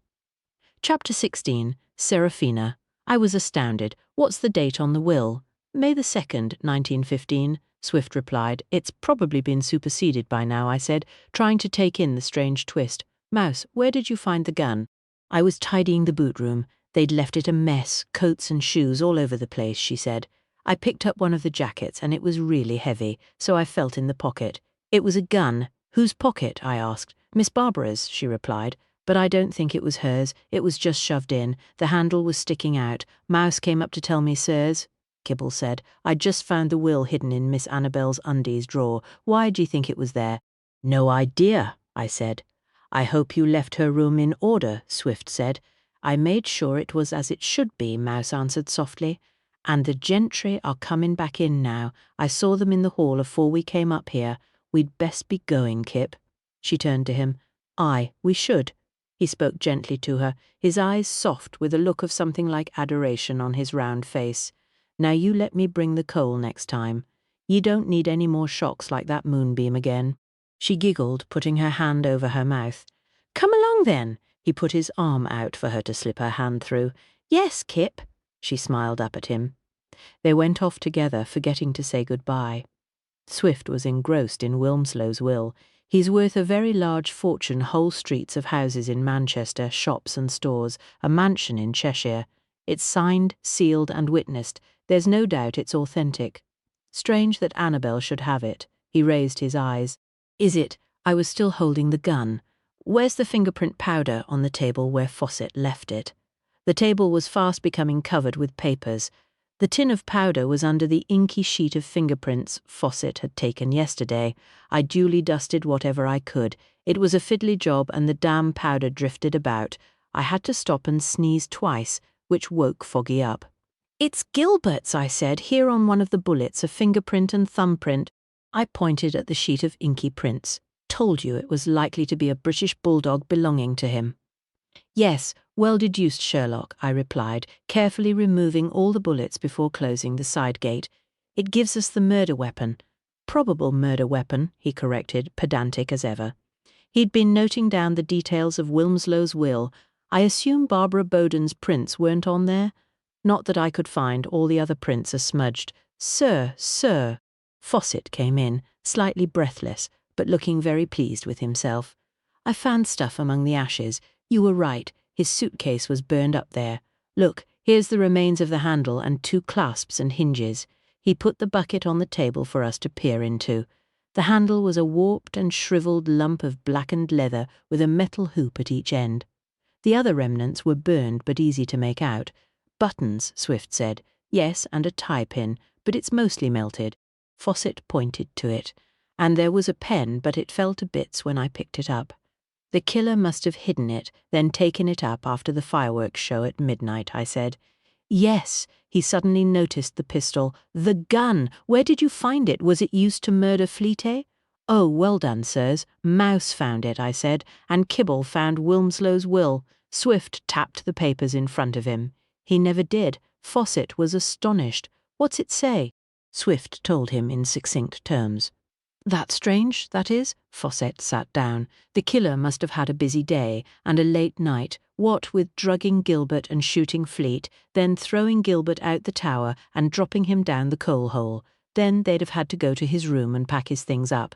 Chapter 16. Seraphina. I was astounded. "What's the date on the will?" "May the 2nd, 1915, Swift replied. "It's probably been superseded by now," I said, trying to take in the strange twist. "Mouse, where did you find the gun?" "I was tidying the boot room. They'd left it a mess, coats and shoes all over the place," she said. "I picked up one of the jackets and it was really heavy, so I felt in the pocket. It was a gun." "Whose pocket?" I asked. "Miss Barbara's," she replied. "But I don't think it was hers. It was just shoved in. The handle was sticking out. Mouse came up to tell me, sirs," Kibble said. "I just found the will hidden in Miss Annabel's undies drawer. Why do you think it was there?" "No idea," I said. "I hope you left her room in order," Swift said. "I made sure it was as it should be," Mouse answered softly. "And the gentry are coming back in now. I saw them in the hall afore we came up here. We'd best be going, Kip." She turned to him. "Aye, we should." He spoke gently to her, his eyes soft with a look of something like adoration on his round face. "Now you let me bring the coal next time. Ye don't need any more shocks like that moonbeam again." She giggled, putting her hand over her mouth. "Come along then." He put his arm out for her to slip her hand through. "Yes, Kip." She smiled up at him. They went off together, forgetting to say goodbye. Swift was engrossed in Wilmslow's will. He's worth a very large fortune, whole streets of houses in Manchester, shops and stores, a mansion in Cheshire. It's signed, sealed and witnessed. There's no doubt it's authentic. Strange that Annabel should have it. He raised his eyes. "Is it?" I was still holding the gun. "Where's the fingerprint powder?" "On the table where Fawcett left it." The table was fast becoming covered with papers. The tin of powder was under the inky sheet of fingerprints Fawcett had taken yesterday. I duly dusted whatever I could. It was a fiddly job and the damn powder drifted about. I had to stop and sneeze twice, which woke Foggy up. "It's Gilbert's," I said, "here on one of the bullets, a fingerprint and thumbprint." I pointed at the sheet of inky prints. "Told you it was likely to be a British bulldog belonging to him." "Yes, well deduced, Sherlock," I replied, carefully removing all the bullets before closing the side gate. "It gives us the murder weapon." "Probable murder weapon," he corrected, pedantic as ever. He'd been noting down the details of Wilmslow's will. "I assume Barbara Bowden's prints weren't on there?" "Not that I could find. All the other prints are smudged." Sir. Fawcett came in, slightly breathless, but looking very pleased with himself. "I found stuff among the ashes. You were right, his suitcase was burned up there. Look, here's the remains of the handle and 2 clasps and hinges." He put the bucket on the table for us to peer into. The handle was a warped and shriveled lump of blackened leather with a metal hoop at each end. The other remnants were burned but easy to make out. "Buttons," Swift said. "Yes, and a tie pin, but it's mostly melted." Fawcett pointed to it. "And there was a pen, but it fell to bits when I picked it up." "The killer must have hidden it, then taken it up after the fireworks show at midnight," I said. "Yes." He suddenly noticed the pistol. "The gun! Where did you find it? Was it used to murder Fleetay?" "Oh, well done, sirs. Mouse found it," I said, "and Kibble found Wilmslow's will." Swift tapped the papers in front of him. He never did. Fawcett was astonished. "What's it say?" Swift told him in succinct terms. "That's strange, that is." Fawcett sat down. "The killer must have had a busy day, and a late night, what with drugging Gilbert and shooting Fleet, then throwing Gilbert out the tower and dropping him down the coal hole. Then they'd have had to go to his room and pack his things up.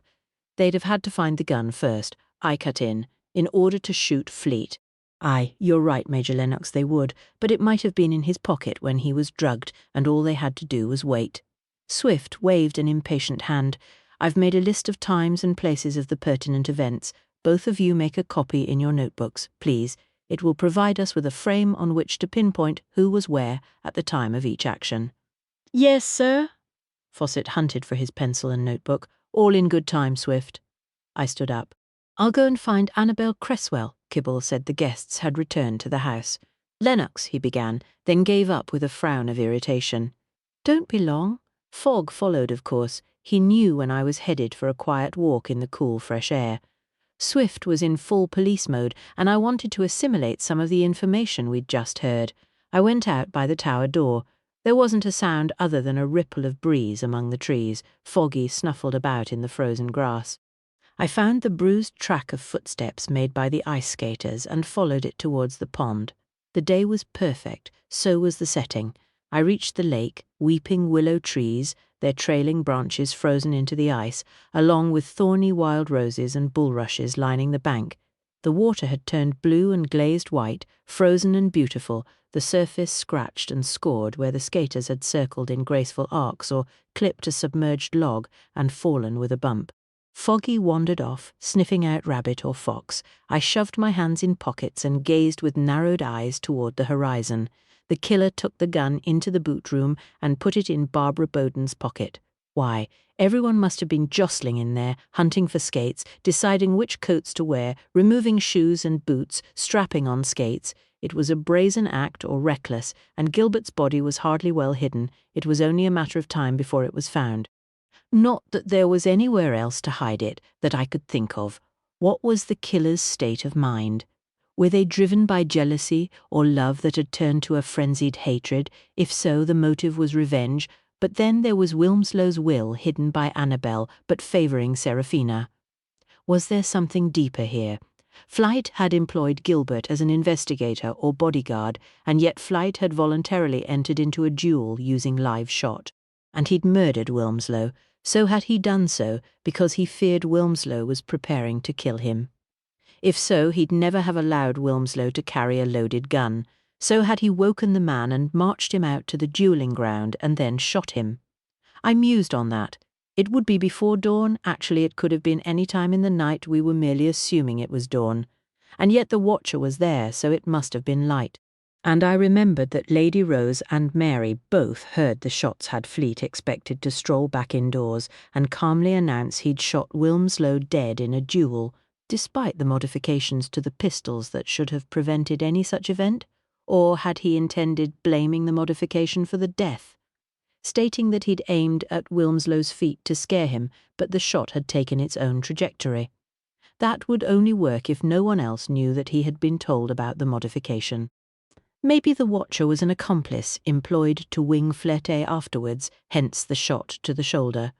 They'd have had to find the gun first," I cut in order to shoot Fleet. "Aye, you're right, Major Lennox, they would, but it might have been in his pocket when he was drugged, and all they had to do was wait." Swift waved an impatient hand. "I've made a list of times and places of the pertinent events. Both of you make a copy in your notebooks, please. It will provide us with a frame on which to pinpoint who was where at the time of each action." "Yes, sir." Fawcett hunted for his pencil and notebook. "All in good time, Swift." I stood up. "I'll go and find Annabel Cresswell." Kibble said the guests had returned to the house. "Lennox," he began, then gave up with a frown of irritation. "Don't be long." Fogg followed, of course. He knew when I was headed for a quiet walk in the cool, fresh air. Swift was in full police mode, and I wanted to assimilate some of the information we'd just heard. I went out by the tower door. There wasn't a sound other than a ripple of breeze among the trees. Foggy snuffled about in the frozen grass. I found the bruised track of footsteps made by the ice skaters and followed it towards the pond. The day was perfect, so was the setting. I reached the lake, weeping willow trees, their trailing branches frozen into the ice, along with thorny wild roses and bulrushes lining the bank. The water had turned blue and glazed white, frozen and beautiful, the surface scratched and scored where the skaters had circled in graceful arcs or clipped a submerged log and fallen with a bump. Foggy wandered off, sniffing out rabbit or fox. I shoved my hands in pockets and gazed with narrowed eyes toward the horizon. The killer took the gun into the boot room and put it in Barbara Bowden's pocket. Why, everyone must have been jostling in there, hunting for skates, deciding which coats to wear, removing shoes and boots, strapping on skates. It was a brazen act or reckless, and Gilbert's body was hardly well hidden. It was only a matter of time before it was found. Not that there was anywhere else to hide it that I could think of. What was the killer's state of mind? Were they driven by jealousy or love that had turned to a frenzied hatred? If so, the motive was revenge. But then there was Wilmslow's will hidden by Annabel but favouring Seraphina. Was there something deeper here? Flight had employed Gilbert as an investigator or bodyguard, and yet Flight had voluntarily entered into a duel using live shot. And he'd murdered Wilmslow. So had he done so because he feared Wilmslow was preparing to kill him? If so, he'd never have allowed Wilmslow to carry a loaded gun. So had he woken the man and marched him out to the duelling ground and then shot him? I mused on that. It would be before dawn. Actually, it could have been any time in the night. We were merely assuming it was dawn. And yet the watcher was there, so it must have been light. And I remembered that Lady Rose and Mary both heard the shots had Fleet expected to stroll back indoors and calmly announce he'd shot Wilmslow dead in a duel, despite the modifications to the pistols that should have prevented any such event. Or had he intended blaming the modification for the death, stating that he'd aimed at Wilmslow's feet to scare him, but the shot had taken its own trajectory? That would only work if no one else knew that he had been told about the modification. Maybe the watcher was an accomplice employed to wing Fletay afterwards, hence the shot to the shoulder.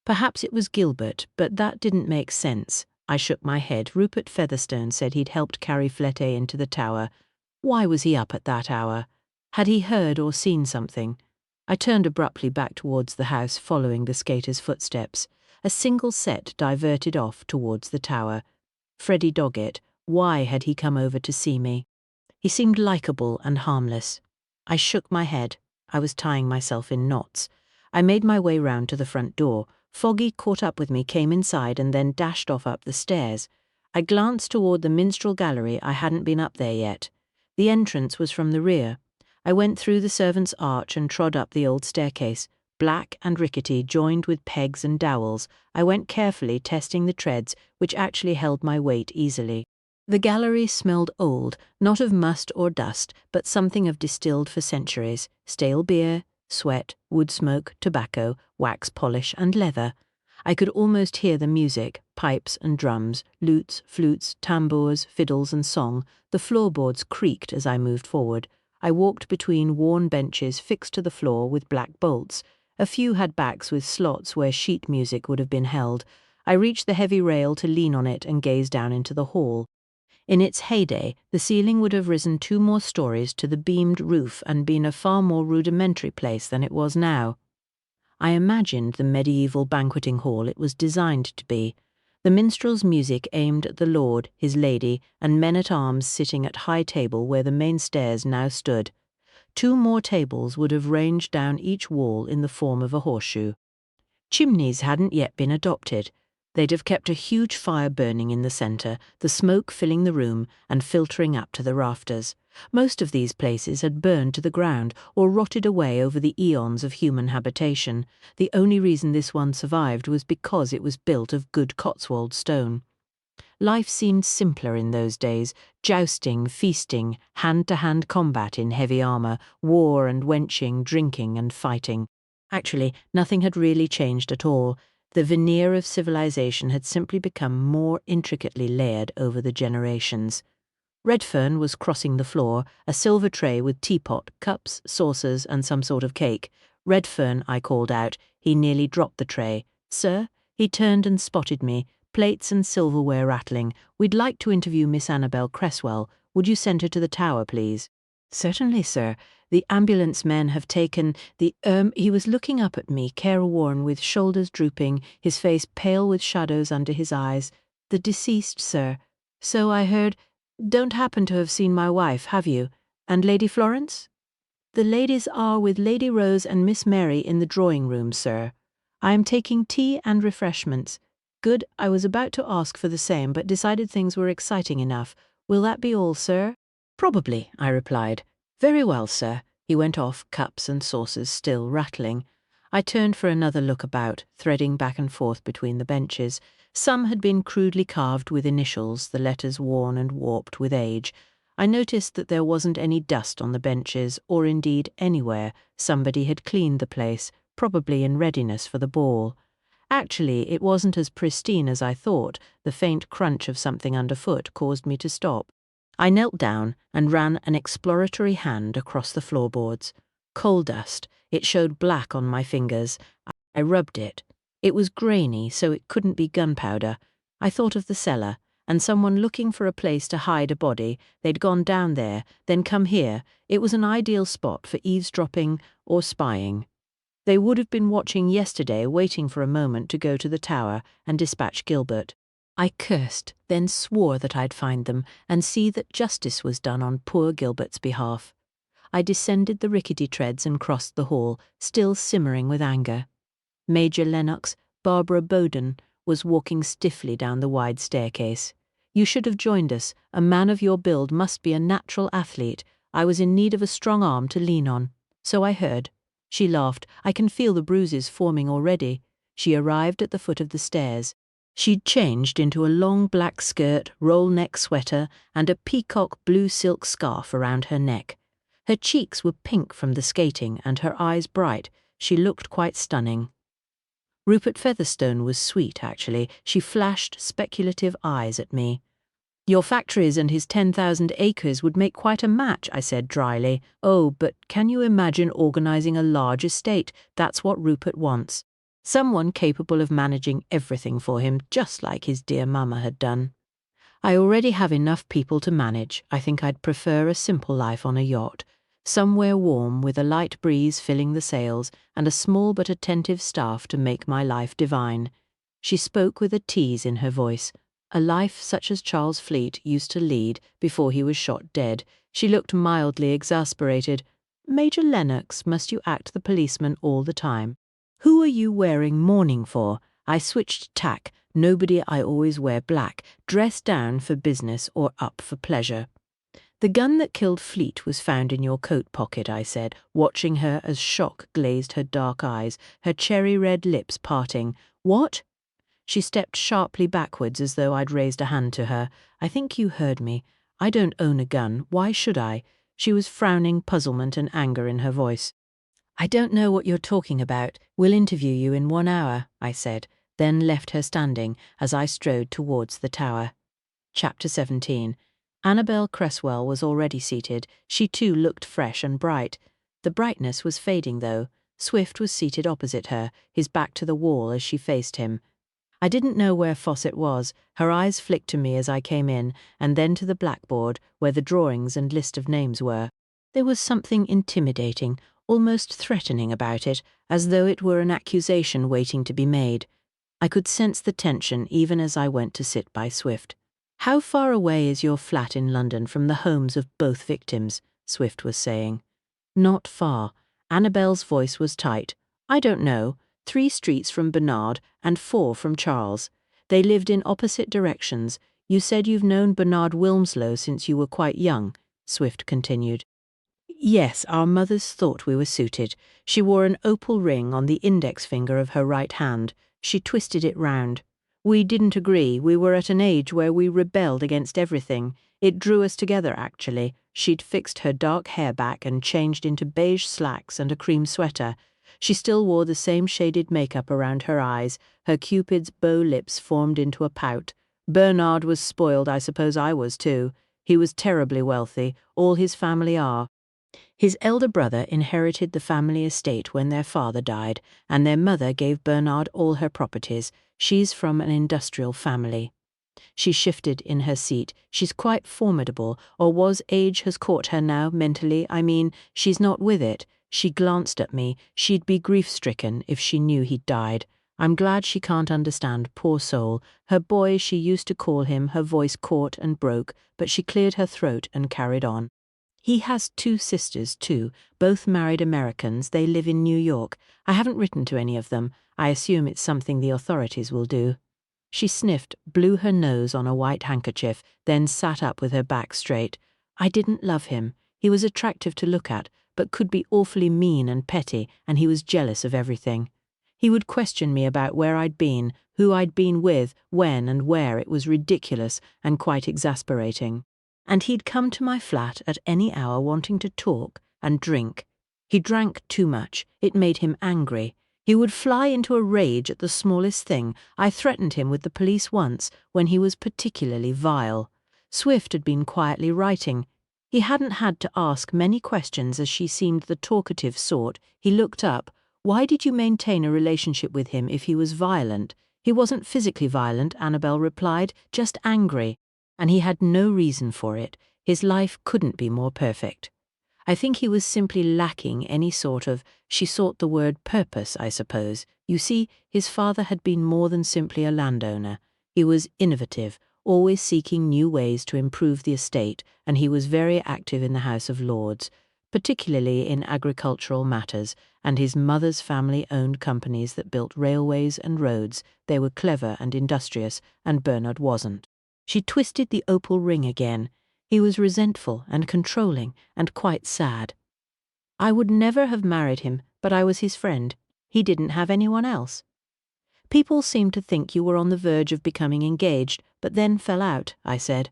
Perhaps it was Gilbert, but that didn't make sense. I shook my head. Rupert Featherstone said he'd helped carry Fletay into the tower. Why was he up at that hour? Had he heard or seen something? I turned abruptly back towards the house, following the skater's footsteps. A single set diverted off towards the tower. Freddie Doggett. Why had he come over to see me? He seemed likeable and harmless. I shook my head. I was tying myself in knots. I made my way round to the front door. Foggy caught up with me, came inside, and then dashed off up the stairs. I glanced toward the minstrel gallery. I hadn't been up there yet. The entrance was from the rear. I went through the servants' arch and trod up the old staircase, black and rickety, joined with pegs and dowels. I went carefully, testing the treads, which actually held my weight easily. The gallery smelled old, not of must or dust, but something of distilled for centuries: stale beer, sweat, wood smoke, tobacco, wax polish, and leather. I could almost hear the music: pipes and drums, lutes, flutes, tambours, fiddles, and song. The floorboards creaked as I moved forward. I walked between worn benches fixed to the floor with black bolts. A few had backs with slots where sheet music would have been held. I reached the heavy rail to lean on it and gaze down into the hall. In its heyday, the ceiling would have risen 2 more stories to the beamed roof and been a far more rudimentary place than it was now. I imagined the medieval banqueting hall it was designed to be. The minstrel's music aimed at the lord, his lady, and men-at-arms sitting at high table where the main stairs now stood. 2 more tables would have ranged down each wall in the form of a horseshoe. Chimneys hadn't yet been adopted. They'd have kept a huge fire burning in the centre, the smoke filling the room and filtering up to the rafters. Most of these places had burned to the ground or rotted away over the eons of human habitation. The only reason this one survived was because it was built of good Cotswold stone. Life seemed simpler in those days: jousting, feasting, hand-to-hand combat in heavy armour, war and wenching, drinking and fighting. Actually, nothing had really changed at all. The veneer of civilization had simply become more intricately layered over the generations. Redfern was crossing the floor, a silver tray with teapot, cups, saucers, and some sort of cake. "Redfern," I called out. He nearly dropped the tray. "Sir?" He turned and spotted me, plates and silverware rattling. "We'd like to interview Miss Annabel Cresswell. Would you send her to the tower, please?" "Certainly, sir. The ambulance men have taken the, He was looking up at me, careworn, with shoulders drooping, his face pale with shadows under his eyes. "The deceased, sir. So I heard. Don't happen to have seen my wife, have you? And Lady Florence?" "The ladies are with Lady Rose and Miss Mary in the drawing-room, sir. I am taking tea and refreshments." "Good. I was about to ask for the same, but decided things were exciting enough. Will that be all, sir?" "Probably," I replied. "Very well, sir." He went off, cups and saucers still rattling. I turned for another look about, threading back and forth between the benches. Some had been crudely carved with initials, the letters worn and warped with age. I noticed that there wasn't any dust on the benches, or indeed anywhere. Somebody had cleaned the place, probably in readiness for the ball. Actually, it wasn't as pristine as I thought. The faint crunch of something underfoot caused me to stop. I knelt down and ran an exploratory hand across the floorboards. Coal dust. It showed black on my fingers. I rubbed it. It was grainy, so it couldn't be gunpowder. I thought of the cellar, and someone looking for a place to hide a body. They'd gone down there, then come here. It was an ideal spot for eavesdropping or spying. They would have been watching yesterday, waiting for a moment to go to the tower and dispatch Gilbert. I cursed, then swore that I'd find them and see that justice was done on poor Gilbert's behalf. I descended the rickety treads and crossed the hall, still simmering with anger. Major Lennox, Barbara Bowden, was walking stiffly down the wide staircase. "You should have joined us. A man of your build must be a natural athlete. I was in need of a strong arm to lean on." "So I heard." She laughed. "I can feel the bruises forming already." She arrived at the foot of the stairs. She'd changed into a long black skirt, roll-neck sweater, and a peacock blue silk scarf around her neck. Her cheeks were pink from the skating and her eyes bright. She looked quite stunning. Rupert Featherstone was sweet, actually. She flashed speculative eyes at me. "Your factories and his 10,000 acres would make quite a match," I said dryly. "Oh, but can you imagine organizing a large estate? That's what Rupert wants. Someone capable of managing everything for him, just like his dear mama had done." "I already have enough people to manage. I think I'd prefer a simple life on a yacht. Somewhere warm, with a light breeze filling the sails, and a small but attentive staff to make my life divine." She spoke with a tease in her voice. A life such as Charles Fleet used to lead before he was shot dead. She looked mildly exasperated. "Major Lennox, must you act the policeman all the time? Who are you wearing mourning for?" I switched tack. "Nobody. I always wear black, dress down for business or up for pleasure." "The gun that killed Fleet was found in your coat pocket," I said, watching her as shock glazed her dark eyes, her cherry-red lips parting. "What?" She stepped sharply backwards as though I'd raised a hand to her. "I think you heard me. I don't own a gun. Why should I?" She was frowning puzzlement and anger in her voice. "I don't know what you're talking about. We'll interview you in 1 hour," I said, then left her standing as I strode towards the tower. Chapter 17. Annabel Cresswell was already seated. She too looked fresh and bright. The brightness was fading, though. Swift was seated opposite her, his back to the wall as she faced him. I didn't know where Fawcett was. Her eyes flicked to me as I came in, and then to the blackboard where the drawings and list of names were. There was something intimidating, almost threatening about it, as though it were an accusation waiting to be made. I could sense the tension even as I went to sit by Swift. "How far away is your flat in London from the homes of both victims?" Swift was saying. "Not far." Annabel's voice was tight. "I don't know. 3 streets from Bernard and 4 from Charles. They lived in opposite directions. You said you've known Bernard Wilmslow since you were quite young," Swift continued. "Yes, our mothers thought we were suited. She wore an opal ring on the index finger of her right hand. She twisted it round. We didn't agree. We were at an age where we rebelled against everything. It drew us together, actually. She'd fixed her dark hair back and changed into beige slacks and a cream sweater. She still wore the same shaded makeup around her eyes. Her Cupid's bow lips formed into a pout. Bernard was spoiled. I suppose I was too. He was terribly wealthy, all his family are. His elder brother inherited the family estate when their father died, and their mother gave Bernard all her properties. She's from an industrial family. She shifted in her seat. She's quite formidable, or was. Age has caught her now, mentally. I mean, she's not with it. She glanced at me. She'd be grief-stricken if she knew he'd died. I'm glad she can't understand, poor soul. Her boy, she used to call him, her voice caught and broke, but she cleared her throat and carried on. He has 2 sisters, too, both married Americans. They live in New York. I haven't written to any of them. I assume it's something the authorities will do. She sniffed, blew her nose on a white handkerchief, then sat up with her back straight. I didn't love him. He was attractive to look at, but could be awfully mean and petty, and he was jealous of everything. He would question me about where I'd been, who I'd been with, when and where. It was ridiculous and quite exasperating. And he'd come to my flat at any hour wanting to talk and drink. He drank too much. It made him angry. He would fly into a rage at the smallest thing. I threatened him with the police once, when he was particularly vile. Swift had been quietly writing. He hadn't had to ask many questions, as she seemed the talkative sort. He looked up. Why did you maintain a relationship with him if he was violent? He wasn't physically violent, Annabel replied, just angry. And he had no reason for it. His life couldn't be more perfect. I think he was simply lacking any sort of, she sought the word, purpose, I suppose. You see, his father had been more than simply a landowner. He was innovative, always seeking new ways to improve the estate, and he was very active in the House of Lords, particularly in agricultural matters, and his mother's family owned companies that built railways and roads. They were clever and industrious, and Bernard wasn't. She twisted the opal ring again. He was resentful and controlling and quite sad. I would never have married him, but I was his friend. He didn't have anyone else. People seemed to think you were on the verge of becoming engaged, but then fell out, I said.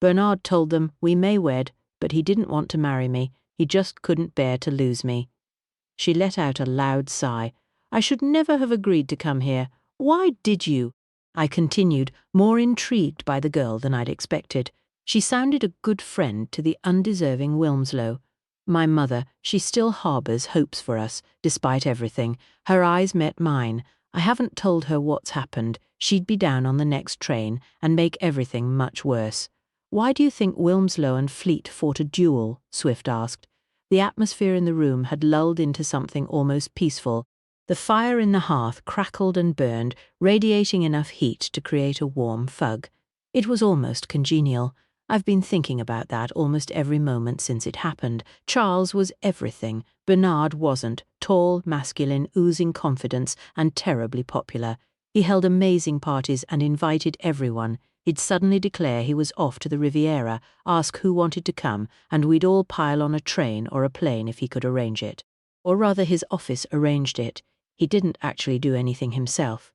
Bernard told them we may wed, but he didn't want to marry me. He just couldn't bear to lose me. She let out a loud sigh. I should never have agreed to come here. Why did you? I continued, more intrigued by the girl than I'd expected. She sounded a good friend to the undeserving Wilmslow. My mother, she still harbours hopes for us, despite everything. Her eyes met mine. I haven't told her what's happened. She'd be down on the next train and make everything much worse. Why do you think Wilmslow and Fleet fought a duel? Swift asked. The atmosphere in the room had lulled into something almost peaceful. The fire in the hearth crackled and burned, radiating enough heat to create a warm fug. It was almost congenial. I've been thinking about that almost every moment since it happened. Charles was everything. Bernard wasn't. Tall, masculine, oozing confidence, and terribly popular. He held amazing parties and invited everyone. He'd suddenly declare he was off to the Riviera, ask who wanted to come, and we'd all pile on a train or a plane if he could arrange it. Or rather, his office arranged it. He didn't actually do anything himself.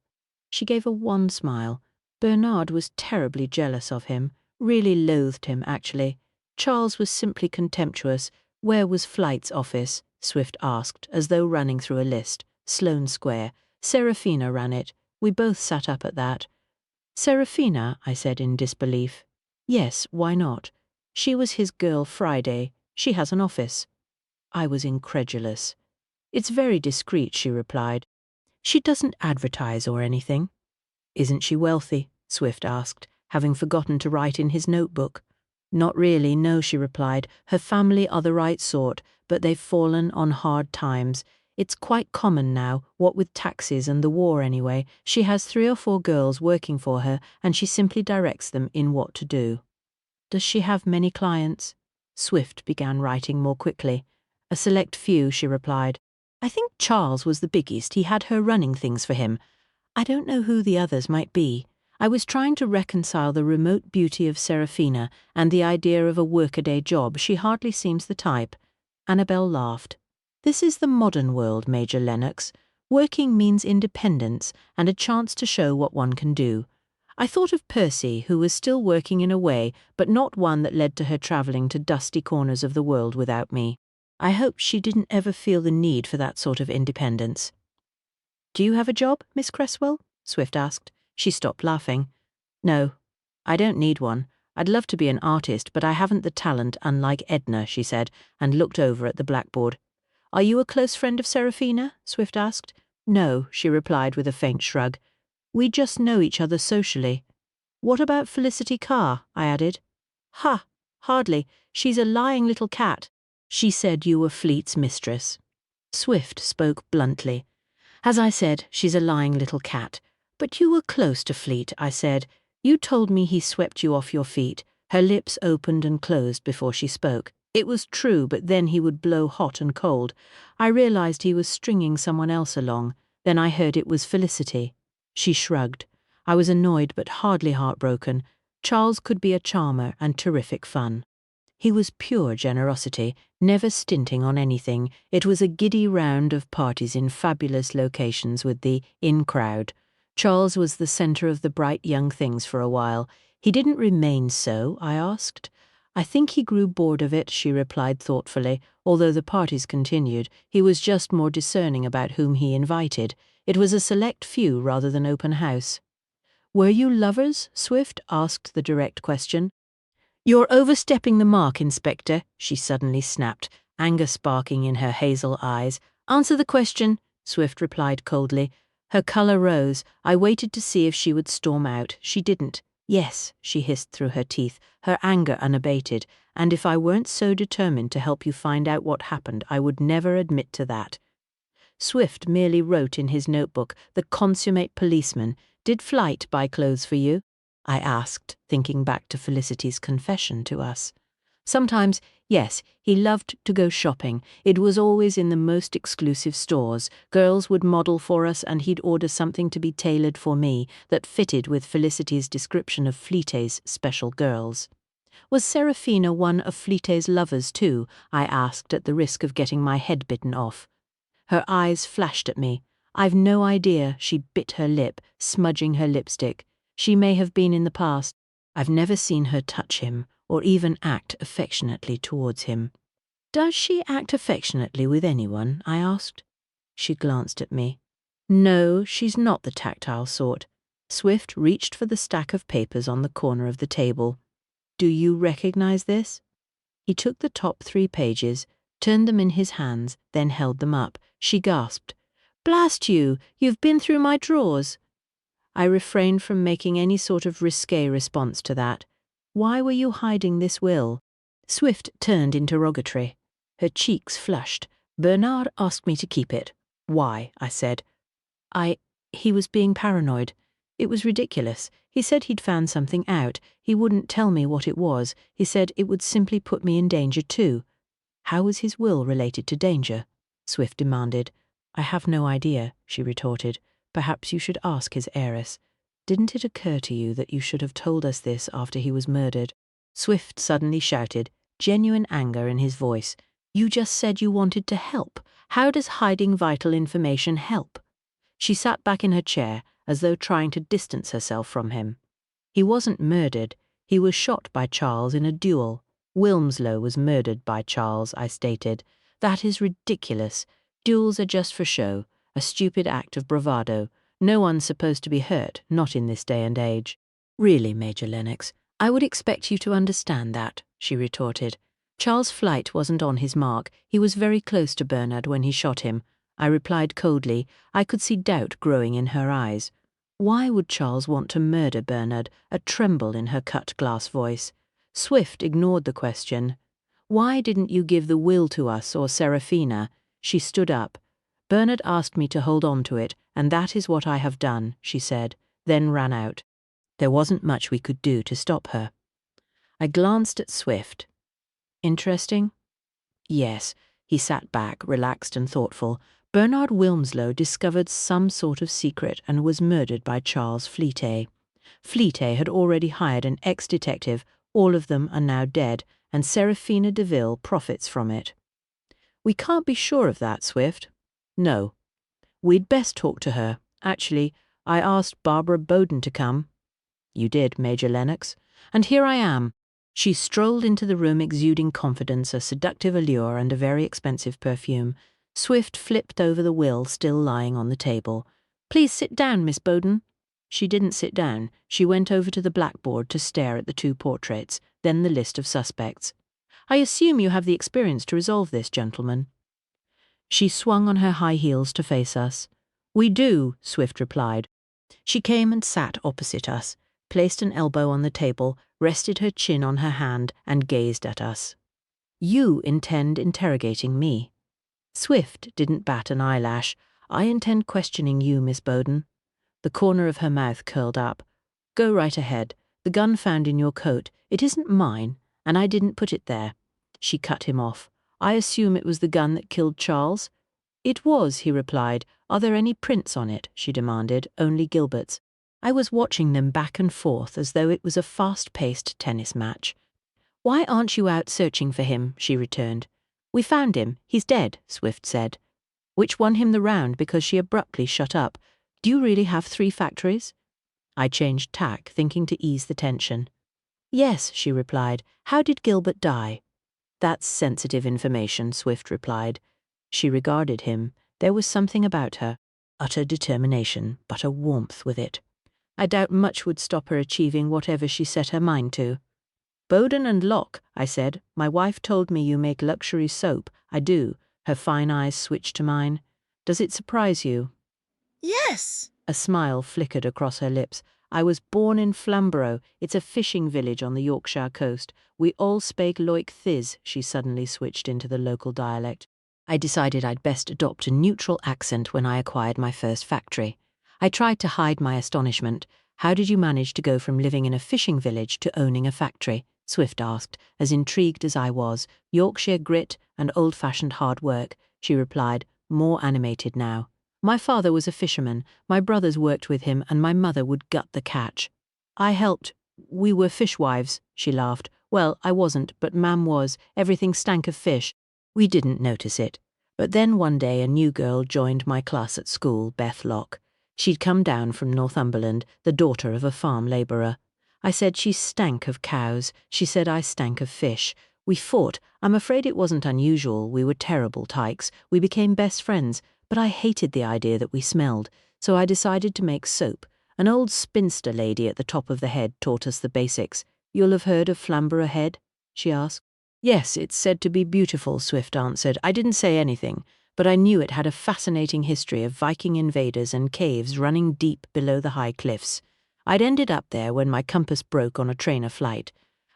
She gave a wan smile. Bernard was terribly jealous of him. Really loathed him, actually. Charles was simply contemptuous. Where was Flight's office? Swift asked, as though running through a list. Sloane Square. Serafina ran it. We both sat up at that. Serafina, I said in disbelief. Yes, why not? She was his girl Friday. She has an office. I was incredulous. It's very discreet, she replied. She doesn't advertise or anything. Isn't she wealthy? Swift asked, having forgotten to write in his notebook. Not really, no, she replied. Her family are the right sort, but they've fallen on hard times. It's quite common now, what with taxes and the war anyway. She has 3 or 4 girls working for her, and she simply directs them in what to do. Does she have many clients? Swift began writing more quickly. A select few, she replied. I think Charles was the biggest. He had her running things for him. I don't know who the others might be. I was trying to reconcile the remote beauty of Serafina and the idea of a workaday job. She hardly seems the type. Annabel laughed. This is the modern world, Major Lennox. Working means independence and a chance to show what one can do. I thought of Percy, who was still working in a way, but not one that led to her travelling to dusty corners of the world without me. I hope she didn't ever feel the need for that sort of independence. Do you have a job, Miss Cresswell? Swift asked. She stopped laughing. No, I don't need one. I'd love to be an artist, but I haven't the talent, unlike Edna, she said, and looked over at the blackboard. Are you a close friend of Serafina? Swift asked. No, she replied with a faint shrug. We just know each other socially. What about Felicity Carr? I added. Ha, hardly. She's a lying little cat. She said you were Fleet's mistress. Swift spoke bluntly. As I said, she's a lying little cat. But you were close to Fleet, I said. You told me he swept you off your feet. Her lips opened and closed before she spoke. It was true, but then he would blow hot and cold. I realized he was stringing someone else along. Then I heard it was Felicity. She shrugged. I was annoyed but hardly heartbroken. Charles could be a charmer and terrific fun. He was pure generosity, never stinting on anything. It was a giddy round of parties in fabulous locations with the in crowd. Charles was the centre of the bright young things for a while. He didn't remain so, I asked. I think he grew bored of it, she replied thoughtfully. Although the parties continued, he was just more discerning about whom he invited. It was a select few rather than open house. Were you lovers? Swift asked the direct question. You're overstepping the mark, Inspector, she suddenly snapped, anger sparking in her hazel eyes. Answer the question, Swift replied coldly. Her colour rose. I waited to see if she would storm out. She didn't. Yes, she hissed through her teeth, her anger unabated, and if I weren't so determined to help you find out what happened, I would never admit to that. Swift merely wrote in his notebook, the consummate policeman. Did Flight buy clothes for you? I asked, thinking back to Felicity's confession to us. Sometimes, yes, he loved to go shopping. It was always in the most exclusive stores. Girls would model for us and he'd order something to be tailored for me that fitted with Felicity's description of Fleet's special girls. Was Serafina one of Fleet's lovers too? I asked at the risk of getting my head bitten off. Her eyes flashed at me. I've no idea, she bit her lip, smudging her lipstick. She may have been in the past. I've never seen her touch him, or even act affectionately towards him. Does she act affectionately with anyone? I asked. She glanced at me. No, she's not the tactile sort. Swift reached for the stack of papers on the corner of the table. Do you recognize this? He took the top 3 pages, turned them in his hands, then held them up. She gasped. Blast you! You've been through my drawers. I refrained from making any sort of risque response to that. Why were you hiding this will? Swift turned interrogatory. Her cheeks flushed. Bernard asked me to keep it. Why? I said. He was being paranoid. It was ridiculous. He said he'd found something out. He wouldn't tell me what it was. He said it would simply put me in danger too. How was his will related to danger? Swift demanded. I have no idea, she retorted. Perhaps you should ask his heiress. Didn't it occur to you that you should have told us this after he was murdered? Swift suddenly shouted, genuine anger in his voice. You just said you wanted to help. How does hiding vital information help? She sat back in her chair, as though trying to distance herself from him. He wasn't murdered. He was shot by Charles in a duel. Wilmslow was murdered by Charles, I stated. That is ridiculous. Duels are just for show. A stupid act of bravado. No one's supposed to be hurt, not in this day and age. Really, Major Lennox, I would expect you to understand that, she retorted. Charles Flight wasn't on his mark. He was very close to Bernard when he shot him. I replied coldly. I could see doubt growing in her eyes. Why would Charles want to murder Bernard? A tremble in her cut glass voice. Swift ignored the question. Why didn't you give the will to us or Serafina? She stood up. Bernard asked me to hold on to it, and that is what I have done, she said, then ran out. There wasn't much we could do to stop her. I glanced at Swift. Interesting? Yes, he sat back, relaxed and thoughtful. Bernard Wilmslow discovered some sort of secret and was murdered by Charles Fleet. Fleet had already hired an ex-detective. All of them are now dead, and Serafina Deville profits from it. We can't be sure of that, Swift. No. We'd best talk to her. Actually, I asked Barbara Bowden to come. You did, Major Lennox. And here I am. She strolled into the room exuding confidence, a seductive allure, and a very expensive perfume. Swift flipped over the will still lying on the table. Please sit down, Miss Bowden. She didn't sit down. She went over to the blackboard to stare at the two portraits, then the list of suspects. I assume you have the experience to resolve this, gentlemen. She swung on her high heels to face us. We do, Swift replied. She came and sat opposite us, placed an elbow on the table, rested her chin on her hand, and gazed at us. You intend interrogating me. Swift didn't bat an eyelash. I intend questioning you, Miss Bowden. The corner of her mouth curled up. Go right ahead. The gun found in your coat, it isn't mine, and I didn't put it there. She cut him off. I assume it was the gun that killed Charles? It was, he replied. Are there any prints on it? She demanded. Only Gilbert's. I was watching them back and forth as though it was a fast-paced tennis match. Why aren't you out searching for him? She returned. We found him. He's dead, Swift said. Which won him the round because she abruptly shut up. Do you really have 3 factories? I changed tack, thinking to ease the tension. Yes, she replied. How did Gilbert die? That's sensitive information, Swift replied. She regarded him. There was something about her. Utter determination, but a warmth with it. I doubt much would stop her achieving whatever she set her mind to. Bowden and Locke, I said. My wife told me you make luxury soap. I do. Her fine eyes switched to mine. Does it surprise you? Yes. A smile flickered across her lips. I was born in Flamborough. It's a fishing village on the Yorkshire coast. We all spake Loic Thiz. She suddenly switched into the local dialect. I decided I'd best adopt a neutral accent when I acquired my first factory. I tried to hide my astonishment. How did you manage to go from living in a fishing village to owning a factory? Swift asked, as intrigued as I was. Yorkshire grit and old-fashioned hard work, she replied, more animated now. My father was a fisherman, my brothers worked with him, and my mother would gut the catch. I helped. We were fishwives, she laughed. Well, I wasn't, but Mam was. Everything stank of fish. We didn't notice it. But then one day a new girl joined my class at school, Beth Locke. She'd come down from Northumberland, the daughter of a farm labourer. I said she stank of cows. She said I stank of fish. We fought. I'm afraid it wasn't unusual. We were terrible tykes. We became best friends. But I hated the idea that we smelled, so I decided to make soap. An old spinster lady at the top of the head taught us the basics. You'll have heard of Flamborough Head? She asked. Yes, it's said to be beautiful, Swift answered. I didn't say anything, but I knew it had a fascinating history of Viking invaders and caves running deep below the high cliffs. I'd ended up there when my compass broke on a trainer flight.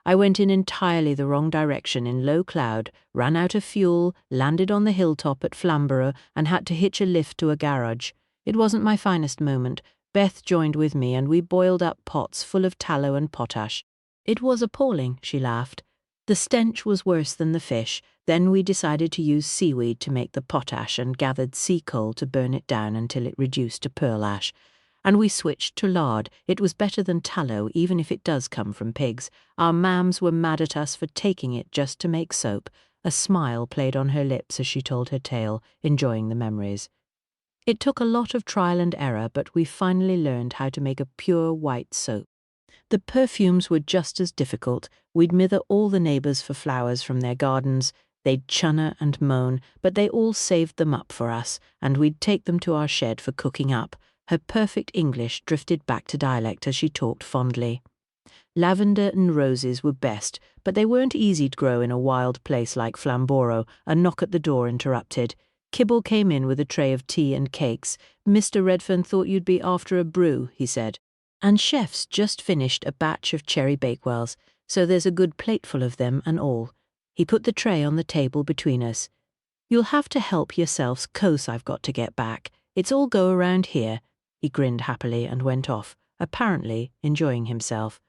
I went in entirely the wrong direction in low cloud, ran out of fuel, landed on the hilltop at Flamborough, and had to hitch a lift to a garage. It wasn't my finest moment. Beth joined with me, and we boiled up pots full of tallow and potash. It was appalling, she laughed. The stench was worse than the fish. Then we decided to use seaweed to make the potash and gathered sea coal to burn it down until it reduced to pearl ash. And we switched to lard. It was better than tallow, even if it does come from pigs. Our mams were mad at us for taking it just to make soap. A smile played on her lips as she told her tale, enjoying the memories. It took a lot of trial and error, but we finally learned how to make a pure white soap. The perfumes were just as difficult. We'd mither all the neighbours for flowers from their gardens. They'd chunner and moan, but they all saved them up for us, and we'd take them to our shed for cooking up. Her perfect English drifted back to dialect as she talked fondly. Lavender and roses were best, but they weren't easy to grow in a wild place like Flamborough. A knock at the door interrupted. Kibble came in with a tray of tea and cakes. Mr. Redfern thought you'd be after a brew, he said. And Chef's just finished a batch of cherry bakewells, so there's a good plateful of them and all. He put the tray on the table between us. You'll have to help yourselves, 'cause I've got to get back. It's all go around here. He grinned happily and went off, apparently enjoying himself.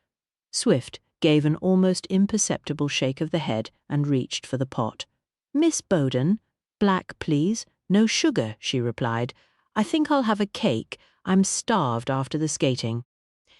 Swift gave an almost imperceptible shake of the head and reached for the pot. Miss Bowden, black, please. No sugar, she replied. I think I'll have a cake. I'm starved after the skating.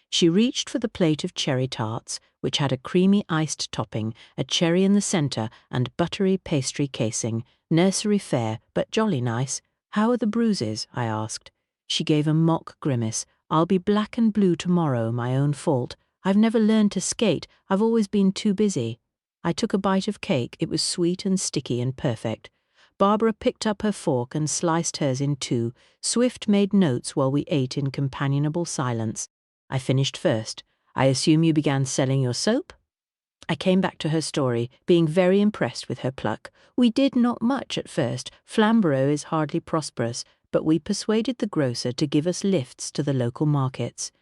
She reached for the plate of cherry tarts, which had a creamy iced topping, a cherry in the centre, and buttery pastry casing. Nursery fare, but jolly nice. How are the bruises? I asked. She gave a mock grimace. I'll be black and blue tomorrow, my own fault. I've never learned to skate. I've always been too busy. I took a bite of cake. It was sweet and sticky and perfect. Barbara picked up her fork and sliced hers in two. Swift made notes while we ate in companionable silence. I finished first. I assume you began selling your soap? I came back to her story, being very impressed with her pluck. We did not much at first. Flamborough is hardly prosperous, but we persuaded the grocer to give us lifts to the local markets.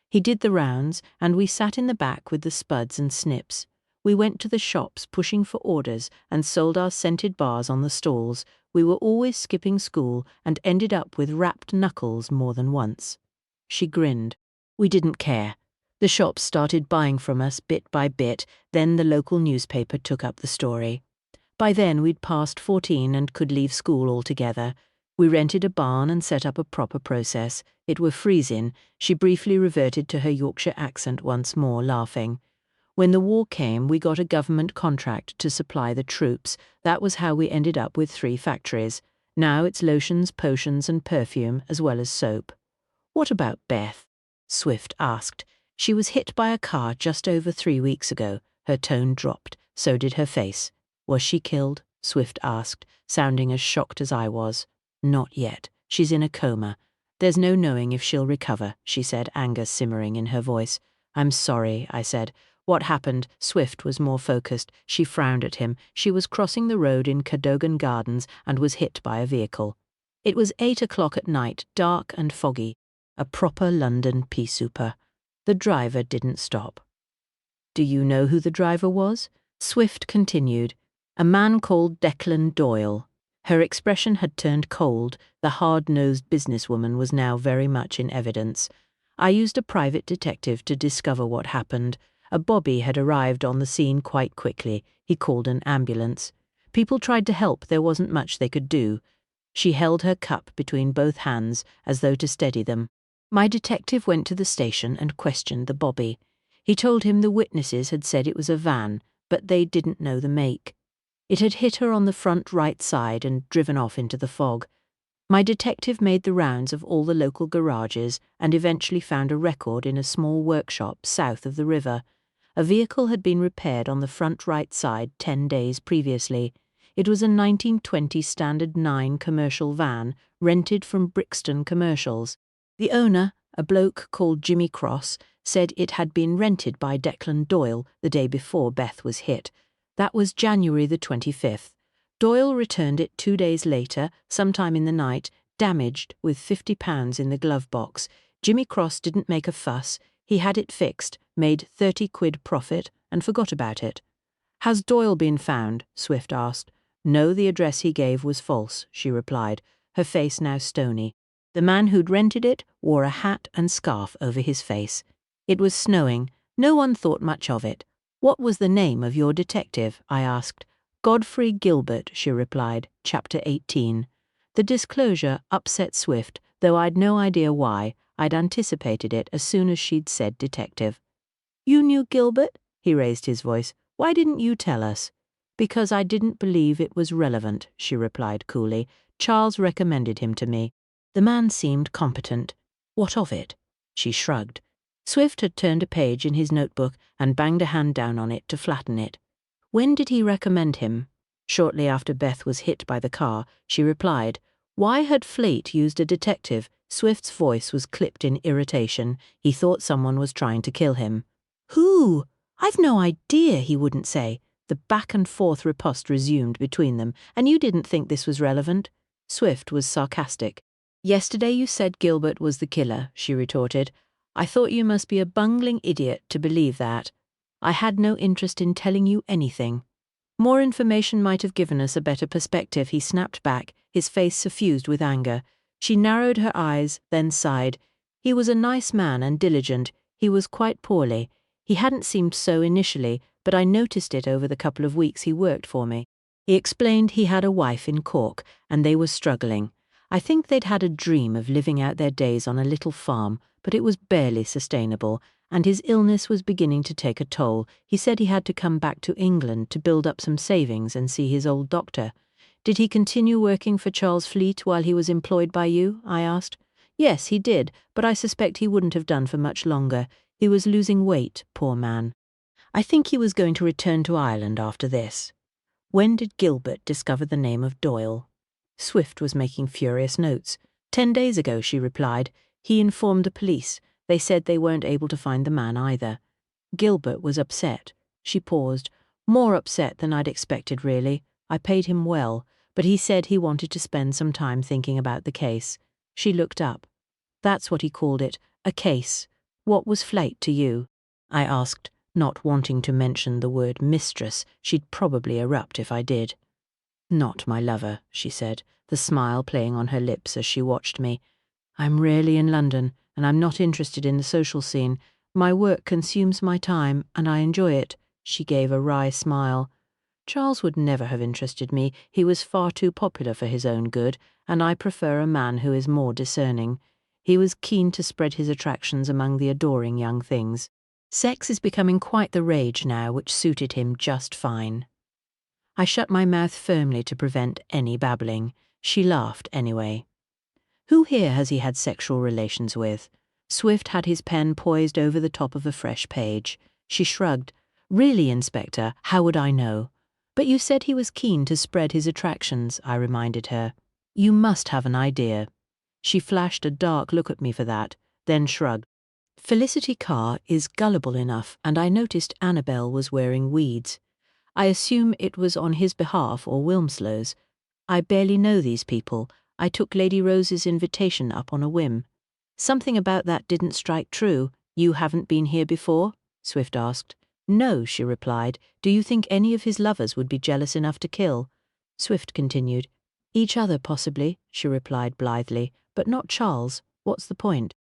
He did the rounds, and we sat in the back with the spuds and snips. We went to the shops pushing for orders and sold our scented bars on the stalls. We were always skipping school and ended up with wrapped knuckles more than once. She grinned. We didn't care. The shops started buying from us bit by bit, then the local newspaper took up the story. By then we'd passed 14 and could leave school altogether. We rented a barn and set up a proper process. It were freezing. She briefly reverted to her Yorkshire accent once more, laughing. When the war came, we got a government contract to supply the troops. That was how we ended up with 3 factories. Now it's lotions, potions and perfume, as well as soap. What about Beth? Swift asked. She was hit by a car just over 3 weeks ago. Her tone dropped. So did her face. Was she killed? Swift asked, sounding as shocked as I was. Not yet. She's in a coma. There's no knowing if she'll recover, she said, anger simmering in her voice. I'm sorry, I said. What happened? Swift was more focused. She frowned at him. She was crossing the road in Cadogan Gardens and was hit by a vehicle. It was 8 o'clock at night, dark and foggy. A proper London pea souper. The driver didn't stop. Do you know who the driver was? Swift continued. A man called Declan Doyle. Her expression had turned cold. The hard-nosed businesswoman was now very much in evidence. I used a private detective to discover what happened. A bobby had arrived on the scene quite quickly. He called an ambulance. People tried to help. There wasn't much they could do. She held her cup between both hands, as though to steady them. My detective went to the station and questioned the bobby. He told him the witnesses had said it was a van, but they didn't know the make. It had hit her on the front right side and driven off into the fog. My detective made the rounds of all the local garages and eventually found a record in a small workshop south of the river. A vehicle had been repaired on the front right side 10 days previously. It was a 1920 Standard 9 commercial van rented from Brixton Commercials. The owner, a bloke called Jimmy Cross, said it had been rented by Declan Doyle the day before Beth was hit. That was January the 25th. Doyle returned it 2 days later, sometime in the night, damaged, with £50 in the glove box. Jimmy Cross didn't make a fuss. He had it fixed, made 30 quid profit, and forgot about it. Has Doyle been found? Swift asked. No, the address he gave was false, she replied, her face now stony. The man who'd rented it wore a hat and scarf over his face. It was snowing. No one thought much of it. What was the name of your detective? I asked. Godfrey Gilbert, she replied, Chapter 18. The disclosure upset Swift, though I'd no idea why. I'd anticipated it as soon as she'd said detective. You knew Gilbert? He raised his voice. Why didn't you tell us? Because I didn't believe it was relevant, she replied coolly. Charles recommended him to me. The man seemed competent. What of it? She shrugged. Swift had turned a page in his notebook and banged a hand down on it to flatten it. When did he recommend him? Shortly after Beth was hit by the car, she replied. Why had Flate used a detective? Swift's voice was clipped in irritation. He thought someone was trying to kill him. Who? I've no idea, he wouldn't say. The back and forth riposte resumed between them. And you didn't think this was relevant? Swift was sarcastic. Yesterday you said Gilbert was the killer, she retorted. I thought you must be a bungling idiot to believe that. I had no interest in telling you anything. More information might have given us a better perspective, he snapped back, his face suffused with anger. She narrowed her eyes, then sighed. He was a nice man and diligent. He was quite poorly. He hadn't seemed so initially, but I noticed it over the couple of weeks he worked for me. He explained he had a wife in Cork, and they were struggling. I think they'd had a dream of living out their days on a little farm, but it was barely sustainable, and his illness was beginning to take a toll. He said he had to come back to England to build up some savings and see his old doctor. Did he continue working for Charles Fleet while he was employed by you? I asked. Yes, he did, but I suspect he wouldn't have done for much longer. He was losing weight, poor man. I think he was going to return to Ireland after this. When did Gilbert discover the name of Doyle? Swift was making furious notes. 10 days ago, she replied. He informed the police. They said they weren't able to find the man either. Gilbert was upset. She paused. More upset than I'd expected, really. I paid him well, but he said he wanted to spend some time thinking about the case. She looked up. That's what he called it, a case. What was Flate to you? I asked, not wanting to mention the word mistress. She'd probably erupt if I did. Not my lover, she said, the smile playing on her lips as she watched me. I'm rarely in London, and I'm not interested in the social scene. My work consumes my time, and I enjoy it. She gave a wry smile. Charles would never have interested me. He was far too popular for his own good, and I prefer a man who is more discerning. He was keen to spread his attractions among the adoring young things. Sex is becoming quite the rage now, which suited him just fine. I shut my mouth firmly to prevent any babbling. She laughed anyway. Who here has he had sexual relations with? Swift had his pen poised over the top of a fresh page. She shrugged. Really, Inspector, how would I know? But you said he was keen to spread his attractions, I reminded her. You must have an idea. She flashed a dark look at me for that, then shrugged. Felicity Carr is gullible enough, and I noticed Annabel was wearing weeds. I assume it was on his behalf or Wilmslow's. I barely know these people. I took Lady Rose's invitation up on a whim. Something about that didn't strike true. You haven't been here before? Swift asked. No, she replied. Do you think any of his lovers would be jealous enough to kill? Swift continued. Each other, possibly, she replied blithely, but not Charles. What's the point?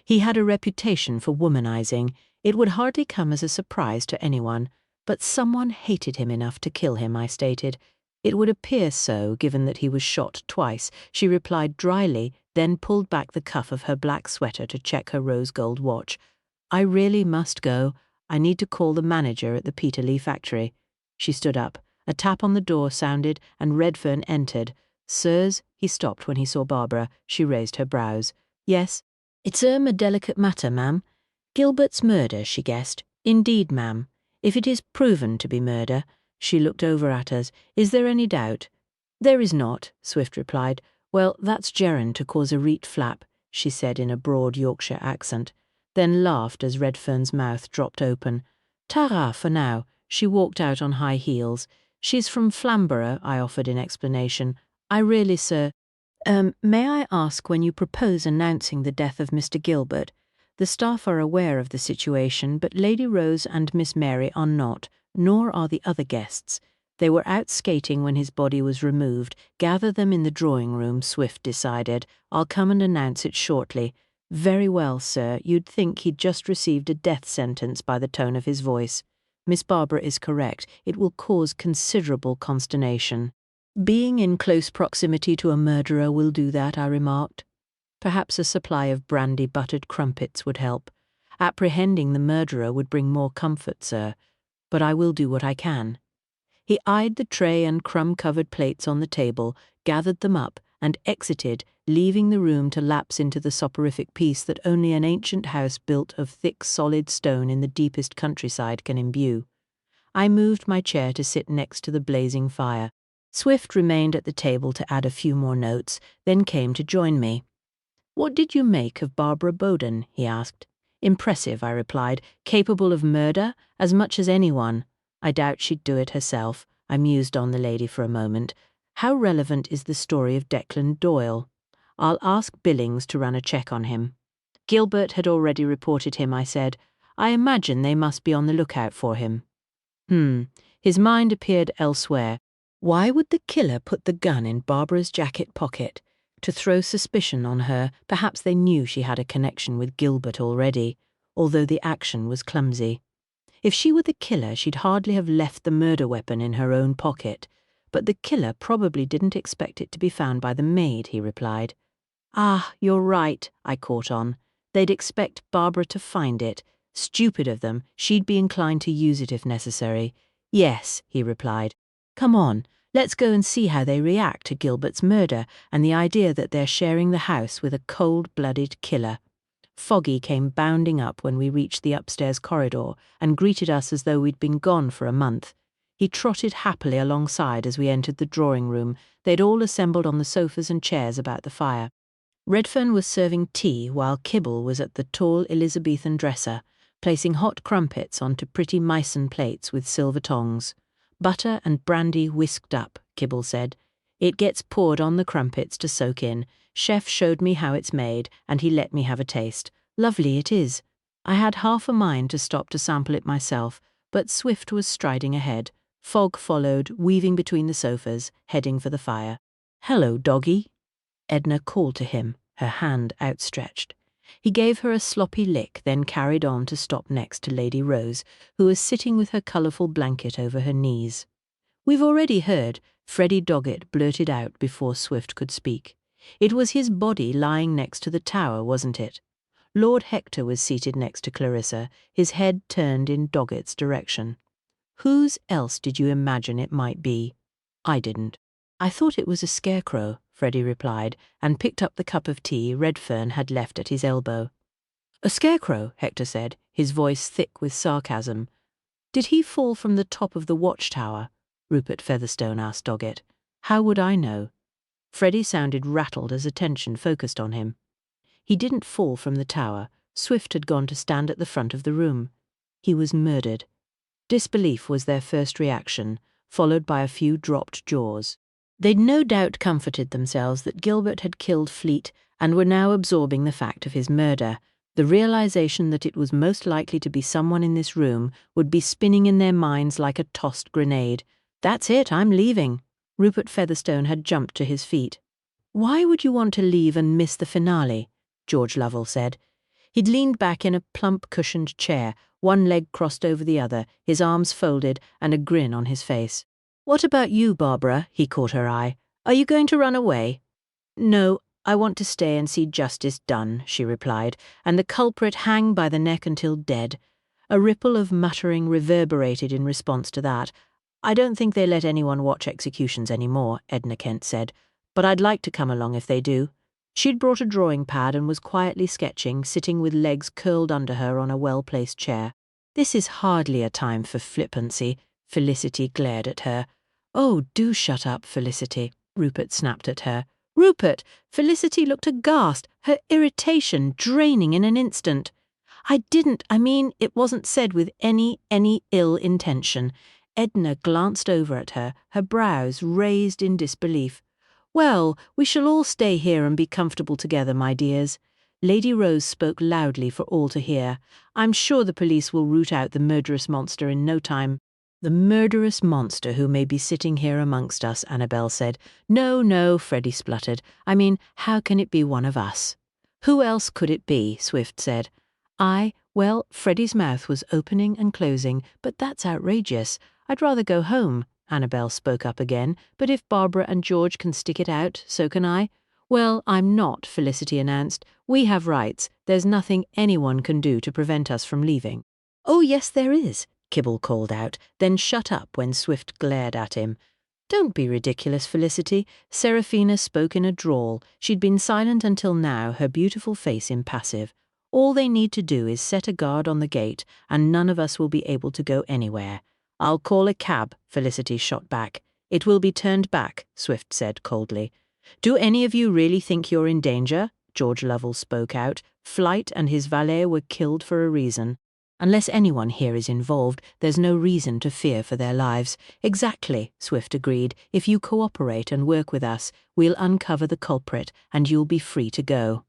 He had a reputation for womanizing. It would hardly come as a surprise to anyone. But someone hated him enough to kill him, I stated. It would appear so, given that he was shot twice, she replied dryly, then pulled back the cuff of her black sweater to check her rose-gold watch. I really must go. I need to call the manager at the Peterlee factory. She stood up. A tap on the door sounded, and Redfern entered. Sirs, he stopped when he saw Barbara. She raised her brows. Yes? It's a delicate matter, ma'am. Gilbert's murder, she guessed. Indeed, ma'am. If it is proven to be murder, she looked over at us. Is there any doubt? There is not, Swift replied. Well, that's gerund to cause a reet flap, she said in a broad Yorkshire accent, then laughed as Redfern's mouth dropped open. Ta-ra for now. She walked out on high heels. She's from Flamborough, I offered in explanation. I really, sir. May I ask when you propose announcing the death of Mr. Gilbert? The staff are aware of the situation, but Lady Rose and Miss Mary are not, nor are the other guests. They were out skating when his body was removed. Gather them in the drawing-room, Swift decided. I'll come and announce it shortly. Very well, sir. You'd think he'd just received a death sentence by the tone of his voice. Miss Barbara is correct. It will cause considerable consternation. Being in close proximity to a murderer will do that, I remarked. Perhaps a supply of brandy-buttered crumpets would help. Apprehending the murderer would bring more comfort, sir. But I will do what I can. He eyed the tray and crumb-covered plates on the table, gathered them up, and exited, leaving the room to lapse into the soporific peace that only an ancient house built of thick, solid stone in the deepest countryside can imbue. I moved my chair to sit next to the blazing fire. Swift remained at the table to add a few more notes, then came to join me. What did you make of Barbara Bowden? He asked. Impressive, I replied. Capable of murder, as much as anyone. I doubt she'd do it herself. I mused on the lady for a moment. How relevant is the story of Declan Doyle? I'll ask Billings to run a check on him. Gilbert had already reported him, I said. I imagine they must be on the lookout for him. His mind appeared elsewhere. Why would the killer put the gun in Barbara's jacket pocket? To throw suspicion on her. Perhaps they knew she had a connection with Gilbert already, although the action was clumsy. If she were the killer, she'd hardly have left the murder weapon in her own pocket. But the killer probably didn't expect it to be found by the maid, he replied. Ah, you're right, I caught on. They'd expect Barbara to find it. Stupid of them. She'd be inclined to use it if necessary. Yes, he replied. Come on. Let's go and see how they react to Gilbert's murder and the idea that they're sharing the house with a cold-blooded killer. Foggy came bounding up when we reached the upstairs corridor and greeted us as though we'd been gone for a month. He trotted happily alongside as we entered the drawing-room. They'd all assembled on the sofas and chairs about the fire. Redfern was serving tea while Kibble was at the tall Elizabethan dresser, placing hot crumpets onto pretty Meissen plates with silver tongs. "Butter and brandy whisked up," Kibble said. "It gets poured on the crumpets to soak in. Chef showed me how it's made, and he let me have a taste. Lovely it is. I had half a mind to stop to sample it myself, but Swift was striding ahead. Fogg followed, weaving between the sofas, heading for the fire. "Hello, doggy," Edna called to him, her hand outstretched. He gave her a sloppy lick, then carried on to stop next to Lady Rose, who was sitting with her colourful blanket over her knees. "We've already heard," Freddie Doggett blurted out before Swift could speak. "It was his body lying next to the tower, wasn't it?" Lord Hector was seated next to Clarissa, his head turned in Doggett's direction. "Whose else did you imagine it might be?" "I didn't." "I thought it was a scarecrow," Freddie replied, and picked up the cup of tea Redfern had left at his elbow. "A scarecrow," Hector said, his voice thick with sarcasm. "Did he fall from the top of the watchtower?" Rupert Featherstone asked Doggett. "How would I know?" Freddie sounded rattled as attention focused on him. "He didn't fall from the tower. Swift had gone to stand at the front of the room. He was murdered." Disbelief was their first reaction, followed by a few dropped jaws. They'd no doubt comforted themselves that Gilbert had killed Fleet and were now absorbing the fact of his murder. The realization that it was most likely to be someone in this room would be spinning in their minds like a tossed grenade. "That's it, I'm leaving." Rupert Featherstone had jumped to his feet. "Why would you want to leave and miss the finale?" George Lovell said. He'd leaned back in a plump cushioned chair, one leg crossed over the other, his arms folded, and a grin on his face. "What about you, Barbara?" He caught her eye. "Are you going to run away?" "No, I want to stay and see justice done," she replied, "and the culprit hang by the neck until dead." A ripple of muttering reverberated in response to that. "I don't think they let anyone watch executions anymore," Edna Kent said, "but I'd like to come along if they do." She'd brought a drawing pad and was quietly sketching, sitting with legs curled under her on a well-placed chair. "This is hardly a time for flippancy," Felicity glared at her. "Oh, do shut up, Felicity," Rupert snapped at her. "Rupert!" Felicity looked aghast, her irritation draining in an instant. I mean, it wasn't said with any ill intention." Edna glanced over at her, her brows raised in disbelief. "Well, we shall all stay here and be comfortable together, my dears." Lady Rose spoke loudly for all to hear. "I'm sure the police will root out the murderous monster in no time." "The murderous monster who may be sitting here amongst us," Annabel said. No, Freddie spluttered. "I mean, how can it be one of us?" "Who else could it be?" Swift said. Well, Freddie's mouth was opening and closing, but that's outrageous. I'd rather go home." Annabel spoke up again, "but if Barbara and George can stick it out, so can I." "Well, I'm not," Felicity announced. "We have rights. There's nothing anyone can do to prevent us from leaving." "Oh, yes, there is," Kibble called out, then shut up when Swift glared at him. "Don't be ridiculous, Felicity." Seraphina spoke in a drawl. She'd been silent until now, her beautiful face impassive. "All they need to do is set a guard on the gate, and none of us will be able to go anywhere." "I'll call a cab," Felicity shot back. "It will be turned back," Swift said coldly. "Do any of you really think you're in danger?" George Lovell spoke out. "Flight and his valet were killed for a reason. Unless anyone here is involved, there's no reason to fear for their lives." "Exactly," Swift agreed. "If you cooperate and work with us, we'll uncover the culprit, and you'll be free to go."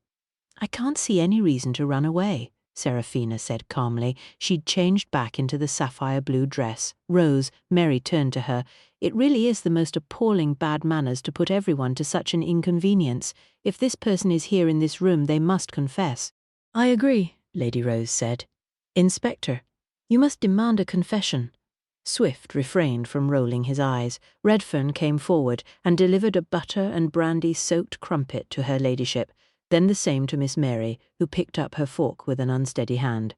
"I can't see any reason to run away," Seraphina said calmly. She'd changed back into the sapphire blue dress. "Rose," Mary turned to her, "it really is the most appalling bad manners to put everyone to such an inconvenience. If this person is here in this room, they must confess." "I agree," Lady Rose said. "Inspector, you must demand a confession." Swift refrained from rolling his eyes. Redfern came forward and delivered a butter and brandy-soaked crumpet to her ladyship, then the same to Miss Mary, who picked up her fork with an unsteady hand.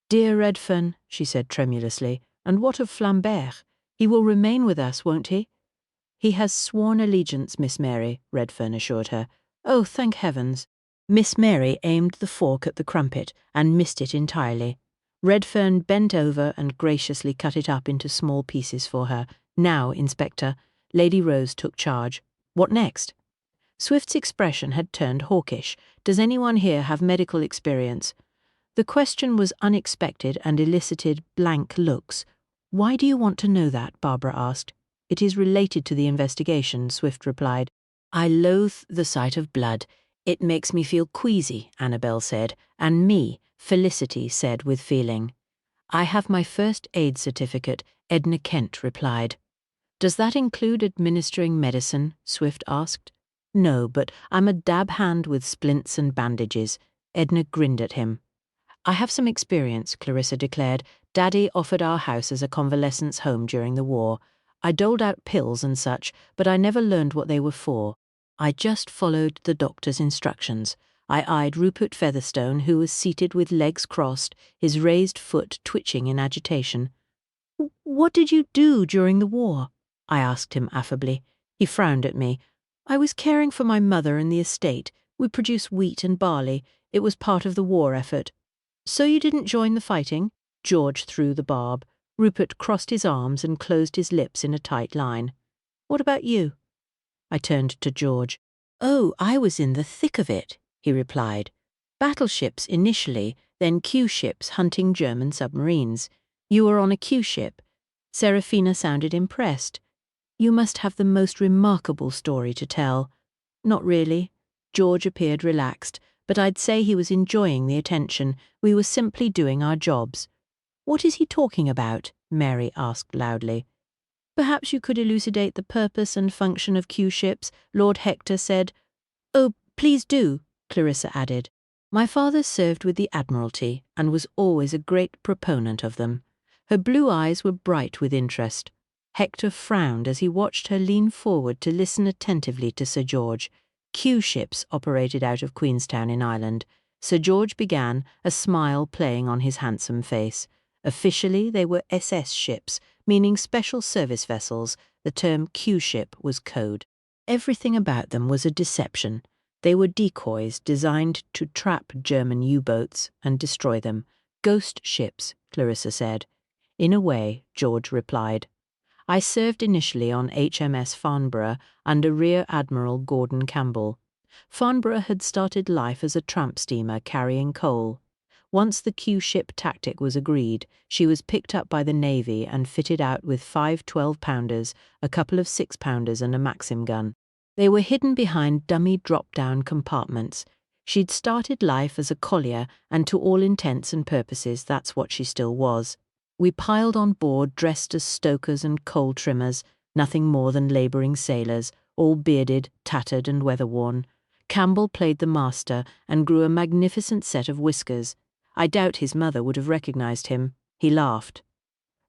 "Dear Redfern," she said tremulously, "and what of Flambert? He will remain with us, won't he?" "He has sworn allegiance, Miss Mary," Redfern assured her. "Oh, thank heavens." Miss Mary aimed the fork at the crumpet and missed it entirely. Redfern bent over and graciously cut it up into small pieces for her. Now, Inspector, Lady Rose took charge. What next? Swift's expression had turned hawkish. Does anyone here have medical experience? The question was unexpected and elicited blank looks. Why do you want to know that? Barbara asked. It is related to the investigation, Swift replied. I loathe the sight of blood. It makes me feel queasy, Annabel said, and me, Felicity said with feeling. I have my first aid certificate, Edna Kent replied. Does that include administering medicine? Swift asked. No, but I'm a dab hand with splints and bandages. Edna grinned at him. I have some experience, Clarissa declared. Daddy offered our house as a convalescence home during the war. I doled out pills and such, but I never learned what they were for. I just followed the doctor's instructions. I eyed Rupert Featherstone, who was seated with legs crossed, his raised foot twitching in agitation. What did you do during the war? I asked him affably. He frowned at me. I was caring for my mother and the estate. We produced wheat and barley. It was part of the war effort. So you didn't join the fighting? George threw the barb. Rupert crossed his arms and closed his lips in a tight line. What about you? I turned to George. Oh, I was in the thick of it, he replied. Battleships initially, then Q ships hunting German submarines. You were on a Q ship. Serafina sounded impressed. You must have the most remarkable story to tell. Not really. George appeared relaxed, but I'd say he was enjoying the attention. We were simply doing our jobs. What is he talking about? Mary asked loudly. Perhaps you could elucidate the purpose and function of Q ships, Lord Hector said. Oh, please do, Clarissa added. My father served with the Admiralty and was always a great proponent of them. Her blue eyes were bright with interest. Hector frowned as he watched her lean forward to listen attentively to Sir George. Q ships operated out of Queenstown in Ireland. Sir George began, a smile playing on his handsome face. Officially, they were SS ships, meaning special service vessels. The term Q ship was code. Everything about them was a deception. They were decoys designed to trap German U-boats and destroy them. Ghost ships, Clarissa said. In a way, George replied. I served initially on HMS Farnborough under Rear Admiral Gordon Campbell. Farnborough had started life as a tramp steamer carrying coal. Once the Q-ship tactic was agreed, she was picked up by the Navy and fitted out with 5 12-pounders, a couple of 6-pounders and a Maxim gun. They were hidden behind dummy drop-down compartments. She'd started life as a collier, and to all intents and purposes that's what she still was. We piled on board dressed as stokers and coal trimmers, nothing more than labouring sailors, all bearded, tattered and weather-worn. Campbell played the master and grew a magnificent set of whiskers. I doubt his mother would have recognised him. He laughed.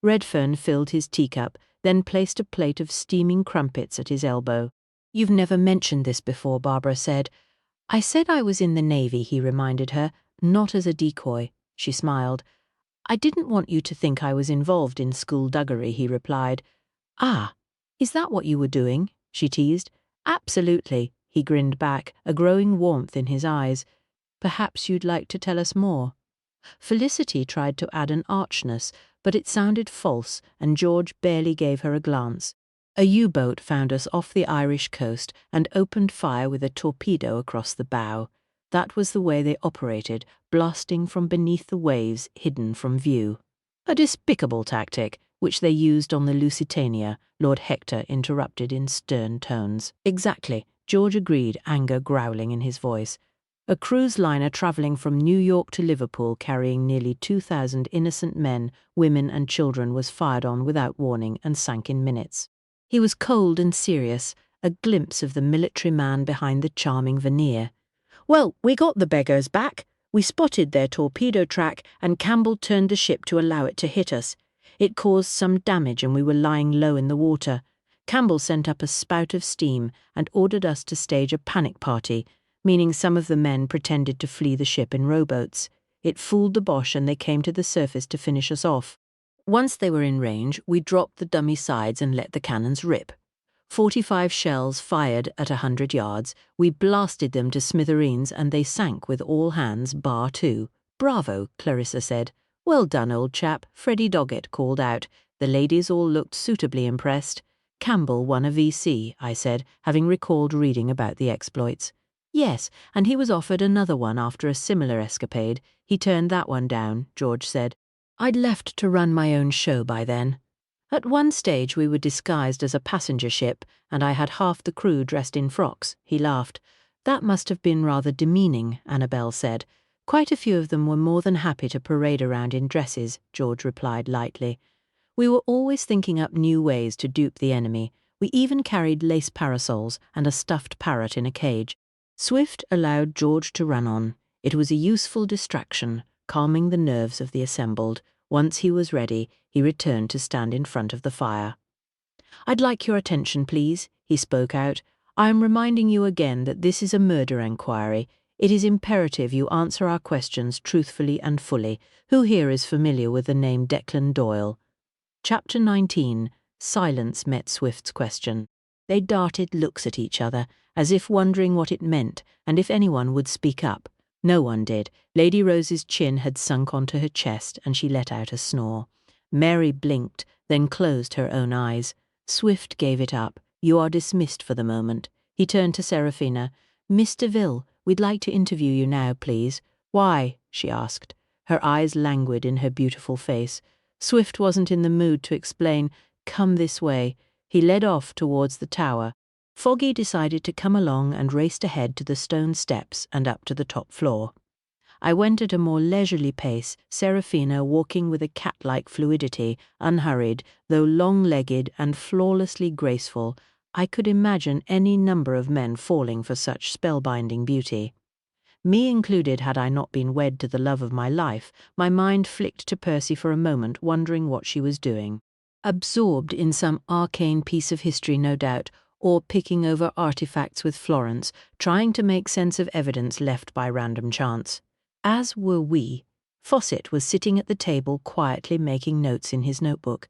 Redfern filled his teacup, then placed a plate of steaming crumpets at his elbow. You've never mentioned this before, Barbara said. I said I was in the Navy, he reminded her, not as a decoy. She smiled. I didn't want you to think I was involved in skullduggery, he replied. Ah, is that what you were doing? She teased. Absolutely, he grinned back, a growing warmth in his eyes. Perhaps you'd like to tell us more. Felicity tried to add an archness, but it sounded false, and George barely gave her a glance. A U-boat found us off the Irish coast and opened fire with a torpedo across the bow. That was the way they operated, blasting from beneath the waves, hidden from view. A despicable tactic, which they used on the Lusitania, Lord Hector interrupted in stern tones. Exactly, George agreed, anger growling in his voice. A cruise liner travelling from New York to Liverpool carrying nearly 2,000 innocent men, women and children was fired on without warning and sank in minutes. He was cold and serious, a glimpse of the military man behind the charming veneer. Well, we got the beggars back. We spotted their torpedo track and Campbell turned the ship to allow it to hit us. It caused some damage and we were lying low in the water. Campbell sent up a spout of steam and ordered us to stage a panic party, meaning some of the men pretended to flee the ship in rowboats. It fooled the Boche and they came to the surface to finish us off. Once they were in range, we dropped the dummy sides and let the cannons rip. 45 shells fired at 100 yards. We blasted them to smithereens and they sank with all hands bar 2. Bravo, Clarissa said. "Well done, old chap," Freddie Doggett called out. The ladies all looked suitably impressed. "Campbell won a VC," I said, having recalled reading about the exploits. "Yes, and he was offered another one after a similar escapade. He turned that one down," George said. "I'd left to run my own show by then. At one stage we were disguised as a passenger ship, and I had half the crew dressed in frocks," he laughed. "That must have been rather demeaning," Annabelle said. "Quite a few of them were more than happy to parade around in dresses," George replied lightly. "We were always thinking up new ways to dupe the enemy. We even carried lace parasols and a stuffed parrot in a cage." Swift allowed George to run on. It was a useful distraction, calming the nerves of the assembled. Once he was ready, he returned to stand in front of the fire. "I'd like your attention, please," he spoke out. "I am reminding you again that this is a murder enquiry. It is imperative you answer our questions truthfully and fully. Who here is familiar with the name Declan Doyle?" Chapter 19. Silence met Swift's question. They darted looks at each other, as if wondering what it meant, and if anyone would speak up. No one did. Lady Rose's chin had sunk onto her chest, and she let out a snore. Mary blinked, then closed her own eyes. Swift gave it up. "You are dismissed for the moment." He turned to Seraphina. "Miss Deville, we'd like to interview you now, please." "Why?" she asked, her eyes languid in her beautiful face. Swift wasn't in the mood to explain. "Come this way." He led off towards the tower. Foggy decided to come along and raced ahead to the stone steps and up to the top floor. I went at a more leisurely pace, Seraphina walking with a cat-like fluidity, unhurried, though long-legged and flawlessly graceful. I could imagine any number of men falling for such spellbinding beauty. Me included, had I not been wed to the love of my life. My mind flicked to Percy for a moment, wondering what she was doing. Absorbed in some arcane piece of history, no doubt, or picking over artifacts with Florence, trying to make sense of evidence left by random chance. As were we. Fawcett was sitting at the table quietly making notes in his notebook.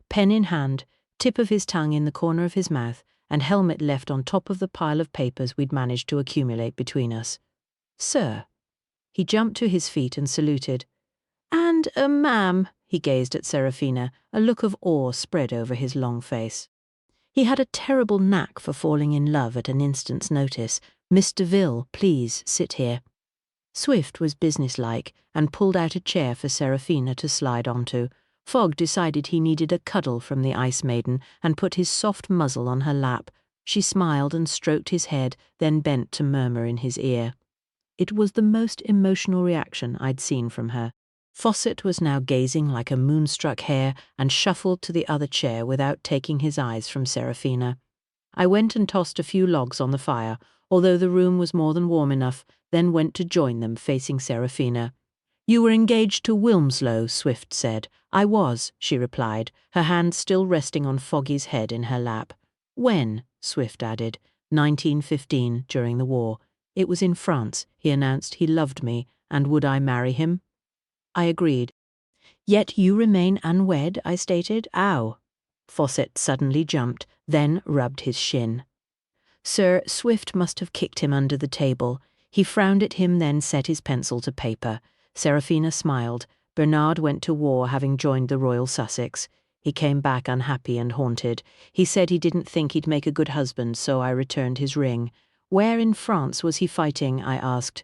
Pen in hand, tip of his tongue in the corner of his mouth, and helmet left on top of the pile of papers we'd managed to accumulate between us. "Sir." He jumped to his feet and saluted. "And, ma'am," he gazed at Seraphina, a look of awe spread over his long face. He had a terrible knack for falling in love at an instant's notice. "Miss Deville, please sit here." Swift was businesslike and pulled out a chair for Seraphina to slide onto. Fogg decided he needed a cuddle from the Ice Maiden and put his soft muzzle on her lap. She smiled and stroked his head, then bent to murmur in his ear. It was the most emotional reaction I'd seen from her. Fawcett was now gazing like a moonstruck hare and shuffled to the other chair without taking his eyes from Seraphina. I went and tossed a few logs on the fire, although the room was more than warm enough, then went to join them, facing Seraphina. "You were engaged to Wilmslow," Swift said. "I was," she replied, her hand still resting on Foggy's head in her lap. "When?" Swift added. 1915, during the war. It was in France. He announced he loved me, and would I marry him? I agreed. "Yet you remain unwed," I stated. "Ow." Fawcett suddenly jumped, then rubbed his shin. Sir Swift must have kicked him under the table. He frowned at him, then set his pencil to paper. Seraphina smiled. Bernard went to war, having joined the Royal Sussex. He came back unhappy and haunted. He said he didn't think he'd make a good husband, so I returned his ring. "Where in France was he fighting?" I asked.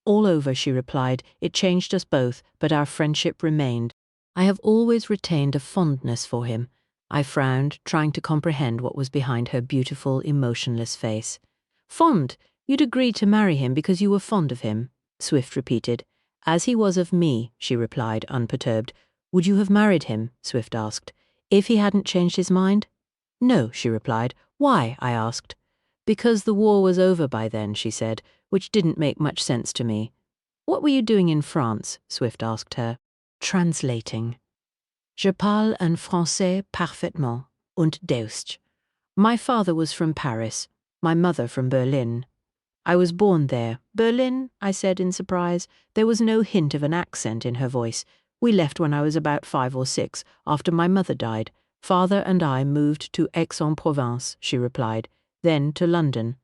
"All over," she replied. "It changed us both, but our friendship remained. I have always retained a fondness for him." I frowned, trying to comprehend what was behind her beautiful, emotionless face. "Fond? You'd agreed to marry him because you were fond of him," Swift repeated. "As he was of me," she replied, unperturbed. "Would you have married him?" Swift asked. "If he hadn't changed his mind?" "No," she replied. "Why?" I asked. "Because the war was over by then," she said, which didn't make much sense to me. "What were you doing in France?" Swift asked her. "Translating." "Je parle en français parfaitement, und Deutsch. My father was from Paris, my mother from Berlin. I was born there." "Berlin?" I said in surprise. There was no hint of an accent in her voice. "We left when I was about 5 or 6, after my mother died. Father and I moved to Aix-en-Provence," she replied, "then to London."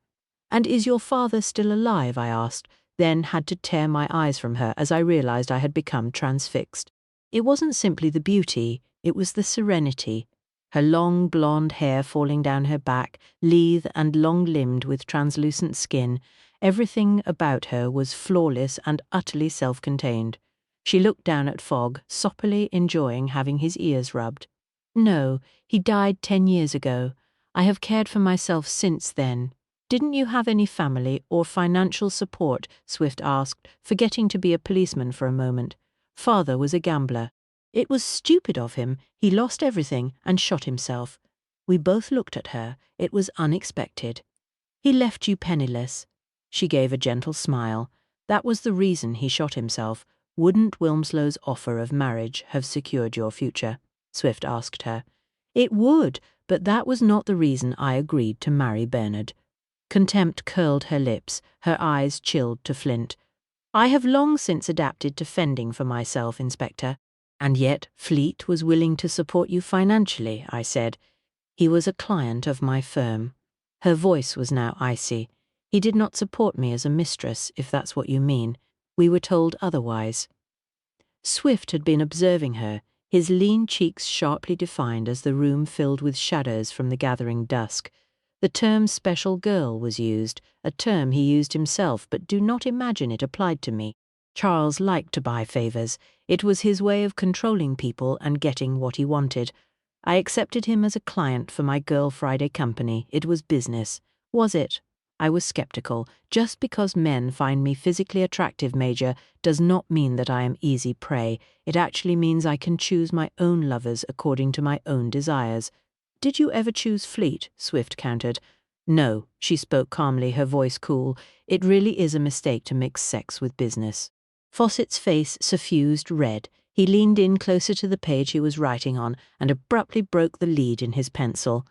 "And is your father still alive?" I asked, then had to tear my eyes from her as I realized I had become transfixed. It wasn't simply the beauty, it was the serenity. Her long blonde hair falling down her back, lithe and long-limbed with translucent skin, everything about her was flawless and utterly self-contained. She looked down at Fogg, soppily enjoying having his ears rubbed. "No, he died 10 years ago. I have cared for myself since then." "Didn't you have any family or financial support?" Swift asked, forgetting to be a policeman for a moment. "Father was a gambler. It was stupid of him. He lost everything and shot himself." We both looked at her. It was unexpected. "He left you penniless." She gave a gentle smile. "That was the reason he shot himself. Wouldn't Wilmslow's offer of marriage have secured your future?" Swift asked her. "It would, but that was not the reason I agreed to marry Bernard." Contempt curled her lips, her eyes chilled to flint. "I have long since adapted to fending for myself, Inspector." "And yet Fleet was willing to support you financially," I said. "He was a client of my firm." Her voice was now icy. "He did not support me as a mistress, if that's what you mean. We were told otherwise." Swift had been observing her, his lean cheeks sharply defined as the room filled with shadows from the gathering dusk. The term special girl was used, a term he used himself, but do not imagine it applied to me. Charles liked to buy favours. It was his way of controlling people and getting what he wanted. I accepted him as a client for my Girl Friday company. It was business. Was it? I was sceptical. Just because men find me physically attractive, Major, does not mean that I am easy prey. It actually means I can choose my own lovers according to my own desires. "Did you ever choose Fleet?" Swift countered. "No," she spoke calmly, her voice cool. "It really is a mistake to mix sex with business." Fawcett's face suffused red. He leaned in closer to the page he was writing on and abruptly broke the lead in his pencil.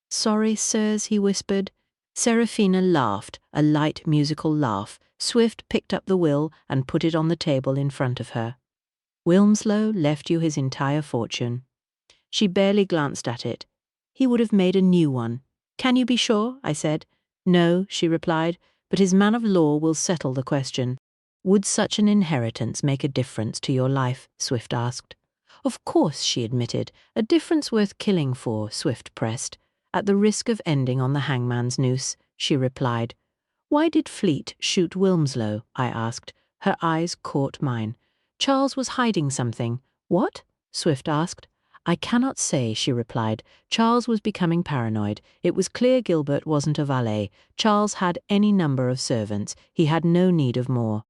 "Sorry, sirs," he whispered. Seraphina laughed, a light musical laugh. Swift picked up the will and put it on the table in front of her. "Wilmslow left you his entire fortune." She barely glanced at it. "He would have made a new one." "Can you be sure?" I said. "No," she replied, "but his man of law will settle the question." "Would such an inheritance make a difference to your life?" Swift asked. "Of course," she admitted. "A difference worth killing for," Swift pressed. "At the risk of ending on the hangman's noose," she replied. "Why did Fleet shoot Wilmslow?" I asked. Her eyes caught mine. "Charles was hiding something." "What?" Swift asked. "I cannot say," she replied. "Charles was becoming paranoid. It was clear Gilbert wasn't a valet. Charles had any number of servants. He had no need of more."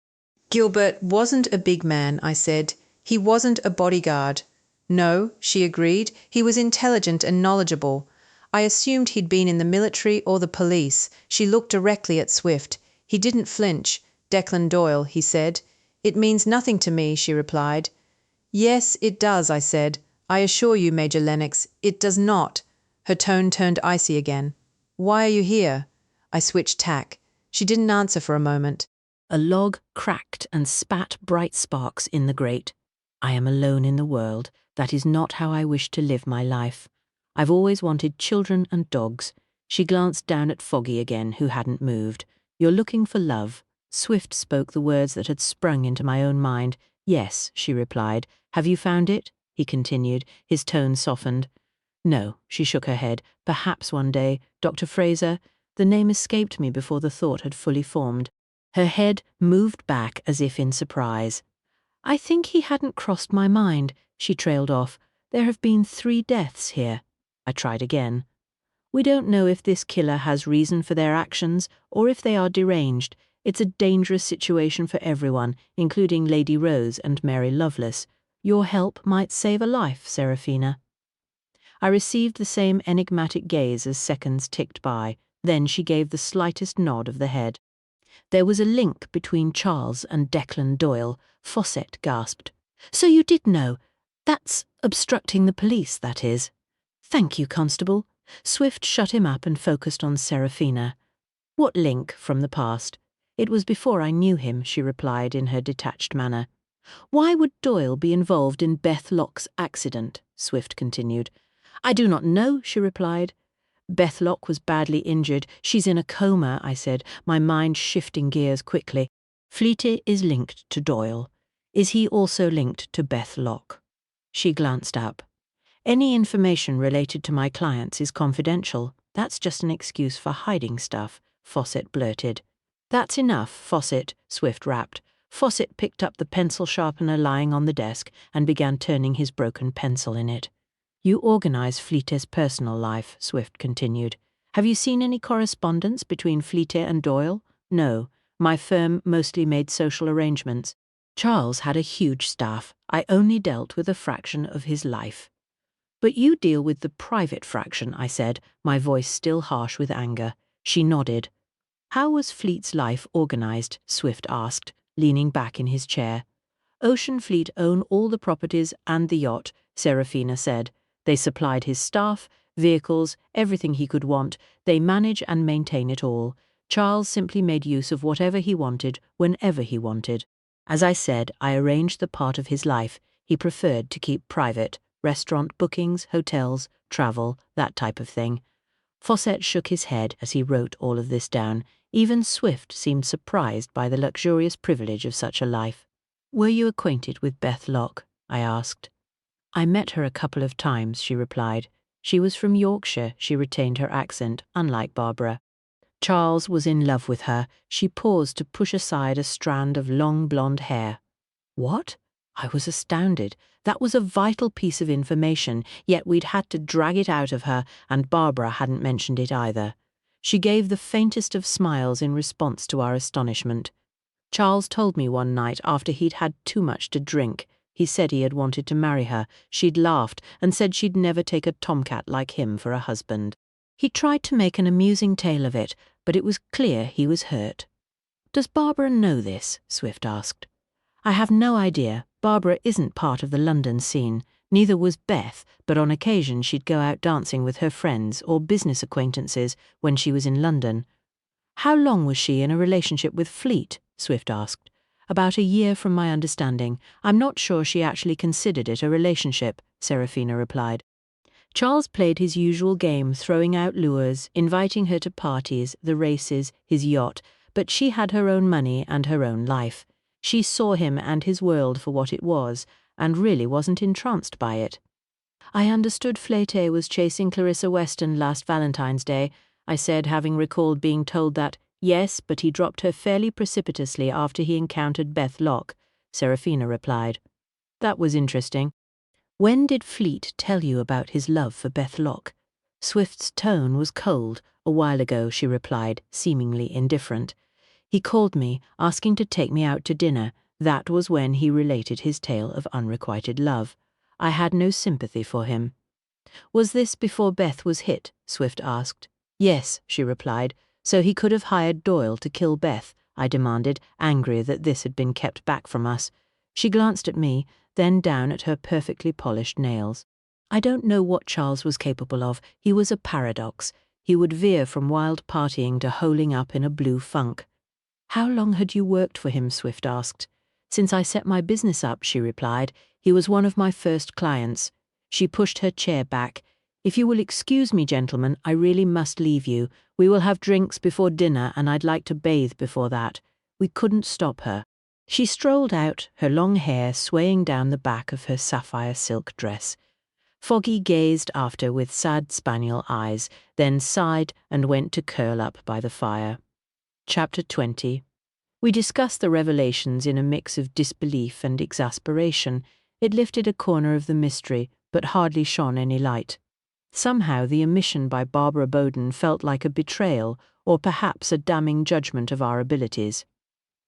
"Gilbert wasn't a big man," I said. "He wasn't a bodyguard." "No," she agreed. "He was intelligent and knowledgeable. I assumed he'd been in the military or the police." She looked directly at Swift. "He didn't flinch. Declan Doyle," he said. "It means nothing to me," she replied. "Yes, it does," I said. "I assure you, Major Lennox, it does not." Her tone turned icy again. "Why are you here?" I switched tack. She didn't answer for a moment. A log cracked and spat bright sparks in the grate. "I am alone in the world. That is not how I wish to live my life. I've always wanted children and dogs." She glanced down at Foggy again, who hadn't moved. "You're looking for love." Swift spoke the words that had sprung into my own mind. "Yes," she replied. "Have you found it?" he continued, his tone softened. "No," she shook her head. "Perhaps one day. Dr. Fraser—" The name escaped me before the thought had fully formed. Her head moved back as if in surprise. "I think he hadn't crossed my mind," she trailed off. "There have been 3 deaths here." I tried again. "We don't know if this killer has reason for their actions or if they are deranged. It's a dangerous situation for everyone, including Lady Rose and Mary Lovelace. Your help might save a life, Seraphina." I received the same enigmatic gaze as seconds ticked by. Then she gave the slightest nod of the head. "There was a link between Charles and Declan Doyle," Fawcett gasped. "So you did know? That's obstructing the police, that is." "Thank you, Constable." Swift shut him up and focused on Seraphina. "What link from the past?" "It was before I knew him," she replied in her detached manner. "Why would Doyle be involved in Beth Locke's accident?" Swift continued. "I do not know," she replied. "Beth Locke was badly injured. She's in a coma," I said, my mind shifting gears quickly. "Fleet is linked to Doyle. Is he also linked to Beth Locke?" She glanced up. Any information related to my clients is confidential. That's just an excuse for hiding stuff, Fawcett blurted. That's enough, Fawcett, Swift rapped. Fawcett picked up the pencil sharpener lying on the desk and began turning his broken pencil in it. You organize Fleete's personal life, Swift continued. Have you seen any correspondence between Fleete and Doyle? No. My firm mostly made social arrangements. Charles had a huge staff. I only dealt with a fraction of his life. But you deal with the private fraction, I said, my voice still harsh with anger. She nodded. How was Fleet's life organized? Swift asked, leaning back in his chair. Ocean Fleet own all the properties and the yacht, Serafina said. They supplied his staff, vehicles, everything he could want. They manage and maintain it all. Charles simply made use of whatever he wanted, whenever he wanted. As I said, I arranged the part of his life he preferred to keep private. Restaurant bookings, hotels, travel, that type of thing. Fawcett shook his head as he wrote all of this down. Even Swift seemed surprised by the luxurious privilege of such a life. Were you acquainted with Beth Locke? I asked. I met her a couple of times, she replied. She was from Yorkshire, she retained her accent, unlike Barbara. Charles was in love with her. She paused to push aside a strand of long blonde hair. What? I was astounded. That was a vital piece of information, yet we'd had to drag it out of her, and Barbara hadn't mentioned it either. She gave the faintest of smiles in response to our astonishment. Charles told me one night after he'd had too much to drink. He said he had wanted to marry her. She'd laughed and said she'd never take a tomcat like him for a husband. He tried to make an amusing tale of it, but it was clear he was hurt. Does Barbara know this? Swift asked. I have no idea. Barbara isn't part of the London scene. Neither was Beth, but on occasion she'd go out dancing with her friends or business acquaintances when she was in London. How long was she in a relationship with Fleet? Swift asked. About a year from my understanding. I'm not sure she actually considered it a relationship, Serafina replied. Charles played his usual game, throwing out lures, inviting her to parties, the races, his yacht, but she had her own money and her own life. She saw him and his world for what it was, and really wasn't entranced by it. I understood Fleete was chasing Clarissa Weston last Valentine's Day, I said, having recalled being told that, yes, but he dropped her fairly precipitously after he encountered Beth Locke, Serafina replied. That was interesting. When did Fleet tell you about his love for Beth Locke? Swift's tone was cold. A while ago, she replied, seemingly indifferent. He called me, asking to take me out to dinner. That was when he related his tale of unrequited love. I had no sympathy for him. Was this before Beth was hit? Swift asked. Yes, she replied. So he could have hired Doyle to kill Beth, I demanded, angry that this had been kept back from us. She glanced at me, then down at her perfectly polished nails. I don't know what Charles was capable of. He was a paradox. He would veer from wild partying to holing up in a blue funk. How long had you worked for him? Swift asked. Since I set my business up, she replied. He was one of my first clients. She pushed her chair back. If you will excuse me, gentlemen, I really must leave you. We will have drinks before dinner, and I'd like to bathe before that. We couldn't stop her. She strolled out, her long hair swaying down the back of her sapphire silk dress. Foggy gazed after with sad spaniel eyes, then sighed and went to curl up by the fire. Chapter 20. We discussed the revelations in a mix of disbelief and exasperation. It lifted a corner of the mystery, but hardly shone any light. Somehow the omission by Barbara Bowden felt like a betrayal, or perhaps a damning judgment of our abilities.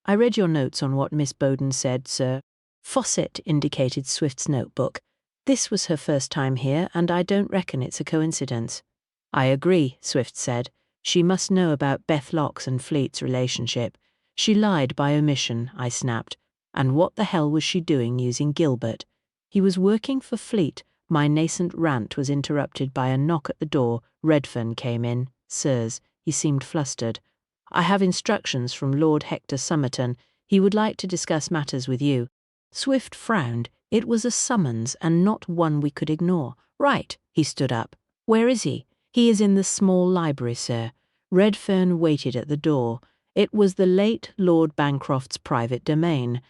I read your notes on what Miss Bowden said, sir. Fawcett indicated Swift's notebook. This was her first time here, and I don't reckon it's a coincidence. I agree, Swift said. She must know about Beth Locke's and Fleet's relationship. She lied by omission, I snapped. And what the hell was she doing using Gilbert? He was working for Fleet. My nascent rant was interrupted by a knock at the door. Redfern came in. Sirs, he seemed flustered. I have instructions from Lord Hector Somerton. He would like to discuss matters with you. Swift frowned. It was a summons, and not one we could ignore. Right, he stood up. Where is he? He is in the small library, sir. Redfern waited at the door. It was the late Lord Bancroft's private domain.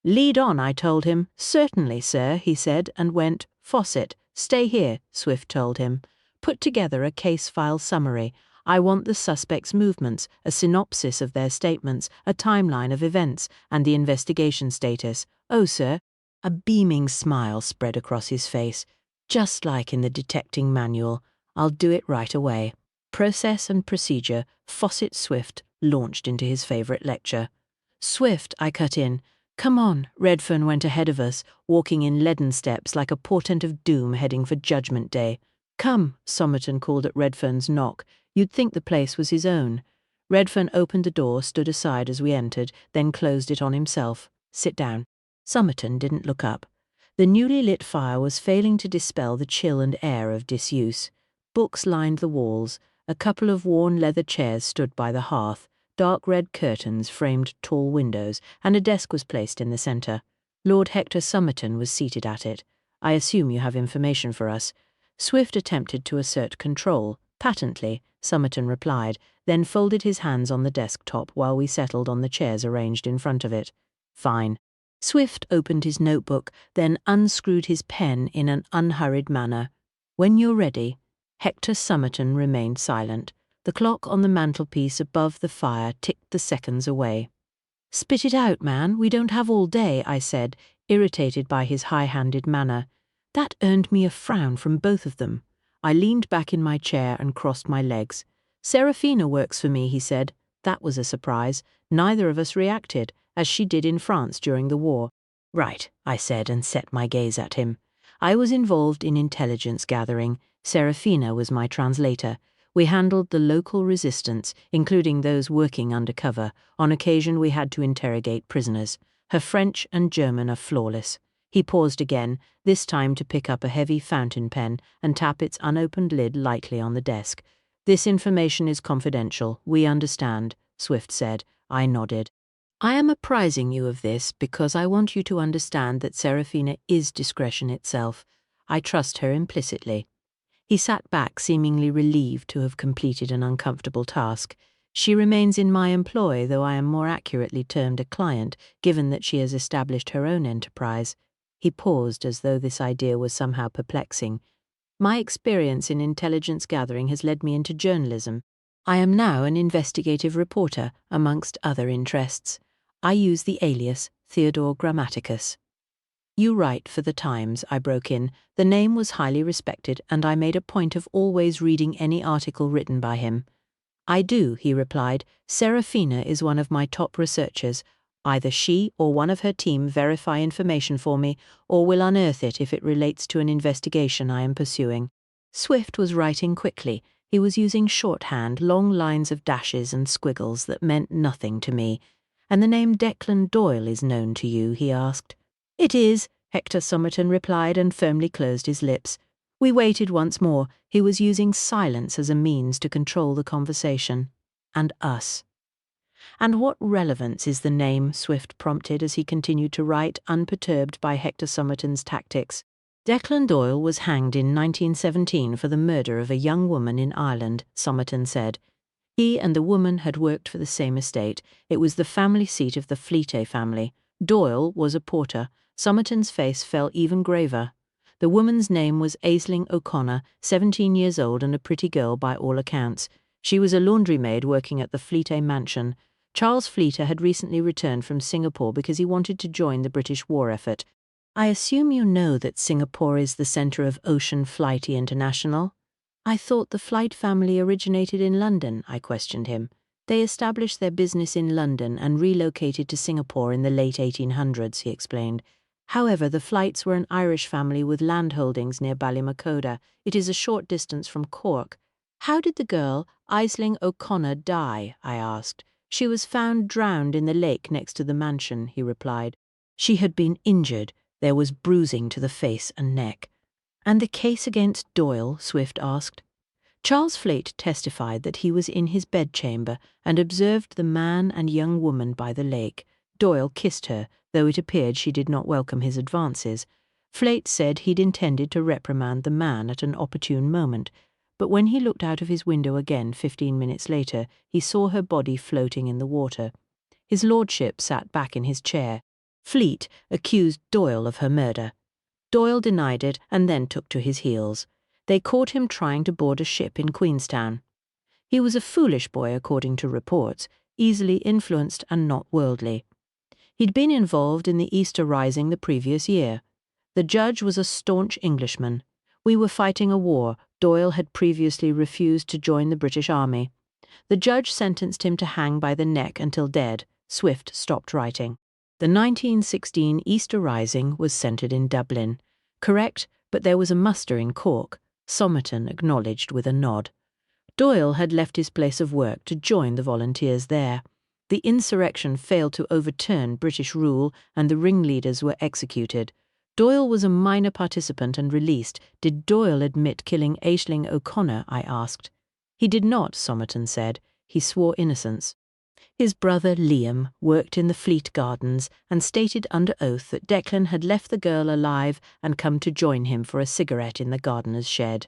"Lead on," I told him. "Certainly, sir," he said, and went. "Fawcett, stay here," Swift told him. "Put together a case file summary. I want the suspects' movements, a synopsis of their statements, a timeline of events, and the investigation status. Oh, sir." A beaming smile spread across his face. "Just like in the detecting manual. I'll do it right away." Process and procedure, Fawcett Swift launched into his favorite lecture. "Swift," I cut in. "Come on." Redfern went ahead of us, walking in leaden steps like a portent of doom heading for Judgment Day. "Come," Somerton called at Redfern's knock. You'd think the place was his own. Redfern opened the door, stood aside as we entered, then closed it on himself. "Sit down." Somerton didn't look up. The newly lit fire was failing to dispel the chill and air of disuse. Books lined the walls. A couple of worn leather chairs stood by the hearth. Dark red curtains framed tall windows, and a desk was placed in the centre. Lord Hector Somerton was seated at it. "I assume you have information for us." Swift attempted to assert control. "Patently," Somerton replied, then folded his hands on the desk-top while we settled on the chairs arranged in front of it. "Fine." Swift opened his notebook, then unscrewed his pen in an unhurried manner. "When you're ready." Hector Somerton remained silent. The clock on the mantelpiece above the fire ticked the seconds away. "Spit it out, man. We don't have all day," I said, irritated by his high-handed manner. That earned me a frown from both of them. I leaned back in my chair and crossed my legs. "Serafina works for me," he said. That was a surprise. Neither of us reacted, as she did in France during the war. "Right," I said, and set my gaze at him. I was involved in intelligence gathering. Serafina was my translator. We handled the local resistance, including those working undercover. On occasion we had to interrogate prisoners. Her French and German are flawless. He paused again, this time to pick up a heavy fountain pen and tap its unopened lid lightly on the desk. "This information is confidential. We understand," Swift said. I nodded. "I am apprising you of this because I want you to understand that Serafina is discretion itself. I trust her implicitly." He sat back, seemingly relieved to have completed an uncomfortable task. "She remains in my employ, though I am more accurately termed a client, given that she has established her own enterprise." He paused as though this idea was somehow perplexing. "My experience in intelligence gathering has led me into journalism. I am now an investigative reporter, amongst other interests. I use the alias Theodore Grammaticus." "You write for the Times," I broke in. The name was highly respected, and I made a point of always reading any article written by him. "I do," he replied. "Serafina is one of my top researchers. Either she or one of her team verify information for me, or will unearth it if it relates to an investigation I am pursuing." Swift was writing quickly. He was using shorthand, long lines of dashes and squiggles that meant nothing to me. "And the name Declan Doyle is known to you?" he asked. "It is," Hector Somerton replied, and firmly closed his lips. We waited once more. He was using silence as a means to control the conversation. "And us." "And what relevance is the name?" Swift prompted as he continued to write, unperturbed by Hector Somerton's tactics. "Declan Doyle was hanged in 1917 for the murder of a young woman in Ireland," Somerton said. "He and the woman had worked for the same estate. It was the family seat of the Fleete family. Doyle was a porter." Somerton's face fell even graver. "The woman's name was Aisling O'Connor, 17 years old and a pretty girl by all accounts. She was a laundrymaid working at the Fleete mansion. Charles Fleete had recently returned from Singapore because he wanted to join the British war effort. I assume you know that Singapore is the centre of Ocean Flighty International?" "I thought the Flight family originated in London," I questioned him. "They established their business in London and relocated to Singapore in the late 1800s, he explained. "However, the Flights were an Irish family with landholdings near Ballymacoda. It is a short distance from Cork." "How did the girl, Aisling O'Connor, die?" I asked. "She was found drowned in the lake next to the mansion," he replied. "She had been injured. There was bruising to the face and neck." "And the case against Doyle?" Swift asked. "Charles Fleete testified that he was in his bedchamber and observed the man and young woman by the lake. Doyle kissed her, though it appeared she did not welcome his advances. Fleete said he'd intended to reprimand the man at an opportune moment, but when he looked out of his window again 15 minutes later, he saw her body floating in the water. His lordship sat back in his chair. Fleet accused Doyle of her murder. Doyle denied it and then took to his heels. They caught him trying to board a ship in Queenstown. He was a foolish boy, according to reports, easily influenced and not worldly. He'd been involved in the Easter Rising the previous year. The judge was a staunch Englishman. We were fighting a war. Doyle had previously refused to join the British Army. The judge sentenced him to hang by the neck until dead. Swift stopped writing. The 1916 Easter Rising was centred in Dublin. Correct, but there was a muster in Cork. Somerton acknowledged with a nod. Doyle had left his place of work to join the volunteers there. The insurrection failed to overturn British rule and the ringleaders were executed. Doyle was a minor participant and released. Did Doyle admit killing Aisling O'Connor? I asked. He did not, Somerton said. He swore innocence. His brother Liam worked in the Fleet Gardens and stated under oath that Declan had left the girl alive and come to join him for a cigarette in the gardener's shed.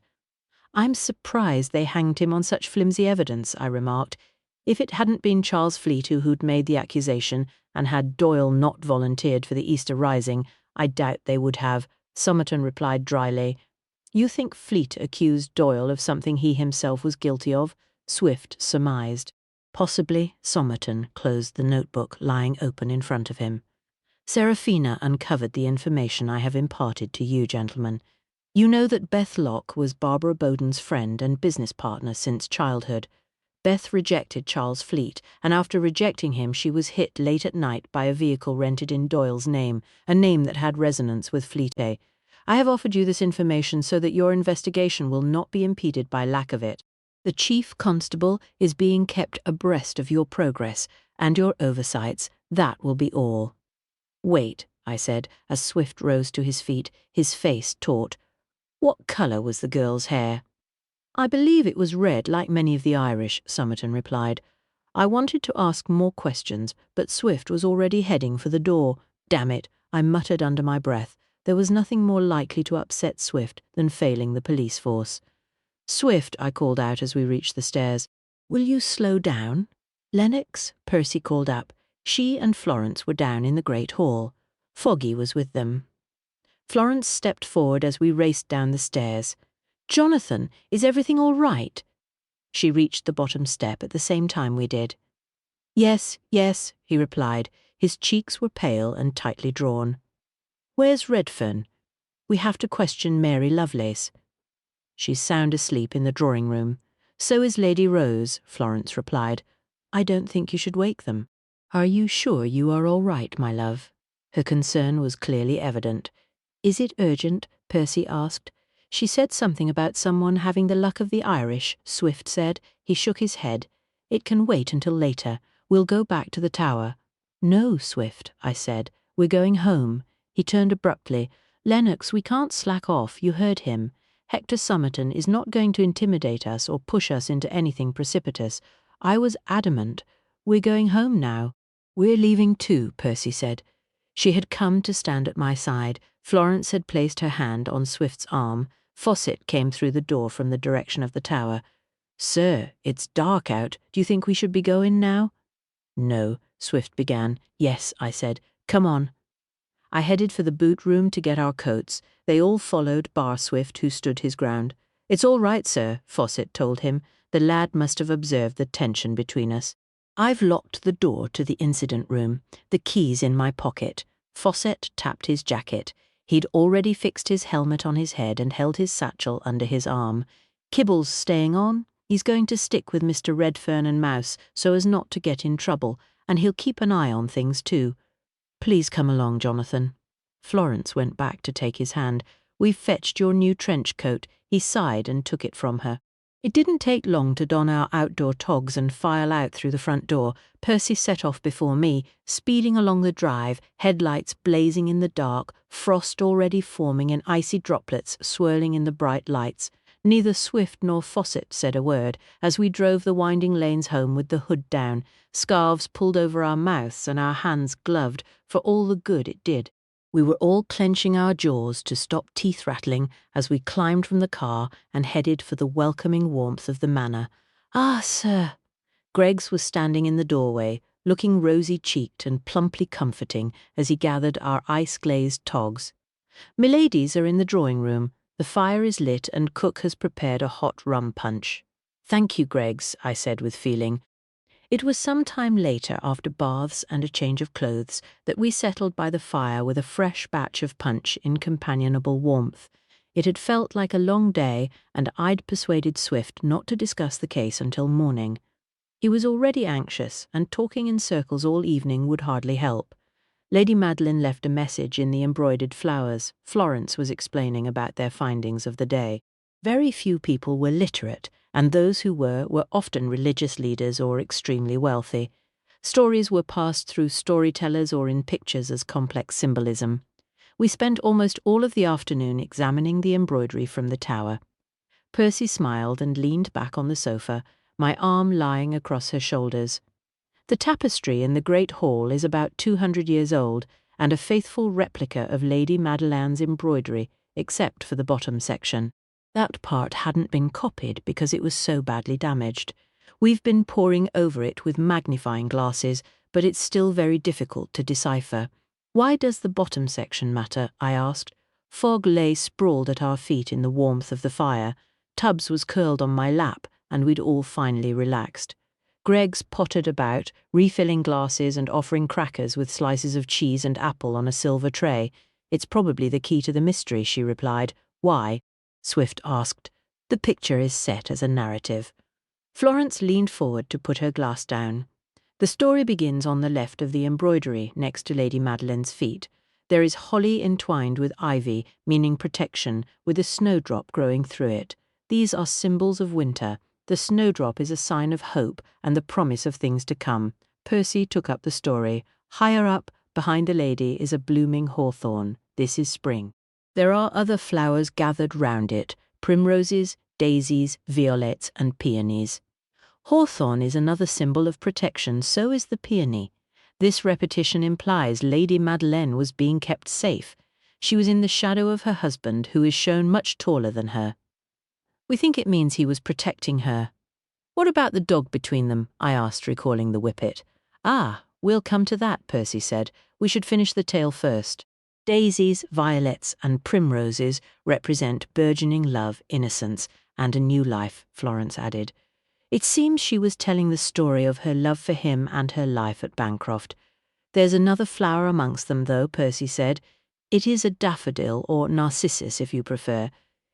I'm surprised they hanged him on such flimsy evidence, I remarked. If it hadn't been Charles Fleet who'd made the accusation, and had Doyle not volunteered for the Easter Rising, I doubt they would have. Somerton replied dryly. You think Fleet accused Doyle of something he himself was guilty of? Swift surmised. Possibly. Somerton closed the notebook lying open in front of him. Seraphina uncovered the information I have imparted to you, gentlemen. You know that Beth Locke was Barbara Bowden's friend and business partner since childhood. Beth rejected Charles Fleet, and after rejecting him she was hit late at night by a vehicle rented in Doyle's name, a name that had resonance with Fleet. I have offered you this information so that your investigation will not be impeded by lack of it. The Chief Constable is being kept abreast of your progress and your oversights. That will be all. Wait, I said, as Swift rose to his feet, his face taut. What colour was the girl's hair? I believe it was red, like many of the Irish, Somerton replied. I wanted to ask more questions, but Swift was already heading for the door. Damn it, I muttered under my breath. There was nothing more likely to upset Swift than failing the police force. Swift, I called out as we reached the stairs. Will you slow down? Lennox, Percy called up. She and Florence were down in the great hall. Foggy was with them. Florence stepped forward as we raced down the stairs. Jonathan, is everything all right? She reached the bottom step at the same time we did. Yes, yes, he replied. His cheeks were pale and tightly drawn. Where's Redfern? We have to question Mary Lovelace. She's sound asleep in the drawing room. So is Lady Rose, Florence replied. I don't think you should wake them. Are you sure you are all right, my love? Her concern was clearly evident. Is it urgent? Percy asked. She said something about someone having the luck of the Irish, Swift said. He shook his head. It can wait until later. We'll go back to the tower. No, Swift, I said. We're going home. He turned abruptly. Lennox, we can't slack off. You heard him. Hector Somerton is not going to intimidate us or push us into anything precipitous. I was adamant. We're going home now. We're leaving too, Percy said. She had come to stand at my side. Florence had placed her hand on Swift's arm. Fawcett came through the door from the direction of the tower. Sir, it's dark out. Do you think we should be going now? No, Swift began. Yes, I said. Come on. I headed for the boot room to get our coats. They all followed, bar Swift, who stood his ground. It's all right, sir, Fawcett told him. The lad must have observed the tension between us. I've locked the door to the incident room. The key's in my pocket. Fawcett tapped his jacket. He'd already fixed his helmet on his head and held his satchel under his arm. Kibble's staying on. He's going to stick with Mr. Redfern and Mouse so as not to get in trouble, and he'll keep an eye on things too. Please come along, Jonathan. Florence went back to take his hand. We've fetched your new trench coat. He sighed and took it from her. It didn't take long to don our outdoor togs and file out through the front door. Percy set off before me, speeding along the drive, headlights blazing in the dark, frost already forming in icy droplets swirling in the bright lights. Neither Swift nor Fawcett said a word as we drove the winding lanes home with the hood down, scarves pulled over our mouths and our hands gloved for all the good it did. We were all clenching our jaws to stop teeth rattling as we climbed from the car and headed for the welcoming warmth of the manor. Ah, sir! Greggs was standing in the doorway, looking rosy-cheeked and plumply comforting as he gathered our ice-glazed togs. "Miladies are in the drawing-room. The fire is lit and cook has prepared a hot rum punch." "Thank you, Greggs," I said with feeling. It was some time later, after baths and a change of clothes, that we settled by the fire with a fresh batch of punch in companionable warmth. It had felt like a long day, and I'd persuaded Swift not to discuss the case until morning. He was already anxious, and talking in circles all evening would hardly help. Lady Madeline left a message in the embroidered flowers. Florence was explaining about their findings of the day. Very few people were literate, and those who were often religious leaders or extremely wealthy. Stories were passed through storytellers or in pictures as complex symbolism. We spent almost all of the afternoon examining the embroidery from the tower. Percy smiled and leaned back on the sofa, my arm lying across her shoulders. The tapestry in the great hall is about 200 years old and a faithful replica of Lady Madeleine's embroidery, except for the bottom section. That part hadn't been copied because it was so badly damaged. We've been poring over it with magnifying glasses, but it's still very difficult to decipher. "Why does the bottom section matter?" I asked. Fogg lay sprawled at our feet in the warmth of the fire. Tubbs was curled on my lap, and we'd all finally relaxed. Greggs pottered about, refilling glasses and offering crackers with slices of cheese and apple on a silver tray. "It's probably the key to the mystery," she replied. "Why?" Swift asked. "The picture is set as a narrative." Florence leaned forward to put her glass down. The story begins on the left of the embroidery, next to Lady Madeleine's feet. There is holly entwined with ivy, meaning protection, with a snowdrop growing through it. These are symbols of winter. The snowdrop is a sign of hope and the promise of things to come. Percy took up the story. Higher up, behind the lady, is a blooming hawthorn. This is spring. There are other flowers gathered round it: primroses, daisies, violets, and peonies. Hawthorn is another symbol of protection, so is the peony. This repetition implies Lady Madeleine was being kept safe. She was in the shadow of her husband, who is shown much taller than her. We think it means he was protecting her. "What about the dog between them?" I asked, recalling the whippet. "Ah, we'll come to that," Percy said. "We should finish the tale first." Daisies, violets, and primroses represent burgeoning love, innocence, and a new life, Florence added. It seems she was telling the story of her love for him and her life at Bancroft. "There's another flower amongst them, though," Percy said. "It is a daffodil, or narcissus if you prefer.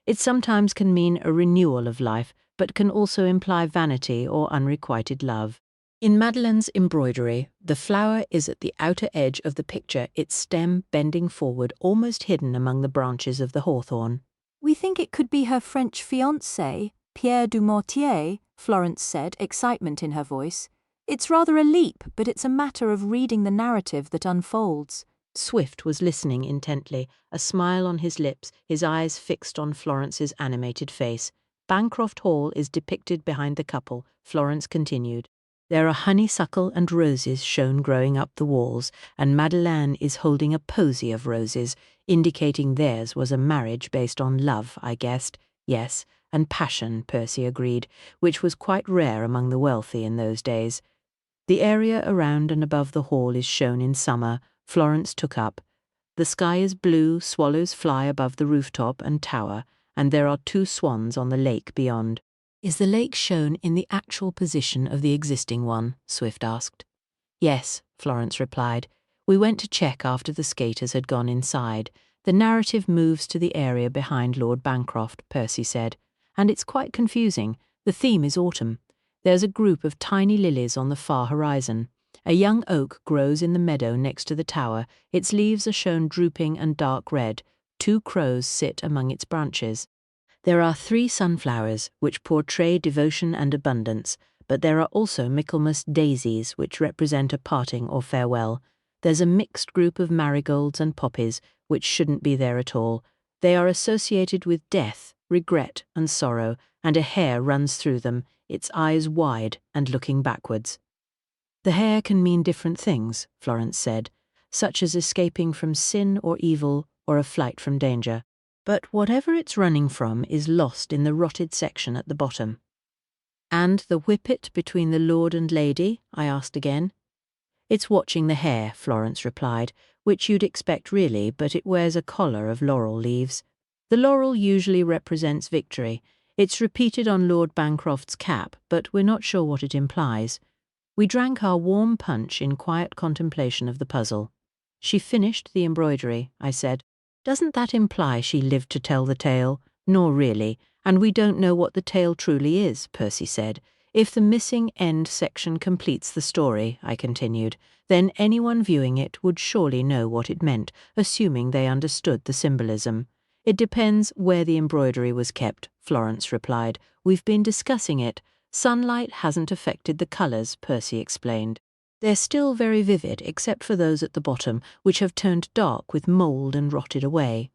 It sometimes can mean a renewal of life, but can also imply vanity or unrequited love. In Madeleine's embroidery, the flower is at the outer edge of the picture, its stem bending forward, almost hidden among the branches of the hawthorn. "We think it could be her French fiancé, Pierre du Mortier," Florence said, excitement in her voice. "It's rather a leap, but it's a matter of reading the narrative that unfolds." Swift was listening intently, a smile on his lips, his eyes fixed on Florence's animated face. "Bancroft Hall is depicted behind the couple," Florence continued. "There are honeysuckle and roses shown growing up the walls, and Madeleine is holding a posy of roses, indicating theirs was a marriage based on love, I guessed. Yes, and passion," Percy agreed, which was quite rare among the wealthy in those days. "The area around and above the hall is shown in summer," Florence took up. "The sky is blue, swallows fly above the rooftop and tower, and there are 2 swans on the lake beyond." "Is the lake shown in the actual position of the existing one?" Swift asked. "Yes," Florence replied. "We went to check after the skaters had gone inside. The narrative moves to the area behind Lord Bancroft," Percy said. "And it's quite confusing. The theme is autumn. There's a group of tiny lilies on the far horizon. A young oak grows in the meadow next to the tower. Its leaves are shown drooping and dark red. 2 crows sit among its branches. There are 3 sunflowers, which portray devotion and abundance, but there are also Michaelmas daisies, which represent a parting or farewell. There's a mixed group of marigolds and poppies, which shouldn't be there at all. They are associated with death, regret, and sorrow, and a hare runs through them, its eyes wide and looking backwards." "The hare can mean different things," Florence said, "such as escaping from sin or evil, or a flight from danger. But whatever it's running from is lost in the rotted section at the bottom." "And the whippet between the lord and lady?" I asked again. It's watching the hare, Florence replied, which you'd expect really, but it wears a collar of laurel leaves. The laurel usually represents victory. It's repeated on Lord Bancroft's cap, but we're not sure what it implies. We drank our warm punch in quiet contemplation of the puzzle. She finished the embroidery, I said. Doesn't that imply she lived to tell the tale? Nor really, and we don't know what the tale truly is, Percy said. If the missing end section completes the story, I continued, then anyone viewing it would surely know what it meant, assuming they understood the symbolism. It depends where the embroidery was kept, Florence replied. We've been discussing it. Sunlight hasn't affected the colours, Percy explained. They're still very vivid, except for those at the bottom, which have turned dark with mould and rotted away.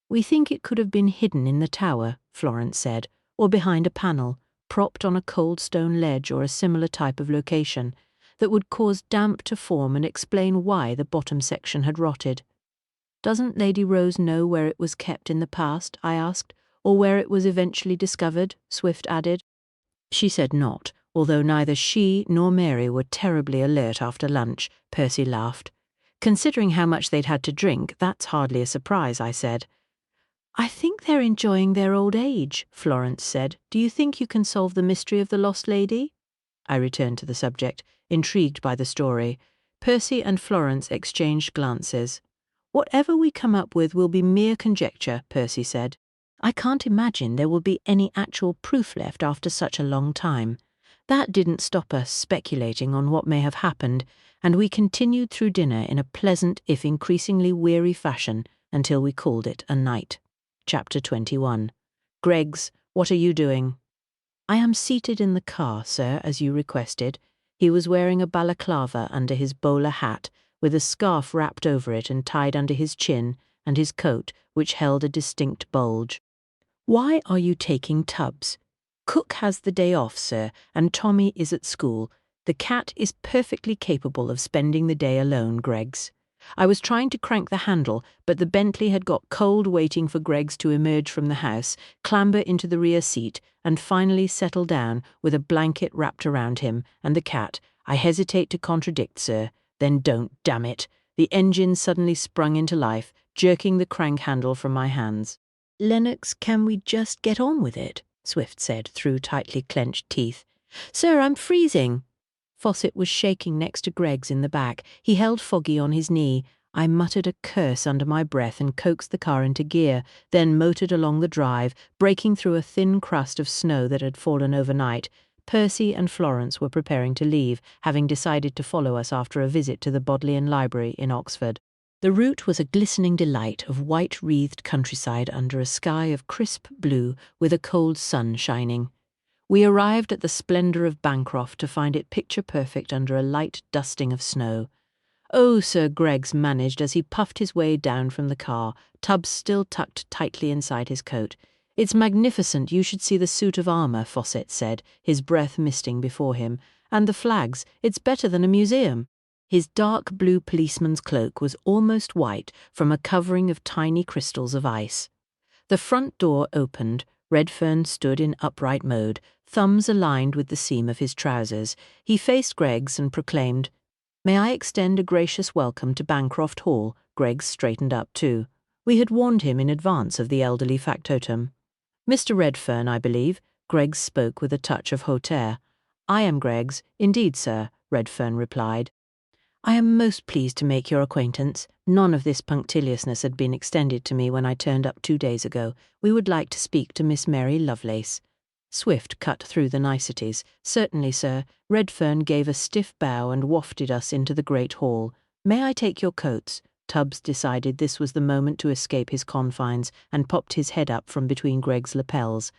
We think it could have been hidden in the tower, Florence said, or behind a panel, propped on a cold stone ledge or a similar type of location, that would cause damp to form and explain why the bottom section had rotted. Doesn't Lady Rose know where it was kept in the past, I asked, or where it was eventually discovered, Swift added. She said not, although neither she nor Mary were terribly alert after lunch, Percy laughed. Considering how much they'd had to drink, that's hardly a surprise, I said. I think they're enjoying their old age, Florence said. Do you think you can solve the mystery of the lost lady? I returned to the subject, intrigued by the story. Percy and Florence exchanged glances. Whatever we come up with will be mere conjecture, Percy said. I can't imagine there will be any actual proof left after such a long time. That didn't stop us speculating on what may have happened, and we continued through dinner in a pleasant, if increasingly weary fashion, until we called it a night. Chapter 21. Greggs, what are you doing? I am seated in the car, sir, as you requested. He was wearing a balaclava under his bowler hat, with a scarf wrapped over it and tied under his chin, and his coat, which held a distinct bulge. Why are you taking Tubbs? Cook has the day off, sir, and Tommy is at school. The cat is perfectly capable of spending the day alone, Greggs. I was trying to crank the handle, but the Bentley had got cold waiting for Greggs to emerge from the house, clamber into the rear seat, and finally settle down with a blanket wrapped around him and the cat. I hesitate to contradict, sir. Then don't, damn it. The engine suddenly sprung into life, jerking the crank handle from my hands. Lennox, can we just get on with it? Swift said through tightly clenched teeth. Sir, I'm freezing. Fawcett was shaking next to Greggs in the back. He held Foggy on his knee. I muttered a curse under my breath and coaxed the car into gear, then motored along the drive, breaking through a thin crust of snow that had fallen overnight. Percy and Florence were preparing to leave, having decided to follow us after a visit to the Bodleian Library in Oxford. The route was a glistening delight of white-wreathed countryside under a sky of crisp blue with a cold sun shining. We arrived at the splendour of Bancroft to find it picture-perfect under a light dusting of snow. Oh, Sir Greggs managed as he puffed his way down from the car, Tubbs still tucked tightly inside his coat. It's magnificent, you should see the suit of armour, Fawcett said, his breath misting before him. And the flags, it's better than a museum. His dark blue policeman's cloak was almost white from a covering of tiny crystals of ice. The front door opened. Redfern stood in upright mode, thumbs aligned with the seam of his trousers. He faced Greggs and proclaimed, May I extend a gracious welcome to Bancroft Hall? Greggs straightened up too. We had warned him in advance of the elderly factotum. Mr. Redfern, I believe. Greggs spoke with a touch of hauteur. I am Greggs, indeed, sir, Redfern replied. I am most pleased to make your acquaintance. None of this punctiliousness had been extended to me when I turned up 2 days ago. We would like to speak to Miss Mary Lovelace. Swift cut through the niceties. Certainly, sir. Redfern gave a stiff bow and wafted us into the great hall. May I take your coats? Tubbs decided this was the moment to escape his confines and popped his head up from between Gregg's lapels.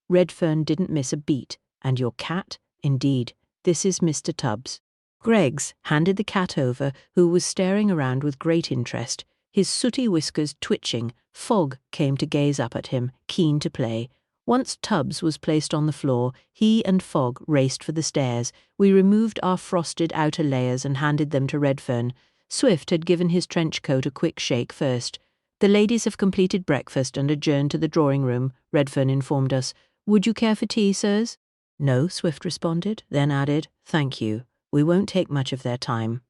Redfern didn't miss a beat. And your cat? Indeed. This is Mr. Tubbs. Greggs handed the cat over, who was staring around with great interest, his sooty whiskers twitching. Fogg came to gaze up at him, keen to play. Once Tubbs was placed on the floor, he and Fogg raced for the stairs. We removed our frosted outer layers and handed them to Redfern. Swift had given his trench coat a quick shake first. The ladies have completed breakfast and adjourned to the drawing-room, Redfern informed us. Would you care for tea, sirs? No, Swift responded, then added, Thank you. We won't take much of their time.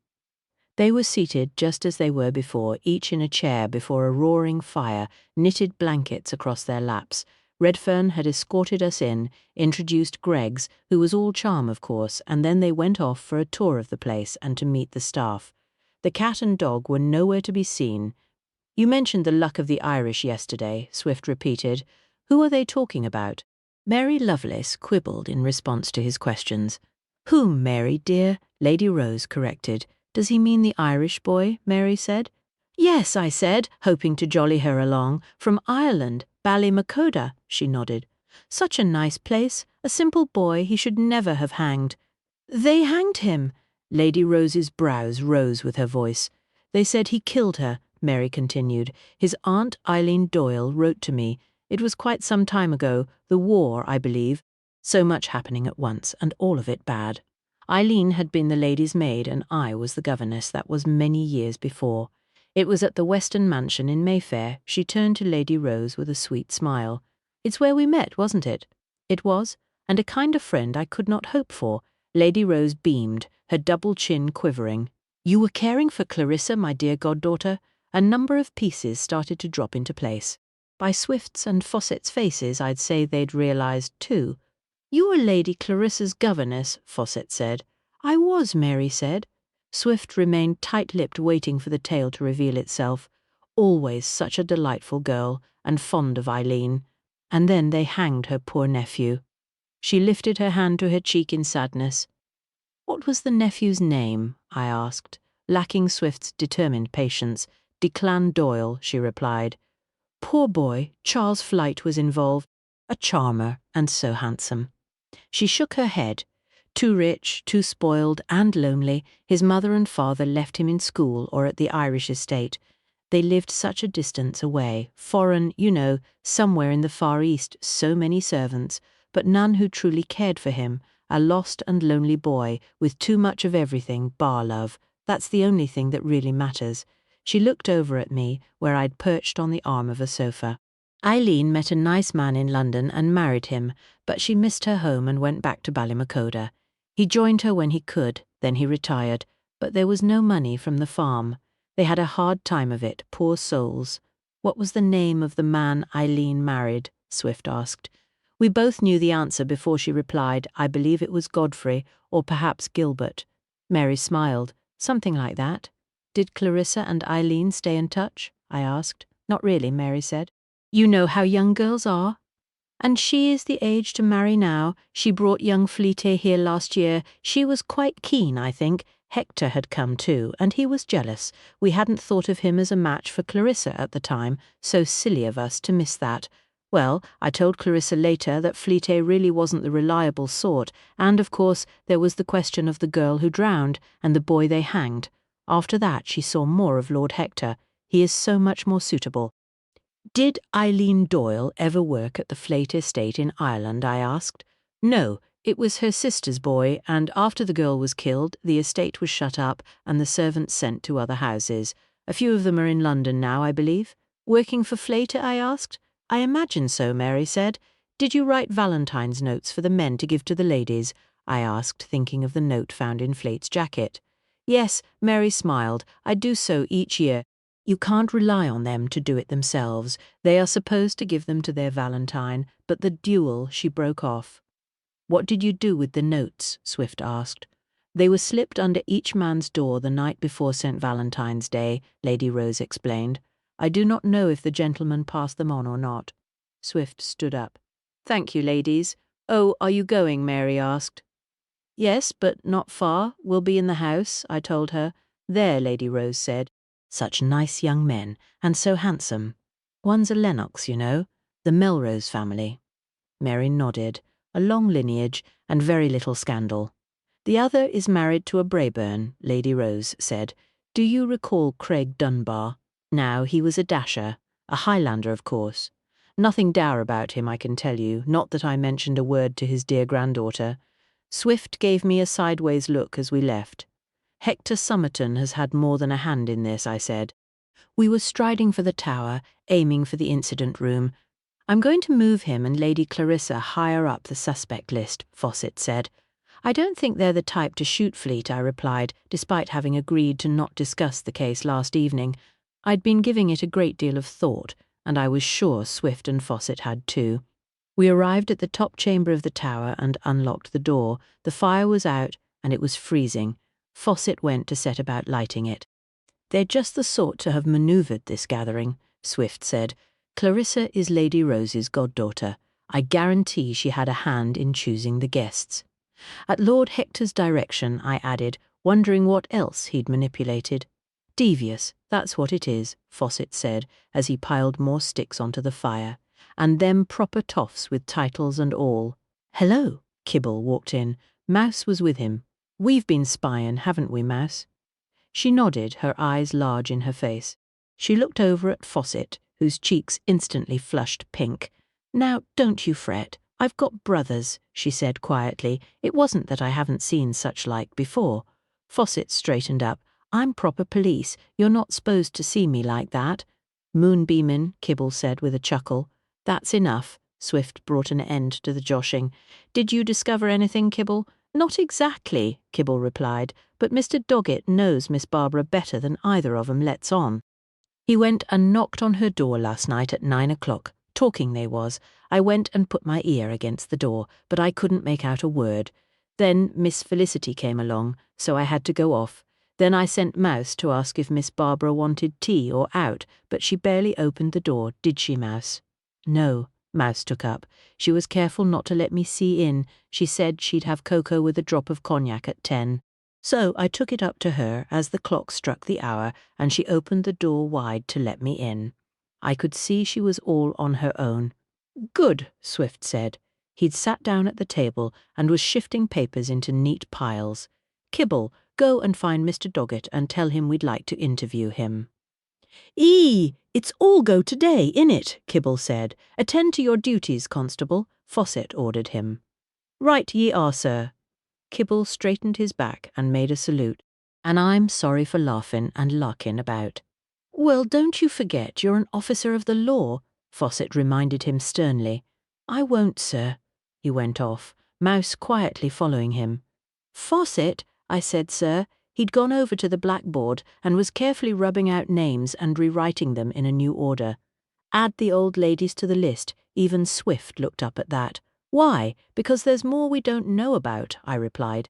They were seated just as they were before, each in a chair before a roaring fire, knitted blankets across their laps. Redfern had escorted us in, introduced Greggs, who was all charm of course, and then they went off for a tour of the place and to meet the staff. The cat and dog were nowhere to be seen. "You mentioned the luck of the Irish yesterday," Swift repeated. "Who are they talking about?" Mary Lovelace quibbled in response to his questions. "Whom, Mary, dear?" Lady Rose corrected. "Does he mean the Irish boy?" Mary said. "Yes," I said, hoping to jolly her along. "From Ireland, Ballymacoda," she nodded. "Such a nice place. A simple boy, he should never have hanged." "They hanged him." Lady Rose's brows rose with her voice. "They said he killed her," Mary continued. "His aunt Eileen Doyle wrote to me. It was quite some time ago, the war, I believe. So much happening at once, and all of it bad. Eileen had been the lady's maid, and I was the governess. That was many years before. It was at the Western Mansion in Mayfair." She turned to Lady Rose with a sweet smile. "It's where we met, wasn't it?" "It was, and a kinder friend I could not hope for." Lady Rose beamed, her double chin quivering. "You were caring for Clarissa, my dear goddaughter?" A number of pieces started to drop into place. By Swift's and Fawcett's faces, I'd say they'd realized too. "You were Lady Clarissa's governess," Fawcett said. "I was," Mary said. Swift remained tight-lipped, waiting for the tale to reveal itself. Always such a delightful girl, and fond of Eileen. And then they hanged her poor nephew. She lifted her hand to her cheek in sadness. "What was the nephew's name?" I asked, lacking Swift's determined patience. "Declan Doyle," she replied. "Poor boy, Charles Flight was involved. A charmer, and so handsome." She shook her head. Too rich, too spoiled, and lonely, his mother and father left him in school or at the Irish estate. They lived such a distance away, foreign, you know, somewhere in the Far East, so many servants, but none who truly cared for him, a lost and lonely boy, with too much of everything, bar love. That's the only thing that really matters. She looked over at me, where I'd perched on the arm of a sofa. Eileen met a nice man in London and married him, but she missed her home and went back to Ballymacoda. He joined her when he could, then he retired, but there was no money from the farm. They had a hard time of it, poor souls. "What was the name of the man Eileen married?" Swift asked. We both knew the answer before she replied. I believe it was Godfrey, or perhaps Gilbert. Mary smiled. "Something like that." "Did Clarissa and Eileen stay in touch?" I asked. "Not really," Mary said. "You know how young girls are." "And she is the age to marry now. She brought young Fleete here last year. She was quite keen, I think. Hector had come too, and he was jealous. We hadn't thought of him as a match for Clarissa at the time. So silly of us to miss that. Well, I told Clarissa later that Fleete really wasn't the reliable sort, and of course there was the question of the girl who drowned, and the boy they hanged. After that she saw more of Lord Hector. He is so much more suitable." "Did Eileen Doyle ever work at the Fleete estate in Ireland?" I asked. "No, it was her sister's boy, and after the girl was killed, the estate was shut up and the servants sent to other houses. A few of them are in London now, I believe." "Working for Fleete?" I asked. "I imagine so," Mary said. "Did you write Valentine's notes for the men to give to the ladies?" I asked, thinking of the note found in Fleete's jacket. "Yes," Mary smiled. "I do so each year. You can't rely on them to do it themselves. They are supposed to give them to their Valentine, but the Duel," she broke off. "What did you do with the notes?" Swift asked. "They were slipped under each man's door the night before St. Valentine's Day," Lady Rose explained. "I do not know if the gentleman passed them on or not." Swift stood up. "Thank you, ladies." "Oh, are you going?" Mary asked. "Yes, but not far. We'll be in the house," I told her. "There," Lady Rose said. "Such nice young men, and so handsome. One's a Lennox, you know, the Melrose family." Mary nodded. "A long lineage, and very little scandal." "The other is married to a Brabourne," Lady Rose said. "Do you recall Craig Dunbar? Now, he was a dasher, a Highlander, of course. Nothing dour about him, I can tell you, not that I mentioned a word to his dear granddaughter." Swift gave me a sideways look as we left. "Hector Somerton has had more than a hand in this," I said. We were striding for the tower, aiming for the incident room. "I'm going to move him and Lady Clarissa higher up the suspect list," Fawcett said. I don't think they're the type to shoot Fleet, I replied, despite having agreed to not discuss the case last evening. I'd been giving it a great deal of thought, and I was sure Swift and Fawcett had too. We arrived at the top chamber of the tower and unlocked the door. The fire was out, and it was freezing. Fawcett went to set about lighting it. They're just the sort to have manoeuvred this gathering, Swift said. Clarissa is Lady Rose's goddaughter. I guarantee she had a hand in choosing the guests. At Lord Hector's direction, I added, wondering what else he'd manipulated. Devious, that's what it is, Fawcett said, as he piled more sticks onto the fire. And them proper toffs with titles and all. Hello, Kibble walked in. Mouse was with him. We've been spying, haven't we, Mouse? She nodded, her eyes large in her face. She looked over at Fawcett, whose cheeks instantly flushed pink. Now, don't you fret. I've got brothers, she said quietly. It wasn't that I haven't seen such like before. Fawcett straightened up. I'm proper police. You're not supposed to see me like that. Moonbeamin', Kibble said with a chuckle. That's enough. Swift brought an end to the joshing. Did you discover anything, Kibble? Not exactly, Kibble replied, but Mr. Doggett knows Miss Barbara better than either of 'em lets on. He went and knocked on her door last night at 9 o'clock. Talking they was. I went and put my ear against the door, but I couldn't make out a word. Then Miss Felicity came along, so I had to go off. Then I sent Mouse to ask if Miss Barbara wanted tea or out, but she barely opened the door, did she, Mouse? No, Mouse took up. She was careful not to let me see in. She said she'd have cocoa with a drop of cognac at 10. So I took it up to her as the clock struck the hour, and she opened the door wide to let me in. I could see she was all on her own. Good, Swift said. He'd sat down at the table and was shifting papers into neat piles. Kibble, go and find Mr. Doggett and tell him we'd like to interview him. It's all go today, innit? Kibble said. Attend to your duties, Constable, Fawcett ordered him. Right ye are, sir. Kibble straightened his back and made a salute. And I'm sorry for laughing and larking about. Well, don't you forget you're an officer of the law, Fawcett reminded him sternly. I won't, sir. He went off, Mouse quietly following him. Fawcett, I said, sir. He'd gone over to the blackboard and was carefully rubbing out names and rewriting them in a new order. Add the old ladies to the list. Even Swift looked up at that. Why? Because there's more we don't know about, I replied.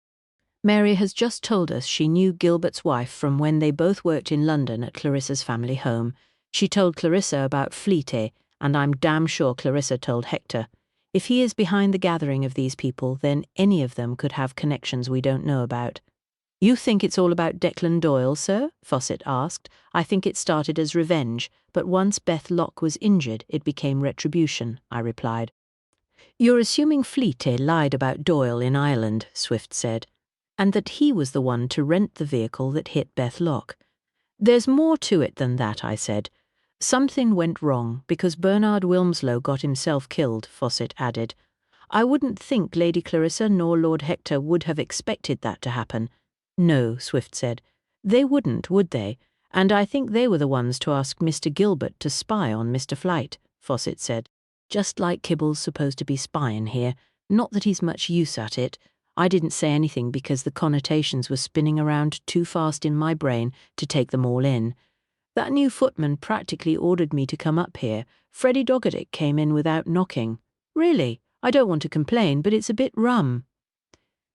Mary has just told us she knew Gilbert's wife from when they both worked in London at Clarissa's family home. She told Clarissa about Fleete, and I'm damn sure Clarissa told Hector. If he is behind the gathering of these people, then any of them could have connections we don't know about. You think it's all about Declan Doyle, sir? Fawcett asked. I think it started as revenge, but once Beth Locke was injured, it became retribution, I replied. You're assuming Fleete lied about Doyle in Ireland, Swift said, and that he was the one to rent the vehicle that hit Beth Locke. There's more to it than that, I said. Something went wrong because Bernard Wilmslow got himself killed, Fawcett added. I wouldn't think Lady Clarissa nor Lord Hector would have expected that to happen. No, Swift said. They wouldn't, would they? And I think they were the ones to ask Mr. Gilbert to spy on Mr. Flight, Fawcett said. Just like Kibble's supposed to be spying here. Not that he's much use at it. I didn't say anything because the connotations were spinning around too fast in my brain to take them all in. That new footman practically ordered me to come up here. Freddie Doggett came in without knocking. Really, I don't want to complain, but it's a bit rum.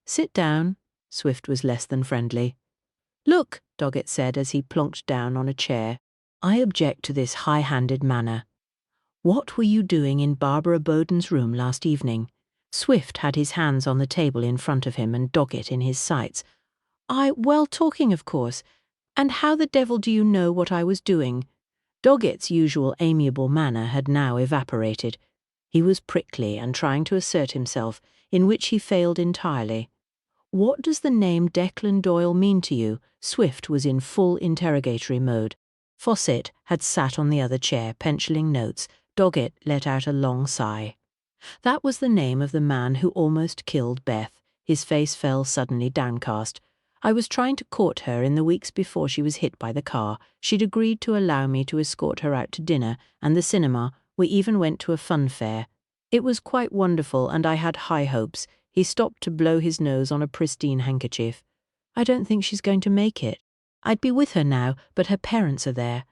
Sit down. Swift was less than friendly. Look, Doggett said as he plonked down on a chair. I object to this high-handed manner. What were you doing in Barbara Bowden's room last evening? Swift had his hands on the table in front of him and Doggett in his sights. Well, talking, of course. And how the devil do you know what I was doing? Doggett's usual amiable manner had now evaporated. He was prickly and trying to assert himself, in which he failed entirely. What does the name Declan Doyle mean to you? Swift was in full interrogatory mode. Fawcett had sat on the other chair, penciling notes. Doggett let out a long sigh. That was the name of the man who almost killed Beth. His face fell suddenly downcast. I was trying to court her in the weeks before she was hit by the car. She'd agreed to allow me to escort her out to dinner and the cinema. We even went to a fun fair. It was quite wonderful and I had high hopes. He stopped to blow his nose on a pristine handkerchief. I don't think she's going to make it. I'd be with her now, but her parents are there.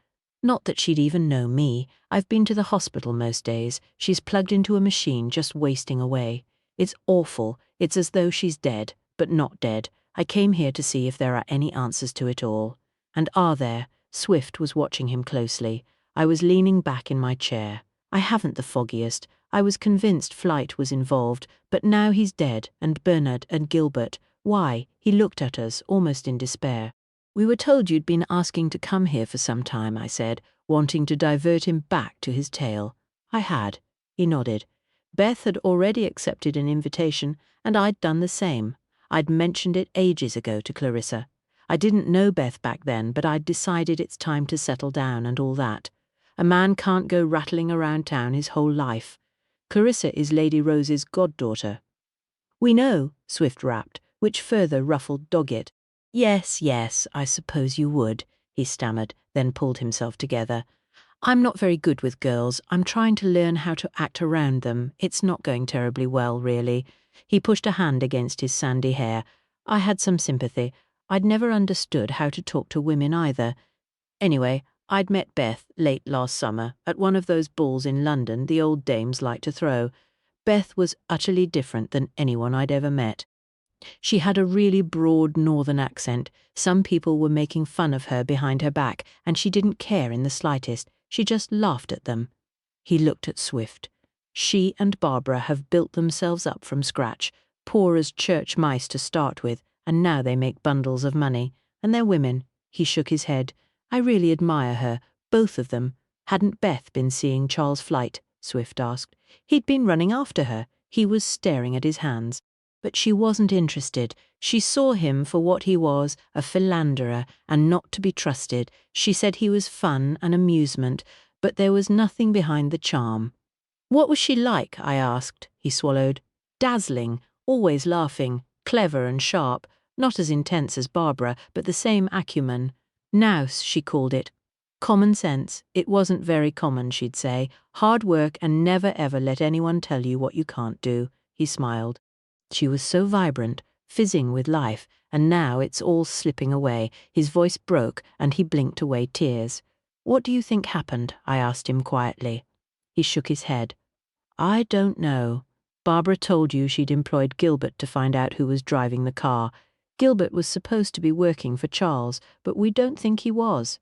Not that she'd even know me. I've been to the hospital most days. She's plugged into a machine, just wasting away. It's awful. It's as though she's dead, but not dead. I came here to see if there are any answers to it all. And are there? Swift was watching him closely. I was leaning back in my chair. I haven't the foggiest. I was convinced Flight was involved, but now he's dead, and Bernard and Gilbert. Why? He looked at us, almost in despair. We were told you'd been asking to come here for some time, I said, wanting to divert him back to his tale. I had. He nodded. Beth had already accepted an invitation, and I'd done the same. I'd mentioned it ages ago to Clarissa. I didn't know Beth back then, but I'd decided it's time to settle down and all that. A man can't go rattling around town his whole life. Clarissa is Lady Rose's goddaughter. We know, Swift rapped, which further ruffled Doggett. Yes, yes, I suppose you would, he stammered, then pulled himself together. I'm not very good with girls. I'm trying to learn how to act around them. It's not going terribly well, really. He pushed a hand against his sandy hair. I had some sympathy. I'd never understood how to talk to women either. Anyway, I'd met Beth late last summer at one of those balls in London the old dames like to throw. Beth was utterly different than anyone I'd ever met. She had a really broad northern accent. Some people were making fun of her behind her back, and she didn't care in the slightest. She just laughed at them. He looked at Swift. She and Barbara have built themselves up from scratch, poor as church mice to start with, and now they make bundles of money. And they're women. He shook his head. I really admire her, both of them. Hadn't Beth been seeing Charles Flight? Swift asked. He'd been running after her. He was staring at his hands. But she wasn't interested. She saw him for what he was, a philanderer, and not to be trusted. She said he was fun and amusement, but there was nothing behind the charm. What was she like? I asked. He swallowed. Dazzling, always laughing, clever and sharp, not as intense as Barbara, but the same acumen. Nous, she called it. Common sense. It wasn't very common, she'd say. Hard work and never ever let anyone tell you what you can't do. He smiled. She was so vibrant, fizzing with life, and now it's all slipping away. His voice broke, and he blinked away tears. What do you think happened? I asked him quietly. He shook his head. I don't know. Barbara told you she'd employed Gilbert to find out who was driving the car. Gilbert was supposed to be working for Charles, but we don't think he was.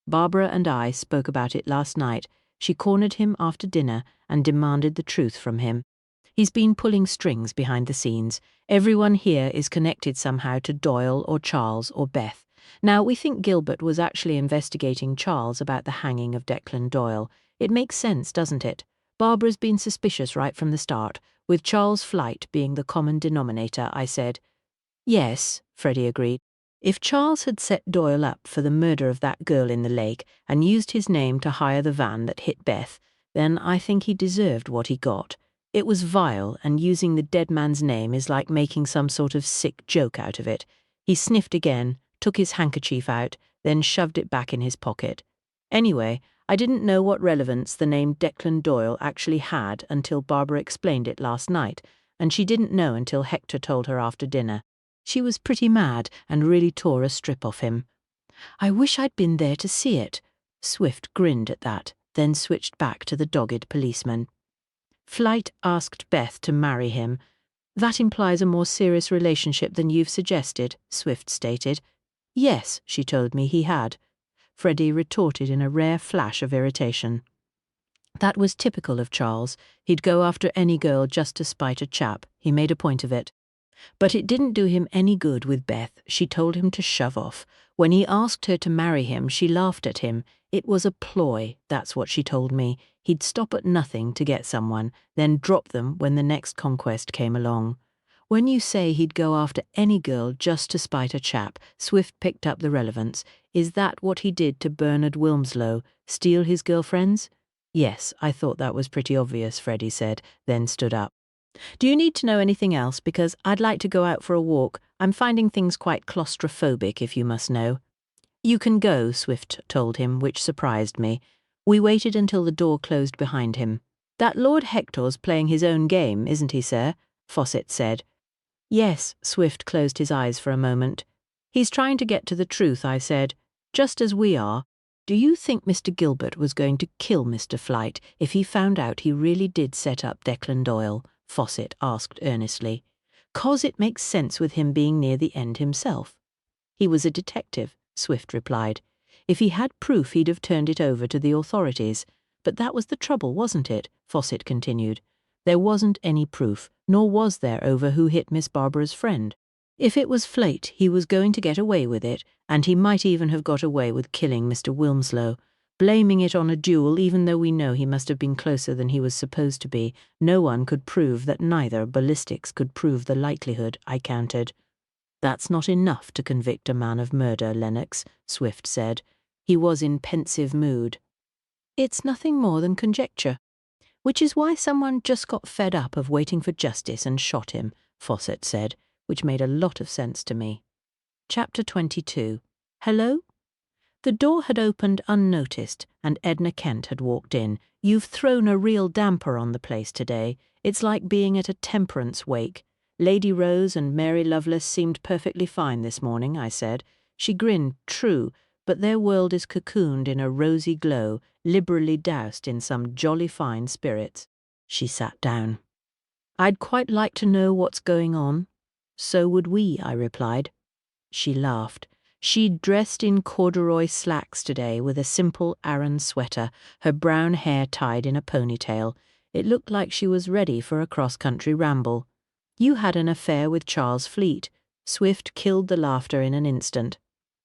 Barbara and I spoke about it last night. She cornered him after dinner and demanded the truth from him. He's been pulling strings behind the scenes. Everyone here is connected somehow to Doyle or Charles or Beth. Now, we think Gilbert was actually investigating Charles about the hanging of Declan Doyle. It makes sense, doesn't it? Barbara's been suspicious right from the start, with Charles Flight being the common denominator, I said. Yes, Freddie agreed. If Charles had set Doyle up for the murder of that girl in the lake and used his name to hire the van that hit Beth, then I think he deserved what he got. It was vile, and using the dead man's name is like making some sort of sick joke out of it. He sniffed again, took his handkerchief out, then shoved it back in his pocket. Anyway, I didn't know what relevance the name Declan Doyle actually had until Barbara explained it last night, and she didn't know until Hector told her after dinner. She was pretty mad and really tore a strip off him. I wish I'd been there to see it. Swift grinned at that, then switched back to the dogged policeman. Flight asked Beth to marry him. That implies a more serious relationship than you've suggested, Swift stated. Yes, she told me he had. Freddie retorted in a rare flash of irritation. That was typical of Charles. He'd go after any girl just to spite a chap. He made a point of it. But it didn't do him any good with Beth. She told him to shove off. When he asked her to marry him, she laughed at him. It was a ploy, that's what she told me. He'd stop at nothing to get someone, then drop them when the next conquest came along. When you say he'd go after any girl just to spite a chap, Swift picked up the relevance. Is that what he did to Bernard Wilmslow? Steal his girlfriends? Yes, I thought that was pretty obvious, Freddie said, then stood up. Do you need to know anything else? Because I'd like to go out for a walk. I'm finding things quite claustrophobic, if you must know. You can go, Swift told him, which surprised me. We waited until the door closed behind him. That Lord Hector's playing his own game, isn't he, sir? Fawcett said. Yes, Swift closed his eyes for a moment. He's trying to get to the truth, I said, just as we are. Do you think Mr. Gilbert was going to kill Mr. Flight if he found out he really did set up Declan Doyle? Fawcett asked earnestly. 'Cause it makes sense with him being near the end himself. He was a detective, Swift replied. If he had proof, he'd have turned it over to the authorities. But that was the trouble, wasn't it? Fawcett continued. There wasn't any proof, nor was there, over who hit Miss Barbara's friend. If it was Flate, he was going to get away with it, and he might even have got away with killing Mr. Wilmslow. Blaming it on a duel, even though we know he must have been closer than he was supposed to be, no one could prove that neither ballistics could prove the likelihood, I countered. That's not enough to convict a man of murder, Lennox, Swift said. He was in pensive mood. It's nothing more than conjecture. Which is why someone just got fed up of waiting for justice and shot him, Fawcett said, which made a lot of sense to me. Chapter 22. Hello? The door had opened unnoticed, and Edna Kent had walked in. You've thrown a real damper on the place today. It's like being at a temperance wake. Lady Rose and Mary Lovelace seemed perfectly fine this morning, I said. She grinned, true, but their world is cocooned in a rosy glow, liberally doused in some jolly fine spirits. She sat down. I'd quite like to know what's going on. So would we, I replied. She laughed. She'd dressed in corduroy slacks today with a simple Aran sweater, her brown hair tied in a ponytail. It looked like she was ready for a cross-country ramble. You had an affair with Charles Fleet. Swift killed the laughter in an instant.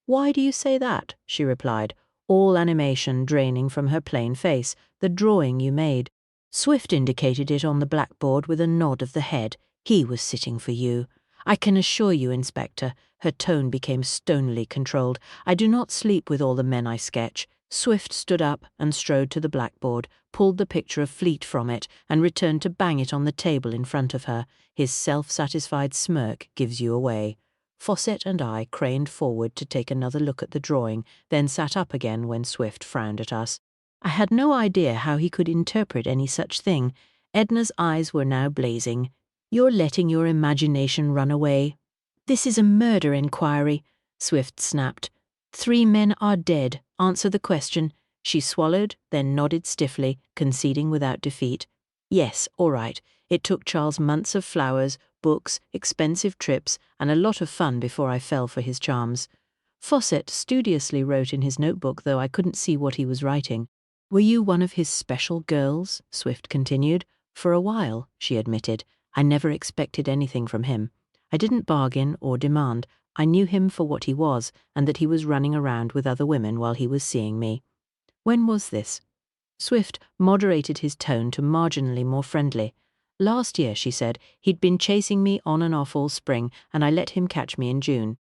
Why do you say that? She replied, all animation draining from her plain face. The drawing you made. Swift indicated it on the blackboard with a nod of the head. He was sitting for you. I can assure you, Inspector, her tone became stonily controlled, I do not sleep with all the men I sketch. Swift stood up and strode to the blackboard, pulled the picture of Fleet from it, and returned to bang it on the table in front of her. His self-satisfied smirk gives you away. Fawcett and I craned forward to take another look at the drawing, then sat up again when Swift frowned at us. I had no idea how he could interpret any such thing. Edna's eyes were now blazing. You're letting your imagination run away. This is a murder inquiry, Swift snapped. 3 men are dead. Answer the question. She swallowed, then nodded stiffly, conceding without defeat. Yes, all right. It took Charles months of flowers, books, expensive trips, and a lot of fun before I fell for his charms. Fawcett studiously wrote in his notebook, though I couldn't see what he was writing. Were you one of his special girls? Swift continued. For a while, she admitted. I never expected anything from him. I didn't bargain or demand. I knew him for what he was, and that he was running around with other women while he was seeing me. When was this? Swift moderated his tone to marginally more friendly. Last year, she said, he'd been chasing me on and off all spring, and I let him catch me in June.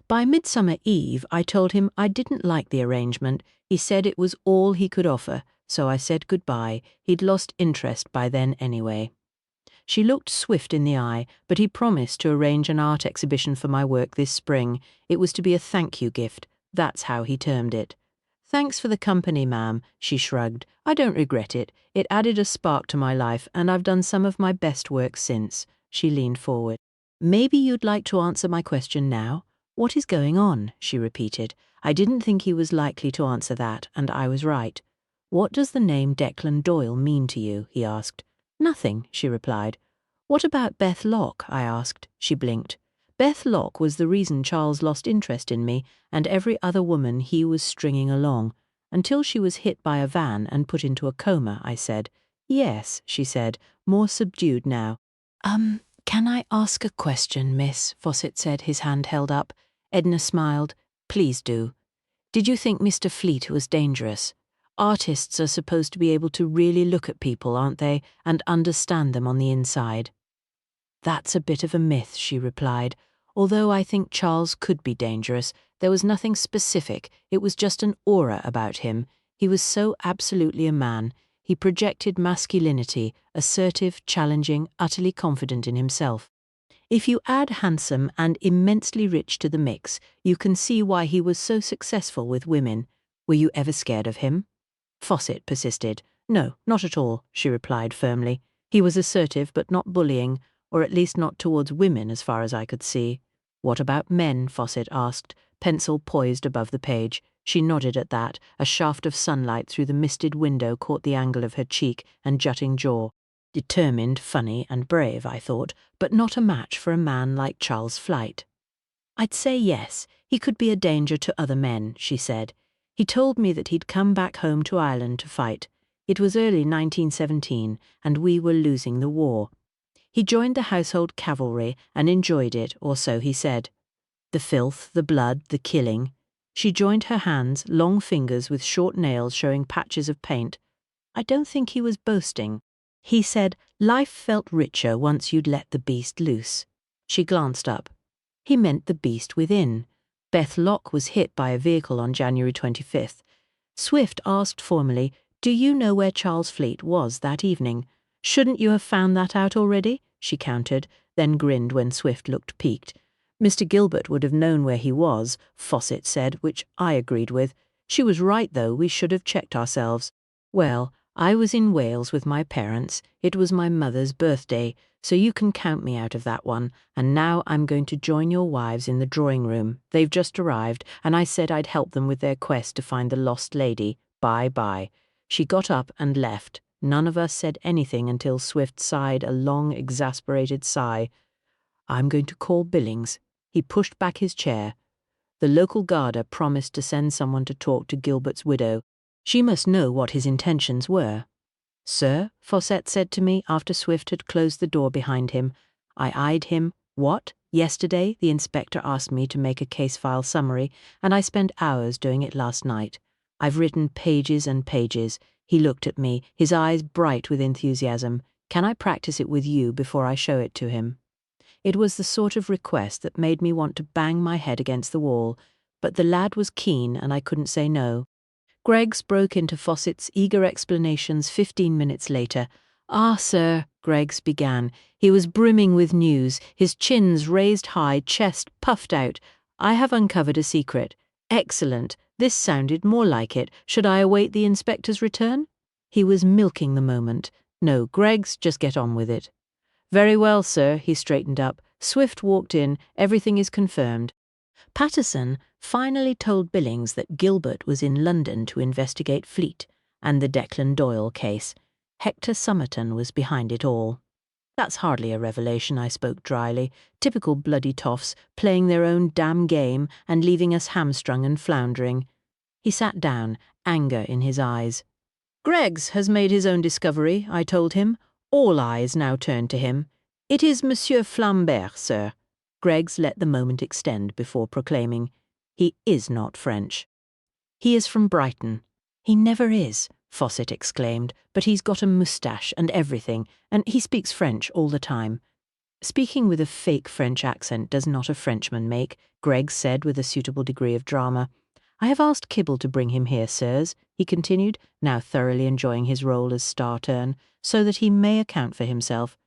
By Midsummer Eve, I told him I didn't like the arrangement. He said it was all he could offer, so I said goodbye. He'd lost interest by then anyway. She looked Swift in the eye, but he promised to arrange an art exhibition for my work this spring. It was to be a thank-you gift. That's how he termed it. Thanks for the company, ma'am, she shrugged. I don't regret it. It added a spark to my life, and I've done some of my best work since. She leaned forward. Maybe you'd like to answer my question now? What is going on? She repeated. I didn't think he was likely to answer that, and I was right. What does the name Declan Doyle mean to you? He asked. Nothing, she replied. What about Beth Locke? I asked. She blinked. Beth Locke was the reason Charles lost interest in me and every other woman he was stringing along, until she was hit by a van and put into a coma, I said. Yes, she said, more subdued now. Can I ask a question, miss? Fawcett said, his hand held up. Edna smiled. Please do. Did you think Mr. Fleet was dangerous? Artists are supposed to be able to really look at people, aren't they, and understand them on the inside. That's a bit of a myth, she replied. Although I think Charles could be dangerous, there was nothing specific. It was just an aura about him. He was so absolutely a man. He projected masculinity, assertive, challenging, utterly confident in himself. If you add handsome and immensely rich to the mix, you can see why he was so successful with women. Were you ever scared of him? Fawcett persisted. No, not at all, she replied firmly. He was assertive but not bullying. or at least not towards women as far as I could see. What about men? Fawcett asked, pencil poised above the page. She nodded at that. A shaft of sunlight through the misted window caught the angle of her cheek and jutting jaw. Determined, funny, and brave, I thought, but not a match for a man like Charles Flight. I'd say yes, he could be a danger to other men, she said. He told me that he'd come back home to Ireland to fight. It was early 1917, and we were losing the war. He joined the household cavalry and enjoyed it, or so he said. The filth, the blood, the killing. She joined her hands, long fingers with short nails showing patches of paint. I don't think he was boasting. He said, life felt richer once you'd let the beast loose. She glanced up. He meant the beast within. Beth Locke was hit by a vehicle on January 25th. Swift asked formally, do you know where Charles Fleet was that evening? Shouldn't you have found that out already? She countered, then grinned when Swift looked piqued. Mr. Gilbert would have known where he was, Fawcett said, which I agreed with. She was right, though, we should have checked ourselves. Well, I was in Wales with my parents. It was my mother's birthday, so you can count me out of that one. And now I'm going to join your wives in the drawing room. They've just arrived, and I said I'd help them with their quest to find the lost lady. Bye-bye. She got up and left. None of us said anything until Swift sighed a long, exasperated sigh. I'm going to call Billings. He pushed back his chair. The local Garda promised to send someone to talk to Gilbert's widow. She must know what his intentions were. Sir, Fawcett said to me after Swift had closed the door behind him. I eyed him. What? Yesterday, the inspector asked me to make a case file summary, and I spent hours doing it last night. I've written pages and pages. He looked at me, his eyes bright with enthusiasm. Can I practice it with you before I show it to him? It was the sort of request that made me want to bang my head against the wall, but the lad was keen and I couldn't say no. Greggs broke into Fawcett's eager explanations 15 minutes later. Ah, sir, Greggs began. He was brimming with news, his chins raised high, chest puffed out. I have uncovered a secret. Excellent. This sounded more like it. Should I await the inspector's return? He was milking the moment. No, Greggs, just get on with it. Very well, sir, he straightened up. Swift walked in. Everything is confirmed. Patterson finally told Billings that Gilbert was in London to investigate Fleet and the Declan Doyle case. Hector Somerton was behind it all. That's hardly a revelation, I spoke dryly. Typical bloody toffs, playing their own damn game and leaving us hamstrung and floundering. He sat down, anger in his eyes. Greggs has made his own discovery, I told him. All eyes now turn to him. It is Monsieur Flambert, sir. Greggs let the moment extend before proclaiming, he is not French. He is from Brighton. He never is, Fawcett exclaimed, but he's got a moustache and everything, and he speaks French all the time. Speaking with a fake French accent does not a Frenchman make, Greggs said with a suitable degree of drama. I have asked Kibble to bring him here, sirs, he continued, now thoroughly enjoying his role as star turn, so that he may account for himself.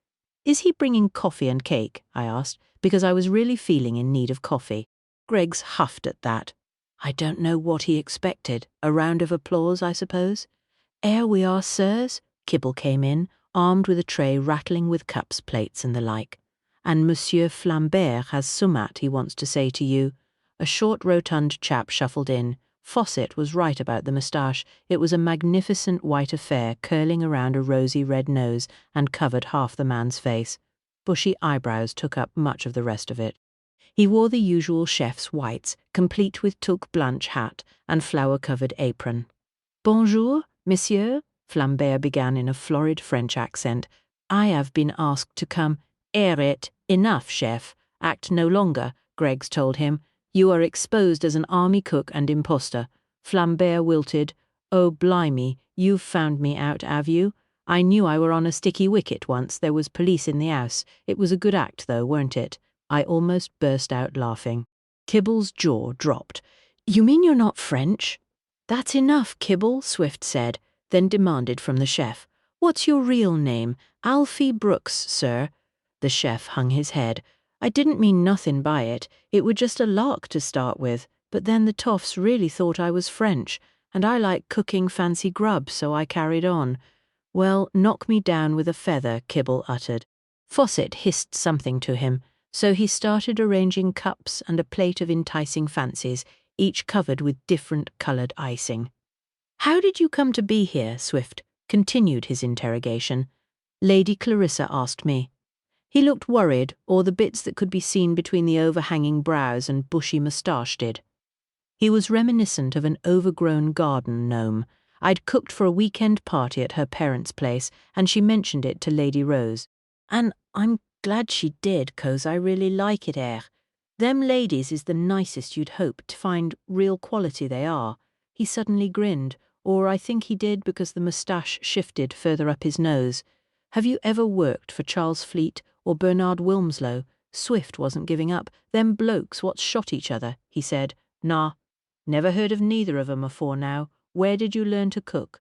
Is he bringing coffee and cake? I asked, because I was really feeling in need of coffee. Greggs huffed at that. I don't know what he expected. A round of applause, I suppose. Ere we are, sirs, Kibble came in, armed with a tray rattling with cups, plates, and the like. And Monsieur Flambert has summat he wants to say to you. A short, rotund chap shuffled in. Fawcett was right about the moustache. It was a magnificent white affair curling around a rosy red nose and covered half the man's face. Bushy eyebrows took up much of the rest of it. He wore the usual chef's whites, complete with toque blanche hat and flower-covered apron. Bonjour, monsieur, Flambert began in a florid French accent. I have been asked to come. Air it. Enough, chef. Act no longer, Greggs told him. You are exposed as an army cook and impostor. Flambert wilted. Oh, blimey, you've found me out, have you? I knew I were on a sticky wicket once. There was police in the house. It was a good act, though, weren't it? I almost burst out laughing. Kibble's jaw dropped. You mean you're not French? That's enough, Kibble, Swift said, then demanded from the chef. What's your real name? Alfie Brooks, sir. The chef hung his head. I didn't mean nothing by it. It were just a lark to start with. But then the toffs really thought I was French, and I like cooking fancy grub, so I carried on. Well, knock me down with a feather, Kibble uttered. Fawcett hissed something to him, so he started arranging cups and a plate of enticing fancies, each covered with different coloured icing. "How did you come to be here?" Swift continued his interrogation. "Lady Clarissa asked me." He looked worried, or the bits that could be seen between the overhanging brows and bushy moustache did. He was reminiscent of an overgrown garden gnome. I'd cooked for a weekend party at her parents' place, and she mentioned it to Lady Rose. "And I'm glad she did, 'cause I really like it 'ere. Them ladies is the nicest you'd hope to find real quality they are." He suddenly grinned, or I think he did because the moustache shifted further up his nose. "Have you ever worked for Charles Fleet or Bernard Wilmslow?" Swift wasn't giving up. "Them blokes what shot each other," he said. "Nah. Never heard of neither of 'em afore now. Where did you learn to cook?"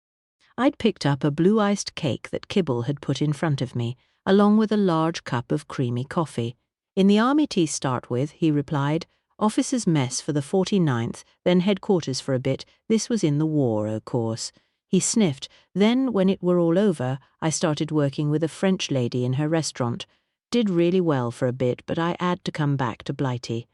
I'd picked up a blue-iced cake that Kibble had put in front of me, along with a large cup of creamy coffee. "In the army to start with," he replied. "Officers' mess for the 49th, then headquarters for a bit. This was in the war, o' course." He sniffed. "Then, when it were all over, I started working with a French lady in her restaurant. Did really well for a bit, but I 'ad to come back to Blighty."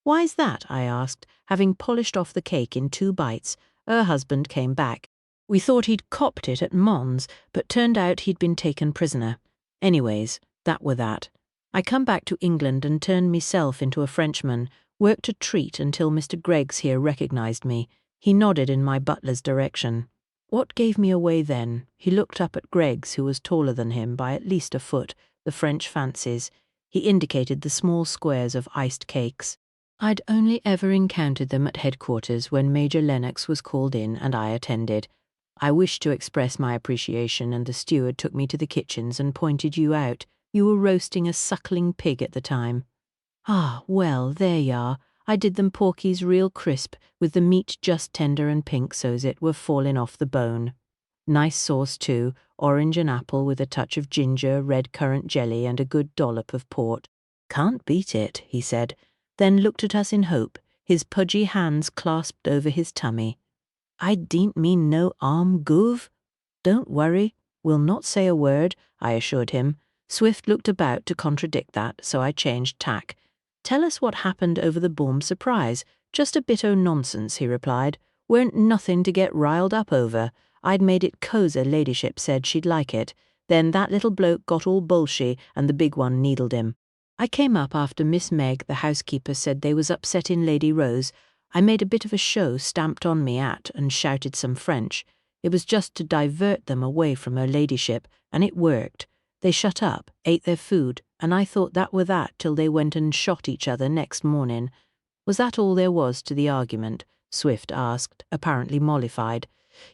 "Why's that?" I asked, having polished off the cake in 2 bites. Her husband came back. We thought he'd copped it at Mons, but turned out he'd been taken prisoner. Anyways, that were that. I come back to England and turned meself into a Frenchman, worked a treat until Mr. Greggs here recognised me. He nodded in my butler's direction. What gave me away then? He looked up at Greggs, who was taller than him by at least a foot, the French fancies. He indicated the small squares of iced cakes. I'd only ever encountered them at headquarters when Major Lennox was called in and I attended. I wished to express my appreciation, and the steward took me to the kitchens and pointed you out. You were roasting a suckling pig at the time. "Ah, well, there you are. I did them porkies real crisp, with the meat just tender and pink so's it were falling off the bone. Nice sauce too, orange and apple with a touch of ginger, red currant jelly and a good dollop of port. Can't beat it," he said, then looked at us in hope, his pudgy hands clasped over his tummy. "I didn't mean no harm, Gouv." "Don't worry, we'll not say a word," I assured him. Swift looked about to contradict that, so I changed tack. "Tell us what happened over the bomb surprise. Just a bit o' nonsense," he replied. "Weren't nothing to get riled up over. I'd made it 'cause her ladyship said she'd like it. Then that little bloke got all bullshy and the big one needled him. I came up after Miss Meg, the housekeeper, said they was upsetting Lady Rose. I made a bit of a show stamped on me at and shouted some French. It was just to divert them away from her ladyship, and it worked. They shut up, ate their food, and I thought that were that till they went and shot each other next morning." "Was that all there was to the argument?" Swift asked, apparently mollified.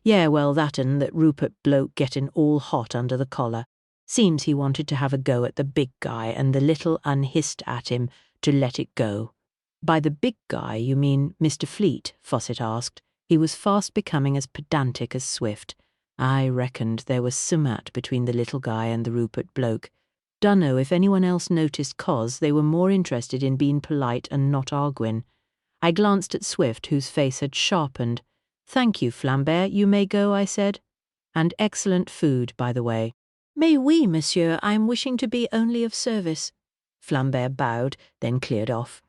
"Yeah, well, that Rupert bloke getting all hot under the collar. Seems he wanted to have a go at the big guy, and the little unhissed at him to let it go." "By the big guy, you mean Mr. Fleet?" Fawcett asked. He was fast becoming as pedantic as Swift. I reckoned there was summat between the little guy and the Rupert bloke. Dunno if anyone else noticed, 'cause they were more interested in being polite and not arguing. I glanced at Swift, whose face had sharpened. "Thank you, Flambert, you may go," I said. "And excellent food, by the way." "Mais oui, monsieur, I am wishing to be only of service." Flambert bowed, then cleared off.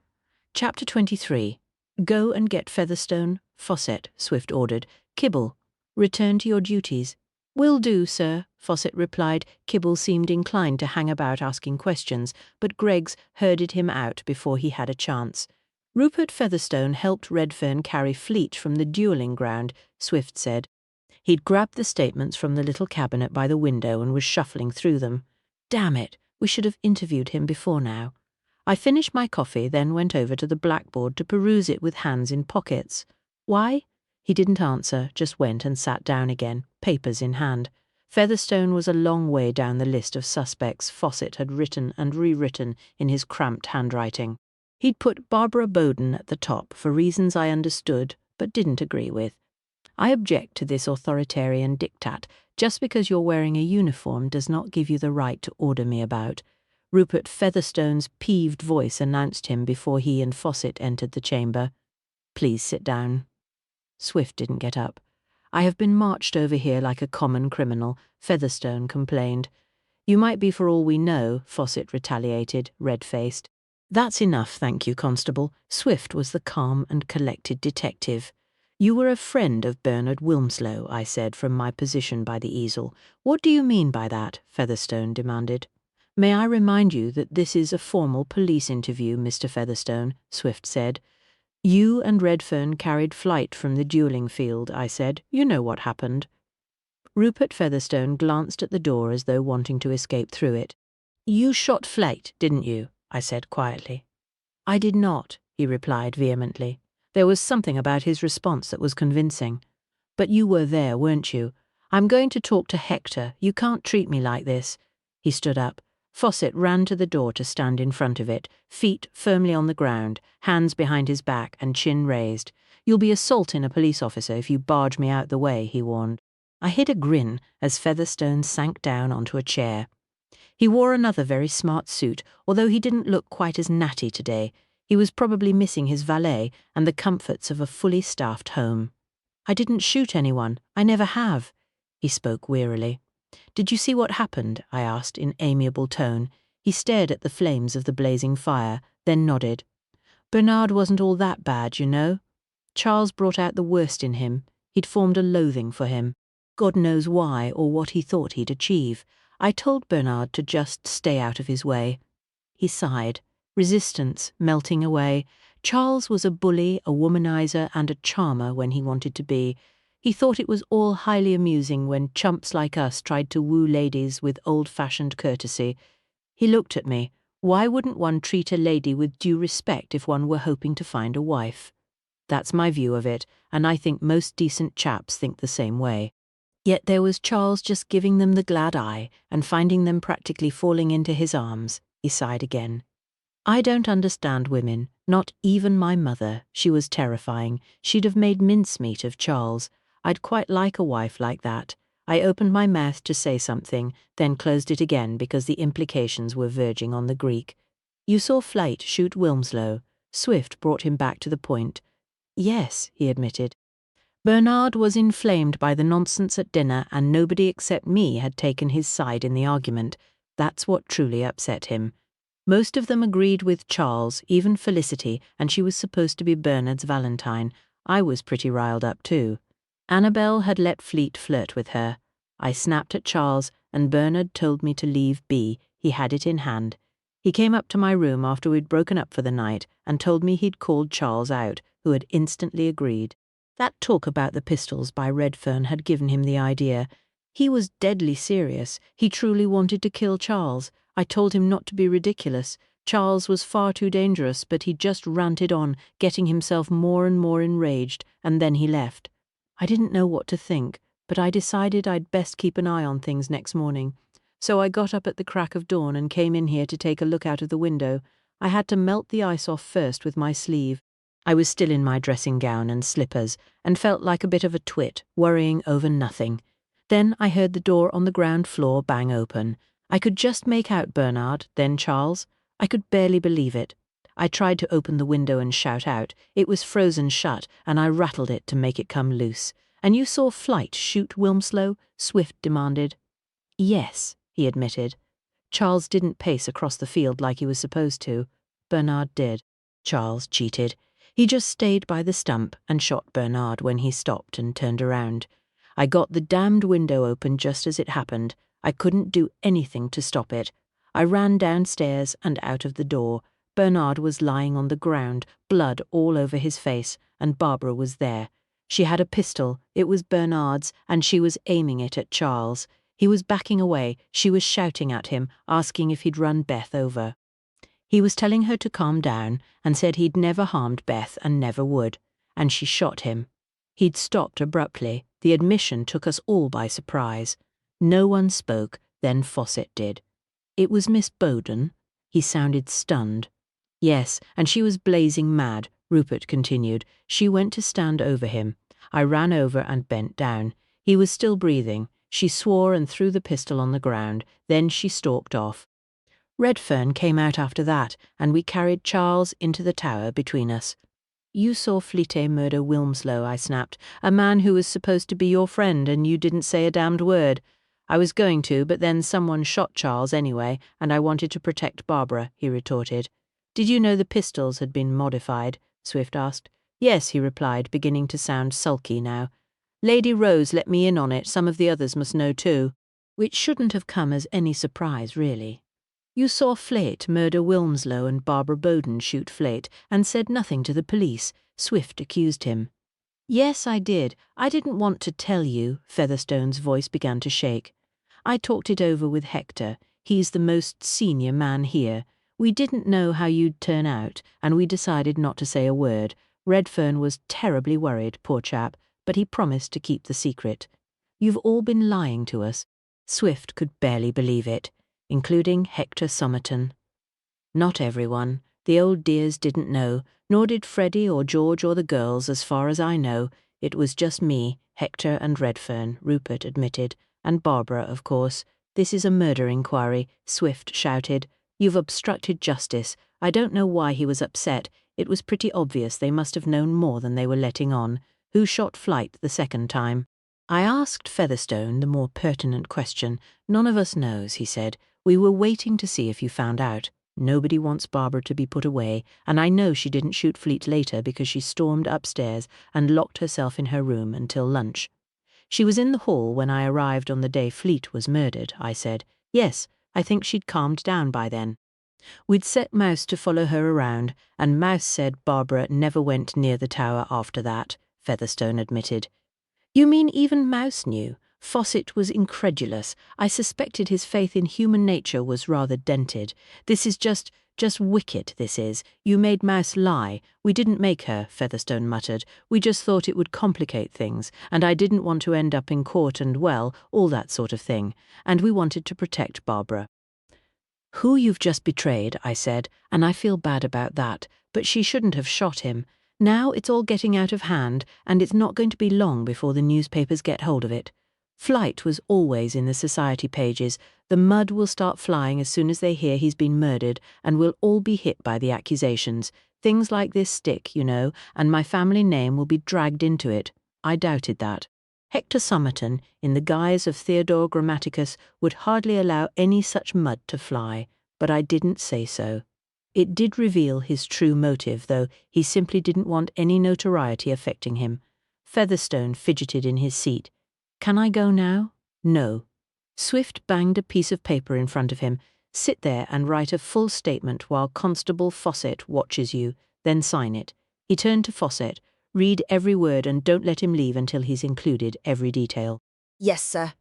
Chapter 23. "Go and get Featherstone." "Fawcett," Swift ordered. "Kibble, return to your duties." "Will do, sir," Fawcett replied. Kibble seemed inclined to hang about asking questions, but Greggs herded him out before he had a chance. "Rupert Featherstone helped Redfern carry Fleet from the duelling ground," Swift said. He'd grabbed the statements from the little cabinet by the window and was shuffling through them. Damn it, we should have interviewed him before now. I finished my coffee, then went over to the blackboard to peruse it with hands in pockets. "Why?" He didn't answer, just went and sat down again, papers in hand. Featherstone was a long way down the list of suspects Fawcett had written and rewritten in his cramped handwriting. He'd put Barbara Bowden at the top for reasons I understood but didn't agree with. I object to this authoritarian diktat. Just because you're wearing a uniform does not give you the right to order me about. Rupert Featherstone's peeved voice announced him before he and Fawcett entered the chamber. "Please sit down." Swift didn't get up. "I have been marched over here like a common criminal," Featherstone complained. You might be for all we know, Fawcett retaliated, red-faced. That's enough, thank you, Constable. Swift was the calm and collected detective. You were a friend of Bernard Wilmslow, I said from my position by the easel. What do you mean by that? Featherstone demanded. May I remind you that this is a formal police interview, Mr. Featherstone, Swift said. You and Redfern carried flight from the dueling field, I said. You know what happened. Rupert Featherstone glanced at the door as though wanting to escape through it. You shot Flight, didn't you? I said quietly. I did not, he replied vehemently. There was something about his response that was convincing. But you were there, weren't you? I'm going to talk to Hector. You can't treat me like this. He stood up. Fawcett ran to the door to stand in front of it, feet firmly on the ground, hands behind his back and chin raised. You'll be assaulting a police officer if you barge me out the way, he warned. I hid a grin as Featherstone sank down onto a chair. He wore another very smart suit, although he didn't look quite as natty today. He was probably missing his valet and the comforts of a fully staffed home. I didn't shoot anyone. I never have. He spoke wearily. Did you see what happened? I asked in amiable tone. He stared at the flames of the blazing fire, then nodded. Bernard wasn't all that bad, you know. Charles brought out the worst in him. He'd formed a loathing for him. God knows why or what he thought he'd achieve. I told Bernard to just stay out of his way. He sighed. Resistance melting away. Charles was a bully, a womanizer, and a charmer when he wanted to be. He thought it was all highly amusing when chumps like us tried to woo ladies with old-fashioned courtesy. He looked at me. Why wouldn't one treat a lady with due respect if one were hoping to find a wife? That's my view of it, and I think most decent chaps think the same way. Yet there was Charles just giving them the glad eye and finding them practically falling into his arms. He sighed again. I don't understand women, not even my mother. She was terrifying. She'd have made mincemeat of Charles. I'd quite like a wife like that. I opened my mouth to say something, then closed it again because the implications were verging on the Greek. You saw Flight shoot Wilmslow. Swift brought him back to the point. Yes, he admitted. Bernard was inflamed by the nonsense at dinner and nobody except me had taken his side in the argument. That's what truly upset him. Most of them agreed with Charles, even Felicity, and she was supposed to be Bernard's Valentine. I was pretty riled up too. Annabel had let Fleet flirt with her. I snapped at Charles, and Bernard told me to leave be. He had it in hand. He came up to my room after we'd broken up for the night and told me he'd called Charles out, who had instantly agreed. That talk about the pistols by Redfern had given him the idea. He was deadly serious. He truly wanted to kill Charles. I told him not to be ridiculous. Charles was far too dangerous, but he just ranted on, getting himself more and more enraged, and then he left. I didn't know what to think, but I decided I'd best keep an eye on things next morning. So I got up at the crack of dawn and came in here to take a look out of the window. I had to melt the ice off first with my sleeve. I was still in my dressing gown and slippers, and felt like a bit of a twit, worrying over nothing. Then I heard the door on the ground floor bang open. I could just make out Bernard, then Charles. I could barely believe it. I tried to open the window and shout out. It was frozen shut, and I rattled it to make it come loose. And you saw Flight shoot Wilmslow? Swift demanded. Yes, he admitted. Charles didn't pace across the field like he was supposed to. Bernard did. Charles cheated. He just stayed by the stump and shot Bernard when he stopped and turned around. I got the damned window open just as it happened. I couldn't do anything to stop it. I ran downstairs and out of the door. Bernard was lying on the ground, blood all over his face, and Barbara was there. She had a pistol. It was Bernard's, and she was aiming it at Charles. He was backing away. She was shouting at him, asking if he'd run Beth over. He was telling her to calm down and said he'd never harmed Beth and never would, and she shot him. He'd stopped abruptly. The admission took us all by surprise. No one spoke, then Fawcett did. It was Miss Bowden. He sounded stunned. Yes, and she was blazing mad, Rupert continued. She went to stand over him. I ran over and bent down. He was still breathing. She swore and threw the pistol on the ground. Then she stalked off. Redfern came out after that, and we carried Charles into the tower between us. You saw Fleet murder Wilmslow, I snapped. A man who was supposed to be your friend, and you didn't say a damned word. I was going to, but then someone shot Charles anyway, and I wanted to protect Barbara, he retorted. Did you know the pistols had been modified? Swift asked. Yes, he replied, beginning to sound sulky now. Lady Rose let me in on it, some of the others must know too. Which shouldn't have come as any surprise, really. You saw Flate murder Wilmslow and Barbara Bowden shoot Flate, and said nothing to the police, Swift accused him. Yes, I did. I didn't want to tell you, Featherstone's voice began to shake. I talked it over with Hector. He's the most senior man here. We didn't know how you'd turn out, and we decided not to say a word. Redfern was terribly worried, poor chap, but he promised to keep the secret. You've all been lying to us. Swift could barely believe it, including Hector Somerton. Not everyone. The old dears didn't know, nor did Freddie or George or the girls, as far as I know. It was just me, Hector and Redfern, Rupert admitted, and Barbara, of course. This is a murder inquiry, Swift shouted. You've obstructed justice. I don't know why he was upset. It was pretty obvious they must have known more than they were letting on. Who shot Flight the second time? I asked Featherstone the more pertinent question. None of us knows, he said. We were waiting to see if you found out. Nobody wants Barbara to be put away, and I know she didn't shoot Fleet later because she stormed upstairs and locked herself in her room until lunch. She was in the hall when I arrived on the day Fleet was murdered, I said. Yes, I think she'd calmed down by then. We'd set Mouse to follow her around, and Mouse said Barbara never went near the tower after that, Featherstone admitted. You mean even Mouse knew? Fawcett was incredulous. I suspected his faith in human nature was rather dented. This is just wicked, this is. You made Mouse lie. We didn't make her, Featherstone muttered. We just thought it would complicate things, and I didn't want to end up in court and, well, all that sort of thing. And we wanted to protect Barbara. Who you've just betrayed, I said, and I feel bad about that, but she shouldn't have shot him. Now it's all getting out of hand, and it's not going to be long before the newspapers get hold of it. Flight was always in the society pages. The mud will start flying as soon as they hear he's been murdered, and we'll all be hit by the accusations. Things like this stick, you know, and my family name will be dragged into it. I doubted that. Hector Somerton, in the guise of Theodore Grammaticus, would hardly allow any such mud to fly, but I didn't say so. It did reveal his true motive, though he simply didn't want any notoriety affecting him. Featherstone fidgeted in his seat. Can I go now? No. Swift banged a piece of paper in front of him. Sit there and write a full statement while Constable Fawcett watches you, then sign it. He turned to Fawcett. Read every word and don't let him leave until he's included every detail. Yes, sir.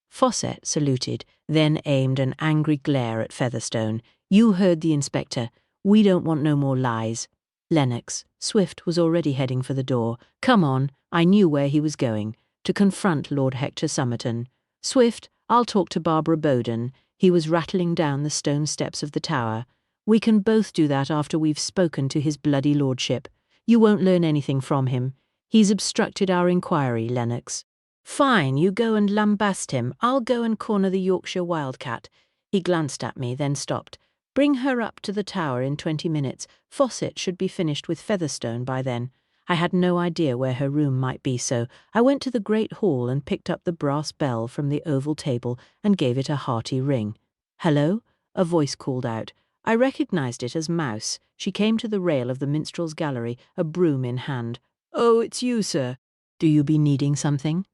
Fawcett saluted, then aimed an angry glare at Featherstone. You heard the inspector. We don't want no more lies. Lennox. Swift was already heading for the door. Come on, I knew where he was going. To confront Lord Hector Somerton. Swift, I'll talk to Barbara Bowden. He was rattling down the stone steps of the tower. We can both do that after we've spoken to his bloody lordship. You won't learn anything from him. He's obstructed our inquiry, Lennox. Fine, you go and lambast him. I'll go and corner the Yorkshire wildcat. He glanced at me, then stopped. Bring her up to the tower in 20 minutes. Fawcett should be finished with Featherstone by then. I had no idea where her room might be, so I went to the great hall and picked up the brass bell from the oval table and gave it a hearty ring. Hello? A voice called out. I recognized it as Mouse. She came to the rail of the minstrel's gallery, a broom in hand. Oh, it's you, sir. Do you be needing something?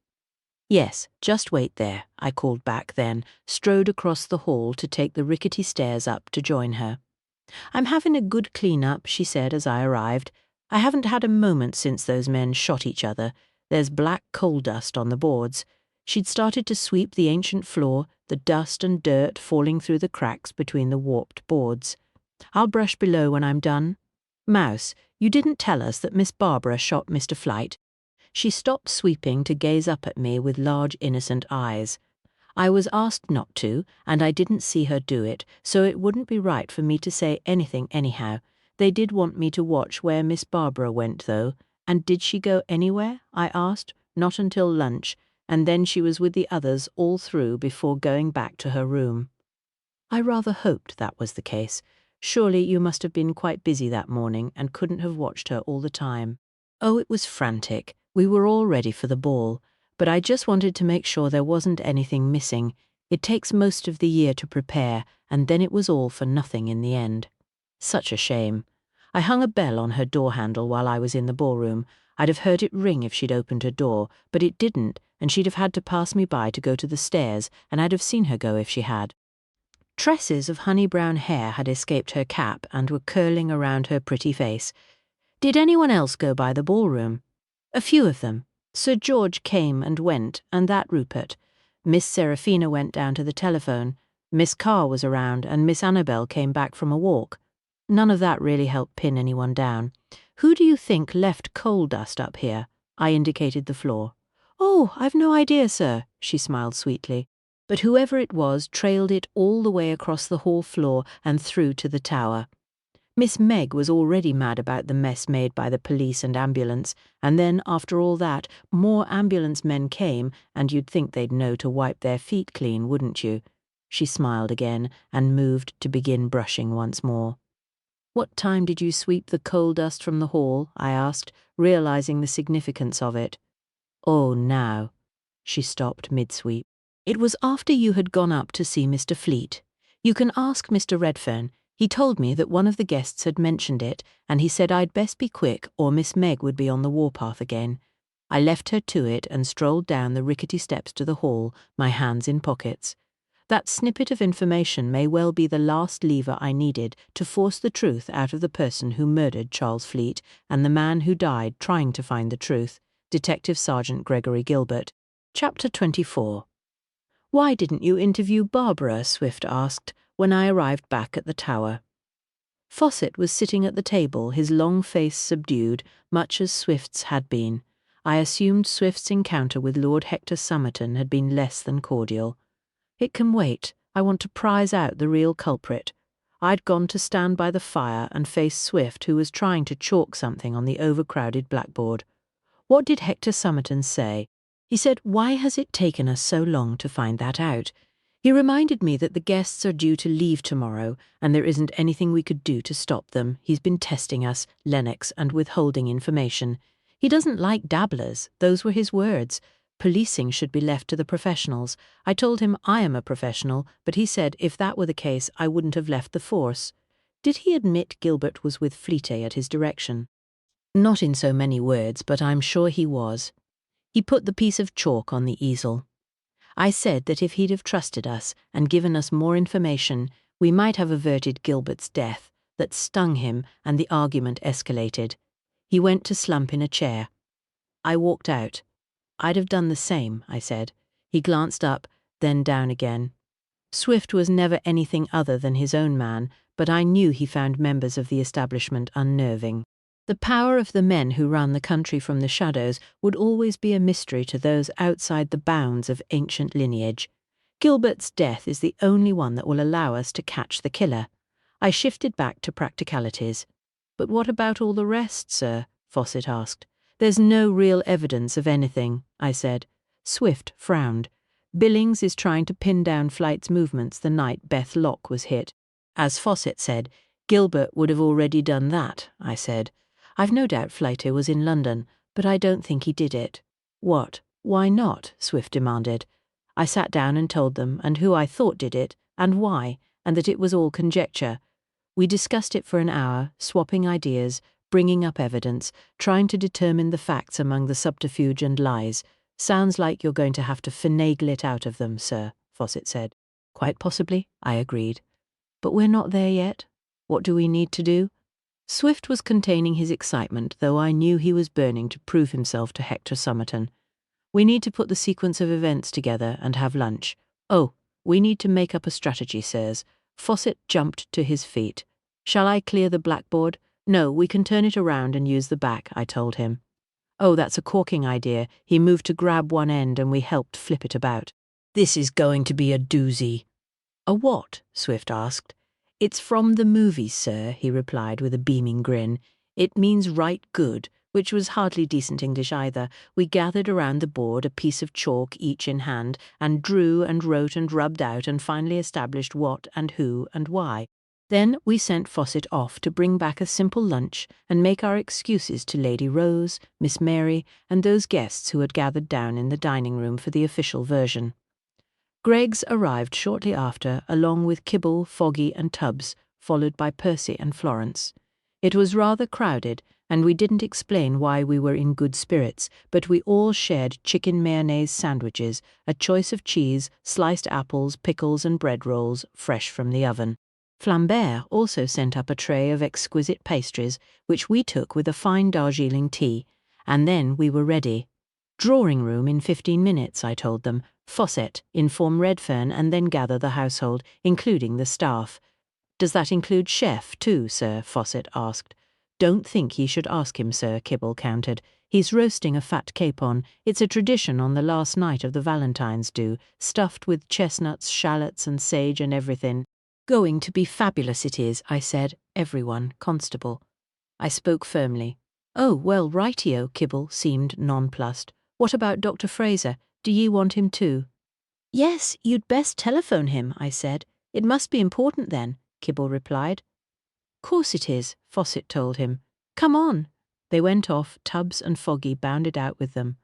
Yes, just wait there, I called back then, strode across the hall to take the rickety stairs up to join her. I'm having a good clean-up, she said as I arrived. I haven't had a moment since those men shot each other. There's black coal dust on the boards. She'd started to sweep the ancient floor, the dust and dirt falling through the cracks between the warped boards. I'll brush below when I'm done. Mouse, you didn't tell us that Miss Barbara shot Mr. Flight. She stopped sweeping to gaze up at me with large innocent eyes. I was asked not to, and I didn't see her do it, so it wouldn't be right for me to say anything anyhow. They did want me to watch where Miss Barbara went, though. And did she go anywhere? I asked. Not until lunch, and then she was with the others all through before going back to her room. I rather hoped that was the case. Surely you must have been quite busy that morning and couldn't have watched her all the time. Oh, it was frantic. We were all ready for the ball. but I just wanted to make sure there wasn't anything missing. It takes most of the year to prepare, and then it was all for nothing in the end. Such a shame. I hung a bell on her door handle while I was in the ballroom. I'd have heard it ring if she'd opened her door, but it didn't, and she'd have had to pass me by to go to the stairs, and I'd have seen her go if she had. Tresses of honey-brown hair had escaped her cap and were curling around her pretty face. Did anyone else go by the ballroom? A few of them. Sir George came and went, and that Rupert. Miss Seraphina went down to the telephone. Miss Carr was around, and Miss Annabel came back from a walk. None of that really helped pin anyone down. Who do you think left coal dust up here? I indicated the floor. Oh, I've no idea, sir, she smiled sweetly. But whoever it was trailed it all the way across the hall floor and through to the tower. Miss Meg was already mad about the mess made by the police and ambulance, and then, after all that, more ambulance men came, and you'd think they'd know to wipe their feet clean, wouldn't you? She smiled again and moved to begin brushing once more. What time did you sweep the coal dust from the hall? I asked, realizing the significance of it. Oh, now. She stopped mid-sweep. It was after you had gone up to see Mr. Fleet. You can ask Mr. Redfern. He told me that one of the guests had mentioned it, and he said I'd best be quick or Miss Meg would be on the warpath again. I left her to it and strolled down the rickety steps to the hall, my hands in pockets. That snippet of information may well be the last lever I needed to force the truth out of the person who murdered Charles Fleet and the man who died trying to find the truth, Detective Sergeant Gregory Gilbert. Chapter 24. Why didn't you interview Barbara? Swift asked, when I arrived back at the tower. Fawcett was sitting at the table, his long face subdued, much as Swift's had been. I assumed Swift's encounter with Lord Hector Somerton had been less than cordial. It can wait. I want to prize out the real culprit. I'd gone to stand by the fire and face Swift, who was trying to chalk something on the overcrowded blackboard. What did Hector Somerton say? He said, "Why has it taken us so long to find that out?" He reminded me that the guests are due to leave tomorrow, and there isn't anything we could do to stop them. He's been testing us, Lennox, and withholding information. He doesn't like dabblers. Those were his words. Policing should be left to the professionals. I told him I am a professional, but he said if that were the case, I wouldn't have left the force. Did he admit Gilbert was with Fleete at his direction? Not in so many words, but I'm sure he was. He put the piece of chalk on the easel. I said that if he'd have trusted us and given us more information, we might have averted Gilbert's death. That stung him, and the argument escalated. He went to slump in a chair. I walked out. I'd have done the same, I said. He glanced up, then down again. Swift was never anything other than his own man, but I knew he found members of the establishment unnerving. The power of the men who ran the country from the shadows would always be a mystery to those outside the bounds of ancient lineage. Gilbert's death is the only one that will allow us to catch the killer. I shifted back to practicalities. But what about all the rest, sir? Fawcett asked. There's no real evidence of anything, I said. Swift frowned. Billings is trying to pin down Flight's movements the night Beth Locke was hit. As Fawcett said, Gilbert would have already done that, I said. I've no doubt Flighter was in London, but I don't think he did it. What? Why not? Swift demanded. I sat down and told them, and who I thought did it, and why, and that it was all conjecture. We discussed it for an hour, swapping ideas, bringing up evidence, trying to determine the facts among the subterfuge and lies. Sounds like you're going to have to finagle it out of them, sir, Fawcett said. Quite possibly, I agreed. But we're not there yet. What do we need to do? Swift was containing his excitement, though I knew he was burning to prove himself to Hector Somerton. We need to put the sequence of events together and have lunch. Oh, we need to make up a strategy, sirs. Fawcett jumped to his feet. Shall I clear the blackboard? No, we can turn it around and use the back, I told him. Oh, that's a corking idea. He moved to grab one end and we helped flip it about. This is going to be a doozy. A what? Swift asked. It's from the movies, sir, he replied with a beaming grin. It means right good, which was hardly decent English either. We gathered around the board, a piece of chalk each in hand, and drew and wrote and rubbed out and finally established what and who and why. Then we sent Fawcett off to bring back a simple lunch and make our excuses to Lady Rose, Miss Mary, and those guests who had gathered down in the dining room for the official version. Greggs arrived shortly after, along with Kibble, Foggy, and Tubbs, followed by Percy and Florence. It was rather crowded, and we didn't explain why we were in good spirits, but we all shared chicken mayonnaise sandwiches, a choice of cheese, sliced apples, pickles, and bread rolls, fresh from the oven. Flambert also sent up a tray of exquisite pastries, which we took with a fine Darjeeling tea, and then we were ready. Drawing room in 15 minutes, I told them. Fawcett, inform Redfern and then gather the household, including the staff. Does that include chef, too, sir? Fawcett asked. Don't think he should ask him, sir, Kibble countered. He's roasting a fat capon. It's a tradition on the last night of the Valentine's do, stuffed with chestnuts, shallots, and sage and everything. Going to be fabulous it is, I said. Everyone, Constable. I spoke firmly. Oh, well, rightio, Kibble seemed nonplussed. What about Dr. Fraser? Do ye want him too? Yes, you'd best telephone him, I said. It must be important then, Kibble replied. Course it is, Fawcett told him. Come on. They went off, Tubbs and Foggy bounded out with them.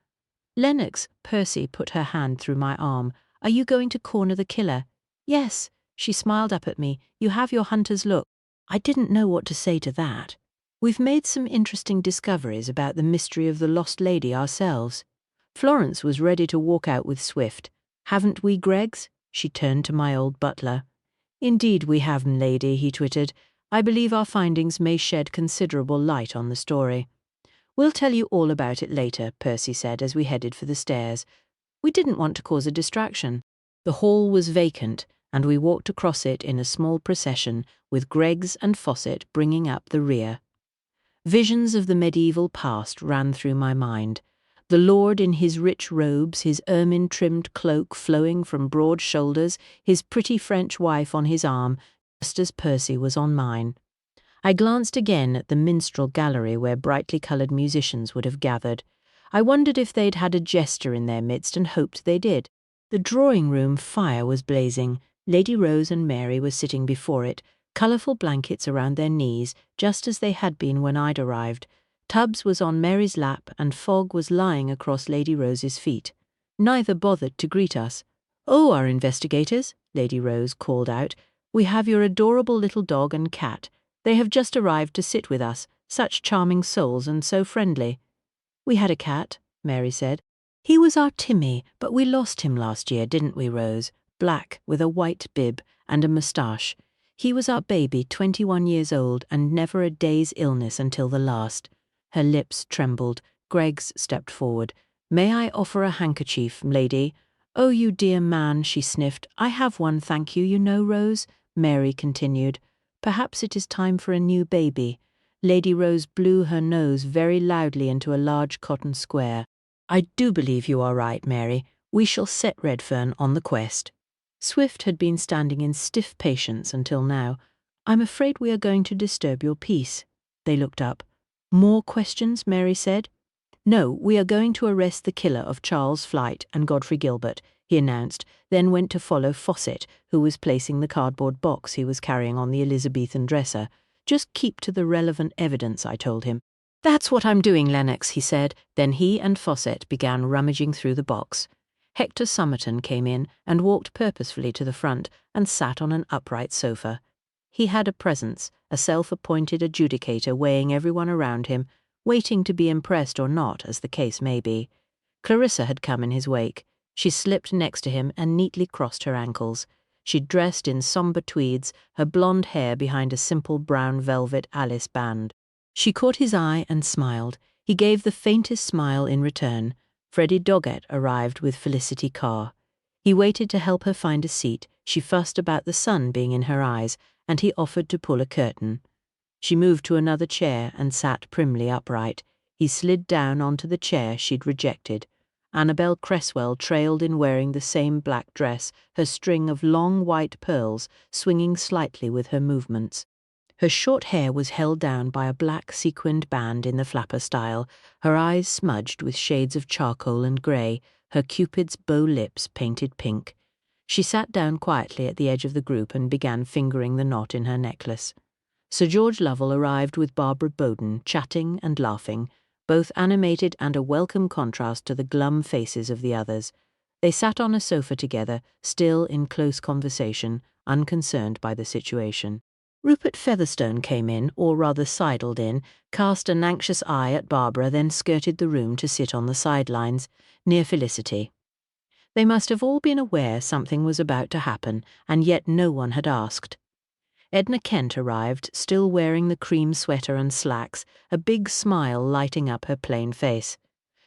Lennox, Percy put her hand through my arm. Are you going to corner the killer? Yes. She smiled up at me. You have your hunter's look. I didn't know what to say to that. We've made some interesting discoveries about the mystery of the lost lady ourselves. Florence was ready to walk out with Swift. Haven't we, Greggs? She turned to my old butler. Indeed we have, m'lady, he twittered. I believe our findings may shed considerable light on the story. We'll tell you all about it later, Percy said as we headed for the stairs. We didn't want to cause a distraction. The hall was vacant, and we walked across it in a small procession, with Greggs and Fawcett bringing up the rear. Visions of the medieval past ran through my mind. The lord in his rich robes, his ermine-trimmed cloak flowing from broad shoulders, his pretty French wife on his arm, just as Percy was on mine. I glanced again at the minstrel gallery where brightly coloured musicians would have gathered. I wondered if they'd had a jester in their midst and hoped they did. The drawing-room fire was blazing. Lady Rose and Mary were sitting before it, colourful blankets around their knees, just as they had been when I'd arrived. Tubbs was on Mary's lap and Fogg was lying across Lady Rose's feet. Neither bothered to greet us. Oh, our investigators, Lady Rose called out. We have your adorable little dog and cat. They have just arrived to sit with us, such charming souls and so friendly. We had a cat, Mary said. He was our Timmy, but we lost him last year, didn't we, Rose? Black, with a white bib and a moustache. He was our baby, 21 years old, and never a day's illness until the last. Her lips trembled. Greggs stepped forward. May I offer a handkerchief, lady? Oh, you dear man, she sniffed. I have one, thank you know, Rose, Mary continued. Perhaps it is time for a new baby. Lady Rose blew her nose very loudly into a large cotton square. I do believe you are right, Mary. We shall set Redfern on the quest. Swift had been standing in stiff patience until now. I'm afraid we are going to disturb your peace. They looked up. More questions, Mary said. No, we are going to arrest the killer of Charles Flight and Godfrey Gilbert, he announced, then went to follow Fawcett, who was placing the cardboard box he was carrying on the Elizabethan dresser. Just keep to the relevant evidence, I told him. That's what I'm doing, Lennox, he said. Then he and Fawcett began rummaging through the box. Hector Somerton came in and walked purposefully to the front and sat on an upright sofa. He had a presence, a self-appointed adjudicator weighing everyone around him, waiting to be impressed or not, as the case may be. Clarissa had come in his wake. She slipped next to him and neatly crossed her ankles. She dressed in sombre tweeds, her blonde hair behind a simple brown velvet Alice band. She caught his eye and smiled. He gave the faintest smile in return. Freddie Doggett arrived with Felicity Carr. He waited to help her find a seat. She fussed about the sun being in her eyes, and he offered to pull a curtain. She moved to another chair and sat primly upright. He slid down onto the chair she'd rejected. Annabel Cresswell trailed in wearing the same black dress, her string of long white pearls swinging slightly with her movements. Her short hair was held down by a black sequined band in the flapper style, her eyes smudged with shades of charcoal and grey, her Cupid's bow lips painted pink. She sat down quietly at the edge of the group and began fingering the knot in her necklace. Sir George Lovell arrived with Barbara Bowden, chatting and laughing, both animated and a welcome contrast to the glum faces of the others. They sat on a sofa together, still in close conversation, unconcerned by the situation. Rupert Featherstone came in, or rather sidled in, cast an anxious eye at Barbara, then skirted the room to sit on the sidelines, near Felicity. They must have all been aware something was about to happen, and yet no one had asked. Edna Kent arrived, still wearing the cream sweater and slacks, a big smile lighting up her plain face.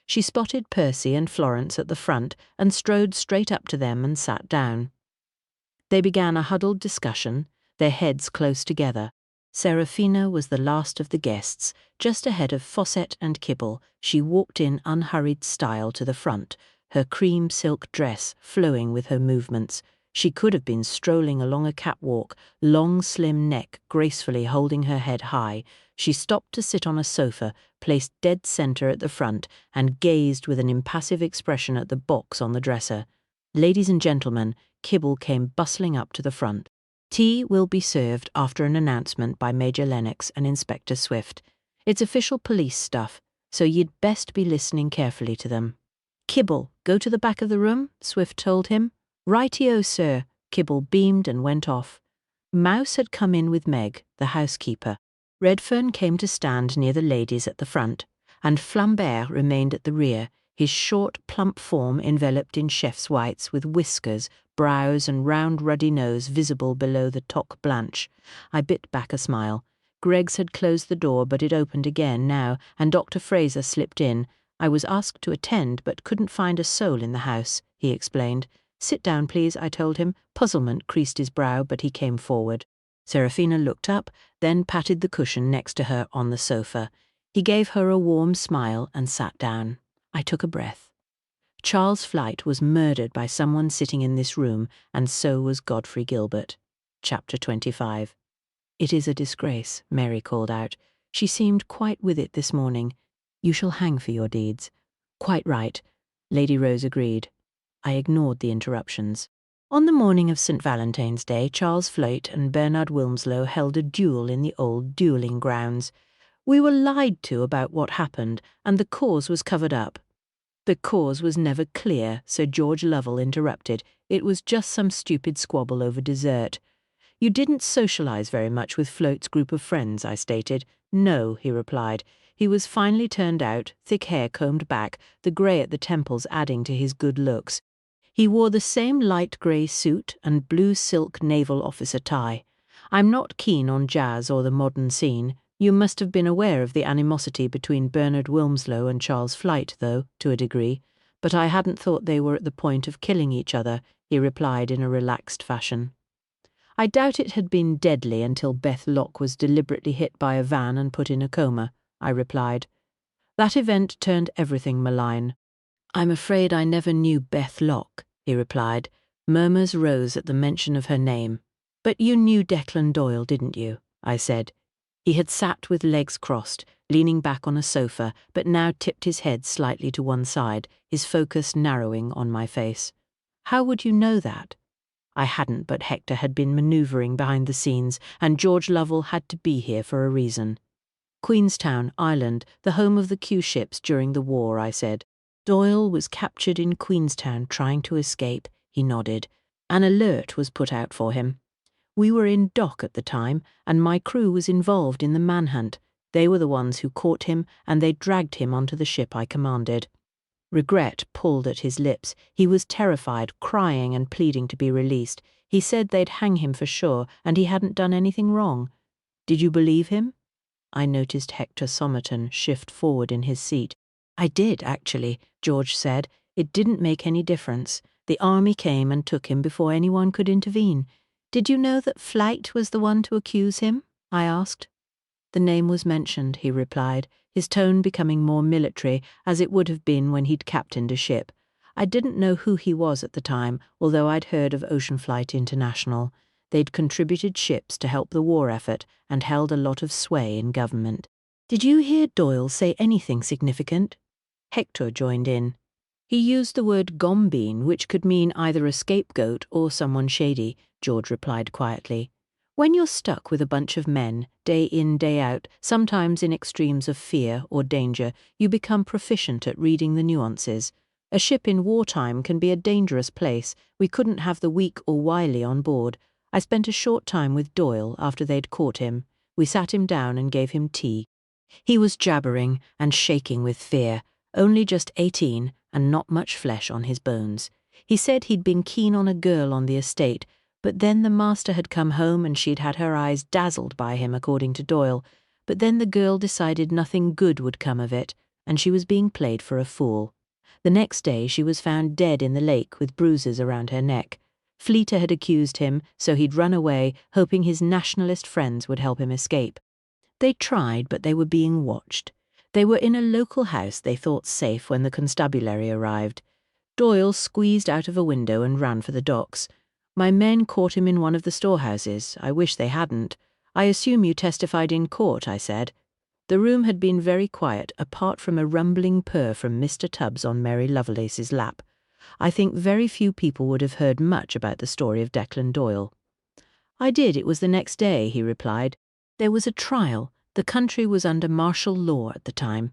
She spotted Percy and Florence at the front and strode straight up to them and sat down. They began a huddled discussion, their heads close together. Seraphina was the last of the guests. Just ahead of Fawcett and Kibble, she walked in unhurried style to the front, her cream silk dress flowing with her movements. She could have been strolling along a catwalk, long slim neck gracefully holding her head high. She stopped to sit on a sofa, placed dead center at the front, and gazed with an impassive expression at the box on the dresser. Ladies and gentlemen, Kibble came bustling up to the front. Tea will be served after an announcement by Major Lennox and Inspector Swift. It's official police stuff, so you'd best be listening carefully to them. Kibble, go to the back of the room, Swift told him. Righty-o, sir. Kibble beamed and went off. Mouse had come in with Meg, the housekeeper. Redfern came to stand near the ladies at the front, and Flambert remained at the rear, his short, plump form enveloped in chef's whites with whiskers, brows and round ruddy nose visible below the toque blanche. I bit back a smile. Greggs had closed the door, but it opened again now, and Dr. Fraser slipped in. I was asked to attend, but couldn't find a soul in the house, he explained. Sit down, please, I told him. Puzzlement creased his brow, but he came forward. Seraphina looked up, then patted the cushion next to her on the sofa. He gave her a warm smile and sat down. I took a breath. Charles Flight was murdered by someone sitting in this room, and so was Godfrey Gilbert. Chapter 25. It is a disgrace, Mary called out. She seemed quite with it this morning. You shall hang for your deeds. Quite right, Lady Rose agreed. I ignored the interruptions. On the morning of St. Valentine's Day, Charles Float and Bernard Wilmslow held a duel in the old duelling grounds. We were lied to about what happened, and the cause was covered up. The cause was never clear, Sir George Lovell interrupted. It was just some stupid squabble over dessert. You didn't socialize very much with Float's group of friends, I stated. No, he replied. He was finely turned out, thick hair combed back, the grey at the temples adding to his good looks. He wore the same light grey suit and blue silk naval officer tie. I'm not keen on jazz or the modern scene. You must have been aware of the animosity between Bernard Wilmslow and Charles Flight, though, to a degree. But I hadn't thought they were at the point of killing each other, he replied in a relaxed fashion. I doubt it had been deadly until Beth Locke was deliberately hit by a van and put in a coma, I replied. That event turned everything malign. I'm afraid I never knew Beth Locke, he replied. Murmurs rose at the mention of her name. But you knew Declan Doyle, didn't you? I said. He had sat with legs crossed, leaning back on a sofa, but now tipped his head slightly to one side, his focus narrowing on my face. How would you know that? I hadn't, but Hector had been manoeuvring behind the scenes, and George Lovell had to be here for a reason. Queenstown, Ireland, the home of the Q ships during the war, I said. Doyle was captured in Queenstown trying to escape, he nodded. An alert was put out for him. We were in dock at the time, and my crew was involved in the manhunt. They were the ones who caught him, and they dragged him onto the ship I commanded. Regret pulled at his lips. He was terrified, crying and pleading to be released. He said they'd hang him for sure, and he hadn't done anything wrong. Did you believe him? I noticed Hector Somerton shift forward in his seat. I did, actually, George said. It didn't make any difference. The army came and took him before anyone could intervene. Did you know that Flight was the one to accuse him? I asked. The name was mentioned, he replied, his tone becoming more military, as it would have been when he'd captained a ship. I didn't know who he was at the time, although I'd heard of Ocean Flight International. They'd contributed ships to help the war effort and held a lot of sway in government. Did you hear Doyle say anything significant? Hector joined in. He used the word gombeen, which could mean either a scapegoat or someone shady, George replied quietly. When you're stuck with a bunch of men, day in, day out, sometimes in extremes of fear or danger, you become proficient at reading the nuances. A ship in wartime can be a dangerous place. We couldn't have the weak or wily on board. I spent a short time with Doyle after they'd caught him. We sat him down and gave him tea. He was jabbering and shaking with fear, only just 18 and not much flesh on his bones. He said he'd been keen on a girl on the estate, but then the master had come home and she'd had her eyes dazzled by him, according to Doyle. But then the girl decided nothing good would come of it, and she was being played for a fool. The next day she was found dead in the lake with bruises around her neck. Fleeter had accused him, so he'd run away, hoping his nationalist friends would help him escape. They tried, but they were being watched. They were in a local house they thought safe when the constabulary arrived. Doyle squeezed out of a window and ran for the docks. My men caught him in one of the storehouses. I wish they hadn't. I assume you testified in court, I said. The room had been very quiet, apart from a rumbling purr from Mr. Tubbs on Mary Lovelace's lap. I think very few people would have heard much about the story of Declan Doyle. I did. It was the next day, he replied. There was a trial. The country was under martial law at the time.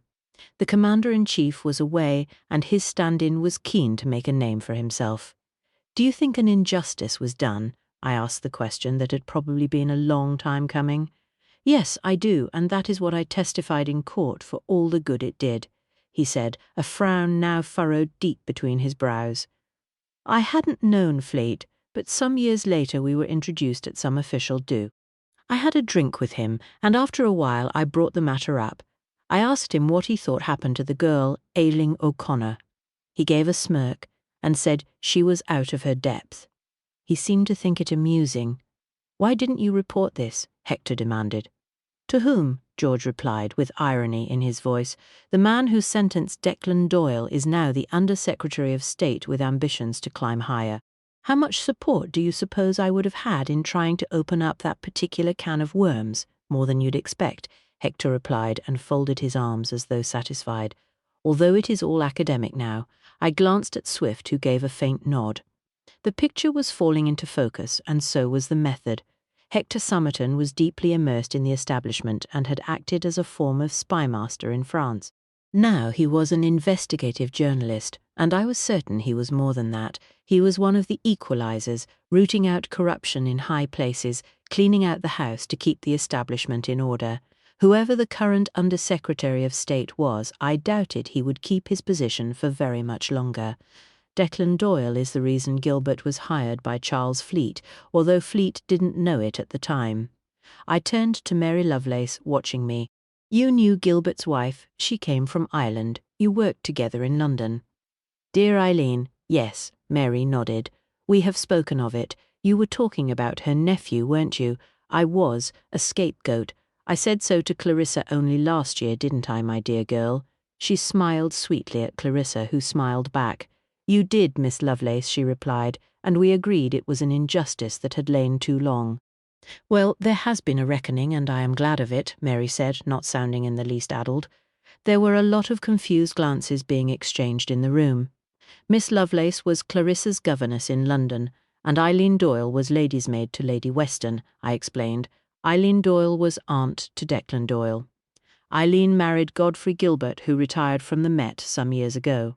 The commander-in-chief was away, and his stand-in was keen to make a name for himself. Do you think an injustice was done? I asked the question that had probably been a long time coming. Yes, I do, and that is what I testified in court for all the good it did, he said, a frown now furrowed deep between his brows. I hadn't known Fleet, but some years later we were introduced at some official do. I had a drink with him, and after a while I brought the matter up. I asked him what he thought happened to the girl, Ailing O'Connor. He gave a smirk and said she was out of her depth. He seemed to think it amusing. Why didn't you report this? Hector demanded. To whom? George replied, with irony in his voice. The man who sentenced Declan Doyle is now the Under-Secretary of State with ambitions to climb higher. How much support do you suppose I would have had in trying to open up that particular can of worms? More than you'd expect, Hector replied and folded his arms as though satisfied. Although it is all academic now, I glanced at Swift, who gave a faint nod. The picture was falling into focus, and so was the method. Hector Somerton was deeply immersed in the establishment and had acted as a form of spymaster in France. Now he was an investigative journalist, and I was certain he was more than that. He was one of the equalizers, rooting out corruption in high places, cleaning out the house to keep the establishment in order. Whoever the current Under-Secretary of State was, I doubted he would keep his position for very much longer. Declan Doyle is the reason Gilbert was hired by Charles Fleet, although Fleet didn't know it at the time. I turned to Mary Lovelace, watching me. You knew Gilbert's wife. She came from Ireland. You worked together in London. Dear Eileen, yes, Mary nodded. We have spoken of it. You were talking about her nephew, weren't you? I was, a scapegoat. I said so to Clarissa only last year, didn't I, my dear girl? She smiled sweetly at Clarissa, who smiled back. You did, Miss Lovelace, she replied, and we agreed it was an injustice that had lain too long. Well, there has been a reckoning, and I am glad of it, Mary said, not sounding in the least addled. There were a lot of confused glances being exchanged in the room. Miss Lovelace was Clarissa's governess in London, and Eileen Doyle was lady's maid to Lady Weston, I explained. Eileen Doyle was aunt to Declan Doyle. Eileen married Godfrey Gilbert, who retired from the Met some years ago.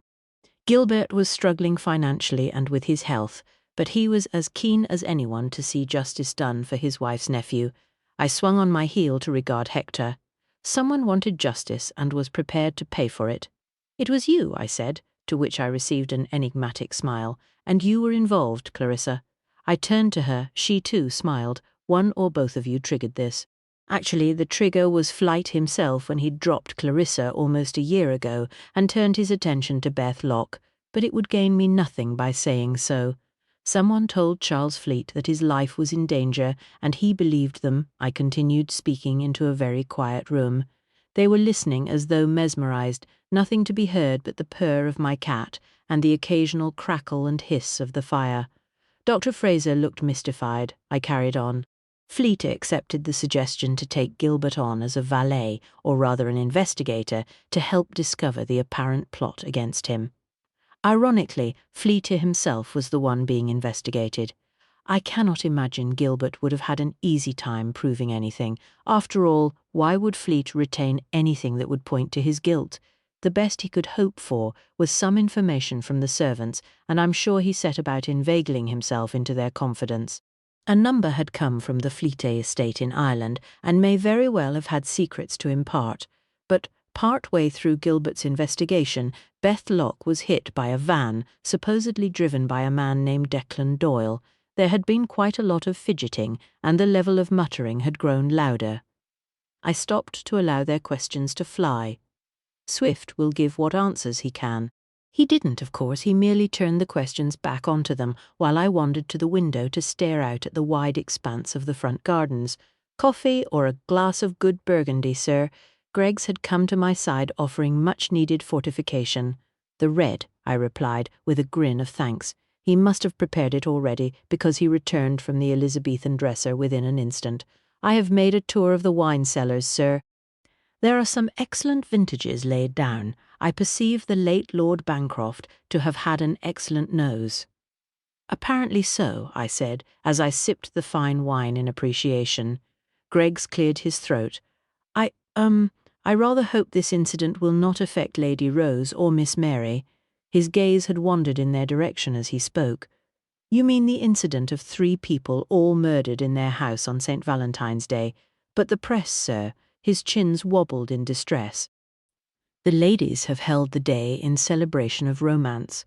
Gilbert was struggling financially and with his health, but he was as keen as anyone to see justice done for his wife's nephew. I swung on my heel to regard Hector. Someone wanted justice and was prepared to pay for it. It was you, I said, to which I received an enigmatic smile, and you were involved, Clarissa. I turned to her. She too smiled. One or both of you triggered this. Actually, the trigger was Flight himself when he'd dropped Clarissa almost a year ago and turned his attention to Beth Locke, but it would gain me nothing by saying so. Someone told Charles Fleet that his life was in danger, and he believed them. I continued, speaking into a very quiet room. They were listening as though mesmerized, nothing to be heard but the purr of my cat and the occasional crackle and hiss of the fire. Dr. Fraser looked mystified. I carried on. Fleet accepted the suggestion to take Gilbert on as a valet, or rather an investigator, to help discover the apparent plot against him. Ironically, Fleet himself was the one being investigated. I cannot imagine Gilbert would have had an easy time proving anything. After all, why would Fleet retain anything that would point to his guilt? The best he could hope for was some information from the servants, and I'm sure he set about inveigling himself into their confidence. A number had come from the Fleet estate in Ireland, and may very well have had secrets to impart. But part-way through Gilbert's investigation, Beth Locke was hit by a van, supposedly driven by a man named Declan Doyle. There had been quite a lot of fidgeting, and the level of muttering had grown louder. I stopped to allow their questions to fly. Swift will give what answers he can. He didn't, of course, he merely turned the questions back onto them while I wandered to the window to stare out at the wide expanse of the front gardens. "Coffee or a glass of good Burgundy, sir?" Greggs had come to my side offering much-needed fortification. "The red," I replied, with a grin of thanks. He must have prepared it already, because he returned from the Elizabethan dresser within an instant. "I have made a tour of the wine cellars, sir. There are some excellent vintages laid down. I perceive the late Lord Bancroft to have had an excellent nose." "Apparently so," I said, as I sipped the fine wine in appreciation. Greggs cleared his throat. I rather hope this incident will not affect Lady Rose or Miss Mary." His gaze had wandered in their direction as he spoke. "You mean the incident of 3 people all murdered in their house on St. Valentine's Day. But the press, sir." His chins wobbled in distress. "The ladies have held the day in celebration of romance.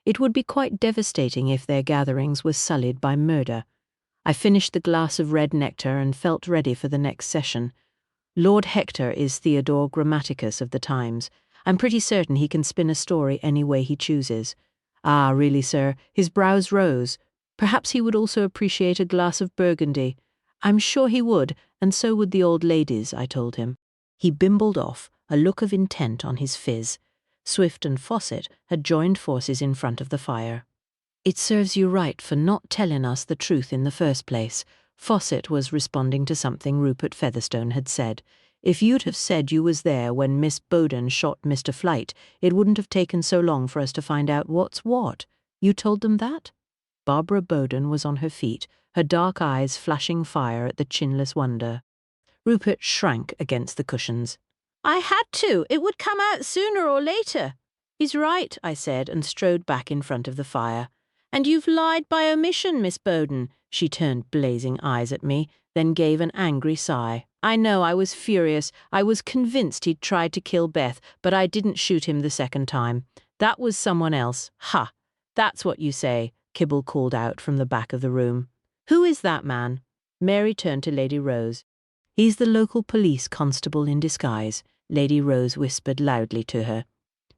It would be quite devastating if their gatherings were sullied by murder." I finished the glass of red nectar and felt ready for the next session. "Lord Hector is Theodore Grammaticus of the Times. I'm pretty certain he can spin a story any way he chooses." "Ah, really, sir?" His brows rose. "Perhaps he would also appreciate a glass of Burgundy." "I'm sure he would, and so would the old ladies," I told him. He bimbled off, a look of intent on his phiz. Swift and Fawcett had joined forces in front of the fire. "It serves you right for not telling us the truth in the first place." Fawcett was responding to something Rupert Featherstone had said. "If you'd have said you was there when Miss Bowden shot Mr. Flight, it wouldn't have taken so long for us to find out what's what." "You told them that?" Barbara Bowden was on her feet, her dark eyes flashing fire at the chinless wonder. Rupert shrank against the cushions. "I had to. It would come out sooner or later." "He's right," I said, and strode back in front of the fire. "And you've lied by omission, Miss Bowden." She turned blazing eyes at me, then gave an angry sigh. "I know, I was furious. I was convinced he'd tried to kill Beth, but I didn't shoot him the second time. That was someone else. Ha! That's what you say," Kibble called out from the back of the room. "Who is that man?" Mary turned to Lady Rose. "He's the local police constable in disguise," Lady Rose whispered loudly to her.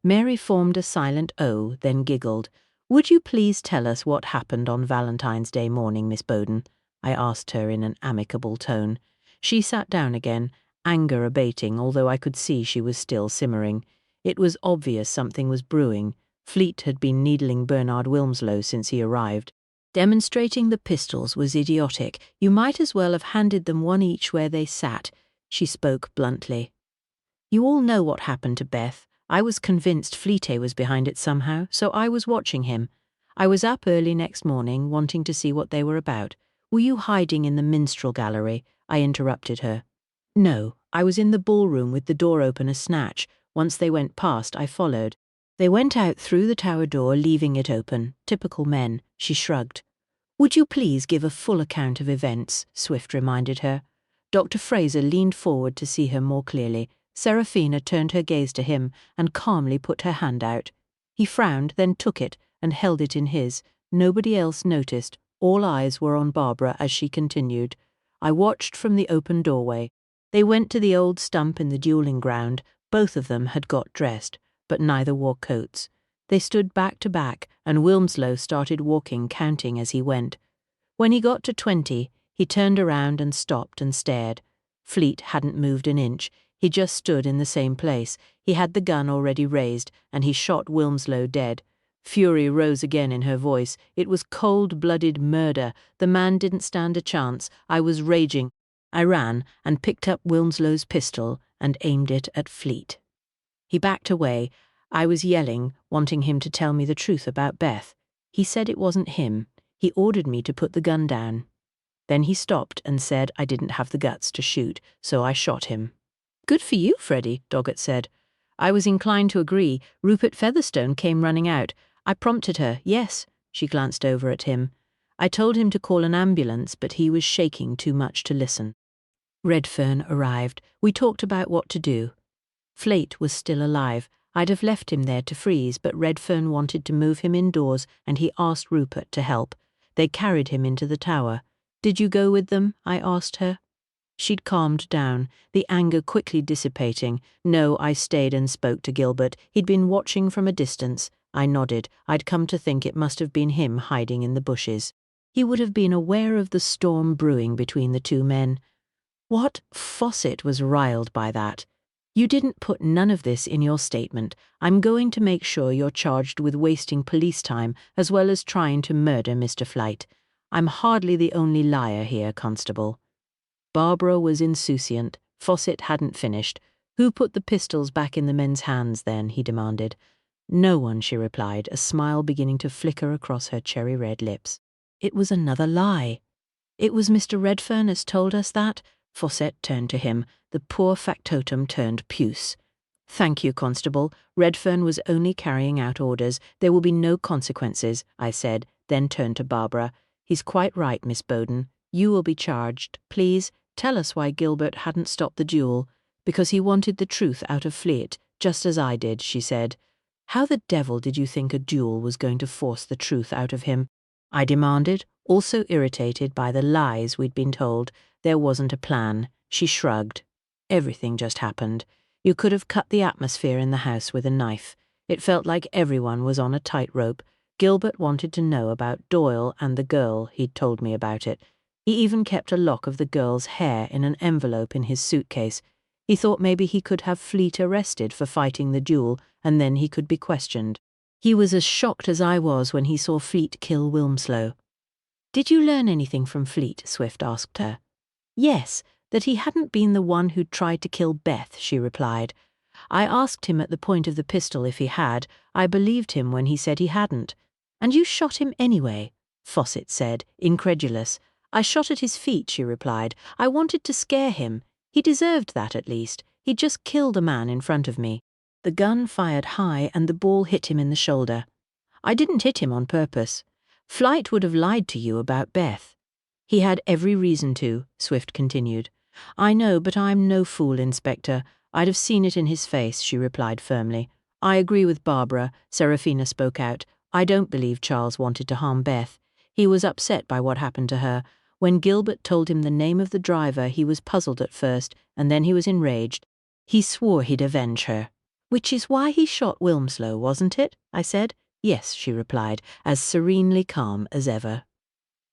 Mary formed a silent O, then giggled. "Would you please tell us what happened on Valentine's Day morning, Miss Bowden?" I asked her in an amicable tone. She sat down again, anger abating, although I could see she was still simmering. It was obvious something was brewing. Fleet had been needling Bernard Wilmslow since he arrived. "Demonstrating the pistols was idiotic. You might as well have handed them one each where they sat." She spoke bluntly. "You all know what happened to Beth. I was convinced Fleete was behind it somehow, so I was watching him. I was up early next morning, wanting to see what they were about." "Were you hiding in the minstrel gallery?" I interrupted her. "No, I was in the ballroom with the door open a snatch. Once they went past, I followed. They went out through the tower door, leaving it open. Typical men." She shrugged. "Would you please give a full account of events?" Swift reminded her. Dr. Fraser leaned forward to see her more clearly. Seraphina turned her gaze to him and calmly put her hand out. He frowned, then took it and held it in his. Nobody else noticed. All eyes were on Barbara as she continued. I watched from the open doorway. They went to the old stump in the dueling ground. Both of them had got dressed, but neither wore coats. They stood back to back, and Wilmslow started walking, counting as he went. When he got to 20, he turned around and stopped and stared. Fleet hadn't moved an inch. He just stood in the same place. He had the gun already raised, and he shot Wilmslow dead. Fury rose again in her voice. It was cold-blooded murder. The man didn't stand a chance. I was raging. I ran and picked up Wilmslow's pistol and aimed it at Fleet. He backed away. I was yelling, wanting him to tell me the truth about Beth. He said it wasn't him. He ordered me to put the gun down. Then he stopped and said I didn't have the guts to shoot, so I shot him. Good for you, Freddie, Doggett said. I was inclined to agree. Rupert Featherstone came running out. I prompted her. Yes. She glanced over at him. I told him to call an ambulance, but he was shaking too much to listen. Redfern arrived. We talked about what to do. Flate was still alive. I'd have left him there to freeze, but Redfern wanted to move him indoors, and he asked Rupert to help. They carried him into the tower. Did you go with them? I asked her. She'd calmed down, the anger quickly dissipating. No, I stayed and spoke to Gilbert. He'd been watching from a distance. I nodded. I'd come to think it must have been him hiding in the bushes. He would have been aware of the storm brewing between the two men. What? Fawcett was riled by that. You didn't put none of this in your statement. I'm going to make sure you're charged with wasting police time as well as trying to murder Mr. Flight. I'm hardly the only liar here, Constable. Barbara was insouciant. Fawcett hadn't finished. Who put the pistols back in the men's hands then? He demanded. No one, she replied, a smile beginning to flicker across her cherry-red lips. It was another lie. It was Mr. Redfern has told us that? Fawcett turned to him. The poor factotum turned puce. Thank you, Constable. Redfern was only carrying out orders. There will be no consequences, I said, then turned to Barbara. He's quite right, Miss Bowden. You will be charged. Please, tell us why Gilbert hadn't stopped the duel. Because he wanted the truth out of Fleet, just as I did, she said. How the devil did you think a duel was going to force the truth out of him? I demanded, also irritated by the lies we'd been told. There wasn't a plan. She shrugged. Everything just happened. You could have cut the atmosphere in the house with a knife. It felt like everyone was on a tightrope. Gilbert wanted to know about Doyle and the girl. He'd told me about it. He even kept a lock of the girl's hair in an envelope in his suitcase. He thought maybe he could have Fleet arrested for fighting the duel, and then he could be questioned. He was as shocked as I was when he saw Fleet kill Wilmslow. Did you learn anything from Fleet? Swift asked her. Yes, that he hadn't been the one who'd tried to kill Beth, she replied. I asked him at the point of the pistol if he had. I believed him when he said he hadn't. And you shot him anyway, Fawcett said, incredulous. I shot at his feet, she replied. I wanted to scare him. He deserved that at least. He'd just killed a man in front of me. The gun fired high and the ball hit him in the shoulder. I didn't hit him on purpose. Flight would have lied to you about Beth. He had every reason to, Swift continued. I know, but I'm no fool, Inspector. I'd have seen it in his face, she replied firmly. I agree with Barbara, Serafina spoke out. I don't believe Charles wanted to harm Beth. He was upset by what happened to her. When Gilbert told him the name of the driver, he was puzzled at first, and then he was enraged. He swore he'd avenge her. Which is why he shot Wilmslow, wasn't it? I said. Yes, she replied, as serenely calm as ever.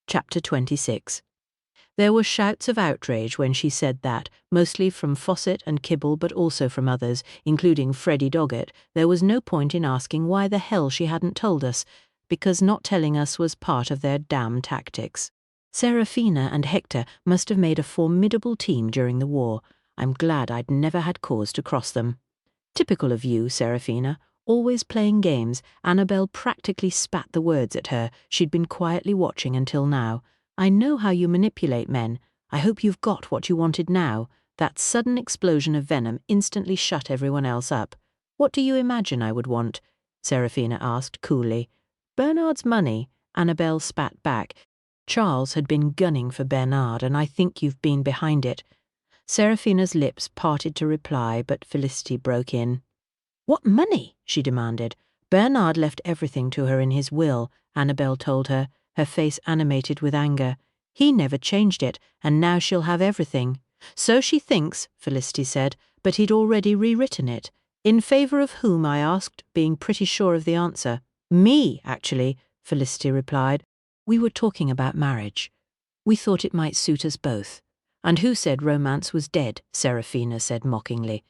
Chapter 26. There were shouts of outrage when she said that, mostly from Fawcett and Kibble but also from others, including Freddie Doggett. There was no point in asking why the hell she hadn't told us, because not telling us was part of their damn tactics. Serafina and Hector must have made a formidable team during the war. I'm glad I'd never had cause to cross them. Typical of you, Serafina. Always playing games. Annabelle practically spat the words at her. She'd been quietly watching until now. I know how you manipulate men. I hope you've got what you wanted now. That sudden explosion of venom instantly shut everyone else up. What do you imagine I would want? Serafina asked coolly. Bernard's money, Annabelle spat back. Charles had been gunning for Bernard, and I think you've been behind it. Serafina's lips parted to reply, but Felicity broke in. What money? She demanded. Bernard left everything to her in his will, Annabelle told her, her face animated with anger. He never changed it, and now she'll have everything. So she thinks, Felicity said, but he'd already rewritten it. In favour of whom, I asked, being pretty sure of the answer. Me, actually, Felicity replied. We were talking about marriage. We thought it might suit us both. And who said romance was dead? Serafina said mockingly.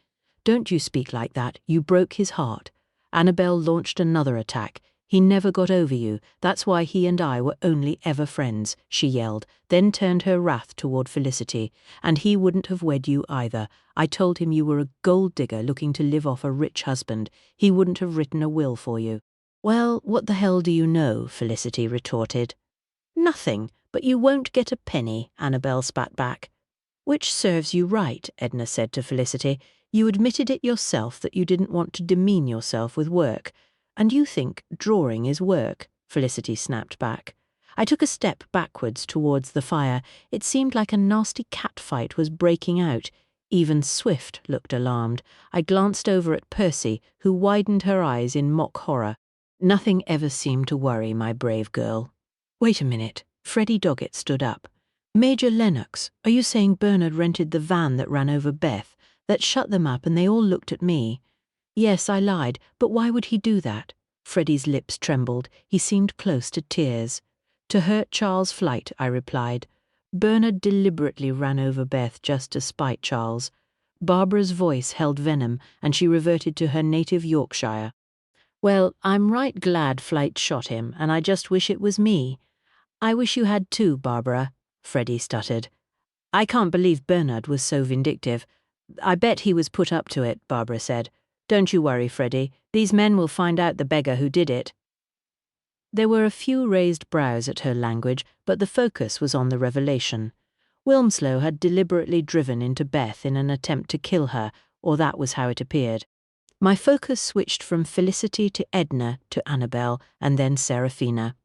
Don't you speak like that. You broke his heart. Annabelle launched another attack. He never got over you. That's why he and I were only ever friends," she yelled, then turned her wrath toward Felicity. "And he wouldn't have wed you either. I told him you were a gold digger looking to live off a rich husband. He wouldn't have written a will for you." "Well, what the hell do you know?" Felicity retorted. "Nothing, but you won't get a penny," Annabel spat back. "Which serves you right," Edna said to Felicity. "You admitted it yourself that you didn't want to demean yourself with work. And you think drawing is work," Felicity snapped back. I took a step backwards towards the fire. It seemed like a nasty cat fight was breaking out. Even Swift looked alarmed. I glanced over at Percy, who widened her eyes in mock horror. Nothing ever seemed to worry my brave girl. "Wait a minute." Freddie Doggett stood up. "Major Lennox, are you saying Bernard rented the van that ran over Beth, that shut them up and they all looked at me?" "Yes, I lied, but why would he do that?" Freddie's lips trembled. He seemed close to tears. "To hurt Charles' flight," I replied. "Bernard deliberately ran over Beth just to spite Charles." Barbara's voice held venom, and she reverted to her native Yorkshire. "Well, I'm right glad Flight shot him, and I just wish it was me." "I wish you had too, Barbara," Freddie stuttered. "I can't believe Bernard was so vindictive." "I bet he was put up to it," Barbara said. "Don't you worry, Freddie. These men will find out the beggar who did it." There were a few raised brows at her language, but the focus was on the revelation. Wilmslow had deliberately driven into Beth in an attempt to kill her, or that was how it appeared. My focus switched from Felicity to Edna to Annabel, and then Seraphina.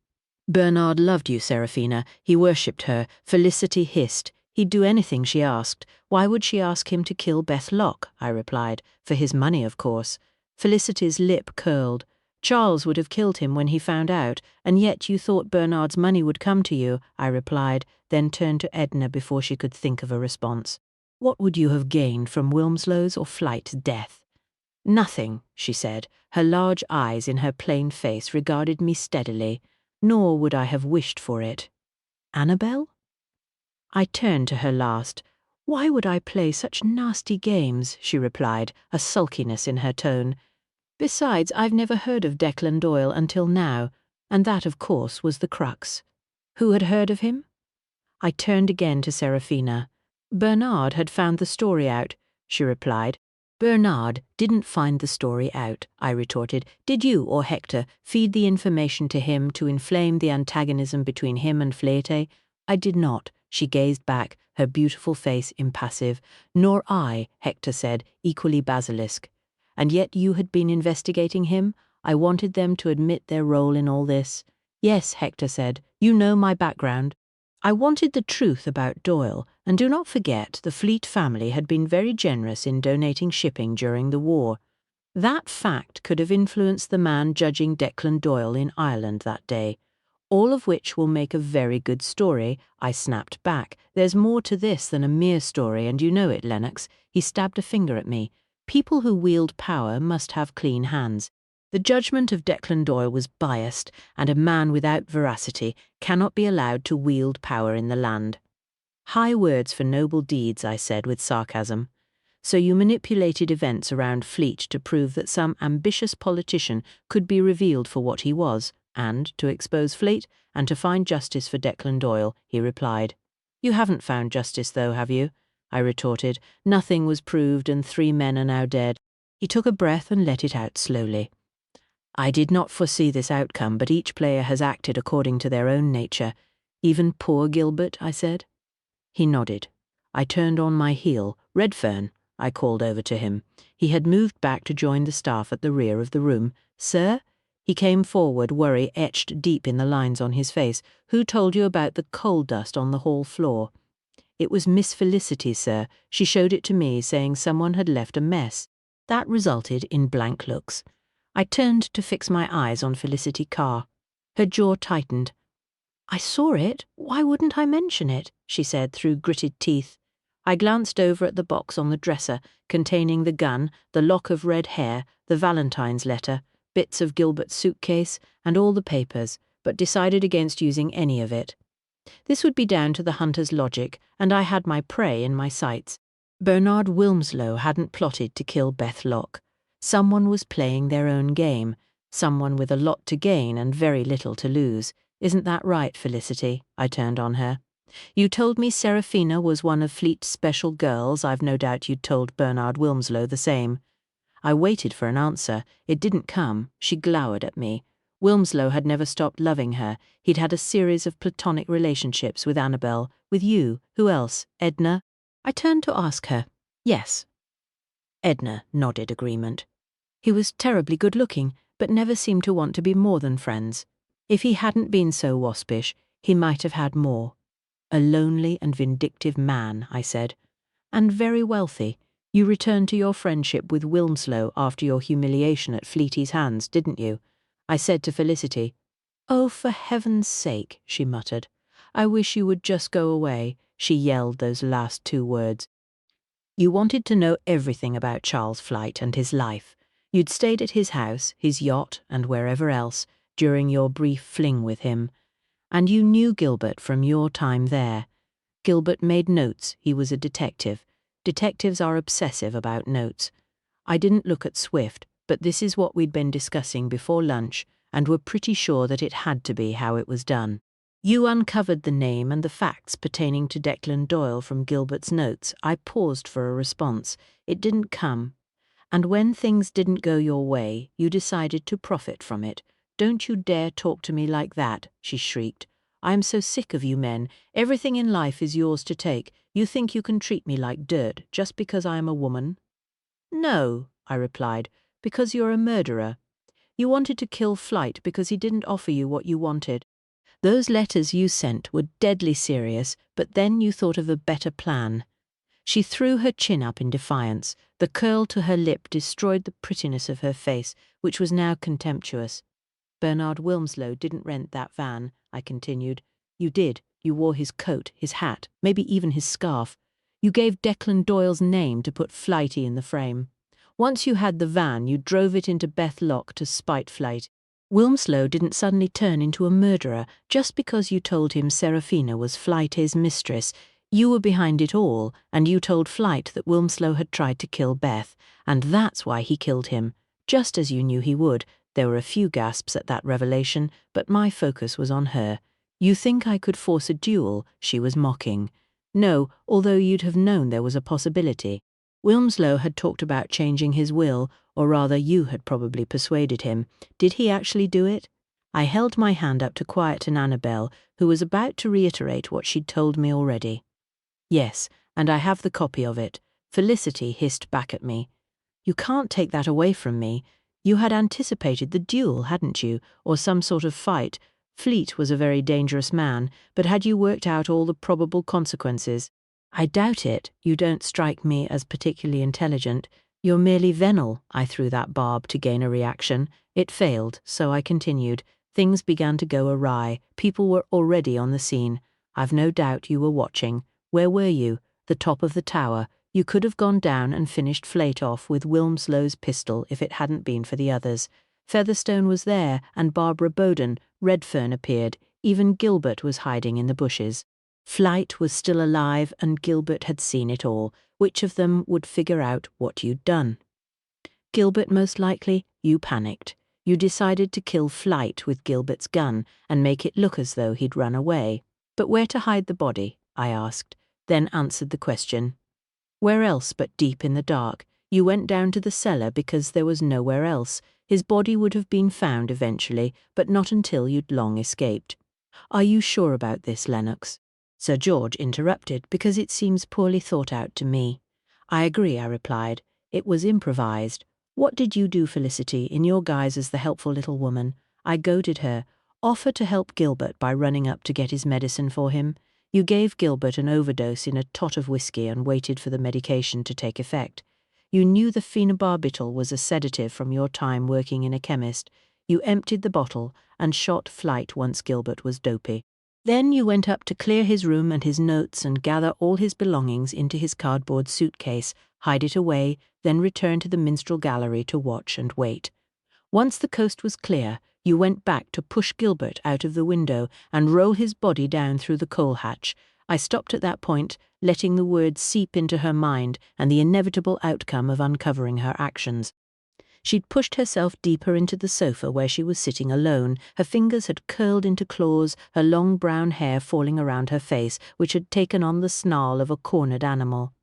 "Bernard loved you, Seraphina. He worshipped her," Felicity hissed. "He'd do anything she asked. Why would she ask him to kill Beth Locke?" I replied. "For his money, of course." Felicity's lip curled. "Charles would have killed him when he found out, and yet you thought Bernard's money would come to you," I replied, then turned to Edna before she could think of a response. "What would you have gained from Wilmslow's or Flight's death?" "Nothing," she said. Her large eyes in her plain face regarded me steadily. "Nor would I have wished for it." "Annabel?" I turned to her last. "Why would I play such nasty games?" she replied, a sulkiness in her tone. "Besides, I've never heard of Declan Doyle until now, and that, of course, was the crux. Who had heard of him?" I turned again to Seraphina. "Bernard had found the story out," she replied. "Bernard didn't find the story out," I retorted. "Did you or Hector feed the information to him to inflame the antagonism between him and Fleete?" "I did not." She gazed back, her beautiful face impassive. "Nor I," Hector said, equally basilisk. "And yet you had been investigating him? I wanted them to admit their role in all this." "Yes," Hector said. "You know my background." I wanted the truth about Doyle, and do not forget the Fleet family had been very generous in donating shipping during the war. That fact could have influenced the man judging Declan Doyle in Ireland that day. "All of which will make a very good story," I snapped back. "There's more to this than a mere story, and you know it, Lennox." He stabbed a finger at me. "People who wield power must have clean hands. The judgment of Declan Doyle was biased, and a man without veracity cannot be allowed to wield power in the land." "High words for noble deeds," I said with sarcasm. "So you manipulated events around Fleet to prove that some ambitious politician could be revealed for what he was, and to expose Fleet and to find justice for Declan Doyle," he replied. "You haven't found justice, though, have you?" I retorted. "Nothing was proved and 3 men are now dead." He took a breath and let it out slowly. "I did not foresee this outcome, but each player has acted according to their own nature. Even poor Gilbert," I said. He nodded. I turned on my heel. "Redfern," I called over to him. He had moved back to join the staff at the rear of the room. "Sir?" He came forward, worry etched deep in the lines on his face. "Who told you about the coal dust on the hall floor?" "It was Miss Felicity, sir. She showed it to me, saying someone had left a mess." That resulted in blank looks. I turned to fix my eyes on Felicity Carr. Her jaw tightened. "I saw it. Why wouldn't I mention it?" she said through gritted teeth. I glanced over at the box on the dresser, containing the gun, the lock of red hair, the Valentine's letter, bits of Gilbert's suitcase, and all the papers, but decided against using any of it. This would be down to the hunter's logic, and I had my prey in my sights. Bernard Wilmslow hadn't plotted to kill Beth Locke. Someone was playing their own game. Someone with a lot to gain and very little to lose. Isn't that right, Felicity? I turned on her. You told me Serafina was one of Fleet's special girls. I've no doubt you'd told Bernard Wilmslow the same. I waited for an answer. It didn't come. She glowered at me. Wilmslow had never stopped loving her. He'd had a series of platonic relationships with Annabel, with you. Who else? Edna? I turned to ask her. Yes. Edna nodded agreement. He was terribly good-looking, but never seemed to want to be more than friends. If he hadn't been so waspish, he might have had more. A lonely and vindictive man, I said. And very wealthy. You returned to your friendship with Wilmslow after your humiliation at Fleety's hands, didn't you? I said to Felicity. Oh, for heaven's sake, she muttered. I wish you would just go away. She yelled those last two words. You wanted to know everything about Charles Flight and his life. You'd stayed at his house, his yacht, and wherever else, during your brief fling with him. And you knew Gilbert from your time there. Gilbert made notes. He was a detective. Detectives are obsessive about notes. I didn't look at Swift, but this is what we'd been discussing before lunch, and were pretty sure that it had to be how it was done. You uncovered the name and the facts pertaining to Declan Doyle from Gilbert's notes. I paused for a response. It didn't come. And when things didn't go your way, you decided to profit from it. Don't you dare talk to me like that, she shrieked. I am so sick of you men. Everything in life is yours to take. You think you can treat me like dirt just because I am a woman? No, I replied, because you're a murderer. You wanted to kill Flight because he didn't offer you what you wanted. Those letters you sent were deadly serious, but then you thought of a better plan. She threw her chin up in defiance. The curl to her lip destroyed the prettiness of her face, which was now contemptuous. Bernard Wilmslow didn't rent that van, I continued. You did. You wore his coat, his hat, maybe even his scarf. You gave Declan Doyle's name to put Flighty in the frame. Once you had the van, you drove it into Beth Lock to spite Flight. Wilmslow didn't suddenly turn into a murderer just because you told him Serafina was Flighty's mistress. You were behind it all, and you told Flight that Wilmslow had tried to kill Beth, and that's why he killed him, just as you knew he would. There were a few gasps at that revelation, but my focus was on her. You think I could force a duel? She was mocking. No, although you'd have known there was a possibility. Wilmslow had talked about changing his will, or rather you had probably persuaded him. Did he actually do it? I held my hand up to quieten Annabel, who was about to reiterate what she'd told me already. Yes, and I have the copy of it. Felicity hissed back at me. You can't take that away from me. You had anticipated the duel, hadn't you, or some sort of fight. Fleet was a very dangerous man, but had you worked out all the probable consequences? I doubt it. You don't strike me as particularly intelligent. You're merely venal. I threw that barb to gain a reaction. It failed, so I continued. Things began to go awry. People were already on the scene. I've no doubt you were watching. Where were you? The top of the tower. You could have gone down and finished Flate off with Wilmslow's pistol if it hadn't been for the others. Featherstone was there, and Barbara Bowden. Redfern appeared. Even Gilbert was hiding in the bushes. Flight was still alive, and Gilbert had seen it all. Which of them would figure out what you'd done? Gilbert, most likely. You panicked. You decided to kill Flight with Gilbert's gun and make it look as though he'd run away. But where to hide the body? I asked, then answered the question. Where else but deep in the dark? You went down to the cellar because there was nowhere else. His body would have been found eventually, but not until you'd long escaped. Are you sure about this, Lennox? Sir George interrupted because it seems poorly thought out to me. I agree, I replied. It was improvised. What did you do, Felicity, in your guise as the helpful little woman? I goaded her. Offer to help Gilbert by running up to get his medicine for him. You gave Gilbert an overdose in a tot of whiskey and waited for the medication to take effect. You knew the phenobarbital was a sedative from your time working in a chemist. You emptied the bottle and shot Flight once Gilbert was dopey. Then you went up to clear his room and his notes and gather all his belongings into his cardboard suitcase, hide it away, then return to the minstrel gallery to watch and wait. Once the coast was clear, you went back to push Gilbert out of the window and roll his body down through the coal hatch. I stopped at that point, letting the words seep into her mind and the inevitable outcome of uncovering her actions. She'd pushed herself deeper into the sofa where she was sitting alone. Her fingers had curled into claws, her long brown hair falling around her face, which had taken on the snarl of a cornered animal.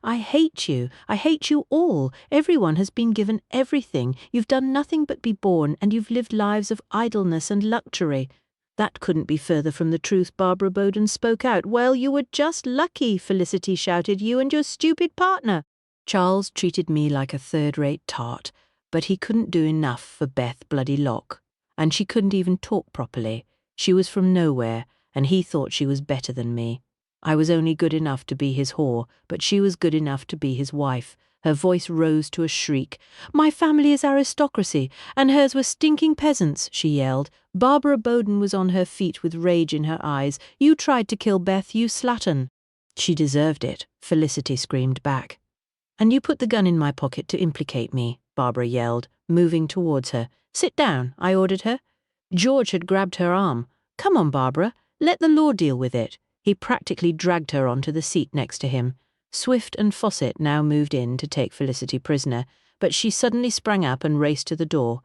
I hate you all. Everyone has been given everything. You've done nothing but be born, and you've lived lives of idleness and luxury. That couldn't be further from the truth. Barbara Bowden spoke out. Well, you were just lucky, Felicity shouted, you and your stupid partner. Charles treated me like a third-rate tart, but he couldn't do enough for Beth Bloody Locke. And she couldn't even talk properly. She was from nowhere, and he thought she was better than me. I was only good enough to be his whore, but she was good enough to be his wife. Her voice rose to a shriek. My family is aristocracy, and hers were stinking peasants, she yelled. Barbara Bowden was on her feet with rage in her eyes. You tried to kill Beth, you slattern. She deserved it, Felicity screamed back. And you put the gun in my pocket to implicate me, Barbara yelled, moving towards her. Sit down, I ordered her. George had grabbed her arm. Come on, Barbara, let the law deal with it. He practically dragged her onto the seat next to him. Swift and Fawcett now moved in to take Felicity prisoner, but she suddenly sprang up and raced to the door.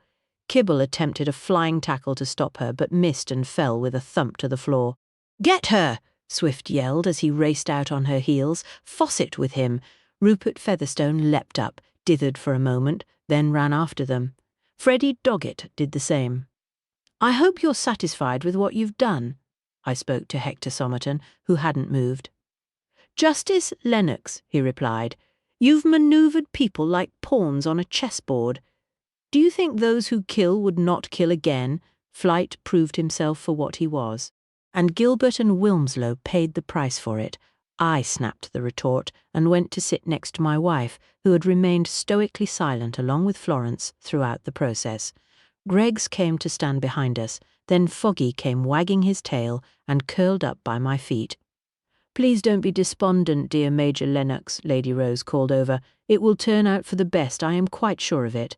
Kibble attempted a flying tackle to stop her, but missed and fell with a thump to the floor. Get her! Swift yelled as he raced out on her heels. Fawcett with him. Rupert Featherstone leapt up, dithered for a moment, then ran after them. Freddie Doggett did the same. I hope you're satisfied with what you've done, I spoke to Hector Somerton, who hadn't moved. Justice Lennox, he replied, you've manoeuvred people like pawns on a chessboard. Do you think those who kill would not kill again? Flight proved himself for what he was. And Gilbert and Wilmslow paid the price for it. I snapped the retort and went to sit next to my wife, who had remained stoically silent along with Florence throughout the process. Greggs came to stand behind us. Then Foggy came wagging his tail and curled up by my feet. Please don't be despondent, dear Major Lennox, Lady Rose called over. It will turn out for the best, I am quite sure of it.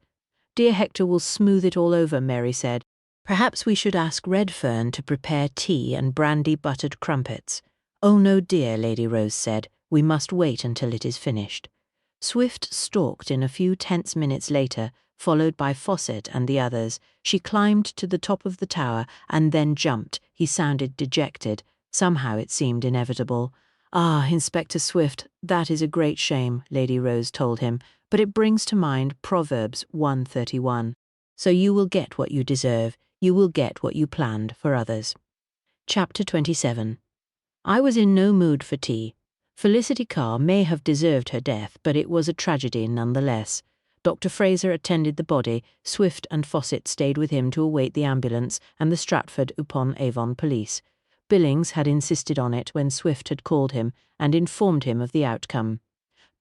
Dear Hector will smooth it all over, Mary said. Perhaps we should ask Redfern to prepare tea and brandy-buttered crumpets. Oh no, dear, Lady Rose said. We must wait until it is finished. Swift stalked in a few tense minutes later, followed by Fawcett and the others. She climbed to the top of the tower and then jumped. He sounded dejected. Somehow it seemed inevitable. Ah, Inspector Swift, that is a great shame, Lady Rose told him, but it brings to mind Proverbs 1:31. So you will get what you deserve. You will get what you planned for others. Chapter 27. I was in no mood for tea. Felicity Carr may have deserved her death, but it was a tragedy nonetheless. Dr. Fraser attended the body. Swift and Fawcett stayed with him to await the ambulance and the Stratford-upon-Avon police. Billings had insisted on it when Swift had called him and informed him of the outcome.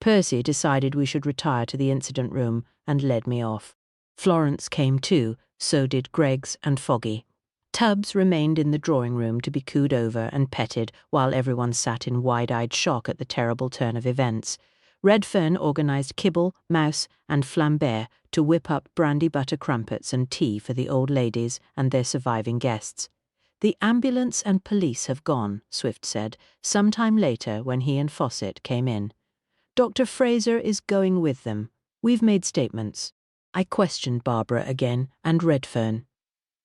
Percy decided we should retire to the incident room and led me off. Florence came too, so did Greggs and Foggy. Tubbs remained in the drawing room to be cooed over and petted while everyone sat in wide-eyed shock at the terrible turn of events. Redfern organised kibble, mouse and flambert to whip up brandy-butter crumpets and tea for the old ladies and their surviving guests. The ambulance and police have gone, Swift said, some time later when he and Fawcett came in. Dr. Fraser is going with them. We've made statements. I questioned Barbara again and Redfern.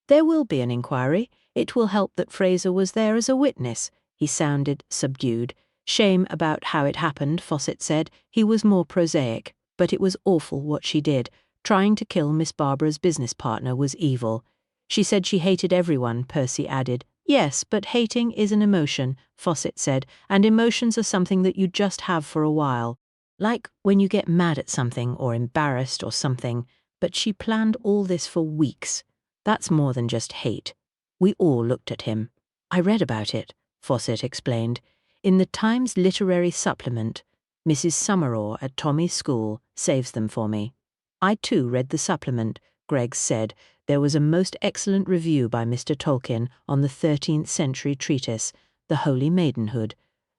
There will be an inquiry. It will help that Fraser was there as a witness. He sounded subdued. Shame about how it happened, Fawcett said. He was more prosaic, but it was awful what she did. Trying to kill Miss Barbara's business partner was evil. She said she hated everyone, Percy added. Yes, but hating is an emotion, Fawcett said, and emotions are something that you just have for a while. Like when you get mad at something or embarrassed or something, but she planned all this for weeks. That's more than just hate. We all looked at him. I read about it, Fawcett explained. In the Times Literary Supplement, Mrs. Summerall at Tommy's school saves them for me. I too read the supplement, Greggs said. There was a most excellent review by Mr. Tolkien on the 13th century treatise, The Holy Maidenhood.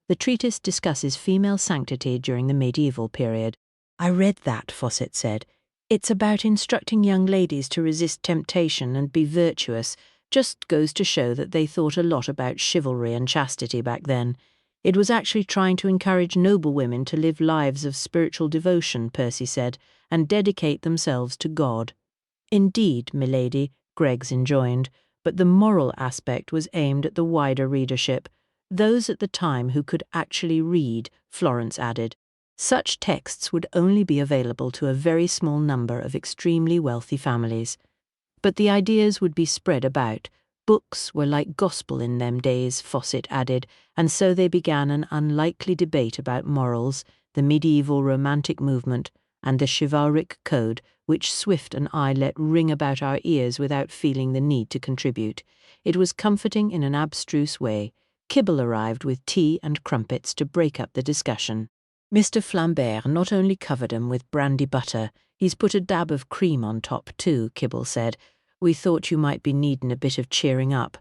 The treatise discusses female sanctity during the medieval period. I read that, Fawcett said. It's about instructing young ladies to resist temptation and be virtuous. Just goes to show that they thought a lot about chivalry and chastity back then. It was actually trying to encourage noble women to live lives of spiritual devotion, Percy said, and dedicate themselves to God. Indeed, milady, Greggs enjoined, but the moral aspect was aimed at the wider readership, those at the time who could actually read, Florence added. Such texts would only be available to a very small number of extremely wealthy families. But the ideas would be spread about. Books were like gospel in them days, Fawcett added, and so they began an unlikely debate about morals, the medieval romantic movement, and the chivalric code, which Swift and I let ring about our ears without feeling the need to contribute. It was comforting in an abstruse way. Kibble arrived with tea and crumpets to break up the discussion. Mr. Flambert not only covered 'em with brandy butter, he's put a dab of cream on top too, Kibble said. We thought you might be needin' a bit of cheering up.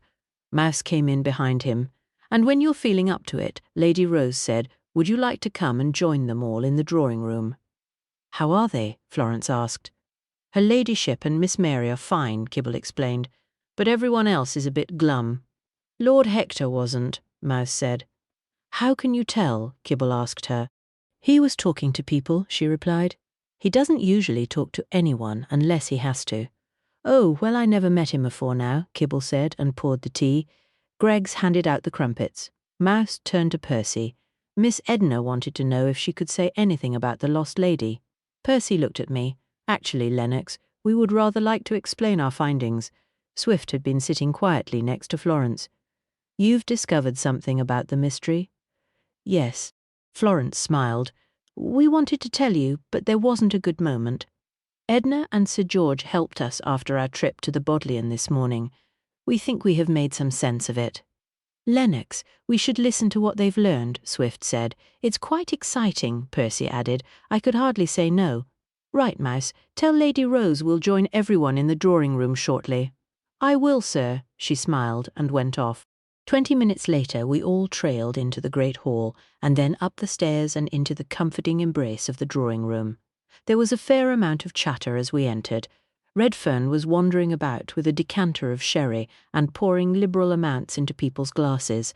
Mouse came in behind him. And when you're feeling up to it, Lady Rose said, would you like to come and join them all in the drawing-room? How are they? Florence asked. Her ladyship and Miss Mary are fine, Kibble explained, but everyone else is a bit glum. Lord Hector wasn't, Mouse said. How can you tell? Kibble asked her. He was talking to people, she replied. He doesn't usually talk to anyone unless he has to. Oh, well, I never met him before now, Kibble said and poured the tea. Greggs handed out the crumpets. Mouse turned to Percy. Miss Edna wanted to know if she could say anything about the lost lady. Percy looked at me. Actually, Lennox, we would rather like to explain our findings. Swift had been sitting quietly next to Florence. You've discovered something about the mystery? Yes. Florence smiled. We wanted to tell you, but there wasn't a good moment. Edna and Sir George helped us after our trip to the Bodleian this morning. We think we have made some sense of it. Lennox, we should listen to what they've learned, Swift said. It's quite exciting, Percy added. I could hardly say no. Right, Mouse, tell Lady Rose we'll join everyone in the drawing-room shortly. I will, sir, she smiled and went off. 20 minutes later we all trailed into the great hall, and then up the stairs and into the comforting embrace of the drawing-room. There was a fair amount of chatter as we entered. Redfern was wandering about with a decanter of sherry and pouring liberal amounts into people's glasses.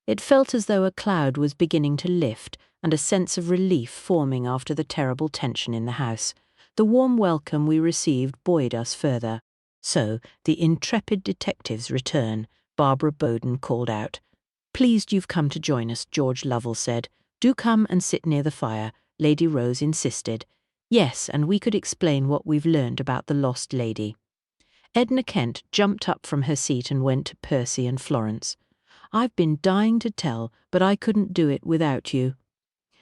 It felt as though a cloud was beginning to lift and a sense of relief forming after the terrible tension in the house. The warm welcome we received buoyed us further. So, the intrepid detectives return, Barbara Bowden called out. Pleased you've come to join us, George Lovell said. Do come and sit near the fire, Lady Rose insisted. Yes, and we could explain what we've learned about the lost lady. Edna Kent jumped up from her seat and went to Percy and Florence. I've been dying to tell, but I couldn't do it without you.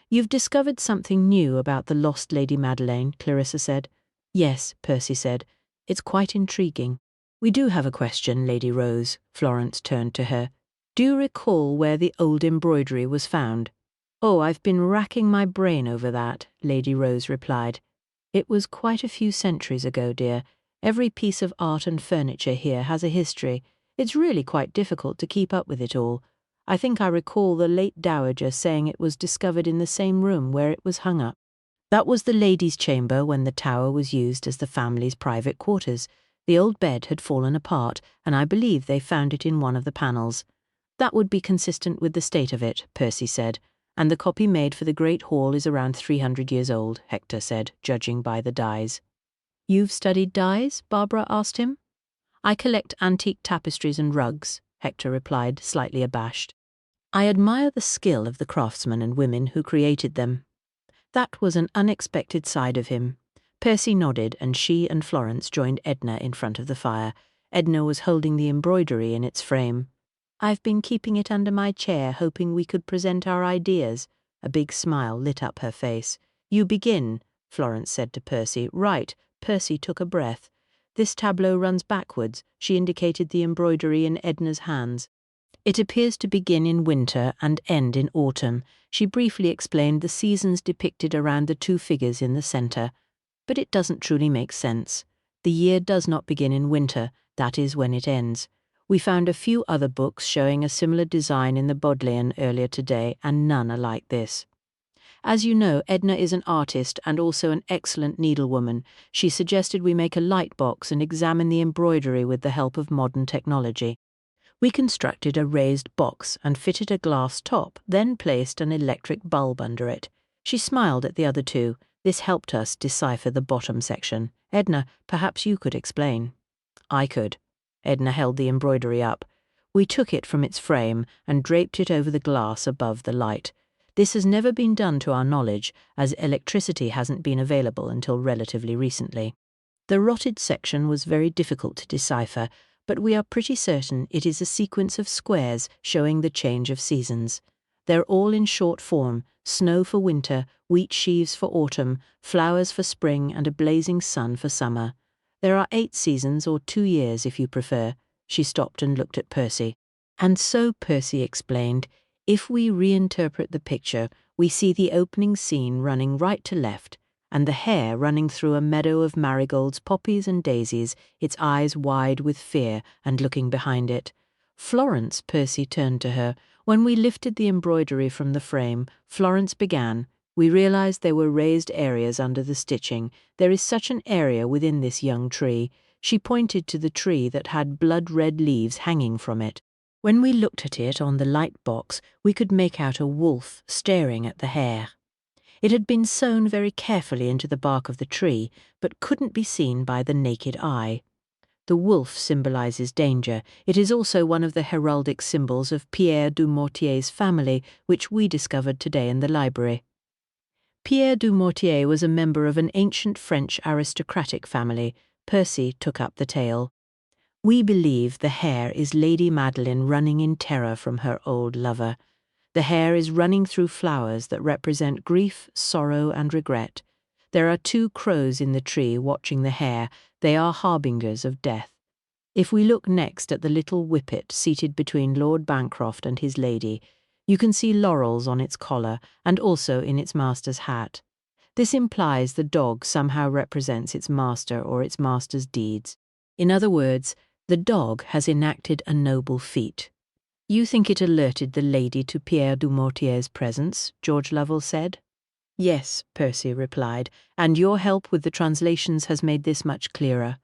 You've discovered something new about the lost Lady Madeleine, Clarissa said. Yes, Percy said. It's quite intriguing. We do have a question, Lady Rose. Florence turned to her. Do you recall where the old embroidery was found? Oh, I've been racking my brain over that, Lady Rose replied. It was quite a few centuries ago, dear. Every piece of art and furniture here has a history. It's really quite difficult to keep up with it all. I think I recall the late Dowager saying it was discovered in the same room where it was hung up. That was the ladies' chamber when the tower was used as the family's private quarters. The old bed had fallen apart, and I believe they found it in one of the panels. That would be consistent with the state of it, Percy said. And the copy made for the Great Hall is around 300 years old, Hector said, judging by the dies. You've studied dies? Barbara asked him. I collect antique tapestries and rugs, Hector replied, slightly abashed. I admire the skill of the craftsmen and women who created them. That was an unexpected side of him. Percy nodded, and she and Florence joined Edna in front of the fire. Edna was holding the embroidery in its frame. I've been keeping it under my chair, hoping we could present our ideas. A big smile lit up her face. You begin, Florence said to Percy. Right. Percy took a breath. This tableau runs backwards. She indicated the embroidery in Edna's hands. It appears to begin in winter and end in autumn. She briefly explained the seasons depicted around the two figures in the centre. But it doesn't truly make sense. The year does not begin in winter. That is when it ends. We found a few other books showing a similar design in the Bodleian earlier today, and none are like this. As you know, Edna is an artist and also an excellent needlewoman. She suggested we make a light box and examine the embroidery with the help of modern technology. We constructed a raised box and fitted a glass top, then placed an electric bulb under it. She smiled at the other two. This helped us decipher the bottom section. Edna, perhaps you could explain. I could. Edna held the embroidery up. We took it from its frame and draped it over the glass above the light. This has never been done to our knowledge, as electricity hasn't been available until relatively recently. The rotted section was very difficult to decipher, but we are pretty certain it is a sequence of squares showing the change of seasons. They're all in short form: snow for winter, wheat sheaves for autumn, flowers for spring, and a blazing sun for summer. There are 8 seasons, or 2 years if you prefer. She stopped and looked at Percy. And so, Percy explained, if we reinterpret the picture, we see the opening scene running right to left, and the hare running through a meadow of marigolds, poppies and daisies, its eyes wide with fear and looking behind it. Florence, Percy turned to her. When we lifted the embroidery from the frame, Florence began. We realized there were raised areas under the stitching. There is such an area within this young tree. She pointed to the tree that had blood-red leaves hanging from it. When we looked at it on the light box, we could make out a wolf staring at the hare. It had been sewn very carefully into the bark of the tree, but couldn't be seen by the naked eye. The wolf symbolizes danger. It is also one of the heraldic symbols of Pierre du Mortier's family, which we discovered today in the library. Pierre du Mortier was a member of an ancient French aristocratic family. Percy took up the tale. We believe the hare is Lady Madeline running in terror from her old lover. The hare is running through flowers that represent grief, sorrow, and regret. There are 2 crows in the tree watching the hare. They are harbingers of death. If we look next at the little whippet seated between Lord Bancroft and his lady, you can see laurels on its collar and also in its master's hat. This implies the dog somehow represents its master or its master's deeds. In other words, the dog has enacted a noble feat. You think it alerted the lady to Pierre du Mortier's presence, George Lovell said. Yes, Percy replied, and your help with the translations has made this much clearer.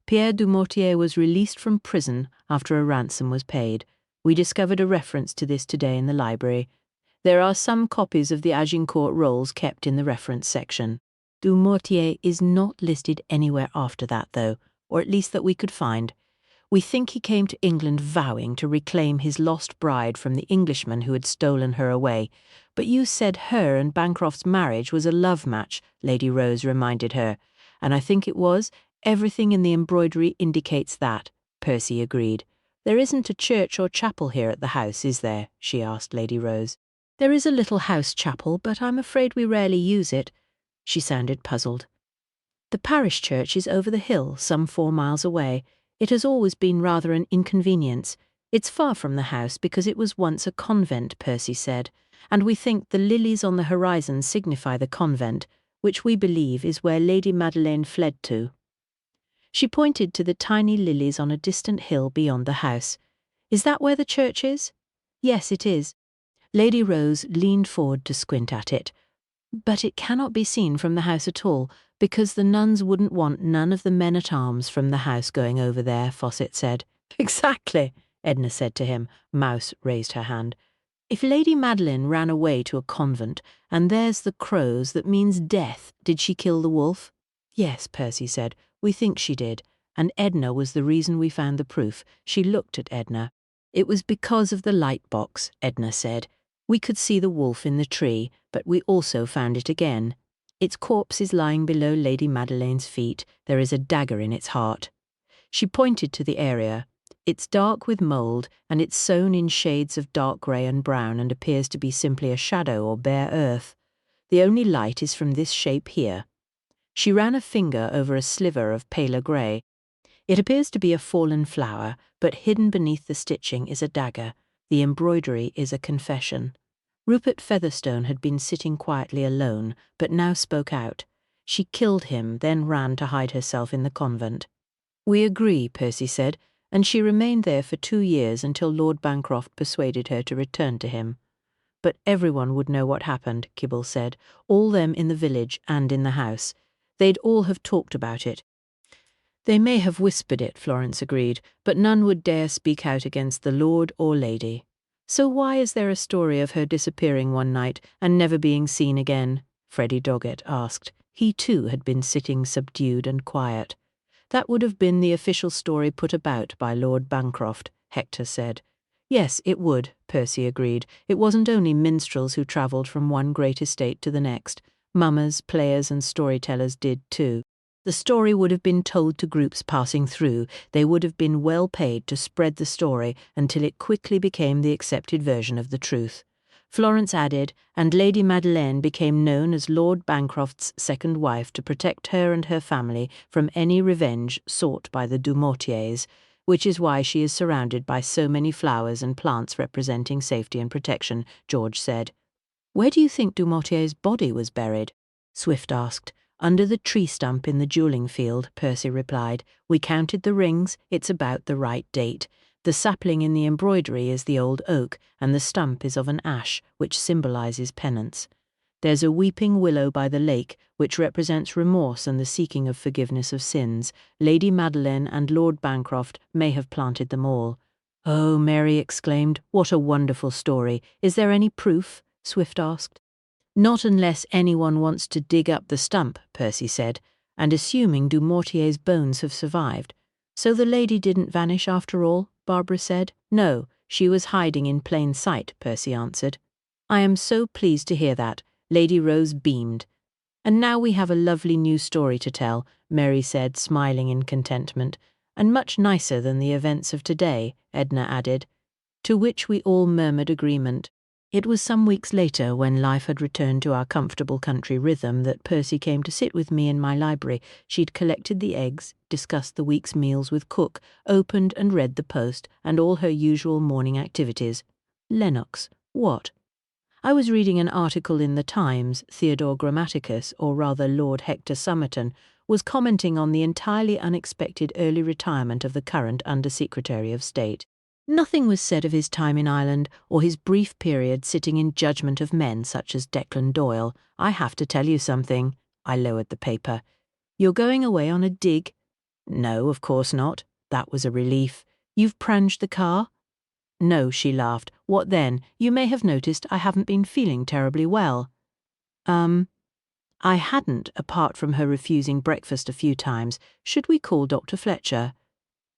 Pierre du Mortier was released from prison after a ransom was paid. We discovered a reference to this today in the library. There are some copies of the Agincourt rolls kept in the reference section. Du Mortier is not listed anywhere after that, though, or at least that we could find. We think he came to England vowing to reclaim his lost bride from the Englishman who had stolen her away. But you said her and Bancroft's marriage was a love match, Lady Rose reminded her. And I think it was. Everything in the embroidery indicates that, Percy agreed. There isn't a church or chapel here at the house, is there? She asked Lady Rose. There is a little house chapel, but I'm afraid we rarely use it. She sounded puzzled. The parish church is over the hill, some 4 miles away. It has always been rather an inconvenience. It's far from the house because it was once a convent, Percy said, and we think the lilies on the horizon signify the convent, which we believe is where Lady Madeleine fled to. She pointed to the tiny lilies on a distant hill beyond the house. Is that where the church is? Yes, it is. Lady Rose leaned forward to squint at it. But it cannot be seen from the house at all, because the nuns wouldn't want none of the men-at-arms from the house going over there, Fawcett said. Exactly, Edna said to him. Mouse raised her hand. If Lady Madeline ran away to a convent, and there's the crows, that means death, did she kill the wolf? Yes, Percy said. We think she did, and Edna was the reason we found the proof. She looked at Edna. It was because of the light box, Edna said. We could see the wolf in the tree, but we also found it again. Its corpse is lying below Lady Madeleine's feet. There is a dagger in its heart. She pointed to the area. It's dark with mould, and it's sewn in shades of dark grey and brown and appears to be simply a shadow or bare earth. The only light is from this shape here. She ran a finger over a sliver of paler grey. It appears to be a fallen flower, but hidden beneath the stitching is a dagger. The embroidery is a confession. Rupert Featherstone had been sitting quietly alone, but now spoke out. She killed him, then ran to hide herself in the convent. We agree, Percy said, and she remained there for 2 years until Lord Bancroft persuaded her to return to him. But everyone would know what happened, Kibble said, all them in the village and in the house. They'd all have talked about it. They may have whispered it, Florence agreed, but none would dare speak out against the lord or lady. So why is there a story of her disappearing one night and never being seen again? Freddie Doggett asked. He too had been sitting subdued and quiet. That would have been the official story put about by Lord Bancroft, Hector said. Yes, it would, Percy agreed. It wasn't only minstrels who travelled from one great estate to the next. Mummers, players and storytellers did too. The story would have been told to groups passing through. They would have been well paid to spread the story until it quickly became the accepted version of the truth. Florence added, and Lady Madeleine became known as Lord Bancroft's second wife to protect her and her family from any revenge sought by the Dumortiers, which is why she is surrounded by so many flowers and plants representing safety and protection, George said. Where do you think Dumortier's body was buried? Swift asked. Under the tree stump in the dueling field, Percy replied. We counted the rings, it's about the right date. The sapling in the embroidery is the old oak, and the stump is of an ash, which symbolises penance. There's a weeping willow by the lake, which represents remorse and the seeking of forgiveness of sins. Lady Madeleine and Lord Bancroft may have planted them all. Oh, Mary exclaimed, what a wonderful story. Is there any proof? Swift asked. Not unless anyone wants to dig up the stump, Percy said, and assuming Dumortier's bones have survived. So the lady didn't vanish after all, Barbara said. No, she was hiding in plain sight, Percy answered. I am so pleased to hear that. Lady Rose beamed. And now we have a lovely new story to tell, Mary said, smiling in contentment. And much nicer than the events of today, Edna added. To which we all murmured agreement. It was some weeks later, when life had returned to our comfortable country rhythm, that Percy came to sit with me in my library. She'd collected the eggs, discussed the week's meals with cook, opened and read the Post, and all her usual morning activities. Lennox, what? I was reading an article in the Times. Theodore Grammaticus, or rather Lord Hector Somerton, was commenting on the entirely unexpected early retirement of the current Under-Secretary of State. Nothing was said of his time in Ireland or his brief period sitting in judgment of men such as Declan Doyle. I have to tell you something. I lowered the paper. You're going away on a dig? No, of course not. That was a relief. You've pranged the car? No, she laughed. What then? You may have noticed I haven't been feeling terribly well. I hadn't, apart from her refusing breakfast a few times. Should we call Dr. Fletcher?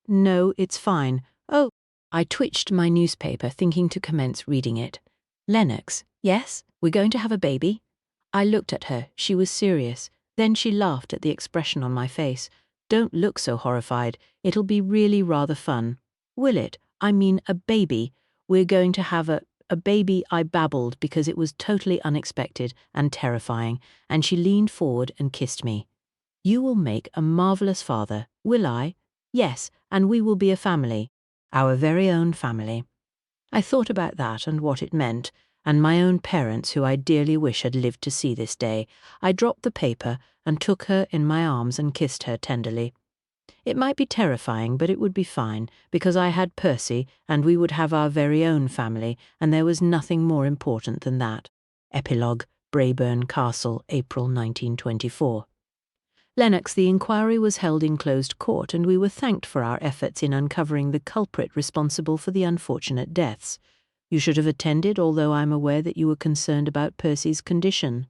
No, it's fine. Oh. I twitched my newspaper, thinking to commence reading it. Lennox, yes, we're going to have a baby? I looked at her. She was serious. Then she laughed at the expression on my face. Don't look so horrified. It'll be really rather fun. Will it? I mean a baby. We're going to have a baby, I babbled because it was totally unexpected and terrifying, and she leaned forward and kissed me. You will make a marvellous father, will I? Yes, and we will be a family. Our very own family. I thought about that and what it meant, and my own parents who I dearly wish had lived to see this day. I dropped the paper and took her in my arms and kissed her tenderly. It might be terrifying, but it would be fine, because I had Percy, and we would have our very own family, and there was nothing more important than that. Epilogue, Braeburn Castle, April 1924. Lennox, the inquiry was held in closed court, and we were thanked for our efforts in uncovering the culprit responsible for the unfortunate deaths. You should have attended, although I am aware that you were concerned about Percy's condition.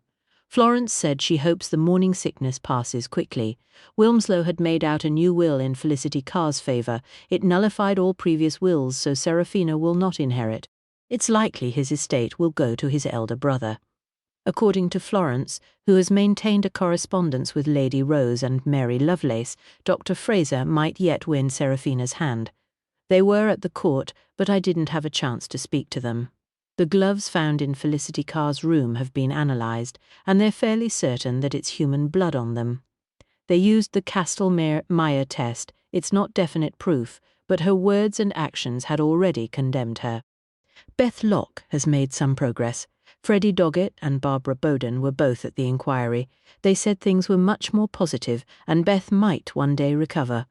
Florence said she hopes the morning sickness passes quickly. Wilmslow had made out a new will in Felicity Carr's favour. It nullified all previous wills, so Seraphina will not inherit. It's likely his estate will go to his elder brother. According to Florence, who has maintained a correspondence with Lady Rose and Mary Lovelace, Dr. Fraser might yet win Seraphina's hand. They were at the court, but I didn't have a chance to speak to them. The gloves found in Felicity Carr's room have been analysed, and they're fairly certain that it's human blood on them. They used the Castle-Meyer test. It's not definite proof, but her words and actions had already condemned her. Beth Locke has made some progress. Freddie Doggett and Barbara Bowden were both at the inquiry. They said things were much more positive, and Beth might one day recover.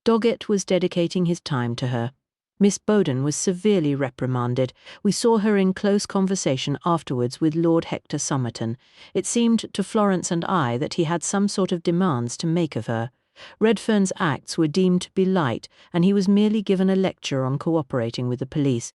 Doggett was dedicating his time to her. Miss Bowden was severely reprimanded. We saw her in close conversation afterwards with Lord Hector Somerton. It seemed to Florence and I that he had some sort of demands to make of her. Redfern's acts were deemed to be light, and he was merely given a lecture on cooperating with the police.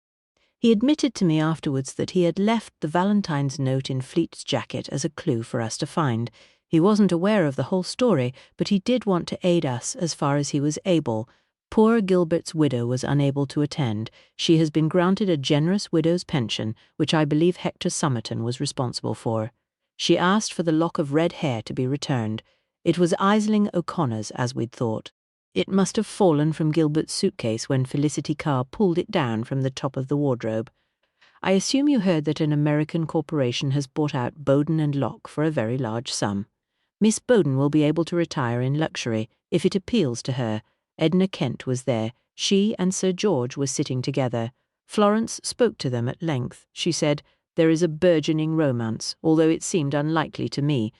He admitted to me afterwards that he had left the Valentine's note in Fleet's jacket as a clue for us to find. He wasn't aware of the whole story, but he did want to aid us as far as he was able. Poor Gilbert's widow was unable to attend. She has been granted a generous widow's pension, which I believe Hector Somerton was responsible for. She asked for the lock of red hair to be returned. It was Aisling O'Connor's, as we'd thought. It must have fallen from Gilbert's suitcase when Felicity Carr pulled it down from the top of the wardrobe. I assume you heard that an American corporation has bought out Bowden and Locke for a very large sum. Miss Bowden will be able to retire in luxury, if it appeals to her. Edna Kent was there. She and Sir George were sitting together. Florence spoke to them at length. She said, "There is a burgeoning romance, although it seemed unlikely to me.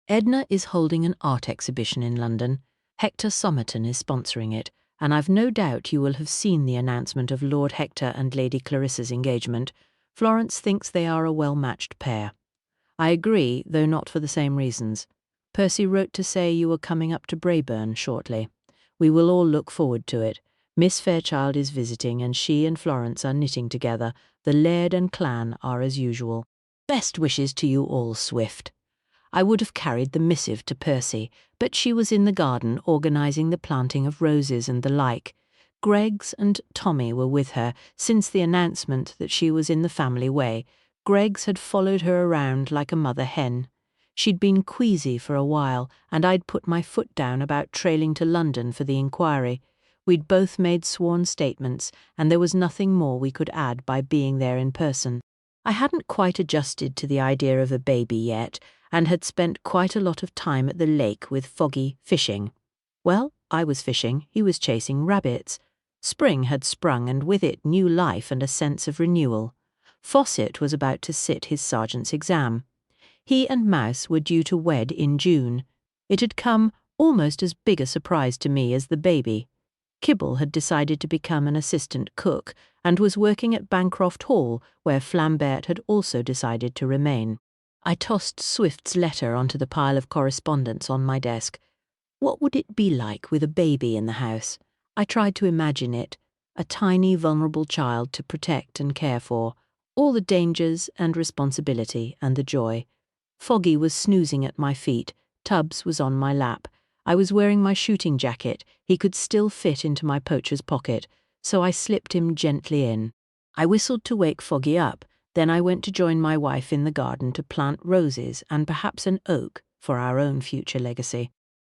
Edna is holding an art exhibition in London. Hector Somerton is sponsoring it, and I've no doubt you will have seen the announcement of Lord Hector and Lady Clarissa's engagement. Florence thinks they are a well-matched pair. I agree, though not for the same reasons. Percy wrote to say you were coming up to Braeburn shortly. We will all look forward to it. Miss Fairchild is visiting, and she and Florence are knitting together. The Laird and clan are as usual. Best wishes to you all, Swift." I would have carried the missive to Percy, but she was in the garden organising the planting of roses and the like. Greggs and Tommy were with her since the announcement that she was in the family way. Greggs had followed her around like a mother hen. She'd been queasy for a while, and I'd put my foot down about trailing to London for the inquiry. We'd both made sworn statements, and there was nothing more we could add by being there in person. I hadn't quite adjusted to the idea of a baby yet, and had spent quite a lot of time at the lake with Foggy fishing. Well, I was fishing, he was chasing rabbits. Spring had sprung, and with it new life and a sense of renewal. Fawcett was about to sit his sergeant's exam. He and Mouse were due to wed in June. It had come almost as big a surprise to me as the baby. Kibble had decided to become an assistant cook, and was working at Bancroft Hall, where Flambert had also decided to remain. I tossed Swift's letter onto the pile of correspondence on my desk. What would it be like with a baby in the house? I tried to imagine it, a tiny, vulnerable child to protect and care for, all the dangers and responsibility and the joy. Foggy was snoozing at my feet, Tubbs was on my lap. I was wearing my shooting jacket, he could still fit into my poacher's pocket, so I slipped him gently in. I whistled to wake Foggy up. Then I went to join my wife in the garden to plant roses and perhaps an oak for our own future legacy.